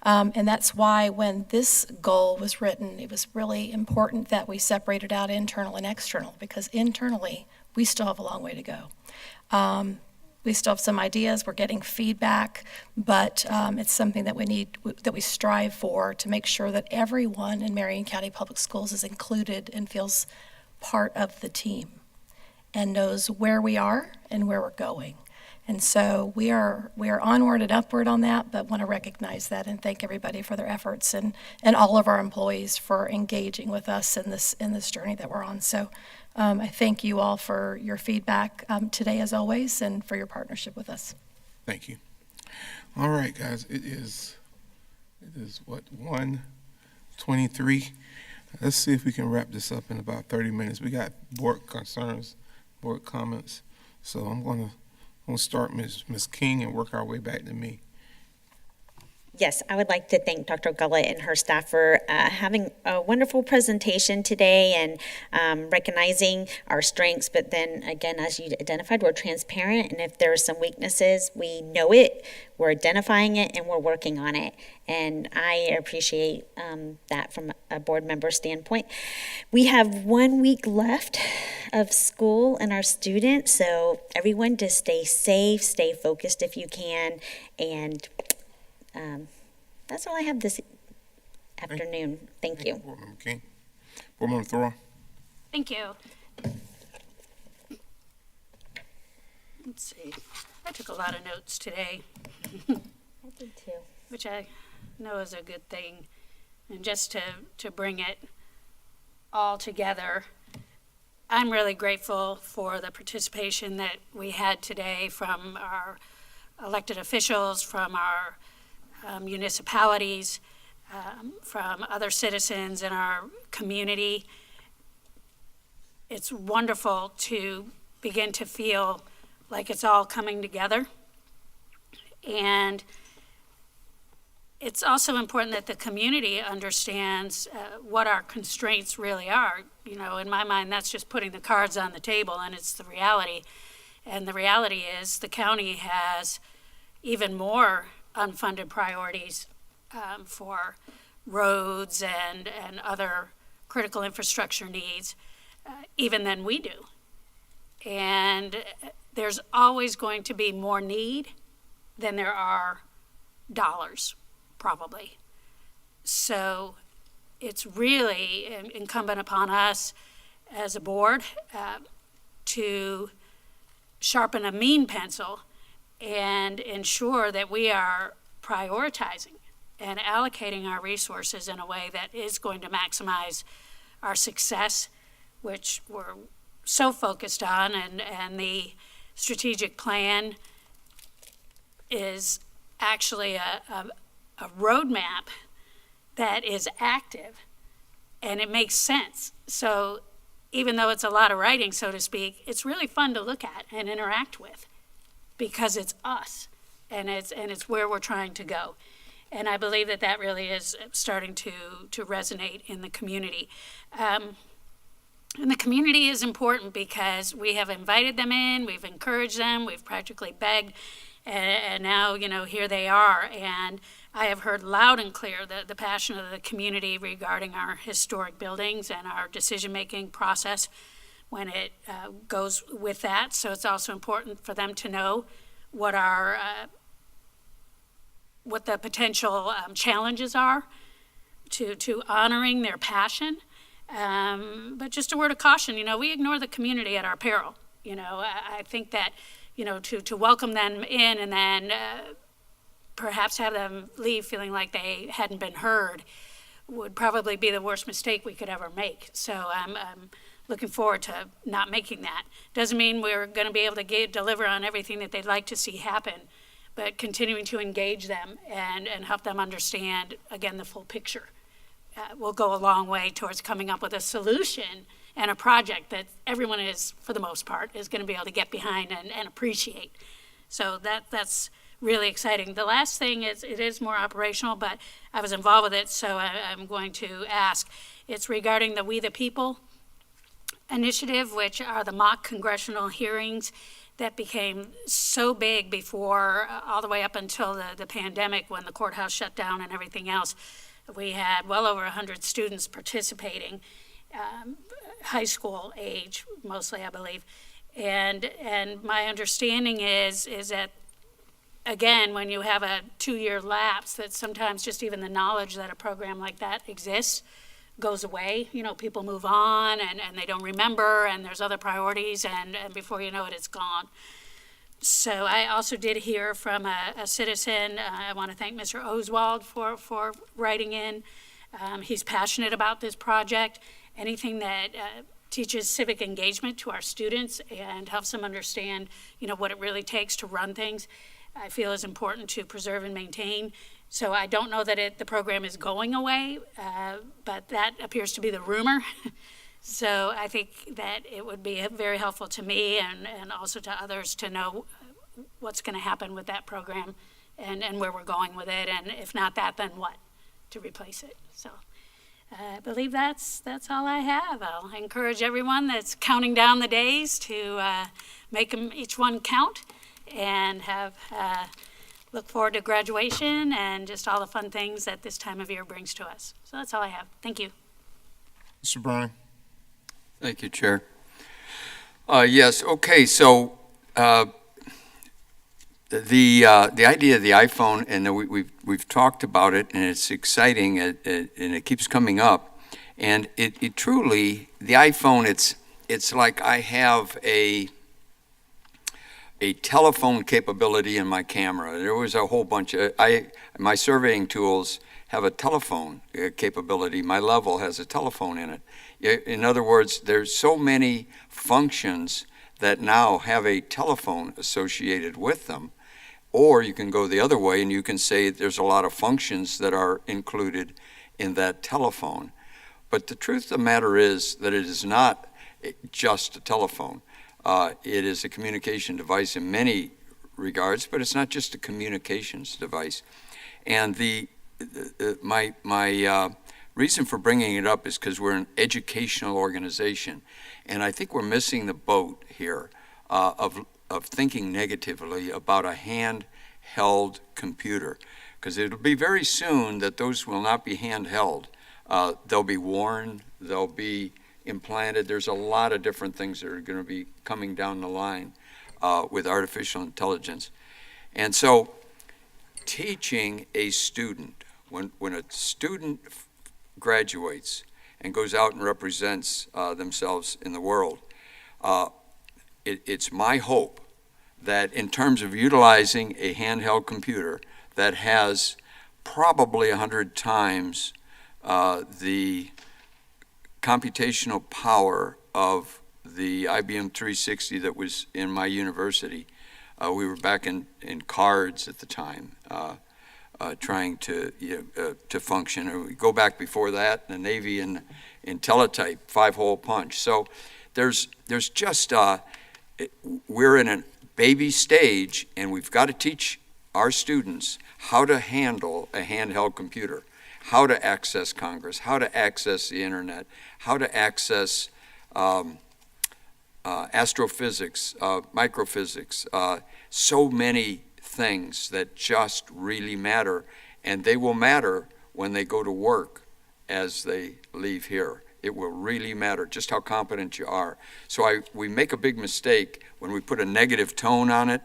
And that's why when this goal was written, it was really important that we separated out internal and external, because internally, we still have a long way to go. We still have some ideas, we're getting feedback, but it's something that we strive for to make sure that everyone in Marion County Public Schools is included and feels part of the team and knows where we are and where we're going. And so we are onward and upward on that, but want to recognize that and thank everybody for their efforts and all of our employees for engaging with us in this journey that we're on. So I thank you all for your feedback today, as always, and for your partnership with us. Thank you. All right, guys, it is what, 1:23? Let's see if we can wrap this up in about 30 minutes. We got board concerns, board comments. So I'm gonna start Ms. King and work our way back to me. Yes, I would like to thank Dr. Gullett and her staff for having a wonderful presentation today and recognizing our strengths. But then again, as you identified, we're transparent, and if there are some weaknesses, we know it, we're identifying it, and we're working on it. And I appreciate that from a board member standpoint. We have 1 week left of school and our students, so everyone just stay safe, stay focused if you can, and that's all I have this afternoon. Thank you. Board Member King. Board Member Thor. Thank you. Let's see. I took a lot of notes today. I did too. Which I know is a good thing. And just to bring it all together, I'm really grateful for the participation that we had today from our elected officials, from our municipalities, from other citizens in our community. It's wonderful to begin to feel like it's all coming together. And it's also important that the community understands what our constraints really are. You know, in my mind, that's just putting the cards on the table, and it's the reality. And the reality is the county has even more unfunded priorities for roads and other critical infrastructure needs, even than we do. And there's always going to be more need than there are dollars, probably. So it's really incumbent upon us as a board to sharpen a mean pencil and ensure that we are prioritizing and allocating our resources in a way that is going to maximize our success, which we're so focused on, and the strategic plan is actually a roadmap that is active, and it makes sense. So even though it's a lot of writing, so to speak, it's really fun to look at and interact with, because it's us, and it's where we're trying to go. And I believe that really is starting to resonate in the community. And the community is important because we have invited them in, we've encouraged them, we've practically begged, and now, you know, here they are. And I have heard loud and clear the passion of the community regarding our historic buildings and our decision-making process when it goes with that. So it's also important for them to know what our what the potential challenges are to honoring their passion. But just a word of caution, you know, we ignore the community at our peril. You know, I think that, you know, to welcome them in and then perhaps have them leave feeling like they hadn't been heard would probably be the worst mistake we could ever make. So I'm looking forward to not making that. Doesn't mean we're going to be able to deliver on everything that they'd like to see happen, but continuing to engage them and help them understand, again, the full picture will go a long way towards coming up with a solution and a project that everyone is, for the most part, is going to be able to get behind and appreciate. So that's really exciting. The last thing is, it is more operational, but I was involved with it, so I'm going to ask. It's regarding the We the People initiative, which are the mock congressional hearings that became so big before, all the way up until the pandemic, when the courthouse shut down and everything else. We had well over 100 students participating, high school age mostly, I believe. And my understanding is that, again, when you have a 2-year lapse, that sometimes just even the knowledge that a program like that exists goes away. You know, people move on and they don't remember, and there's other priorities, and before you know it, it's gone. So I also did hear from a citizen. I want to thank Mr. Oswald for writing in. He's passionate about this project. Anything that teaches civic engagement to our students and helps them understand, you know, what it really takes to run things, I feel is important to preserve and maintain. So I don't know that the program is going away, but that appears to be the rumor. So I think that it would be very helpful to me and also to others to know what's going to happen with that program and where we're going with it, and if not that, then what to replace it. So I believe that's all I have. I'll encourage everyone that's counting down the days to make them each one count, and have look forward to graduation and just all the fun things that this time of year brings to us. So that's all I have. Thank you. Mr. Bryan. Thank you, Chair. Yes, okay, so the idea of the iPhone, and we've talked about it, and it's exciting, and it keeps coming up, and it truly, the iPhone, it's like I have a telephone capability in my camera. There was a whole bunch of, my surveying tools have a telephone capability. My level has a telephone in it. In other words, there's so many functions that now have a telephone associated with them. Or you can go the other way and you can say there's a lot of functions that are included in that telephone. But the truth of the matter is that it is not just a telephone. It is a communication device in many regards, but it's not just a communications device. And my reason for bringing it up is because we're an educational organization, and I think we're missing the boat here of thinking negatively about a handheld computer, because it'll be very soon that those will not be handheld. They'll be worn, they'll be implanted. There's a lot of different things that are going to be coming down the line with artificial intelligence. And so teaching a student, when a student graduates and goes out and represents themselves in the world, it's my hope that in terms of utilizing a handheld computer that has probably 100 times the computational power of the IBM 360 that was in my university. We were back in cards at the time, trying to function. Or we go back before that, the Navy in teletype, 5-hole punch. So there's just, we're in a baby stage, and we've got to teach our students how to handle a handheld computer, how to access Congress, how to access the internet, how to access astrophysics, microphysics, so many things that just really matter, and they will matter when they go to work as they leave here. It will really matter just how competent you are. So we make a big mistake when we put a negative tone on it.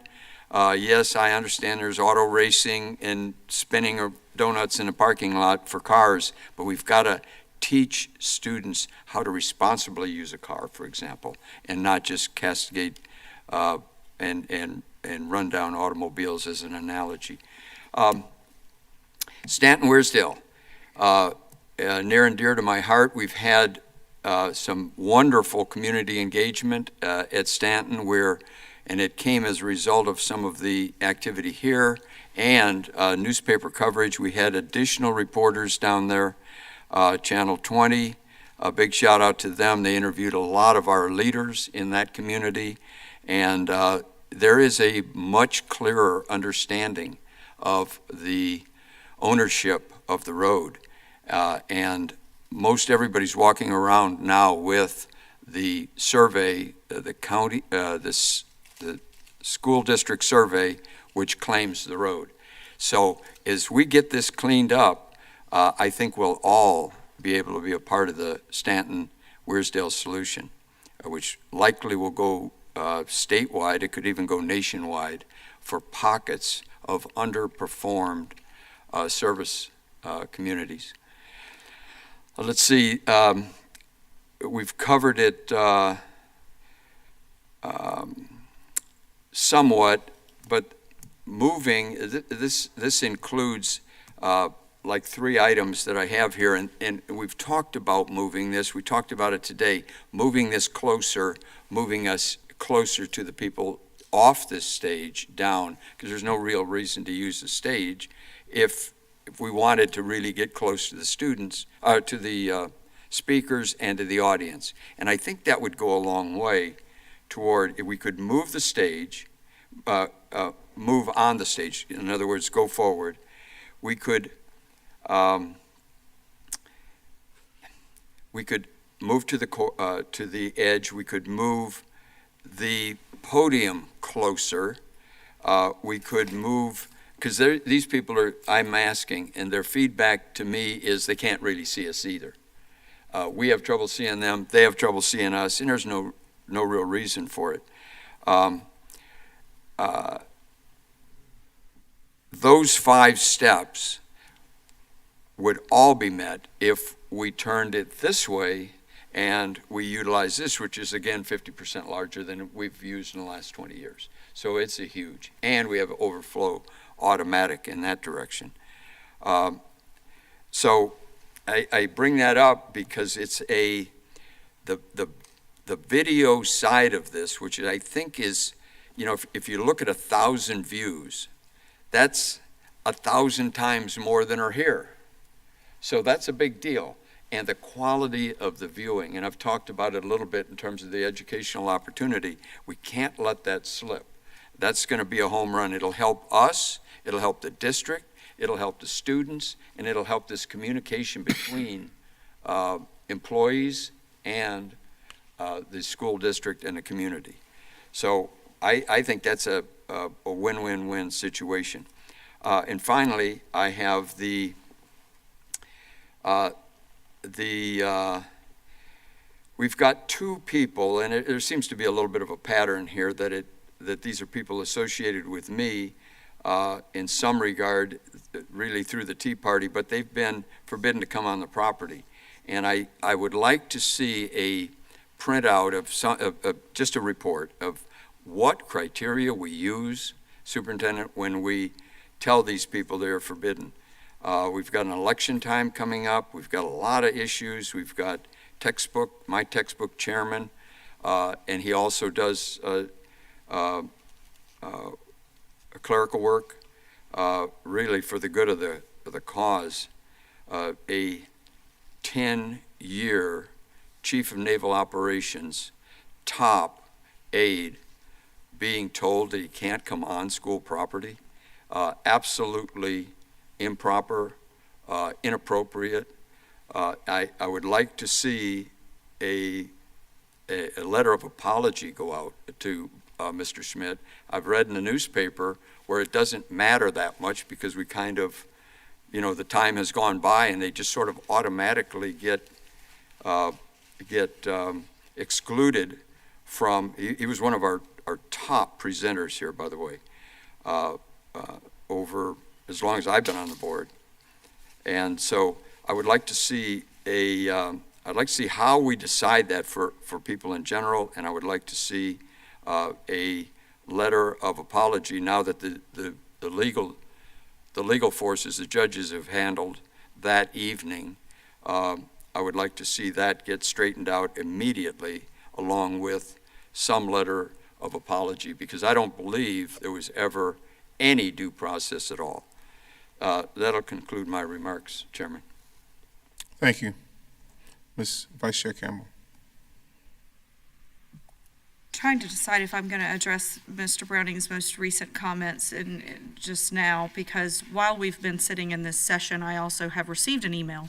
Yes, I understand there's auto racing and spinning of donuts in a parking lot for cars, but we've got to teach students how to responsibly use a car, for example, and not just castigate and run down automobiles as an analogy. Stanton-Wearsdale, near and dear to my heart. We've had some wonderful community engagement at Stanton, and it came as a result of some of the activity here and newspaper coverage. We had additional reporters down there, Channel 20, a big shout out to them. They interviewed a lot of our leaders in that community, and there is a much clearer understanding of the ownership of the road. And most everybody's walking around now with the survey, the county, the school district survey, which claims the road. So as we get this cleaned up, I think we'll all be able to be a part of the Stanton-Wearsdale solution, which likely will go statewide. It could even go nationwide for pockets of underperformed service communities. Let's see, we've covered it somewhat, but moving, this includes like 3 items that I have here, and we've talked about moving this. We talked about it today, moving this closer, moving us closer to the people off this stage down, because there's no real reason to use the stage if we wanted to really get close to the students, to the speakers and to the audience. And I think that would go a long way toward, if we could move the stage, move on the stage. In other words, go forward. We could move to the edge. We could move the podium closer. We could move, because these people are, I'm asking, and their feedback to me is they can't really see us either. We have trouble seeing them, they have trouble seeing us, and there's no real reason for it. Those 5 steps would all be met if we turned it this way and we utilize this, which is again 50% larger than we've used in the last 20 years. So it's a huge, and we have overflow automatic in that direction. So I bring that up because it's the video side of this, which I think is, you know, if you look at 1,000 views, that's 1,000 times more than are here. So that's a big deal. And the quality of the viewing, and I've talked about it a little bit in terms of the educational opportunity, we can't let that slip. That's going to be a home run. It'll help us, it'll help the district, it'll help the students, and it'll help this communication between employees and the school district and the community. So I think that's a win-win-win situation. And finally, I have we've got 2 people, and there seems to be a little bit of a pattern here that these are people associated with me in some regard, really through the Tea Party, but they've been forbidden to come on the property. And I would like to see a printout of just a report of what criteria we use, Superintendent, when we tell these people they are forbidden. We've got an election time coming up. We've got a lot of issues. We've got my textbook chairman, and he also does clerical work, really for the good of the cause. A 10-year Chief of Naval Operations, top aide, being told that he can't come on school property, absolutely improper, inappropriate. I would like to see a letter of apology go out to Mr. Schmidt. I've read in the newspaper where it doesn't matter that much because we kind of, you know, the time has gone by and they just sort of automatically get excluded from. He was one of our top presenters here, by the way, over as long as I've been on the board. And so I would like to see I'd like to see how we decide that for people in general, and I would like to see a letter of apology now that the legal forces, the judges have handled that evening. I would like to see that get straightened out immediately, along with some letter of apology, because I don't believe there was ever any due process at all. That'll conclude my remarks, Chairman. Thank you. Ms. Vice Chair Campbell. Trying to decide if I'm going to address Mr. Browning's most recent comments just now, because while we've been sitting in this session, I also have received an email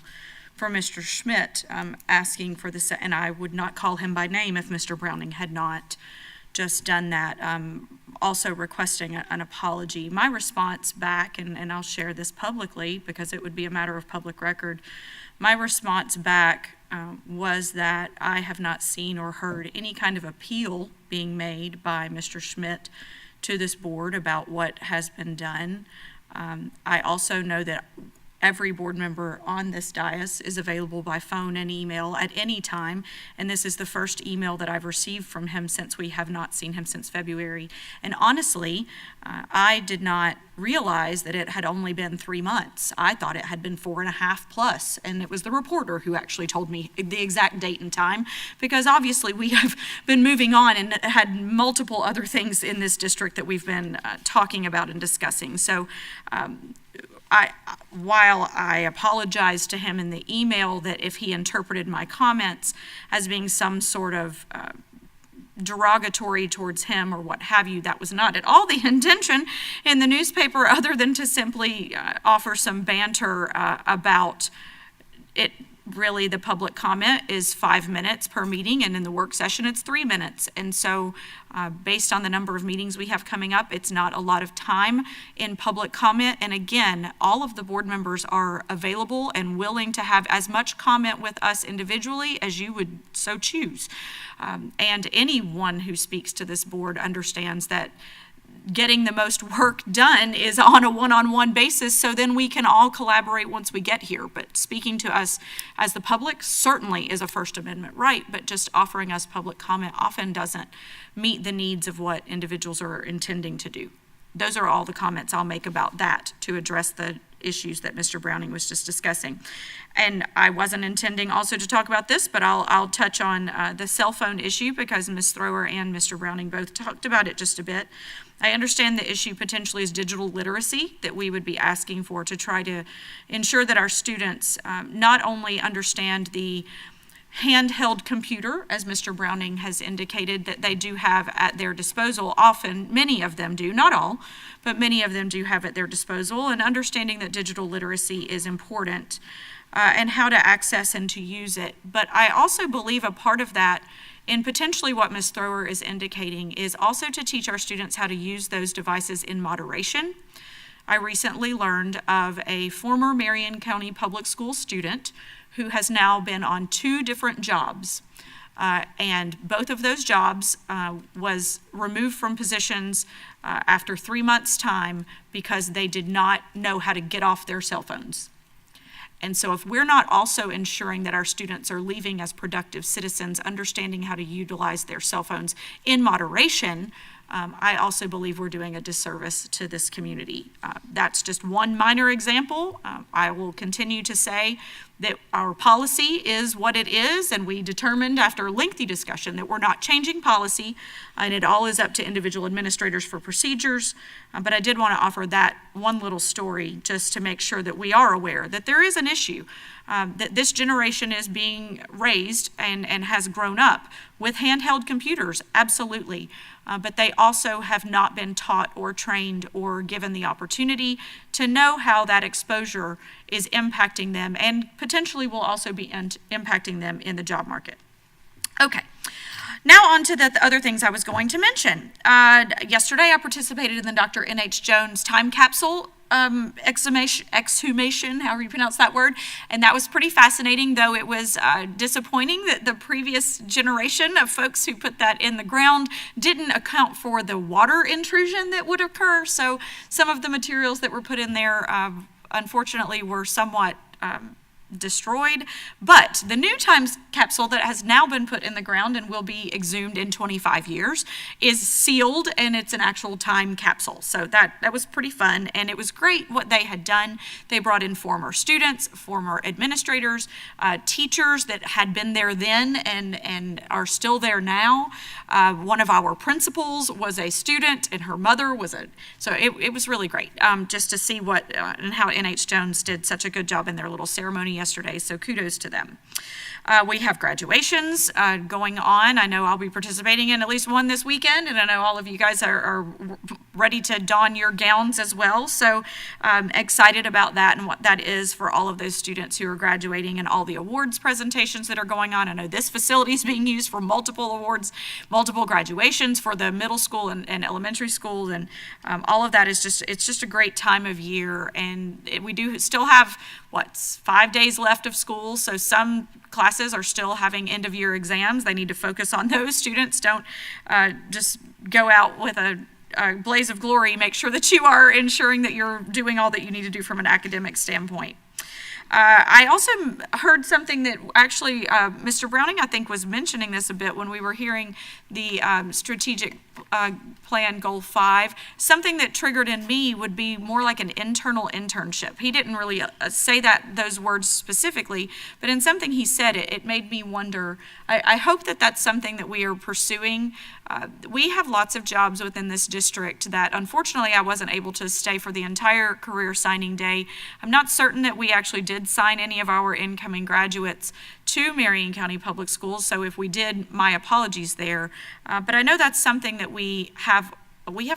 from Mr. Schmidt asking for this, and I would not call him by name if Mr. Browning had not just done that, also requesting an apology. My response back, and I'll share this publicly because it would be a matter of public record, my response back was that I have not seen or heard any kind of appeal being made by Mr. Schmidt to this board about what has been done. I also know that every board member on this dais is available by phone and email at any time, and this is the first email that I've received from him since we have not seen him since February. And honestly, I did not realize that it had only been 3 months. I thought it had been 4.5 plus, and it was the reporter who actually told me the exact date and time, because obviously we have been moving on and had multiple other things in this district that we've been talking about and discussing. So while I apologized to him in the email that if he interpreted my comments as being some sort of derogatory towards him or what have you. That was not at all the intention in the newspaper, other than to simply offer some banter about it. Really, the public comment is 5 minutes per meeting, and in the work session, it's 3 minutes. And so, based on the number of meetings we have coming up, it's not a lot of time in public comment. And again, all of the board members are available and willing to have as much comment with us individually as you would so choose. And anyone who speaks to this board understands that getting the most work done is on a one-on-one basis, so then we can all collaborate once we get here. But speaking to us as the public certainly is a First Amendment right, but just offering us public comment often doesn't meet the needs of what individuals are intending to do. Those are all the comments I'll make about that to address the issues that Mr. Browning was just discussing. And I wasn't intending also to talk about this, but I'll touch on the cell phone issue because Ms. Thrower and Mr. Browning both talked about it just a bit. I understand the issue potentially is digital literacy that we would be asking for to try to ensure that our students not only understand the handheld computer, as Mr. Browning has indicated, that they do have at their disposal. Often, many of them do, not all, but many of them do have at their disposal, and understanding that digital literacy is important and how to access and to use it. But I also believe a part of that, and potentially what Ms. Thrower is indicating, is also to teach our students how to use those devices in moderation. I recently learned of a former Marion County Public School student who has now been on 2 different jobs. And both of those jobs was removed from positions after 3 months' time because they did not know how to get off their cell phones. And so if we're not also ensuring that our students are leaving as productive citizens, understanding how to utilize their cell phones in moderation, I also believe we're doing a disservice to this community. That's just one minor example. I will continue to say that our policy is what it is, and we determined after a lengthy discussion that we're not changing policy, and it all is up to individual administrators for procedures. But I did want to offer that one little story just to make sure that we are aware that there is an issue, that this generation is being raised and has grown up with handheld computers, absolutely. But they also have not been taught or trained or given the opportunity to know how that exposure is impacting them and potentially will also be impacting them in the job market. Okay. Now on to the other things I was going to mention. Yesterday I participated in the Dr. N.H. Jones time capsule exhumation, however you pronounce that word, and that was pretty fascinating, though it was disappointing that the previous generation of folks who put that in the ground didn't account for the water intrusion that would occur. So some of the materials that were put in there, unfortunately, were somewhat destroyed, but the new time capsule that has now been put in the ground and will be exhumed in 25 years is sealed, and it's an actual time capsule. So that was pretty fun, and it was great what they had done. They brought in former students, former administrators, teachers that had been there then and are still there now. One of our principals was a student, and her mother was so it was really great just to see what and how N.H. Jones did such a good job in their little ceremony yesterday, so kudos to them. We have graduations going on. I know I'll be participating in at least one this weekend, and I know all of you guys are ready to don your gowns as well, so excited about that and what that is for all of those students who are graduating and all the awards presentations that are going on. I know this facility is being used for multiple awards, multiple graduations for the middle school and elementary schools, and all of that is it's just a great time of year, and we do still have 5 days left of school, so some classes are still having end-of-year exams. They need to focus on those. Students don't just go out with a blaze of glory. Make sure that you are ensuring that you're doing all that you need to do from an academic standpoint. I also heard something that actually Mr. Browning, I think, was mentioning this a bit when we were hearing the strategic plan goal 5. Something that triggered in me would be more like an internal internship. He didn't really say those words specifically, but in something he said, it made me wonder. I hope that that's something that we are pursuing. We have lots of jobs within this district that unfortunately I wasn't able to stay for the entire career signing day. I'm not certain that we actually did sign any of our incoming graduates to Marion County Public Schools. So if we did, my apologies there. But I know that's something that we have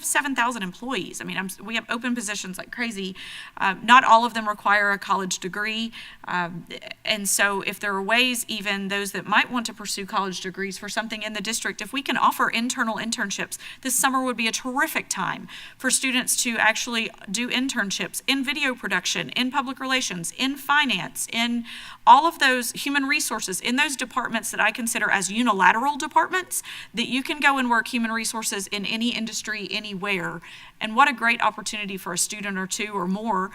7,000 employees. I mean, we have open positions like crazy. Not all of them require a college degree. And so if there are ways, even those that might want to pursue college degrees for something in the district, if we can offer internal internships, this summer would be a terrific time for students to actually do internships in video production, in public relations, in finance, in all of those human resources, in those departments that I consider as unilateral departments, that you can go and work human resources in any industry, anywhere. And what a great opportunity for a student or two or more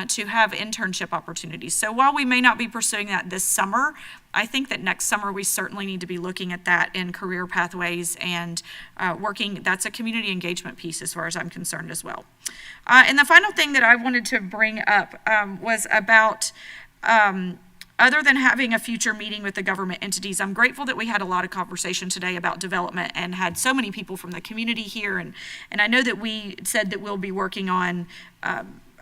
to have internship opportunities. So while we may not be pursuing that this summer, I think that next summer we certainly need to be looking at that in career pathways and working. That's a community engagement piece as far as I'm concerned as well. And the final thing that I wanted to bring up was about other than having a future meeting with the government entities. I'm grateful that we had a lot of conversation today about development and had so many people from the community here. And I know that we said that we'll be working on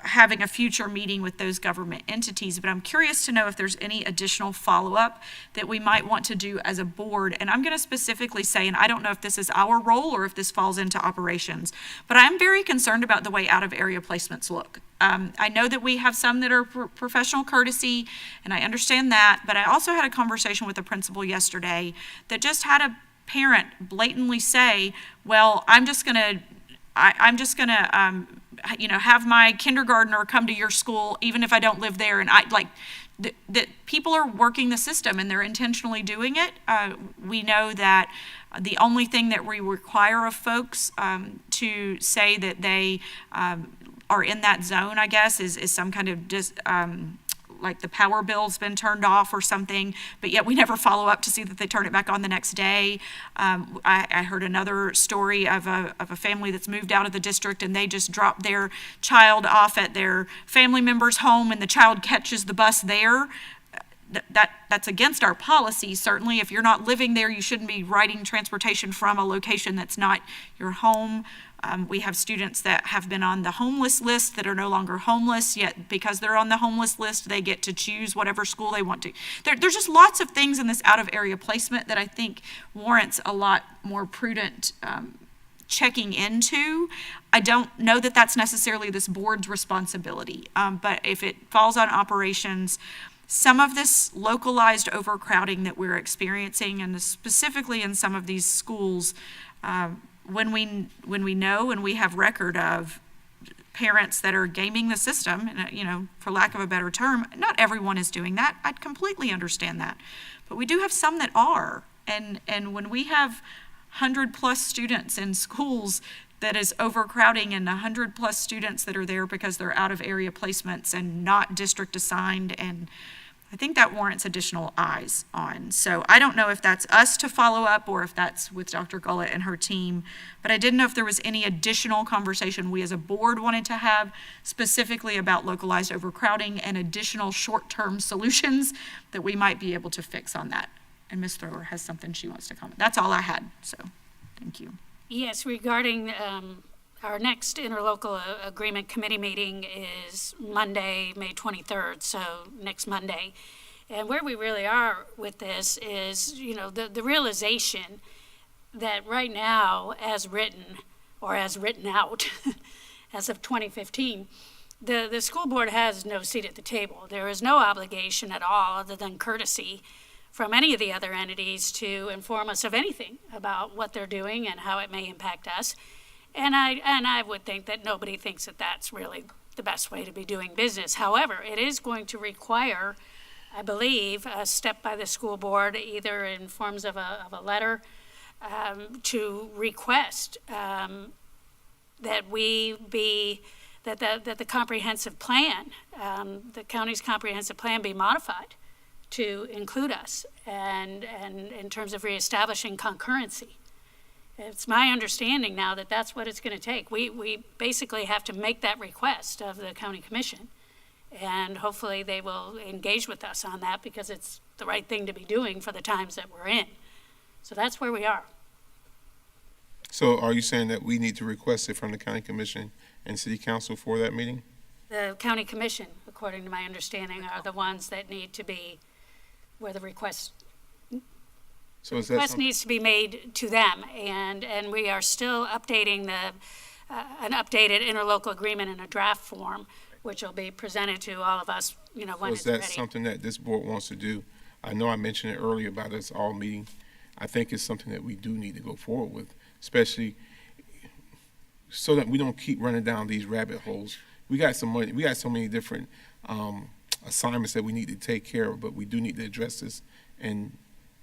having a future meeting with those government entities, but I'm curious to know if there's any additional follow-up that we might want to do as a board. And I'm going to specifically say, and I don't know if this is our role or if this falls into operations, but I'm very concerned about the way out-of-area placements look. I know that we have some that are professional courtesy, and I understand that, but I also had a conversation with a principal yesterday that just had a parent blatantly say, well, I'm just going to have my kindergartner come to your school even if I don't live there. And that people are working the system and they're intentionally doing it. We know that the only thing that we require of folks to say that they are in that zone, I guess, is some kind of like the power bill's been turned off or something, but yet we never follow up to see that they turn it back on the next day. I heard another story of a family that's moved out of the district and they just dropped their child off at their family member's home and the child catches the bus there. That's against our policy. Certainly, if you're not living there, you shouldn't be riding transportation from a location that's not your home. We have students that have been on the homeless list that are no longer homeless, yet because they're on the homeless list, they get to choose whatever school they want to. There's just lots of things in this out-of-area placement that I think warrants a lot more prudent checking into. I don't know that that's necessarily this board's responsibility, but if it falls on operations, some of this localized overcrowding that we're experiencing, and specifically in some of these schools, when we know and we have record of parents that are gaming the system, for lack of a better term, not everyone is doing that. I'd completely understand that. But we do have some that are. And when we have 100+ students in schools that is overcrowding and 100+ students that are there because they're out of area placements and not district assigned, and I think that warrants additional eyes on. So I don't know if that's us to follow up or if that's with Dr. Gullett and her team, but I didn't know if there was any additional conversation we as a board wanted to have specifically about localized overcrowding and additional short-term solutions that we might be able to fix on that. And Ms. Thrower has something she wants to comment. That's all I had, so thank you. Yes, regarding our next interlocal agreement committee meeting is Monday, May 23rd, so next Monday. And where we really are with this is, the realization that right now, as written, or as written out, as of 2015, the school board has no seat at the table. There is no obligation at all, other than courtesy, from any of the other entities to inform us of anything about what they're doing and how it may impact us. And I would think that nobody thinks that that's really the best way to be doing business. However, it is going to require, I believe, a step by the school board, either in forms of a letter to request that the comprehensive plan, the county's comprehensive plan, be modified to include us, and in terms of reestablishing concurrency. It's my understanding now that that's what it's going to take. We basically have to make that request of the county commission, and hopefully they will engage with us on that because it's the right thing to be doing for the times that we're in. So that's where we are. So are you saying that we need to request it from the county commission and city council for that meeting? The county commission, according to my understanding, are the ones that need to be where the request So is that request something? needs to be made to them, and we are still updating an updated interlocal agreement in a draft form, which will be presented to all of us, So when is it's that ready. something that this board wants to do? I know I mentioned it earlier about us all meeting. I think it's something that we do need to go forward with, especially so that we don't keep running down these rabbit holes. We got some money. We got so many different assignments that we need to take care of, but we do need to address this and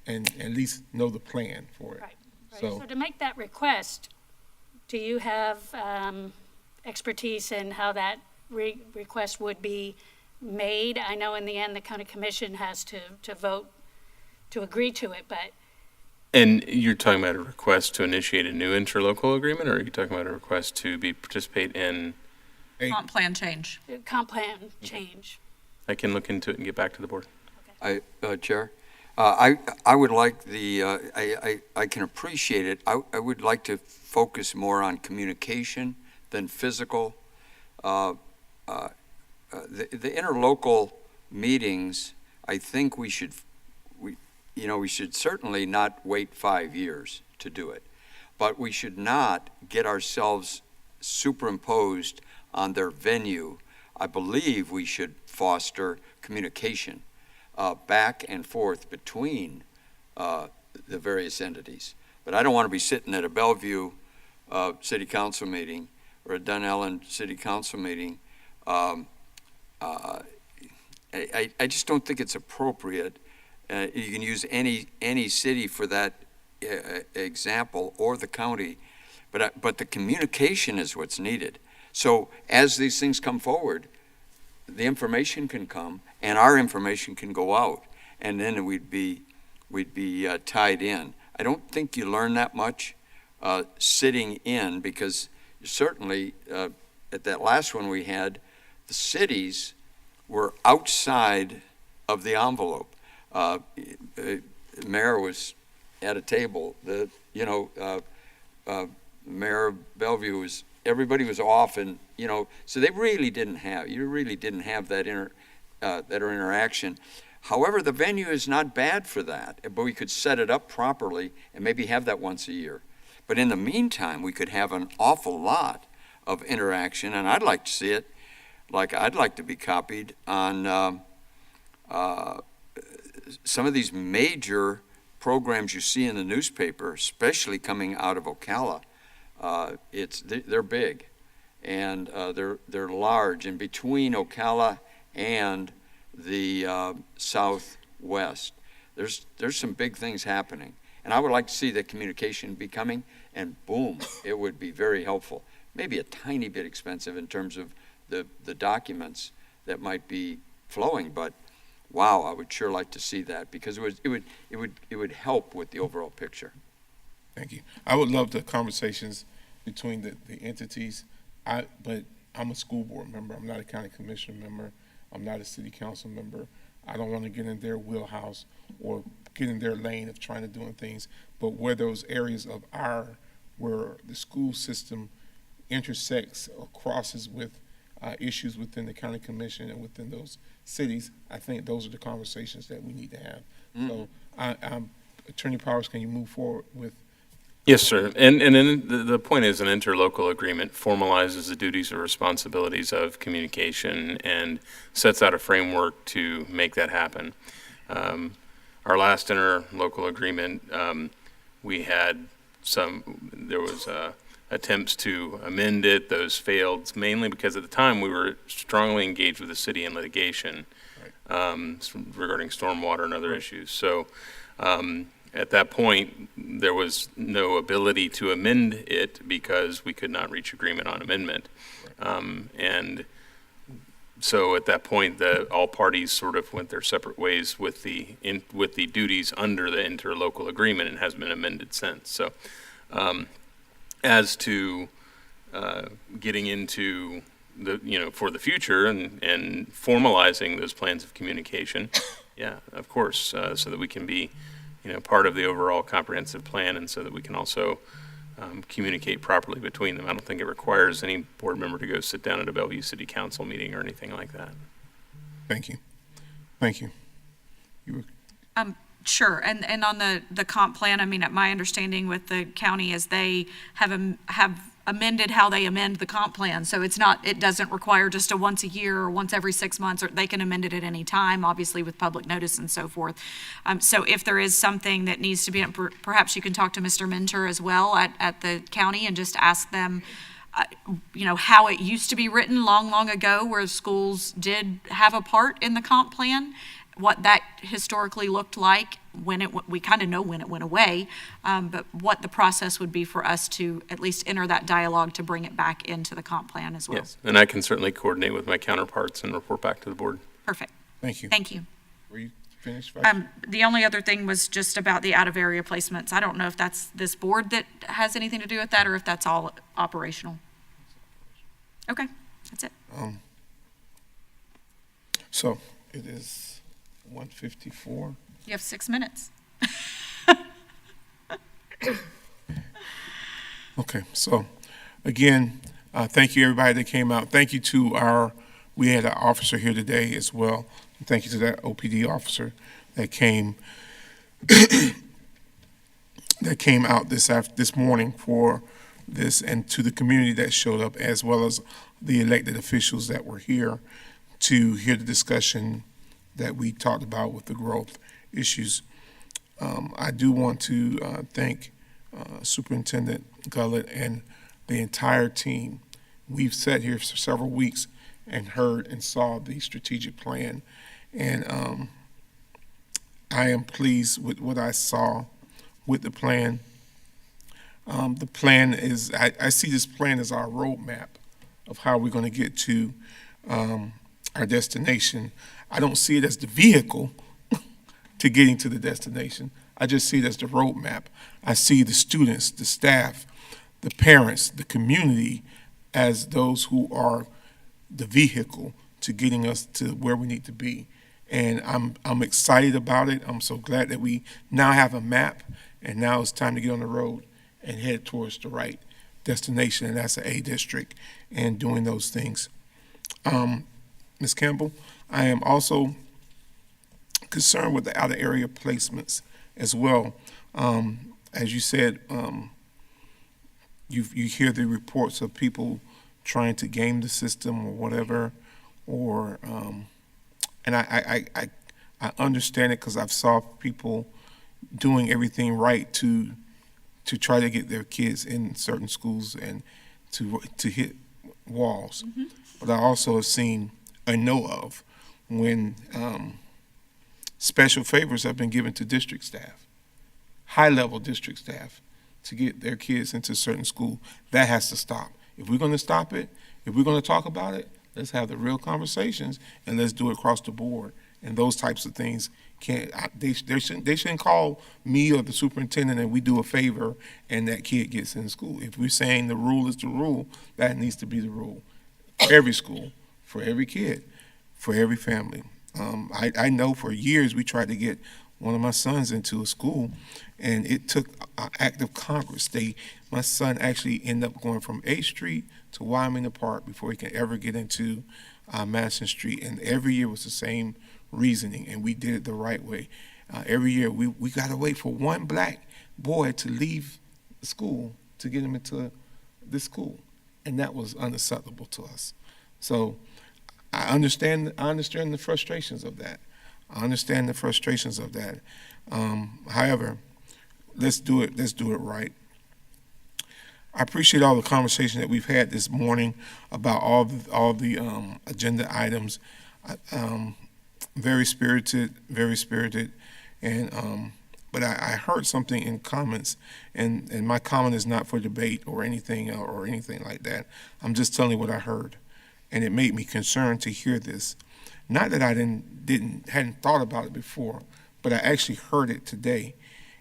at least know the plan for it. Right. So to make that request, do you have expertise in how that request would be made? I know in the end, the county commission has to vote to agree to it, but And you're talking about a request to initiate a new interlocal agreement, or are you talking about a request to participate in? Comp plan change. Comp plan change. I can look into it and get back to the board. Chair, I would like I can appreciate it. I would like to focus more on communication than physical. The interlocal meetings, I think we should certainly not wait 5 years to do it, but we should not get ourselves superimposed on their venue. I believe we should foster communication back and forth between the various entities. But I don't want to be sitting at a Bellevue City Council meeting or a Dunellen City Council meeting. I just don't think it's appropriate. You can use any city for that example, or the county, but the communication is what's needed. So as these things come forward, the information can come, and our information can go out, and then we'd be tied in. I don't think you learn that much sitting in, because certainly at that last one we had, the cities were outside of the envelope. Mayor was at a table. Mayor of Bellevue was. Everybody was off, and so they really didn't have. You really didn't have that interaction. However, the venue is not bad for that, but we could set it up properly and maybe have that once a year. But in the meantime, we could have an awful lot of interaction, and I'd like to see it. Like I'd like to be copied on some of these major programs you see in the newspaper, especially coming out of Ocala. They're big, and they're large. And between Ocala and the Southwest, there's some big things happening. And I would like to see that communication be coming, and boom, it would be very helpful. Maybe a tiny bit expensive in terms of the documents that might be flowing, but wow, I would sure like to see that, because it would help with the overall picture. Thank you. I would love the conversations between the entities. But I'm a school board member. I'm not a county commission member. I'm not a city council member. I don't want to get in their wheelhouse or get in their lane of trying to do things. But where those areas of where the school system intersects or crosses with issues within the county commission and within those cities, I think those are the conversations that we need to have. Mm-hmm. So Attorney Powers, can you move forward with? Yes, sir. And then the point is, an interlocal agreement formalizes the duties or responsibilities of communication and sets out a framework to make that happen. Our last interlocal agreement, there was attempts to amend it. Those failed, mainly because at the time we were strongly engaged with the city in litigation regarding stormwater and other issues. So at that point, there was no ability to amend it because we could not reach agreement on amendment. And so at that point, all parties sort of went their separate ways with the duties under the interlocal agreement, and has been amended since. So as to getting into for the future and formalizing those plans of communication, yeah, of course, so that we can be part of the overall comprehensive plan, and so that we can also communicate properly between them. I don't think it requires any board member to go sit down at a Bellevue City Council meeting or anything like that. Thank you. Thank you. Sure, and on the comp plan, I mean, my understanding with the county is they have amended how they amend the comp plan. So it doesn't require just a once a year or once every 6 months, or they can amend it at any time, obviously with public notice and so forth. So if there is something that needs to be, perhaps you can talk to Mr. Mentor as well at the county and just ask them, how it used to be written long ago, where schools did have a part in the comp plan, what that historically looked like, we kind of know when it went away, but what the process would be for us to at least enter that dialogue to bring it back into the comp plan as well. Yes, and I can certainly coordinate with my counterparts and report back to the board. Perfect. Thank you. Thank you. Were you finished? The only other thing was just about the out-of-area placements. I don't know if that's this board that has anything to do with that or if that's all operational. Okay, that's it. So it is 1:54. You have 6 minutes. Okay, so again, thank you everybody that came out. Thank you to we had an officer here today as well. Thank you to that OPD officer that came out this morning for this, and to the community that showed up, as well as the elected officials that were here to hear the discussion that we talked about with the growth issues. I do want to thank Superintendent Gullett and the entire team. We've sat here for several weeks and heard and saw the strategic plan, and I am pleased with what I saw with the plan. The plan is, I see this plan as our roadmap of how we're going to get to our destination. I don't see it as the vehicle to getting to the destination. I just see it as the roadmap. I see the students, the staff, the parents, the community as those who are the vehicle to getting us to where we need to be. And I'm excited about it. I'm so glad that we now have a map, and now it's time to get on the road and head towards the right destination, and that's an A district, and doing those things. Ms. Campbell, I am also concerned with the out-of-area placements as well. As you said, you hear the reports of people trying to game the system or whatever, or and I understand it because I've saw people doing everything right to try to get their kids in certain schools and to hit walls. Mm-hmm. But I also have seen and know of when special favors have been given to district staff, high-level district staff, to get their kids into certain school. That has to stop. If we're going to stop it, if we're going to talk about it, let's have the real conversations and let's do it across the board. And those types of things they shouldn't call me or the superintendent and we do a favor and that kid gets in school. If we're saying the rule is the rule, that needs to be the rule. For every school, for every kid, for every family. I know for years we tried to get one of my sons into a school, and it took an act of Congress. My son actually ended up going from 8th Street to Wyoming Park before he could ever get into Madison Street, and every year was the same reasoning, and we did it the right way. Every year we got to wait for one black boy to leave the school to get him into this school, and that was unacceptable to us. So I understand the frustrations of that. However, let's do it right. I appreciate all the conversation that we've had this morning about all the agenda items. Very spirited, and but I heard something in comments, and my comment is not for debate or anything like that. I'm just telling you what I heard, and it made me concerned to hear this. Not that I hadn't thought about it before, but I actually heard it today,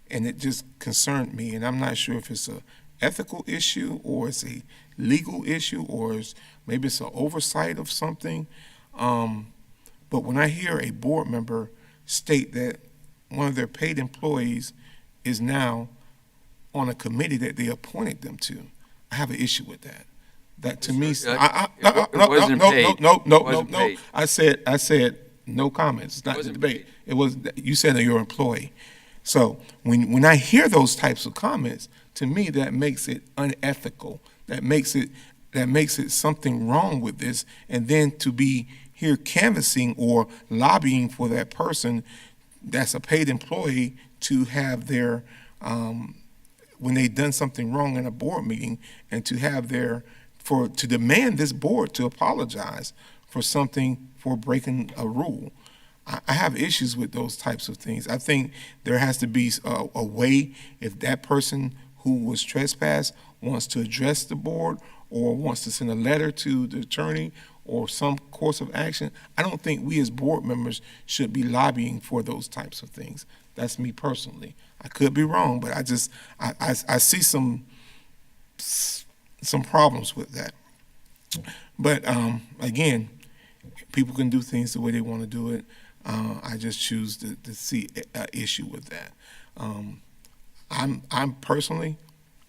and it just concerned me. And I'm not sure if it's a ethical issue or it's a legal issue or maybe it's an oversight of something. But when I hear a board member state that one of their paid employees is now on a committee that they appointed them to, I have an issue with that. That to me, no. I said no comments. It's not the debate. It was, you said that you're an employee. So when I hear those types of comments, to me, that makes it unethical. That makes it something wrong with this. And then to be here canvassing or lobbying for that person that's a paid employee to have their, when they've done something wrong in a board meeting, and to have to demand this board to apologize for something, for breaking a rule. I have issues with those types of things. I think there has to be a way, if that person who was trespassed wants to address the board or wants to send a letter to the attorney or some course of action, I don't think we as board members should be lobbying for those types of things. That's me personally. I could be wrong, but I see some problems with that. But again, people can do things the way they want to do it. I just choose to see an issue with that. I'm personally,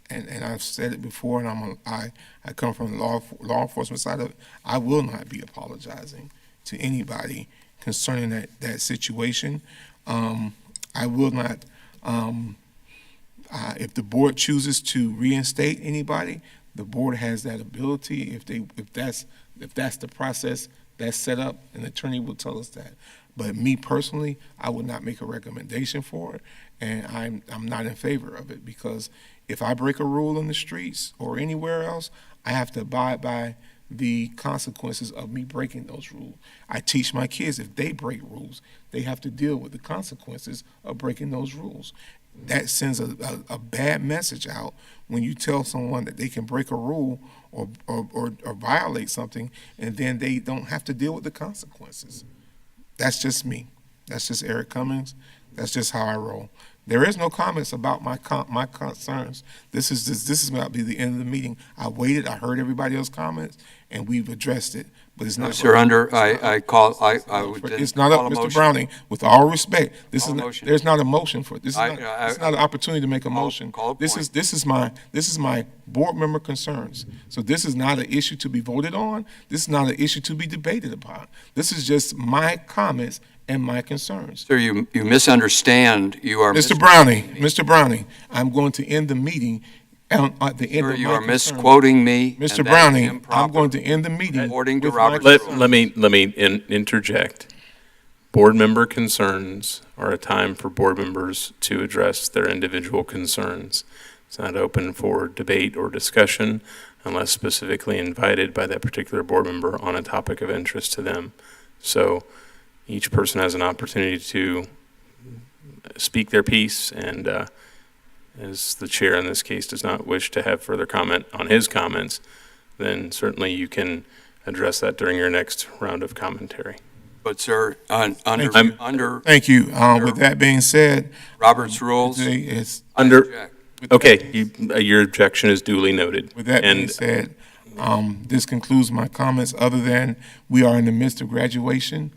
and I've said it before, and I come from the law enforcement side of it. I will not be apologizing to anybody concerning that situation. I will not. If the board chooses to reinstate anybody, the board has that ability. If that's the process that's set up, an attorney will tell us that. But me personally, I would not make a recommendation for it, and I'm not in favor of it, because if I break a rule in the streets or anywhere else, I have to abide by the consequences of me breaking those rules. I teach my kids, if they break rules, they have to deal with the consequences of breaking those rules. That sends a bad message out when you tell someone that they can break a rule or violate something, and then they don't have to deal with the consequences. That's just me. That's just Eric Cummings. That's just how I roll. There is no comments about my concerns. This is about to be the end of the meeting. I waited. I heard everybody else's comments, and we've addressed it. But it's not. Sir, I would It's not up, Mr. Browning. With all respect, there's not a motion for this. It's not an opportunity to make a motion. This is my board member concerns. So this is not an issue to be voted on. This is not an issue to be debated upon. This is just my comments and my concerns. Sir, you misunderstand. You are Mr. Browning, I'm going to end the meeting at the end of my you are misquoting me. Mr. Browning, I'm going to end the meeting. According to with Robert. Let me interject. Board member concerns are a time for board members to address their individual concerns. It's not open for debate or discussion unless specifically invited by that particular board member on a topic of interest to them. So each person has an opportunity to speak their piece, and as the chair in this case does not wish to have further comment on his comments, then certainly you can address that during your next round of commentary. But sir, Thank you. With that being said, Robert's rules is Okay, your objection is duly noted. With that being said, this concludes my comments, other than we are in the midst of graduation.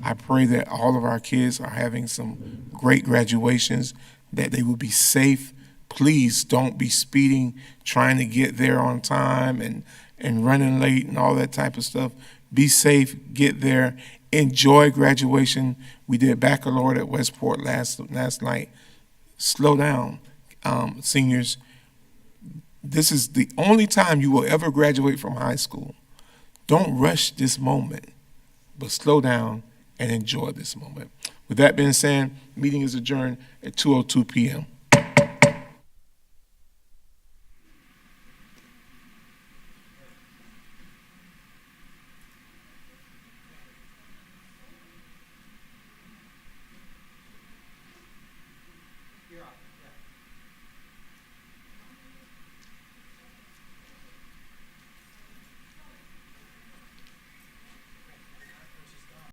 I pray that all of our kids are having some great graduations, that they will be safe. Please don't be speeding, trying to get there on time and running late and all that type of stuff. Be safe, get there, enjoy graduation. We did baccalaureate at Westport last night. Slow down, seniors. This is the only time you will ever graduate from high school. Don't rush this moment, but slow down and enjoy this moment. With that being said, meeting is adjourned at 2:02 p.m.